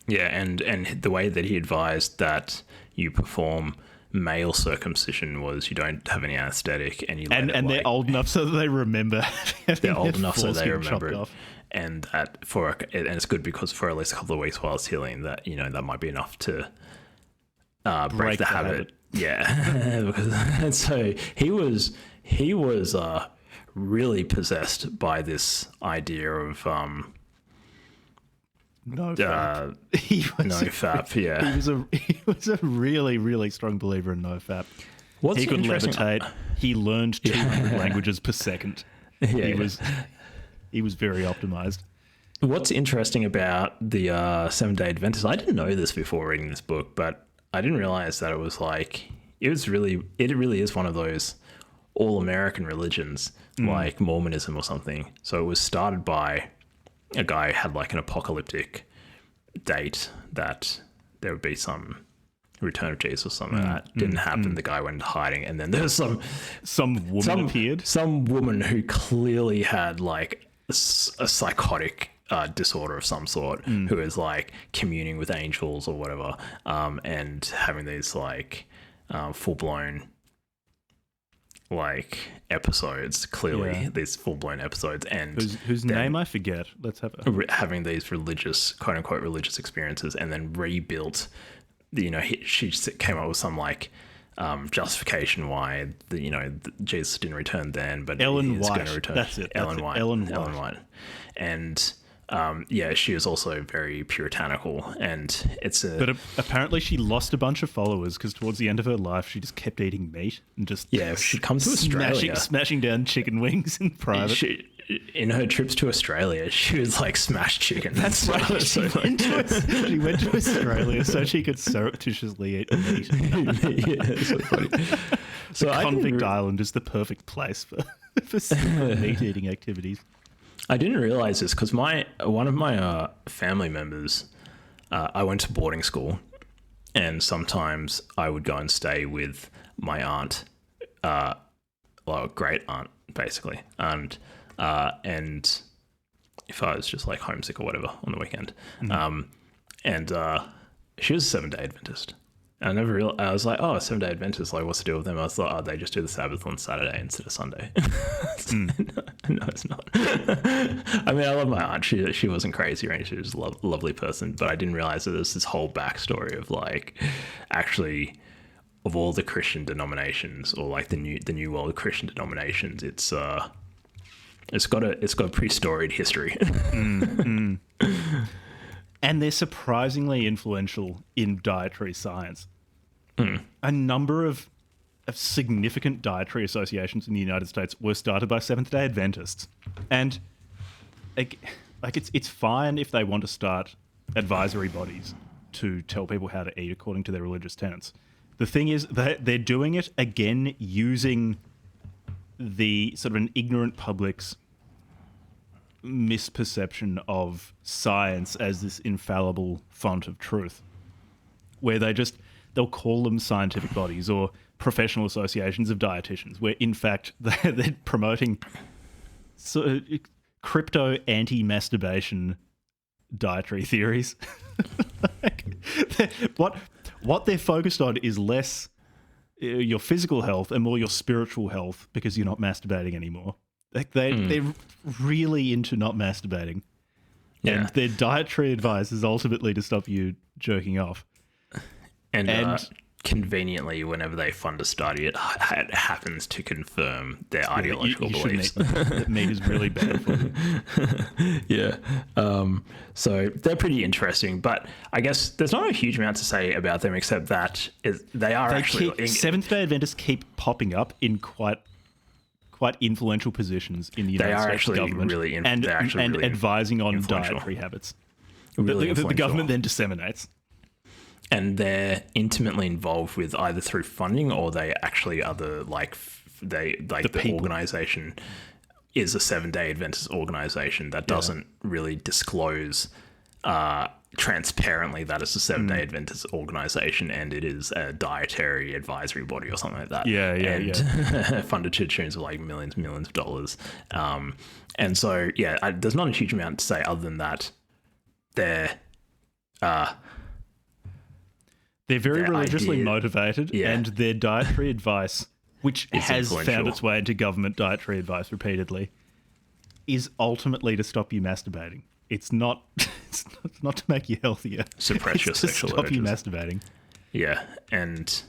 Yeah, and the way that he advised that you perform male circumcision was you don't have any anesthetic and you they're old enough so that they remember. They're old enough so they remember it. And and it's good because for at least a couple of weeks while it's healing, that that might be enough to break the habit. Yeah, because so he was really possessed by this idea of no fap. No fap. Yeah, he was a really, really strong believer in no fap. He could levitate. He learned 200 languages per second. Yeah, he was very optimized. What's interesting about the Seventh-day Adventists, I didn't know this before reading this book, but I didn't realize that it really is one of those all-American religions, like Mormonism or something. So it was started by a guy who had like an apocalyptic date that there would be some return of Jesus or something like that. Didn't happen. The guy went into hiding, and then there was some woman appeared. Some woman who clearly had like a psychotic disorder of some sort, who is like communing with angels or whatever, and having these like full-blown like episodes, these full-blown episodes, and whose name I forget. Let's have having these religious, quote-unquote religious experiences, and then rebuilt. She came up with some like justification why Jesus didn't return then, but Ellen White. Going to return. That's it. Ellen White. Ellen White. And she is also very puritanical, and But apparently she lost a bunch of followers because towards the end of her life she just kept eating meat and just she comes to Australia smashing down chicken wings in private. In her trips to Australia, she was like smashed chicken. That's right. She went to Australia so she could surreptitiously eat meat. Yeah, that's so funny. So Convict Island is the perfect place for meat eating activities. I didn't realize this because one of my family members, I went to boarding school, and sometimes I would go and stay with my aunt, great aunt basically, and if I was just like homesick or whatever on the weekend, and she was a 7-day Adventist. I never realized. I was like, oh, a 7-day Adventist. Like, what's the deal with them? I was like, oh, they just do the Sabbath on Saturday instead of Sunday. No, it's not. I mean, I love my aunt. She wasn't crazy or anything. She was a lovely person. But I didn't realize that there's this whole backstory of like, actually, of all the Christian denominations or like the new world Christian denominations, it's got a pretty storied history. And they're surprisingly influential in dietary science. A number of significant dietary associations in the United States were started by Seventh-day Adventists. And like it's fine if they want to start advisory bodies to tell people how to eat according to their religious tenets. The thing is that they're doing it, again, using the sort of an ignorant public's misperception of science as this infallible font of truth, where they'll call them scientific bodies or professional associations of dietitians, where in fact they're promoting crypto anti-masturbation dietary theories. What they're focused on is less your physical health and more your spiritual health, because you're not masturbating anymore. Like they're really into not masturbating. Yeah. And their dietary advice is ultimately to stop you jerking off. And conveniently, whenever they fund a study, it happens to confirm their ideological beliefs. That meat is really bad for you. Yeah. So they're pretty interesting, but I guess there's not a huge amount to say about them except that Seventh-day Adventists keep popping up in quite influential positions in the United States government, and advising on dietary habits. Really the government then disseminates. And they're intimately involved with either through funding or they actually are the organization is a 7-day Adventist organization that doesn't really disclose transparently that it's a 7-day Adventist organization and it is a dietary advisory body or something like that. Funded to tunes of like millions of dollars. And so, there's not a huge amount to say other than that they're very religiously motivated, and their dietary advice, which has found its way into government dietary advice repeatedly, is ultimately to stop you masturbating. It's not to make you healthier. Suppress your sexual urges. Stop you masturbating. Yeah, and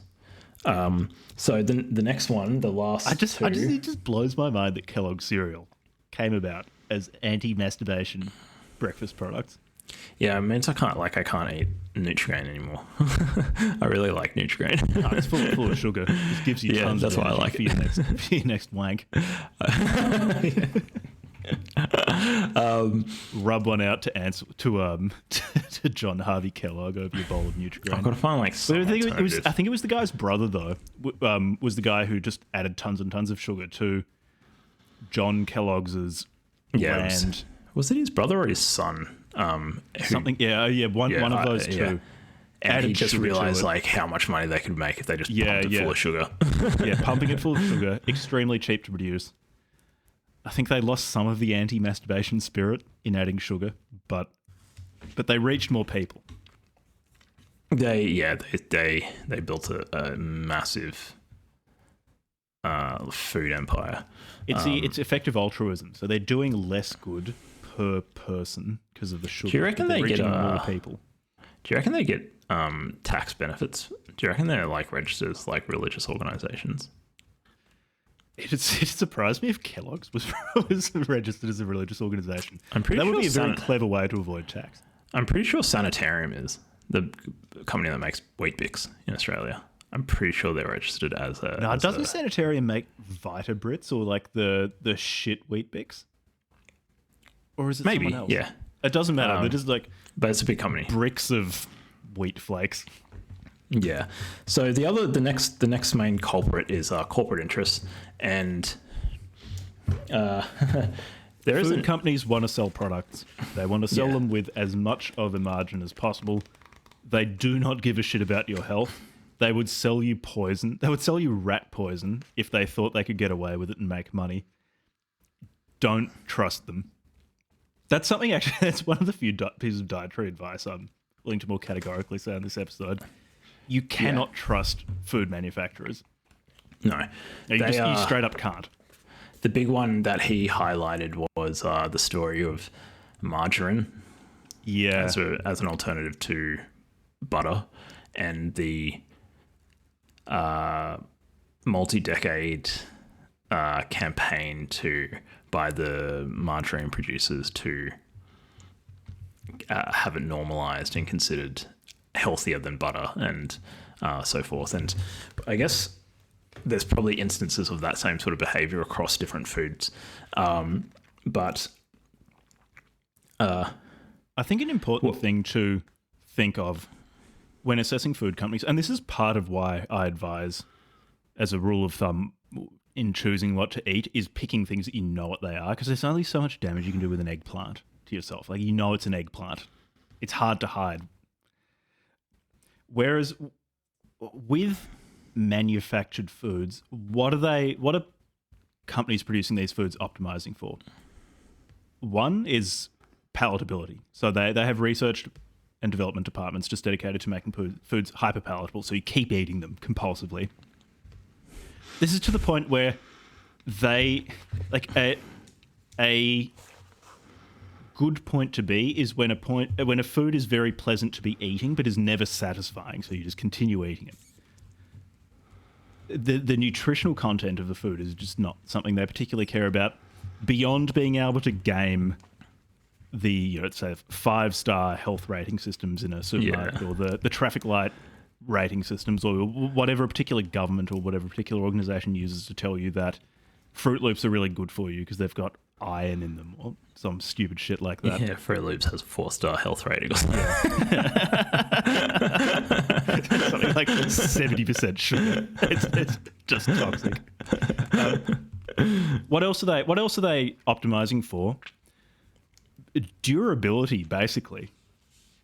so the next one, the last it just blows my mind that Kellogg's cereal came about as anti-masturbation breakfast products. Yeah, it means I can't eat Nutrigrain anymore. I really like Nutrigrain. It's full of sugar. It gives you tons of energy for your next wank. Rub one out to answer to John Harvey Kellogg over your bowl of Nutrigrain. I've got to find some alternative. I think it was the guy's brother though. Was the guy who just added tons and tons of sugar to John Kellogg's brand. Was it his brother or his son? One of those two. And he just realized how much money they could make if they just pumped it full of sugar. Pumping it full of sugar, extremely cheap to produce. I think they lost some of the anti-masturbation spirit in adding sugar, but they reached more people. They built a massive food empire. It's effective altruism, so they're doing less good per person because of the sugar. Do you reckon they get more people? Do you reckon they get tax benefits? Do you reckon they're registered as religious organizations? It surprised me if Kellogg's was registered as a religious organization. I'm pretty sure that would be a very clever way to avoid tax. I'm pretty sure Sanitarium is the company that makes Wheat Bix in Australia. I'm pretty sure they're registered as a... No, doesn't Sanitarium make Vita Brits or the shit Wheat Bix? Or is it someone else? Yeah. It doesn't matter. They're just but it's a big company. Bricks of wheat flakes. Yeah. So the next main culprit is corporate interests, and food companies want to sell products. They want to sell them with as much of a margin as possible. They do not give a shit about your health. They would sell you poison. They would sell you rat poison if they thought they could get away with it and make money. Don't trust them. That's something, actually, that's one of the few pieces of dietary advice I'm willing to more categorically say in this episode. You cannot trust food manufacturers. No. You straight up can't. The big one that he highlighted was the story of margarine as an alternative to butter, and the multi-decade campaign by the margarine producers to have it normalized and considered healthier than butter and so forth. And I guess there's probably instances of that same sort of behavior across different foods. But I think an important thing to think of when assessing food companies, and this is part of why I advise, as a rule of thumb, in choosing what to eat, is picking things that you know what they are, because there's only so much damage you can do with an eggplant to yourself. Like, you know it's an eggplant. It's hard to hide. Whereas with manufactured foods, what are companies producing these foods optimizing for? One is palatability. So they have research and development departments just dedicated to making foods hyper palatable, so you keep eating them compulsively. This is to the point where they, like, a good point to be is when a food is very pleasant to be eating but is never satisfying, so you just continue eating it. The nutritional content of the food is just not something they particularly care about, beyond being able to game the, let's say, 5-star health rating systems in a supermarket, or the traffic light rating systems, or whatever a particular government or whatever particular organisation uses to tell you that Fruit Loops are really good for you because they've got iron in them, or some stupid shit like that. Yeah, Fruit Loops has a 4-star health rating or something. Something like 70% sugar. It's just toxic. What else are they optimizing for? Durability, basically.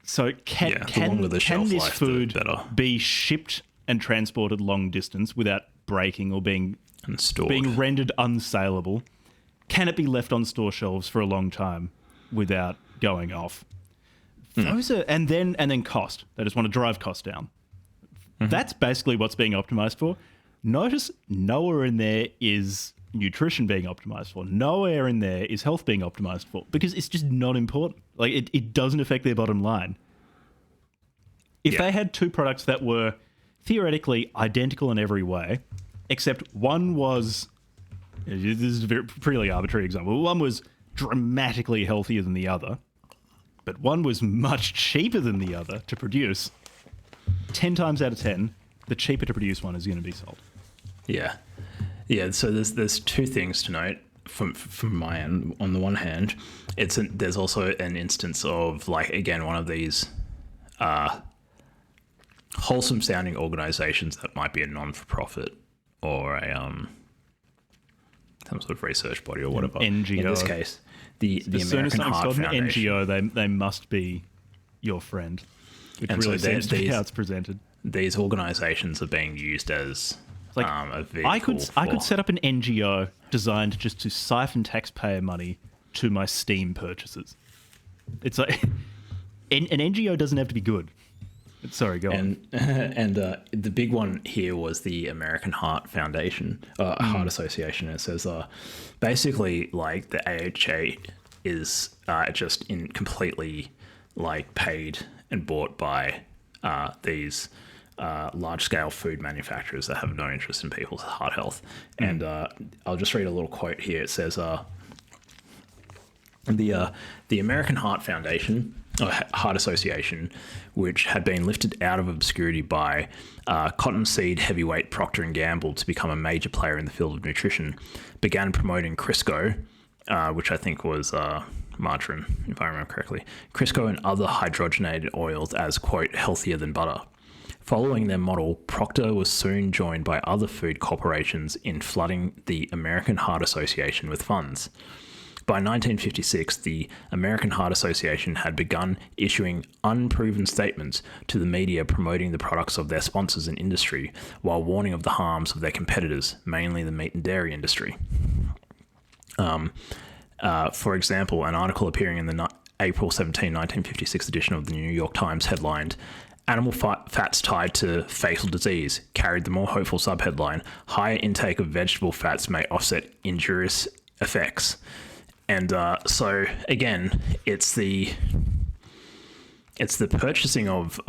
So can this food be shipped and transported long distance without breaking or being rendered unsaleable? Can it be left on store shelves for a long time without going off? Those are, and then cost. They just want to drive costs down. Mm-hmm. That's basically what's being optimized for. Notice nowhere in there is nutrition being optimized for. Nowhere in there is health being optimized for, because it's just not important. Like, it doesn't affect their bottom line. If they had two products that were theoretically identical in every way, except one was, this is a pretty arbitrary example, one was dramatically healthier than the other, but one was much cheaper than the other to produce, 10 times out of 10, the cheaper to produce one is going to be sold. Yeah. Yeah, so there's two things to note from my end. On the one hand, there's also an instance of, like, again, one of these wholesome sounding organizations that might be a non-for-profit or a some sort of research body or whatever. NGO. In this case, the American Heart Foundation. An NGO, they must be your friend, which really seems to be how it's presented. These organizations are being used as a vehicle. I could set up an NGO designed just to siphon taxpayer money to my Steam purchases. It's like an NGO doesn't have to be good. Sorry, go on. And the big one here was the American Heart Foundation, Heart Association. It says basically, like, the AHA is just completely, like, paid and bought by these large-scale food manufacturers that have no interest in people's heart health. And I'll just read a little quote here. It says, the American Heart Foundation, or Heart Association, which had been lifted out of obscurity by cottonseed heavyweight Procter & Gamble to become a major player in the field of nutrition, began promoting Crisco, which I think was margarine, if I remember correctly, Crisco and other hydrogenated oils as, quote, healthier than butter. Following their model, Procter was soon joined by other food corporations in flooding the American Heart Association with funds. By 1956, the American Heart Association had begun issuing unproven statements to the media promoting the products of their sponsors and industry, while warning of the harms of their competitors, mainly the meat and dairy industry. For example, an article appearing in the April 17, 1956 edition of the New York Times headlined, "Animal fats tied to fatal disease," carried the more hopeful subheadline, "Higher intake of vegetable fats may offset injurious effects." And so again, it's the purchasing of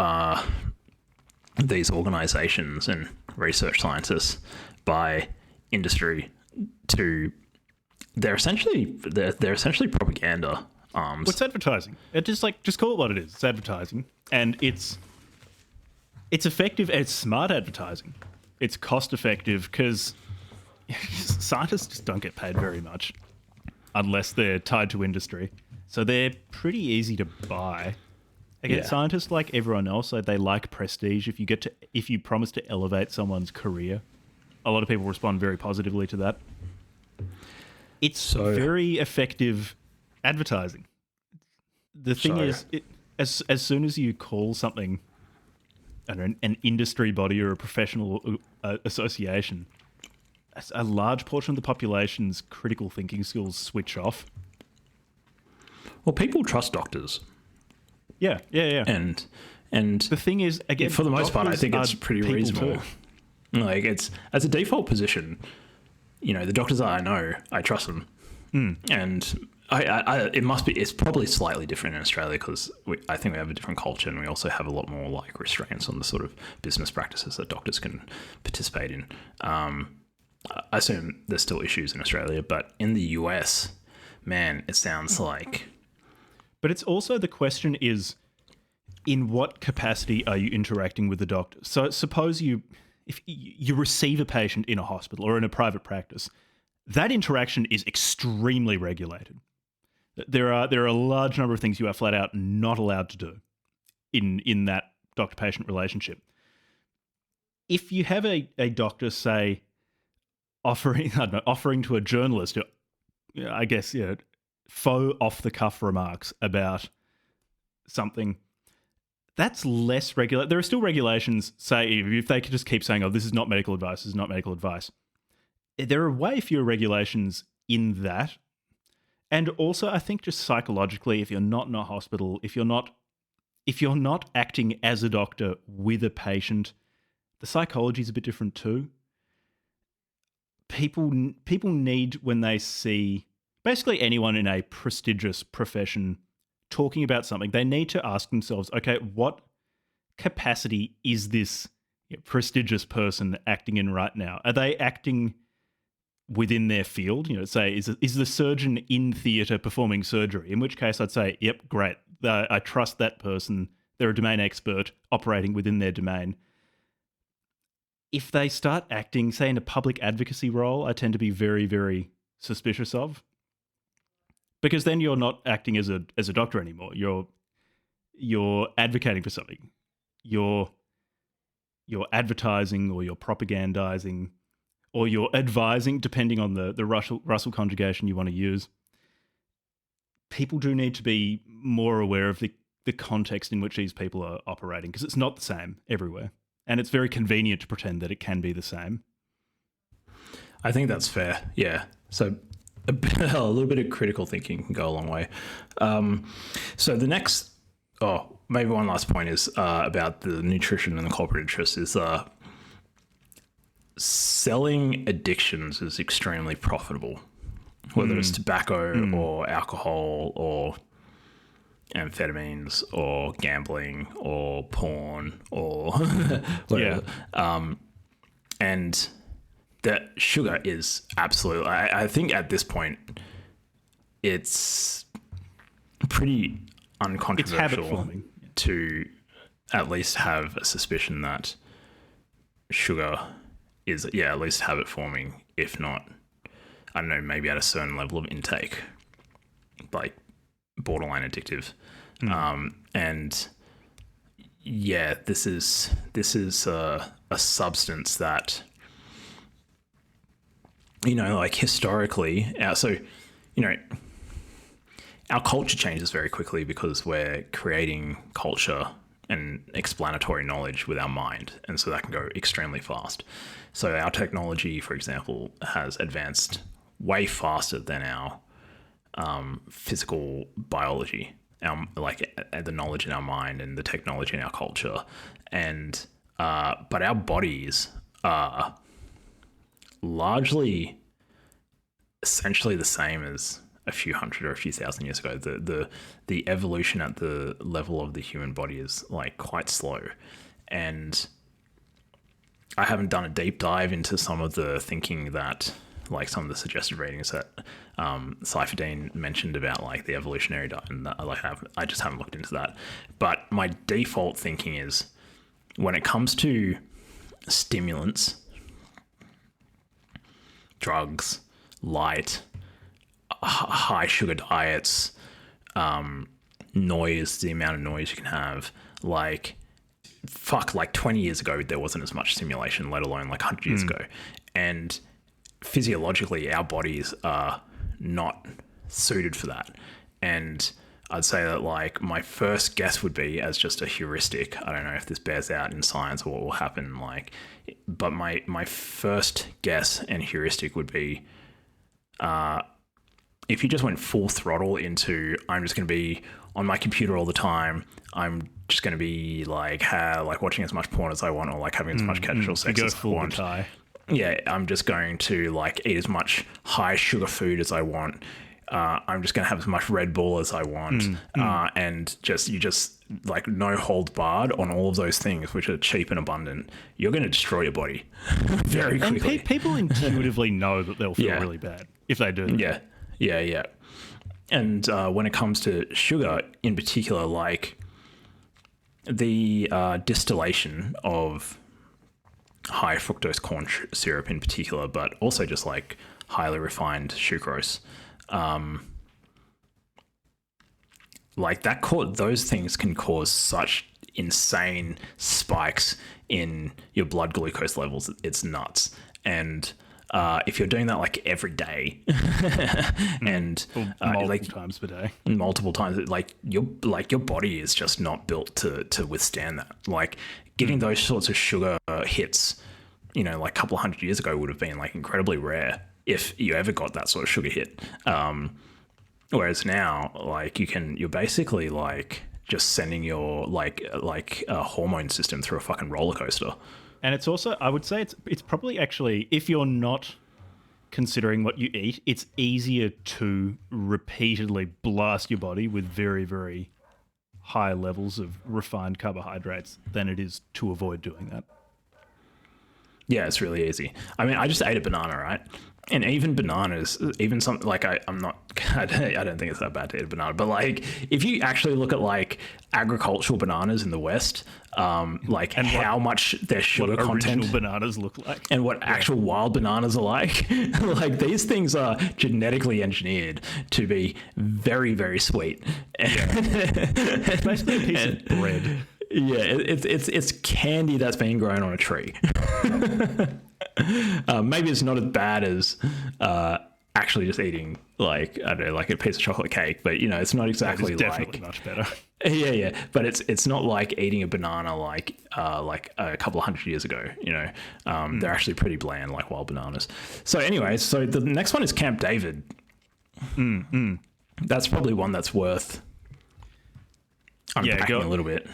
these organizations and research scientists by industry to they're essentially propaganda arms. What's advertising? It just call it what it is. It's advertising, and it's effective. And it's smart advertising. It's cost effective because scientists just don't get paid very much unless they're tied to industry. So they're pretty easy to buy. Again, scientists, like everyone else, they like prestige. If you promise to elevate someone's career, a lot of people respond very positively to that. It's very effective advertising. The thing is, as soon as you call something an industry body or a professional association, a large portion of the population's critical thinking skills switch off. Well, people trust doctors. Yeah. And the thing is, again, for the most part, I think it's pretty reasonable. Too. Like, it's as a default position, the doctors I know, I trust them. And it's probably slightly different in Australia because I think we have a different culture, and we also have a lot more like restraints on the sort of business practices that doctors can participate in. I assume there's still issues in Australia, but in the US, man, it sounds like. But it's also, the question is, in what capacity are you interacting with the doctor? So suppose if you receive a patient in a hospital or in a private practice, that interaction is extremely regulated. There are a large number of things you are flat out not allowed to do in that doctor-patient relationship. If you have a doctor, say, offering to a journalist, I guess, faux off-the-cuff remarks about something, that's less regular. There are still regulations, say, if they could just keep saying, "Oh, this is not medical advice, this is not medical advice." There are way fewer regulations in that. And also, I think just psychologically, if you're not in a hospital, if you're not acting as a doctor with a patient, the psychology is a bit different too. People need, when they see basically anyone in a prestigious profession talking about something, they need to ask themselves, okay, what capacity is this prestigious person acting in right now? Are they acting within their field? Say, is the surgeon in theatre performing surgery? In which case I'd say, yep, great. I trust that person. They're a domain expert operating within their domain. If they start acting, say, in a public advocacy role, I tend to be very, very suspicious of. Because then you're not acting as a doctor anymore. You're advocating for something. You're advertising, or you're propagandizing, or you're advising, depending on the Russell conjugation you want to use. People do need to be more aware of the context in which these people are operating, because it's not the same everywhere. And it's very convenient to pretend that it can be the same. I think that's fair, yeah. So a little bit of critical thinking can go a long way. So the next, maybe one last point is about the nutrition and the corporate interest is selling addictions is extremely profitable, whether it's tobacco or alcohol or amphetamines or gambling or porn or whatever. And that sugar is absolutely, I think at this point, it's pretty uncontroversial to at least have a suspicion that sugar is, at least habit forming, if not, I don't know, maybe at a certain level of intake, like borderline addictive. And yeah, this is a substance that, like historically, our culture changes very quickly because we're creating culture and explanatory knowledge with our mind. And so that can go extremely fast. So our technology, for example, has advanced way faster than our physical biology. the knowledge in our mind and the technology in our culture, and but our bodies are largely essentially the same as a few hundred or a few thousand years ago. The evolution at the level of the human body is like quite slow, and I haven't done a deep dive into some of the thinking that, like, some of the suggested readings that Saifedean mentioned about like the evolutionary diet, and I just haven't looked into that. But my default thinking is, when it comes to stimulants, drugs, light, high sugar diets, noise, the amount of noise you can have, like 20 years ago there wasn't as much stimulation, let alone like 100 years ago, and physiologically our bodies are not suited for that. And I'd say that, like, my first guess would be, as just a heuristic, I don't know if this bears out in science or what will happen, like, but my first guess and heuristic would be, if you just went full throttle into, I'm just going to be on my computer all the time, I'm just going to be like watching as much porn as I want, or like having as much casual sex as I want. Yeah, I'm just going to like eat as much high sugar food as I want. I'm just going to have as much Red Bull as I want. And you just like no hold barred on all of those things, which are cheap and abundant. You're going to destroy your body very quickly. And people intuitively know that they'll feel really bad if they do. Yeah. And when it comes to sugar in particular, like the distillation of high fructose corn syrup in particular, but also just like highly refined sucrose, like that, those things can cause such insane spikes in your blood glucose levels. It's nuts. And if you're doing that like every day and multiple times, like your body is just not built to withstand that. Like getting those sorts of sugar hits, you know, like a couple of 100 years ago would have been like incredibly rare if you ever got that sort of sugar hit. Whereas now, like you're basically like just sending your like a hormone system through a fucking roller coaster. And it's also, I would say it's probably actually, if you're not considering what you eat, it's easier to repeatedly blast your body with very, very high levels of refined carbohydrates than it is to avoid doing that. Yeah, it's really easy. I mean, I just ate a banana, right? And even bananas, even something like I don't think it's that bad to eat a banana, but like if you actually look at like agricultural bananas in the West, like and how much their sugar content, original bananas look like, and what actual wild bananas are like, like these things are genetically engineered to be very, very sweet. It's basically a piece of bread. Yeah, it's candy that's being grown on a tree. Maybe it's not as bad as actually just eating like, I don't know, like a piece of chocolate cake, but you know, it's not exactly it's definitely much better. Yeah, but it's not like eating a banana like a couple of 100 years ago. You know, they're actually pretty bland, like wild bananas. So anyway, so the next one is Camp David. That's probably one that's worth unpacking a little bit.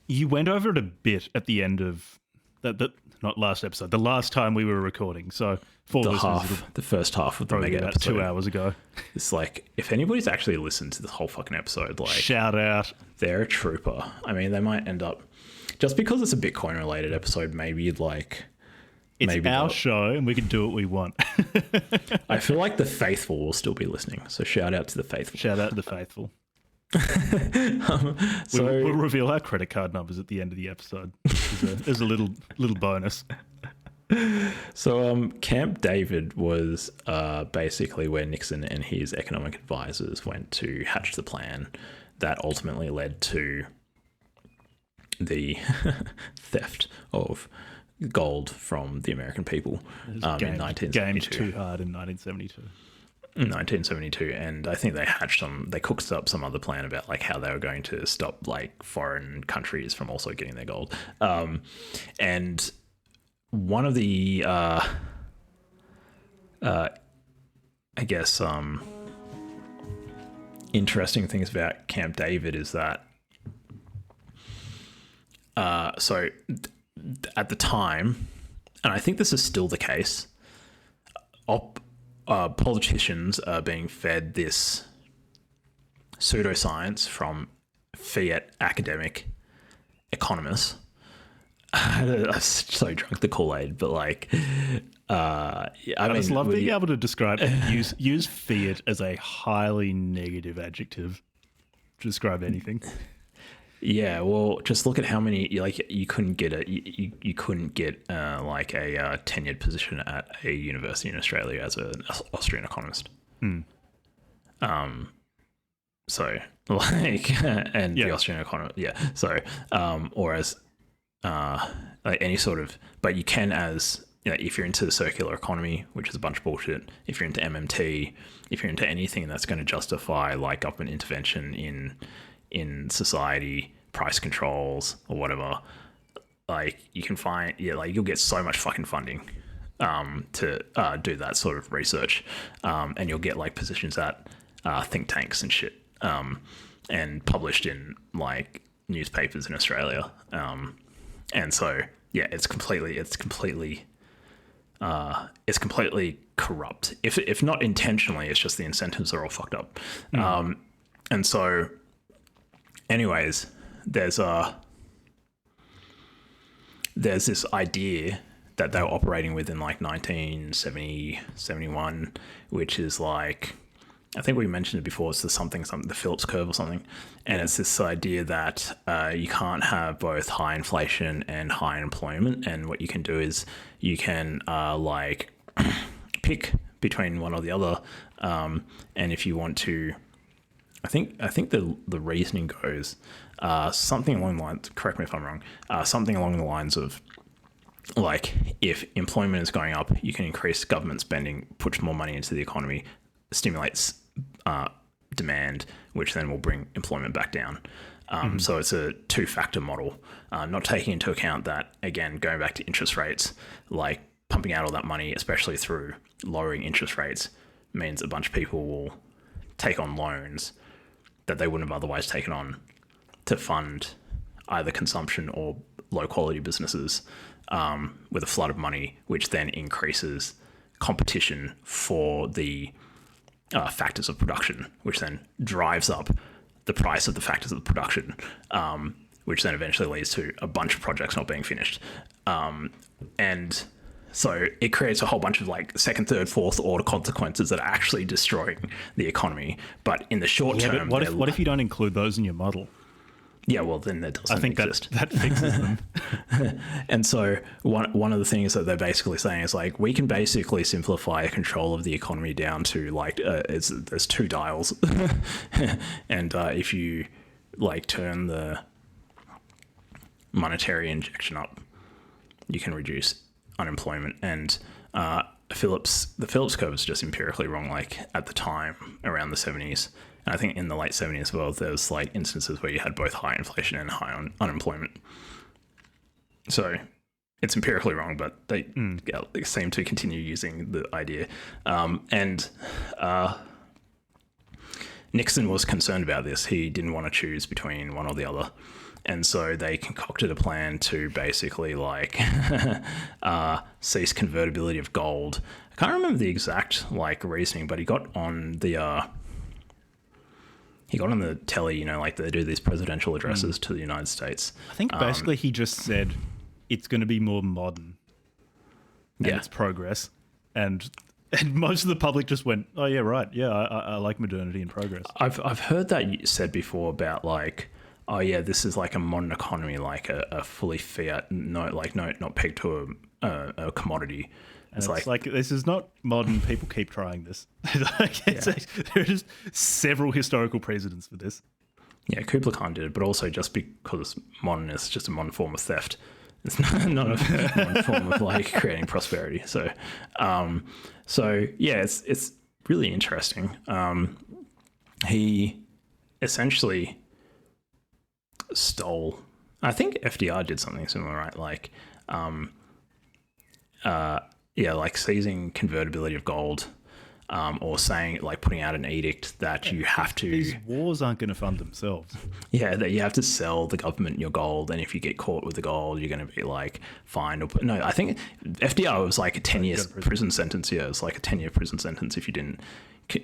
You went over it a bit at the end of that. Not last episode, the last time we were recording. So for the first half of the mega about episode, 2 hours ago. It's like, if anybody's actually listened to this whole fucking episode, like, shout out, they're a trooper. I mean, they might end up, just because it's a Bitcoin related episode, maybe like it's our show and we can do what we want. I feel like the faithful will still be listening. So shout out to the faithful. Shout out to the faithful. We'll reveal our credit card numbers at the end of the episode. There's a little bonus. So Camp David was basically where Nixon and his economic advisors went to hatch the plan that ultimately led to the theft of gold from the American people in 1972. Gamed too hard in 1972. 1972, and I think they cooked up some other plan about like how they were going to stop like foreign countries from also getting their gold. And one of the interesting things about Camp David is that so at the time, and I think this is still the case, politicians are being fed this pseudoscience from Fiat academic economists. I'm so drunk the Kool-Aid, but like, I just love being able to describe use Fiat as a highly negative adjective to describe anything. Yeah, well, just look at how many you couldn't get you couldn't get like a tenured position at a university in Australia as an Austrian economist. So like, and the Austrian economy, So, or as like any sort of, but you can as, if you're into the circular economy, which is a bunch of bullshit. If you're into MMT, if you're into anything that's going to justify like government intervention in society, price controls or whatever, like you can find, like you'll get so much fucking funding to do that sort of research, and you'll get like positions at think tanks and shit, and published in like newspapers in Australia, and so it's completely corrupt. If not intentionally, it's just the incentives are all fucked up. And so, anyways, there's this idea that they were operating with in like 1970, 71, which is like, I think we mentioned it before, it's the the Phillips curve or something. And it's this idea that you can't have both high inflation and high unemployment. And what you can do is you can like pick between one or the other. And if you want to, I think the reasoning goes something along the lines, correct me if I'm wrong, something along the lines of, like, if employment is going up, you can increase government spending, push more money into the economy, stimulates demand, which then will bring employment back down. So it's a two-factor model, not taking into account that, again, going back to interest rates, like pumping out all that money, especially through lowering interest rates, means a bunch of people will take on loans that they wouldn't have otherwise taken on to fund either consumption or low-quality businesses, with a flood of money, which then increases competition for the factors of production, which then drives up the price of the factors of the production, which then eventually leads to a bunch of projects not being finished. And so it creates a whole bunch of like second, third, fourth order consequences that are actually destroying the economy. But in the short term... But what if you don't include those in your model? Yeah, well, then that doesn't exist. That fixes them. And so one of the things that they're basically saying is like, we can basically simplify control of the economy down to like, there's two dials. And if you like turn the monetary injection up, you can reduce unemployment. And the Phillips curve is just empirically wrong. Like at the time, around the 70s, and I think in the late 70s as well, there was like instances where you had both high inflation and high unemployment. So it's empirically wrong, but they seem to continue using the idea. And Nixon was concerned about this. He didn't want to choose between one or the other. And so they concocted a plan to basically like cease convertibility of gold. I can't remember the exact like reasoning, but he got on the telly, you know, like they do these presidential addresses to the United States. I think basically he just said it's going to be more modern and it's progress. And most of the public just went, oh, yeah, right. Yeah, I like modernity and progress. I've heard that said before about like, oh, yeah, this is like a modern economy, like a fully fiat, not pegged to a commodity. It's like this is not modern. People keep trying this. There are just several historical precedents for this. Yeah, Kubla Khan did it, but also just because modern is just a modern form of theft. It's not a modern form of like creating prosperity. So, yeah, it's really interesting. He essentially stole. I think FDR did something similar, right? Like, like seizing convertibility of gold, or saying, like, putting out an edict that you have to. These wars aren't going to fund themselves. Yeah, that you have to sell the government your gold, and if you get caught with the gold, you're going to be like fined. Or no, I think FDR was like a 10-year prison sentence. Yeah, it was like a 10-year prison sentence if you didn't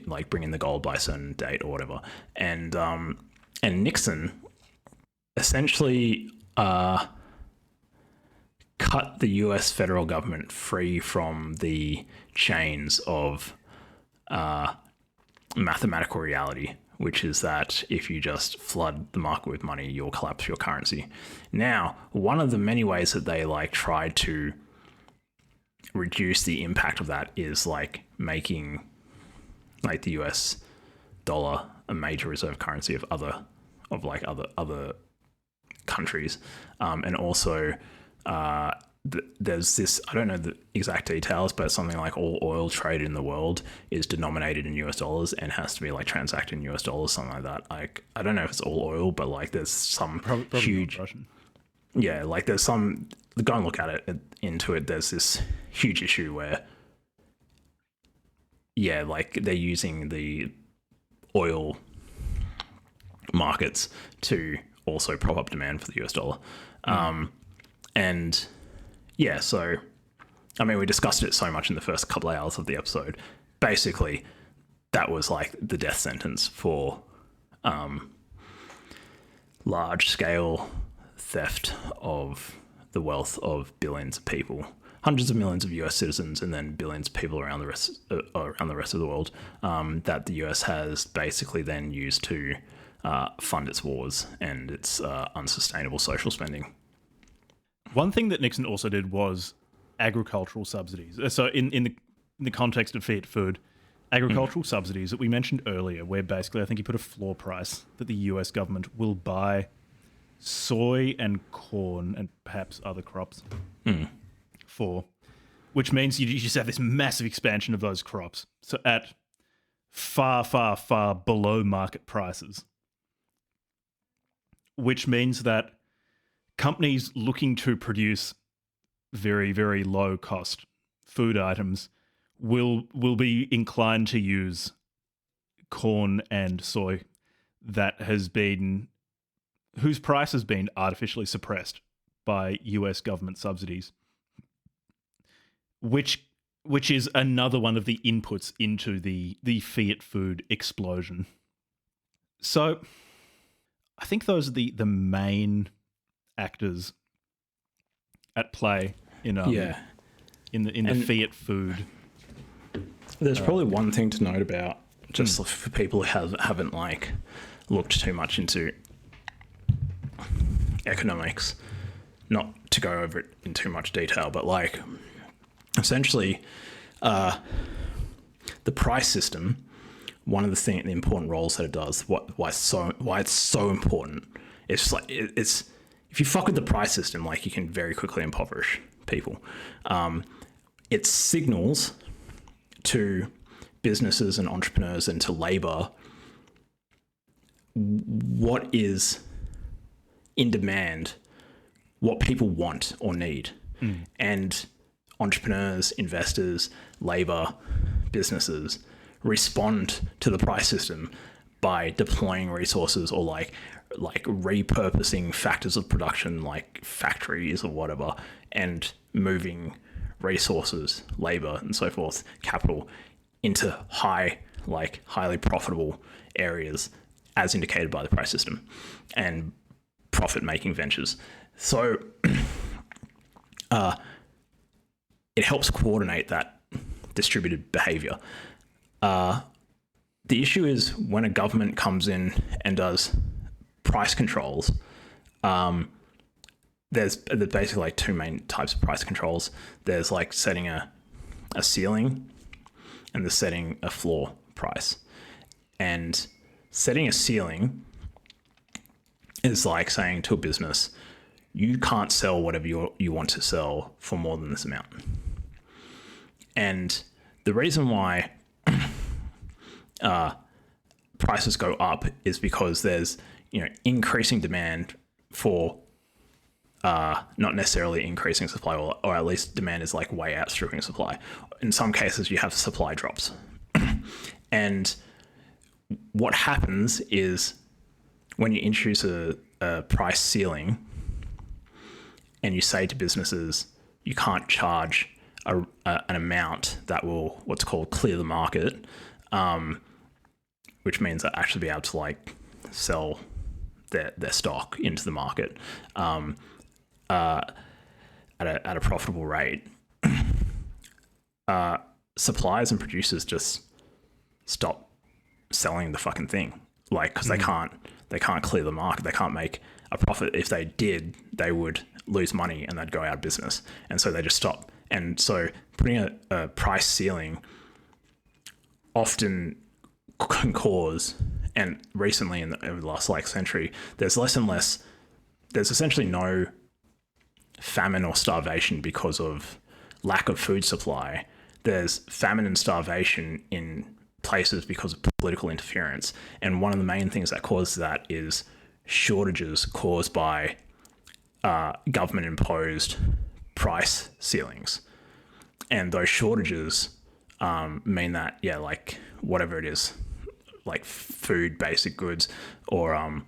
like bring in the gold by a certain date or whatever. And Nixon essentially cut the US federal government free from the chains of mathematical reality, which is that if you just flood the market with money, you'll collapse your currency. Now, one of the many ways that they like tried to reduce the impact of that is like making like the US dollar a major reserve currency of other countries, and also there's this, I don't know the exact details, but something like all oil trade in the world is denominated in US dollars and has to be like transacted in US dollars, something like that. Like, I don't know if it's all oil, but like there's some Probably huge, yeah, like there's some, go and look at it into it. There's this huge issue where, yeah, like they're using the oil markets to also prop up demand for the US dollar. And yeah, so, I mean, we discussed it so much in the first couple of hours of the episode. Basically, that was like the death sentence for large-scale theft of the wealth of billions of people, hundreds of millions of US citizens, and then billions of people around the rest of the world, that the US has basically then used to fund its wars and its unsustainable social spending. One thing that Nixon also did was agricultural subsidies. So in the context of Fiat Food, agricultural subsidies that we mentioned earlier, where basically I think he put a floor price that the US government will buy soy and corn and perhaps other crops for, which means you just have this massive expansion of those crops. So at far, far, far below market prices, which means that companies looking to produce very, very low cost food items will be inclined to use corn and soy whose price has been artificially suppressed by US government subsidies, which is another one of the inputs into the Fiat Food explosion. So I think those are the main actors at play in the Fiat Food. There's probably one thing to note about, just for people who haven't like looked too much into economics, not to go over it in too much detail, but like essentially the price system, one of the important roles that it does, why it's so important, it's like it's if you fuck with the price system, like you can very quickly impoverish people. It signals to businesses and entrepreneurs and to labor what is in demand, what people want or need. And entrepreneurs, investors, labor, businesses respond to the price system by deploying resources or like repurposing factors of production like factories or whatever, and moving resources, labor and so forth, capital into highly profitable areas as indicated by the price system and profit-making ventures. So it helps coordinate that distributed behavior. The issue is when a government comes in and does price controls, there's basically like two main types of price controls. There's like setting a ceiling and there's setting a floor price. And setting a ceiling is like saying to a business, you can't sell whatever you want to sell for more than this amount. And the reason why prices go up is because there's increasing demand for not necessarily increasing supply, or at least demand is like way outstripping supply. In some cases, you have supply drops. And what happens is when you introduce a price ceiling and you say to businesses, you can't charge an amount that will what's called clear the market, which means they'll actually be able to like sell their stock into the market at a profitable rate. Suppliers and producers just stop selling the fucking thing, like, because they can't clear the market. They can't make a profit. If they did, they would lose money and they'd go out of business. And so they just stop. And so putting a price ceiling often can cause, and recently over the last like century, there's less and less, there's essentially no famine or starvation because of lack of food supply. There's famine and starvation in places because of political interference. And one of the main things that causes that is shortages caused by government imposed price ceilings. And those shortages mean that, yeah, like whatever it is, like food, basic goods, or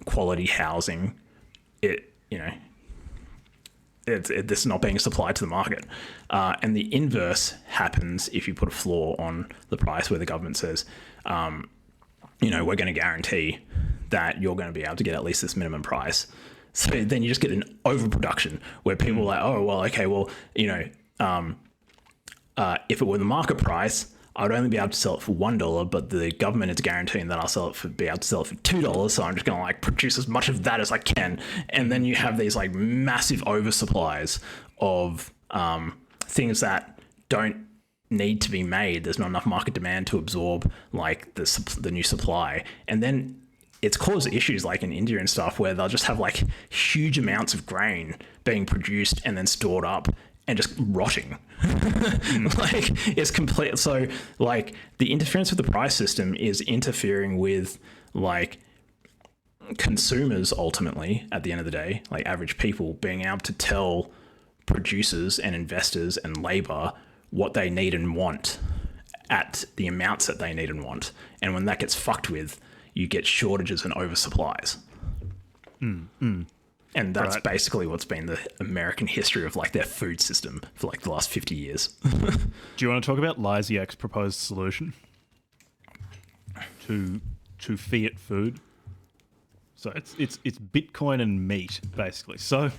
quality housing, it's not being supplied to the market. And the inverse happens if you put a floor on the price where the government says, we're going to guarantee that you're going to be able to get at least this minimum price. So then you just get an overproduction where people are like, oh, well, okay, well, if it were the market price, I would only be able to sell it for $1, but the government is guaranteeing that be able to sell it for $2. So I'm just going to like produce as much of that as I can. And then you have these like massive oversupplies of things that don't need to be made. There's not enough market demand to absorb like the new supply. And then it's caused issues like in India and stuff where they'll just have like huge amounts of grain being produced and then stored up and just rotting. Like it's complete. So like the interference with the price system is interfering with like consumers ultimately at the end of the day, like average people being able to tell producers and investors and labor what they need and want at the amounts that they need and want. And when that gets fucked with, you get shortages and oversupplies. And that's basically what's been the American history of like their food system for like the last 50 years. Do you want to talk about Lysiak's proposed solution to Fiat Food? So it's Bitcoin and meat, basically. So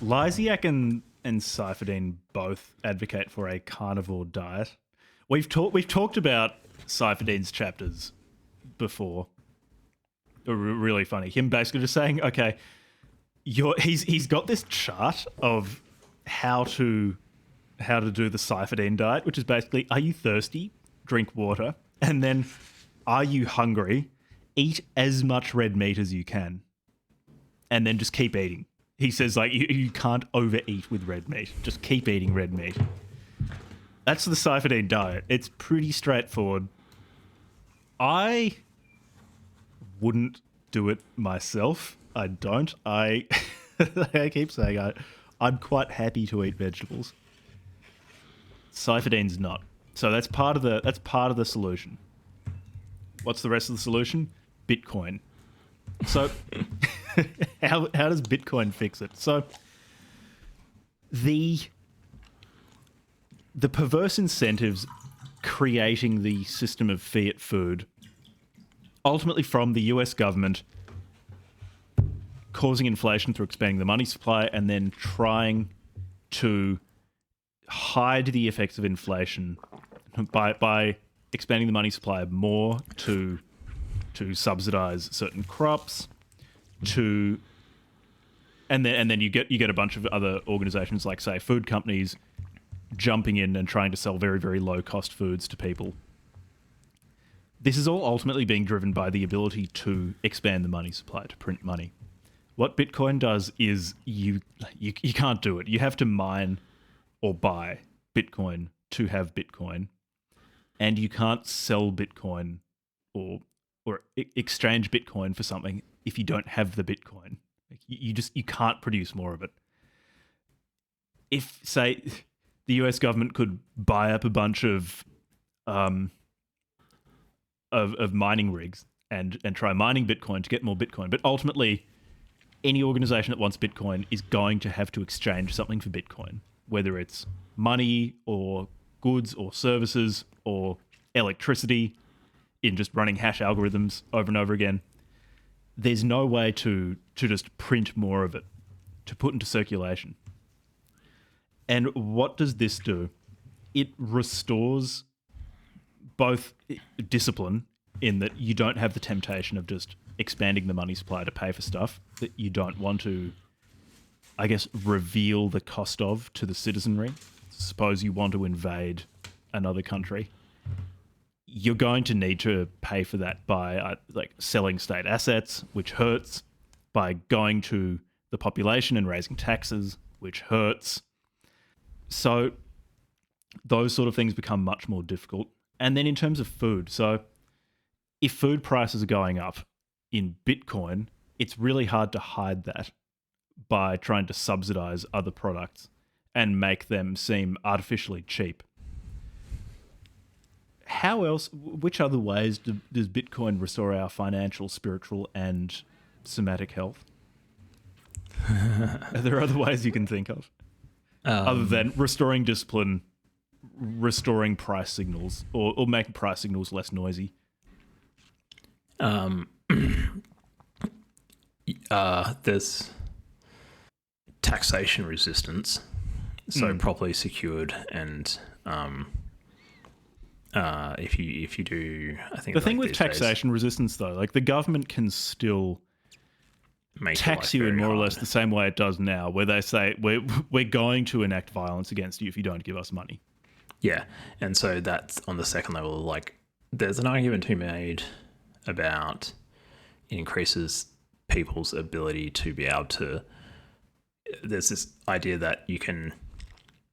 Lysiak and Saifedean both advocate for a carnivore diet. We've talked about Saifedean's chapters before. Really funny. Him basically just saying, okay, he's got this chart of how to do the Saifedean diet, which is basically, are you thirsty? Drink water. And then, are you hungry? Eat as much red meat as you can. And then just keep eating. He says, like, you can't overeat with red meat. Just keep eating red meat. That's the Saifedean diet. It's pretty straightforward. I wouldn't do it myself. I don't. I keep saying I'm quite happy to eat vegetables. Saifedean's not. So that's part of the solution. What's the rest of the solution? Bitcoin. So how does Bitcoin fix it? So the perverse incentives creating the system of Fiat Food, ultimately from the US government, causing inflation through expanding the money supply and then trying to hide the effects of inflation by expanding the money supply more to subsidize certain crops, and then you get a bunch of other organizations like, say, food companies jumping in and trying to sell very, very low cost foods to people. This is all ultimately being driven by the ability to expand the money supply, to print money. What Bitcoin does is you can't do it. You have to mine or buy Bitcoin to have Bitcoin, and you can't sell Bitcoin or exchange Bitcoin for something if you don't have the Bitcoin. Like you can't produce more of it. If, say, the US government could buy up a bunch of of mining rigs and try mining Bitcoin to get more Bitcoin. But ultimately, any organization that wants Bitcoin is going to have to exchange something for Bitcoin, whether it's money or goods or services or electricity in just running hash algorithms over and over again. There's no way to just print more of it, to put into circulation. And what does this do? It restores both discipline in that you don't have the temptation of just expanding the money supply to pay for stuff that you don't want to, I guess, reveal the cost of to the citizenry. Suppose you want to invade another country. You're going to need to pay for that by selling state assets, which hurts, by going to the population and raising taxes, which hurts. So those sort of things become much more difficult. And then in terms of food, so if food prices are going up in Bitcoin, it's really hard to hide that by trying to subsidize other products and make them seem artificially cheap. How else, which other ways does Bitcoin restore our financial, spiritual, and somatic health? Are there other ways you can think of? Other than restoring discipline, restoring price signals, or making price signals less noisy? There's taxation resistance, so properly secured, and if you do, I think the thing with taxation resistance though, like the government can still tax you in more or less the same way it does now, where they say we're going to enact violence against you if you don't give us money. Yeah, and so that's on the second level. Like, there's an argument to be made about it increases people's ability to be able to. There's this idea that you can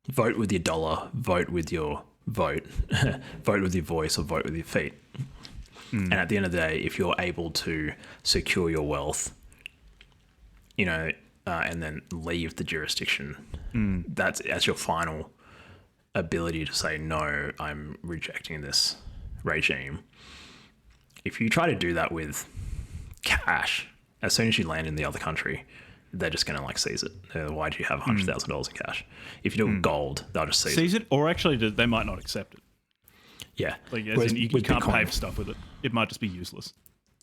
vote with your dollar, vote with your vote, vote with your voice, or vote with your feet. And at the end of the day, if you're able to secure your wealth, and then leave the jurisdiction, that's your final ability to say, no, I'm rejecting this regime. If you try to do that with cash, as soon as you land in the other country, they're just going to seize it. Why do you have $100,000 in cash? If you do it with gold, they'll just seize it. Or actually, they might not accept it. Yeah. You can't pay for stuff with it. It might just be useless.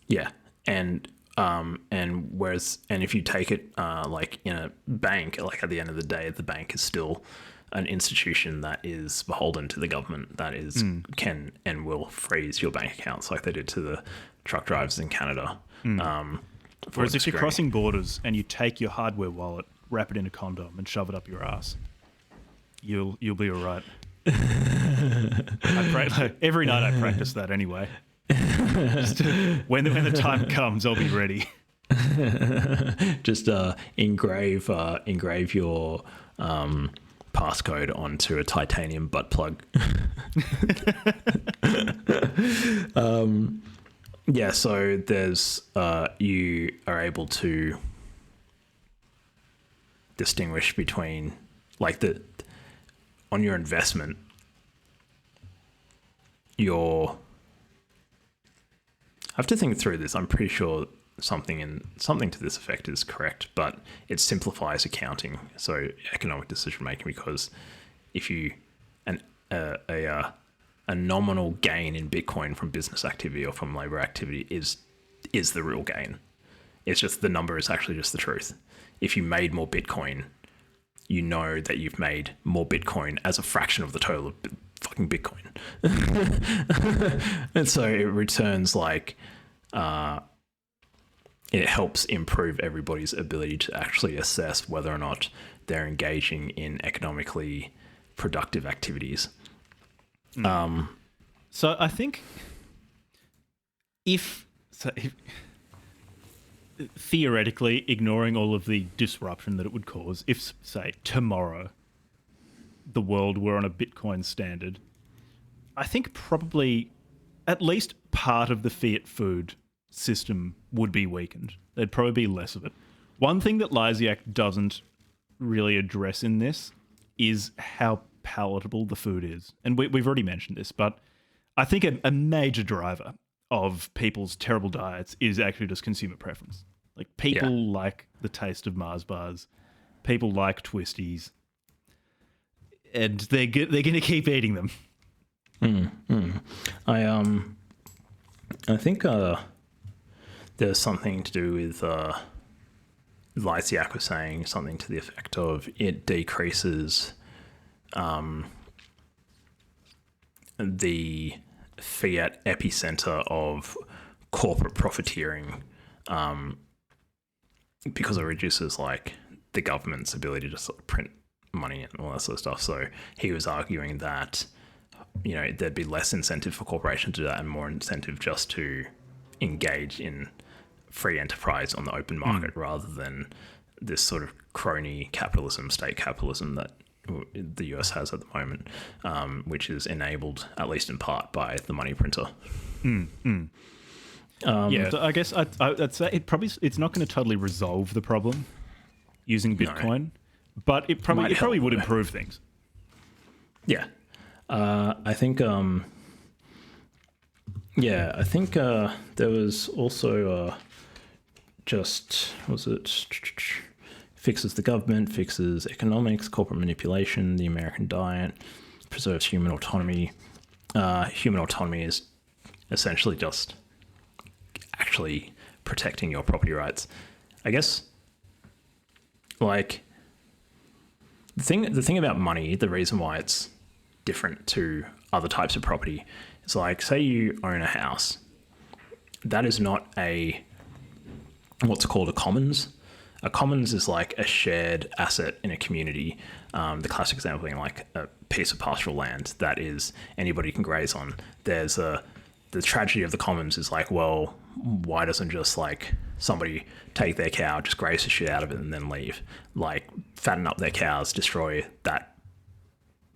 Yeah. And if you take it in a bank, at the end of the day, the bank is still an institution that is beholden to the government, that is can and will freeze your bank accounts like they did to the truck drivers in Canada. Whereas if you're crossing borders and you take your hardware wallet, wrap it in a condom and shove it up your ass, you'll be all right. Every night I practice that anyway. When the time comes, I'll be ready. Just engrave your passcode onto a titanium butt plug. Yeah, so there's you are able to distinguish between on your investment, I have to think through this. I'm pretty sure something to this effect is correct, but it simplifies accounting, so economic decision making, because if you a nominal gain in Bitcoin from business activity or from labor activity is the real gain. It's just the number is actually just the truth. If you made more Bitcoin, you know that you've made more Bitcoin as a fraction of the total of fucking Bitcoin. And so it returns it helps improve everybody's ability to actually assess whether or not they're engaging in economically productive activities. So I think if theoretically, ignoring all of the disruption that it would cause, if, say, tomorrow the world were on a Bitcoin standard, I think probably at least part of the Fiat Food system would be weakened. There'd probably be less of it. One thing that Lysiak doesn't really address in this is how palatable the food is. And we've already mentioned this, but I think a major driver of people's terrible diets is actually just consumer preference. Like people like the taste of Mars bars, people like twisties, and they're going to keep eating them. I think there's something to do with Lysiak was saying something to the effect of it decreases the fiat epicenter of corporate profiteering because it reduces like the government's ability to sort of print money and all that sort of stuff. So he was arguing that, you know, there'd be less incentive for corporations to do that and more incentive just to engage in free enterprise on the open market rather than this sort of crony capitalism, state capitalism that the US has at the moment, which is enabled, at least in part, by the money printer. So I guess I'd say it's not going to totally resolve the problem using Bitcoin, but it probably would improve things. Yeah. I think there was also fixes the government, fixes economics, corporate manipulation, the American diet, preserves human autonomy. Human autonomy is essentially just actually protecting your property rights. I guess, like, the thing about money, the reason why it's different to other types of property is, like, say you own a house. That is not what's called a commons. A commons is like a shared asset in a community. The classic example being like a piece of pastoral land that is anybody can graze on. The tragedy of the commons is like, well, why doesn't just like somebody take their cow, just graze the shit out of it and then leave? Like, fatten up their cows, destroy that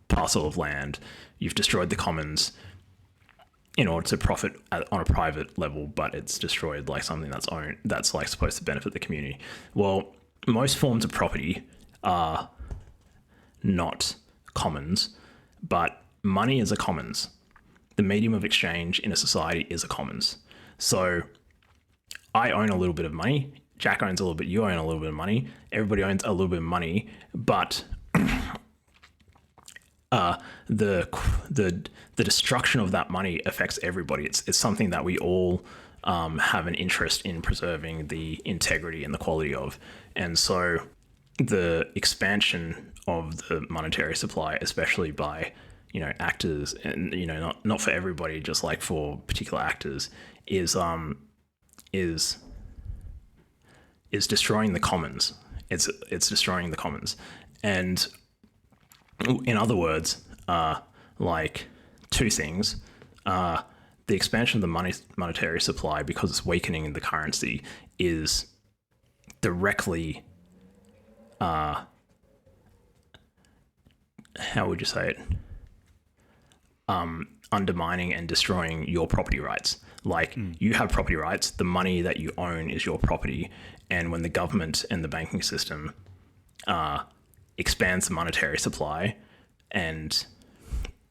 parcel of land. You've destroyed the commons in order to profit on a private level, but it's destroyed like something that's like supposed to benefit the community. Well, most forms of property are not commons, but money is a commons. The medium of exchange in a society is a commons. So I own a little bit of money. Jack owns a little bit. You own a little bit of money. Everybody owns a little bit of money, but the destruction of that money affects everybody. It's something that we all have an interest in preserving the integrity and the quality of. And so the expansion of the monetary supply, especially by, you know, actors, and, you know, not for everybody, just like for particular actors, is destroying the commons. It's destroying the commons. And in other words, like two things. The expansion of the monetary supply, because it's weakening the currency, is directly, how would you say it? Undermining and destroying your property rights. Like, you have property rights. The money that you own is your property. And when the government and the banking system expands the monetary supply and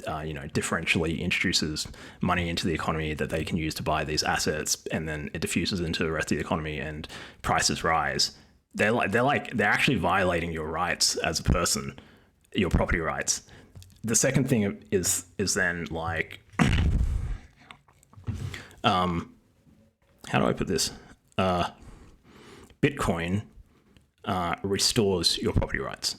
differentially introduces money into the economy that they can use to buy these assets, and then it diffuses into the rest of the economy and prices rise, they're actually violating your rights as a person, your property rights. The second thing is then like, how do I put this? Bitcoin restores your property rights.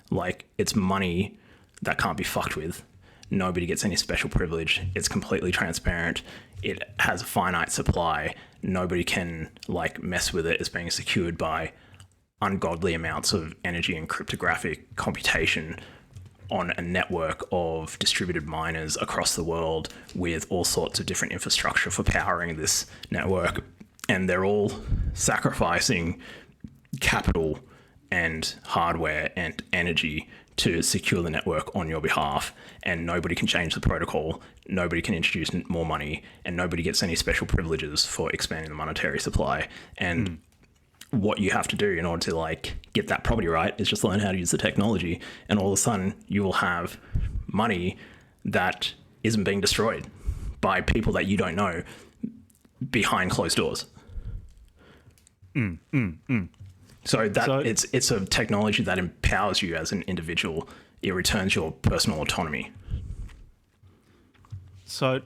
Like, it's money that can't be fucked with. Nobody gets any special privilege. It's completely transparent. It has a finite supply. Nobody can like mess with it. It's being secured by ungodly amounts of energy and cryptographic computation on a network of distributed miners across the world with all sorts of different infrastructure for powering this network. And they're all sacrificing capital and hardware and energy to secure the network on your behalf, and nobody can change the protocol, nobody can introduce more money, and nobody gets any special privileges for expanding the monetary supply. And what you have to do in order to like get that property right is just learn how to use the technology, and all of a sudden you will have money that isn't being destroyed. by people that you don't know behind closed doors. So it's a technology that empowers you as an individual. It returns your personal autonomy. So,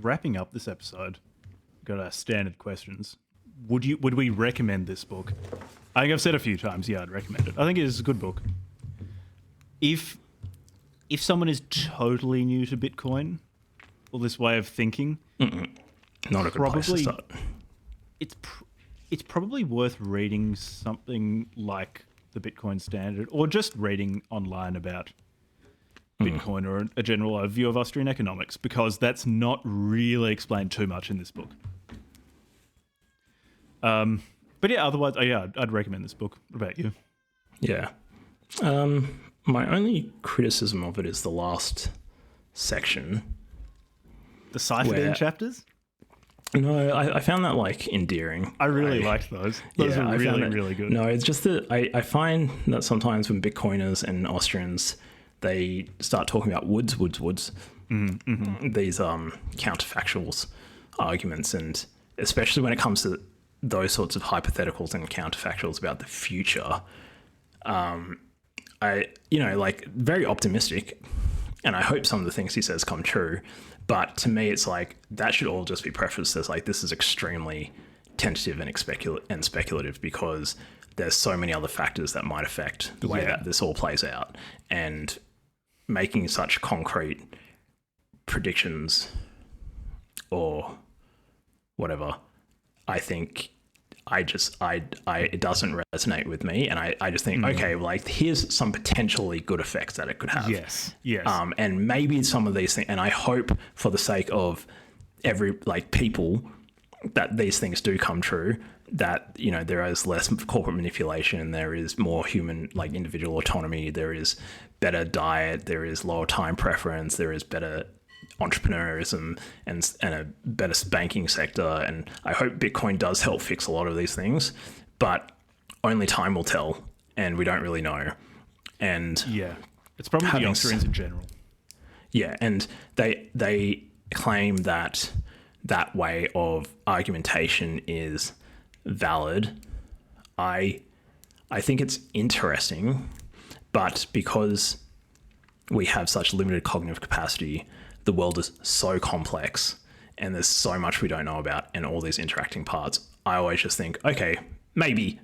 wrapping up this episode, got our standard questions. Would we recommend this book? I think I've said a few times, yeah, I'd recommend it. I think it is a good book. If someone is totally new to Bitcoin or this way of thinking, not a good place to start. It's probably worth reading something like the Bitcoin Standard, or just reading online about Bitcoin or a general overview of Austrian economics, because that's not really explained too much in this book. But yeah, otherwise, I'd recommend this book. What about you? Yeah. My only criticism of it is the last section. The Saifedean chapters? No, I found that like endearing. I really liked those. Those are really good. No, it's just that I find that sometimes when Bitcoiners and Austrians, they start talking about woods, these counterfactuals arguments, and especially when it comes to those sorts of hypotheticals and counterfactuals about the future, like very optimistic, and I hope some of the things he says come true. But to me, it's like that should all just be prefaced as like this is extremely tentative and speculative, because there's so many other factors that might affect the way that this all plays out, and making such concrete predictions or whatever, I think it doesn't resonate with me, and I just think, okay, like here's some potentially good effects that it could have. Yes. And maybe some of these things, and I hope for the sake of people that these things do come true, that, there is less corporate manipulation, there is more human, like individual autonomy, there is better diet, there is lower time preference, there is better entrepreneurism and a better banking sector, and I hope Bitcoin does help fix a lot of these things, but only time will tell, and we don't really know. And it's probably the Austrians in general. Yeah, and they claim that way of argumentation is valid. I think it's interesting, but because we have such limited cognitive capacity, the world is so complex and there's so much we don't know about and all these interacting parts, I always just think, okay, maybe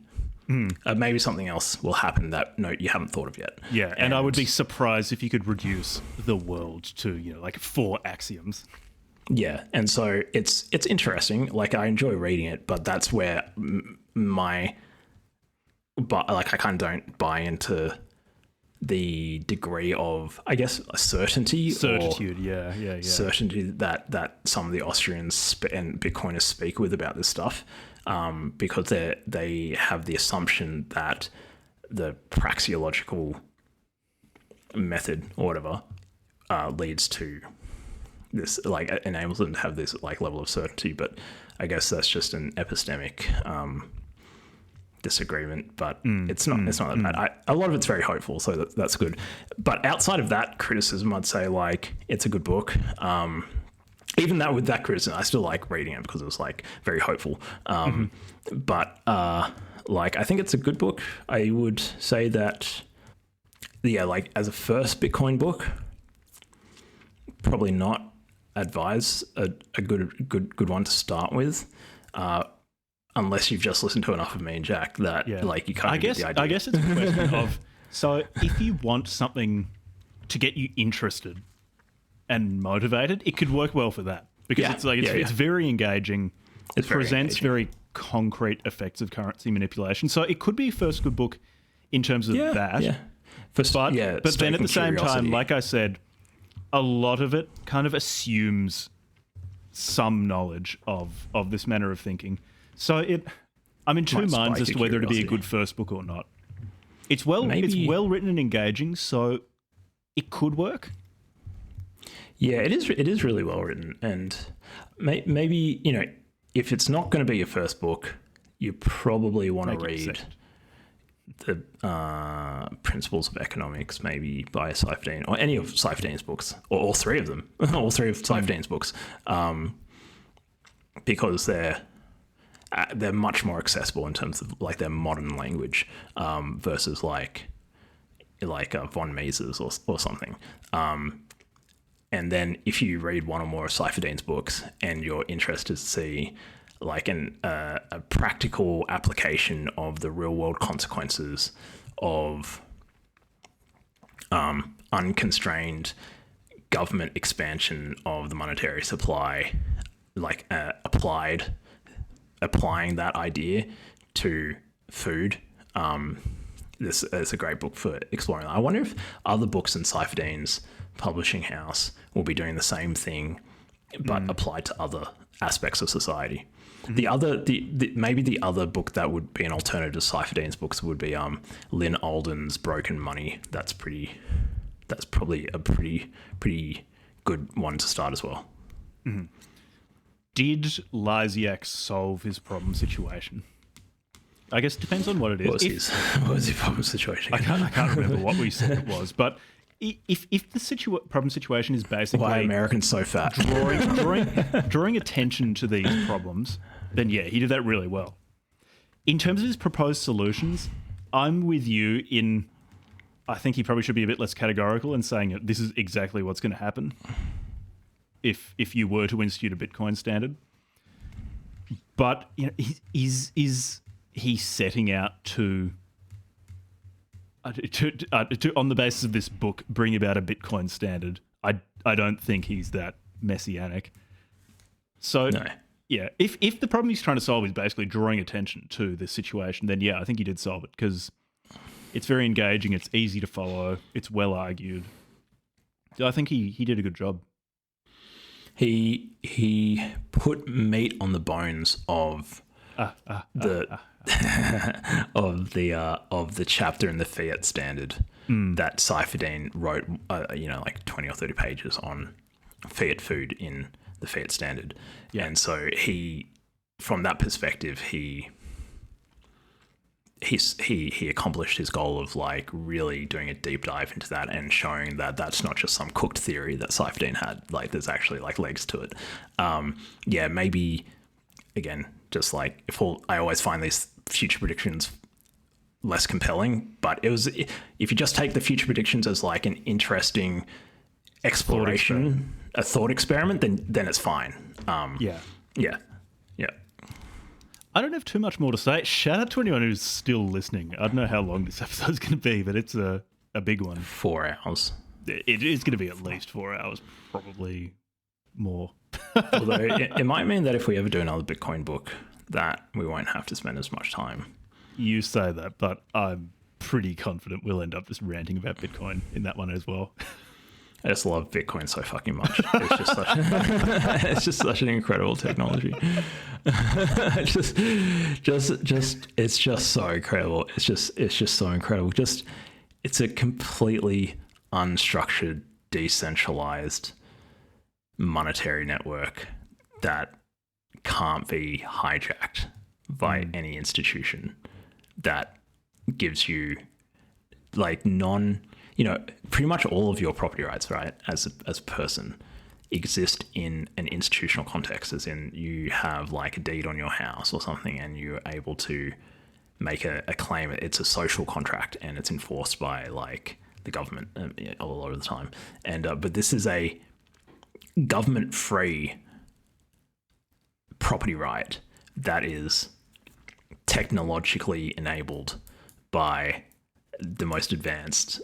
something else will happen that you haven't thought of yet. Yeah, and I would be surprised if you could reduce the world to, like 4 axioms. Yeah, and so it's interesting. Like, I enjoy reading it, but that's where I kind of don't buy into the degree of, I guess, certitude, certainty that some of the Austrians and Bitcoiners speak with about this stuff, because they have the assumption that the praxeological method or whatever leads to this, like, enables them to have this like level of certainty. But I guess that's just an epistemic disagreement, but it's not that bad. A lot of it's very hopeful, so that's good. But outside of that criticism, I'd say like it's a good book. Even with that criticism, I still like reading it because it was like very hopeful. But like I think it's a good book. I would say that like as a first Bitcoin book, probably not advise a good one to start with. Unless you've just listened to enough of me and Jack that like you can't get the idea. I guess it's a question of, so if you want something to get you interested and motivated, it could work well for that, because it's very engaging. It presents very concrete effects of currency manipulation. So it could be a first good book in terms of that. Yeah. But then at the same time, like I said, a lot of it kind of assumes some knowledge of this manner of thinking. So I'm in two minds as to whether it'd be a good first book or not. It's well written and engaging, so it could work. Yeah, it is really well written, and maybe if it's not going to be your first book, you probably want to read the Principles of Economics, maybe by Saifedean, or any of Saifedean's books, or all three of them, all three of Saifedean's books, because they're much more accessible in terms of like their modern language, versus like von Mises or something. And then if you read one or more of Saifedean's books and you're interested to see like a practical application of the real world consequences of unconstrained government expansion of the monetary supply, like applying that idea to food, this is a great book for exploring that. I wonder if other books in Saifedean's publishing house will be doing the same thing, but applied to other aspects of society. The maybe the other book that would be an alternative to Saifedean's books would be Lynn Alden's Broken Money. That's probably a pretty good one to start as well. Mm-hmm. Did Lysiak solve his problem situation? I guess it depends on what it is. What was his problem situation? I can't remember what we said it was, but if the problem situation is basically why Americans so fat, drawing attention to these problems, then yeah, he did that really well. In terms of his proposed solutions, I'm with you in. I think he probably should be a bit less categorical in saying that this is exactly what's going to happen if you were to institute a Bitcoin standard. But you know, is he setting out to on the basis of this book bring about a Bitcoin standard? I don't think he's that messianic. So no. Yeah, if the problem he's trying to solve is basically drawing attention to this situation, then yeah, I think he did solve it because it's very engaging, it's easy to follow, it's well argued. I think he did a good job. He put meat on the bones of the chapter in the Fiat Standard that Saifedean wrote, like 20 or 30 pages on Fiat Food in the Fiat Standard. Yeah. And so from that perspective, he accomplished his goal of like really doing a deep dive into that and showing that that's not just some cooked theory that Saifedean had. Like there's actually like legs to it. Maybe again, just like I always find these future predictions less compelling, but if you just take the future predictions as like an interesting exploration, a thought experiment, then it's fine. Yeah. I don't have too much more to say. Shout out to anyone who's still listening. I don't know how long this episode's going to be, but it's a big one. 4 hours. It is going to be at least 4 hours, probably more. Although it might mean that if we ever do another Bitcoin book, that we won't have to spend as much time. You say that, but I'm pretty confident we'll end up just ranting about Bitcoin in that one as well. I just love Bitcoin so fucking much. It's just such an incredible technology. It's just so incredible. It's just so incredible. It's a completely unstructured, decentralized monetary network that can't be hijacked by any institution, that gives you like pretty much all of your property rights, right, as a person, exist in an institutional context, as in you have like a deed on your house or something and you're able to make a claim. It's a social contract and it's enforced by like the government a lot of the time. And but this is a government-free property right that is technologically enabled by the most advanced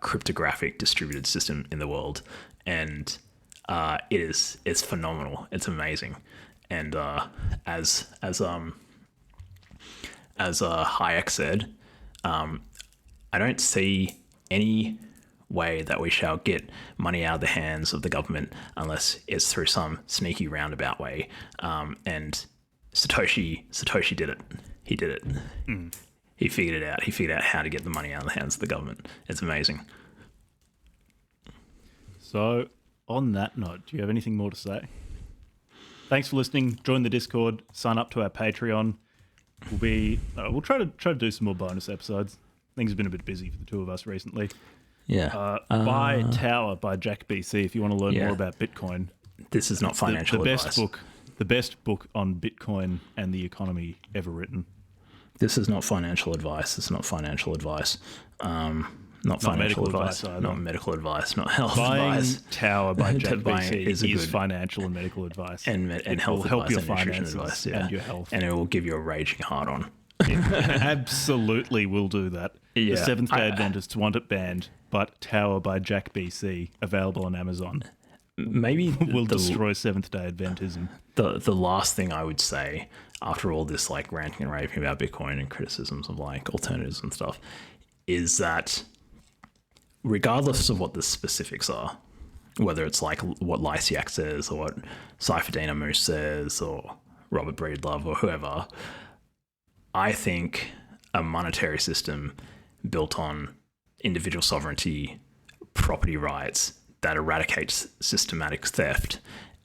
cryptographic distributed system in the world, and it's phenomenal. It's amazing. And as Hayek said, I don't see any way that we shall get money out of the hands of the government unless it's through some sneaky roundabout way. And Satoshi did it. He did it. He figured it out. He figured out how to get the money out of the hands of the government. It's amazing. So, on that note, do you have anything more to say? Thanks for listening. Join the Discord. Sign up to our Patreon. we'll try to do some more bonus episodes. Things have been a bit busy for the two of us recently. Yeah. Buy Tower by Jack BC if you want to learn Yeah. more about Bitcoin. This is not financial advice. The best book on Bitcoin and the economy ever written. This is not financial advice. It's not financial advice. Not financial advice. Not medical advice. Not health Buying advice. Tower by Jack BC is good financial and medical advice. and it health will help advice your and nutrition finances advice. and your health. And it will give you a raging hard on. It absolutely will do that. Yeah. The Seventh Day Adventists want it banned, but Tower by Jack BC, available on Amazon, Maybe will destroy Seventh Day Adventism. the last thing I would say after all this like ranting and raving about Bitcoin and criticisms of like alternatives and stuff is that regardless of what the specifics are, whether it's like what Lysiak says or what Saifedean Ammous says or Robert Breedlove or whoever, I think a monetary system built on individual sovereignty, property rights, that eradicates systematic theft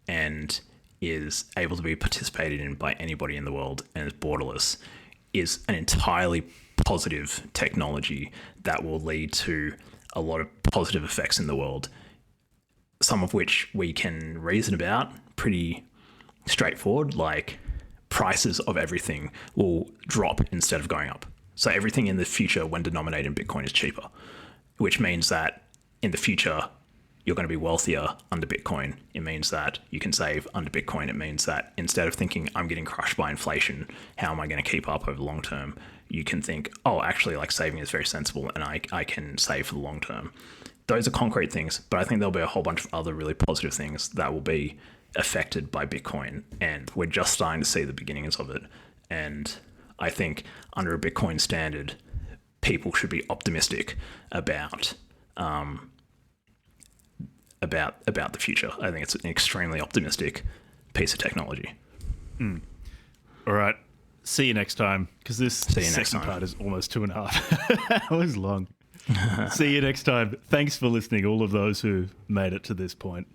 and is able to be participated in by anybody in the world and is borderless is an entirely positive technology that will lead to a lot of positive effects in the world, some of which we can reason about pretty straightforward, like prices of everything will drop instead of going up. So everything in the future when denominated in Bitcoin is cheaper, which means that in the future, you're going to be wealthier under Bitcoin. It means that you can save under Bitcoin. It means that instead of thinking I'm getting crushed by inflation, how am I going to keep up over the long term? You can think, oh, actually like saving is very sensible and I can save for the long term. Those are concrete things, but I think there'll be a whole bunch of other really positive things that will be affected by Bitcoin. And we're just starting to see the beginnings of it. And I think under a Bitcoin standard, people should be optimistic about the future. I think it's an extremely optimistic piece of technology. All right. See you next time, because this second part is almost 2.5 hours long. See you next time. Thanks for listening, all of those who made it to this point.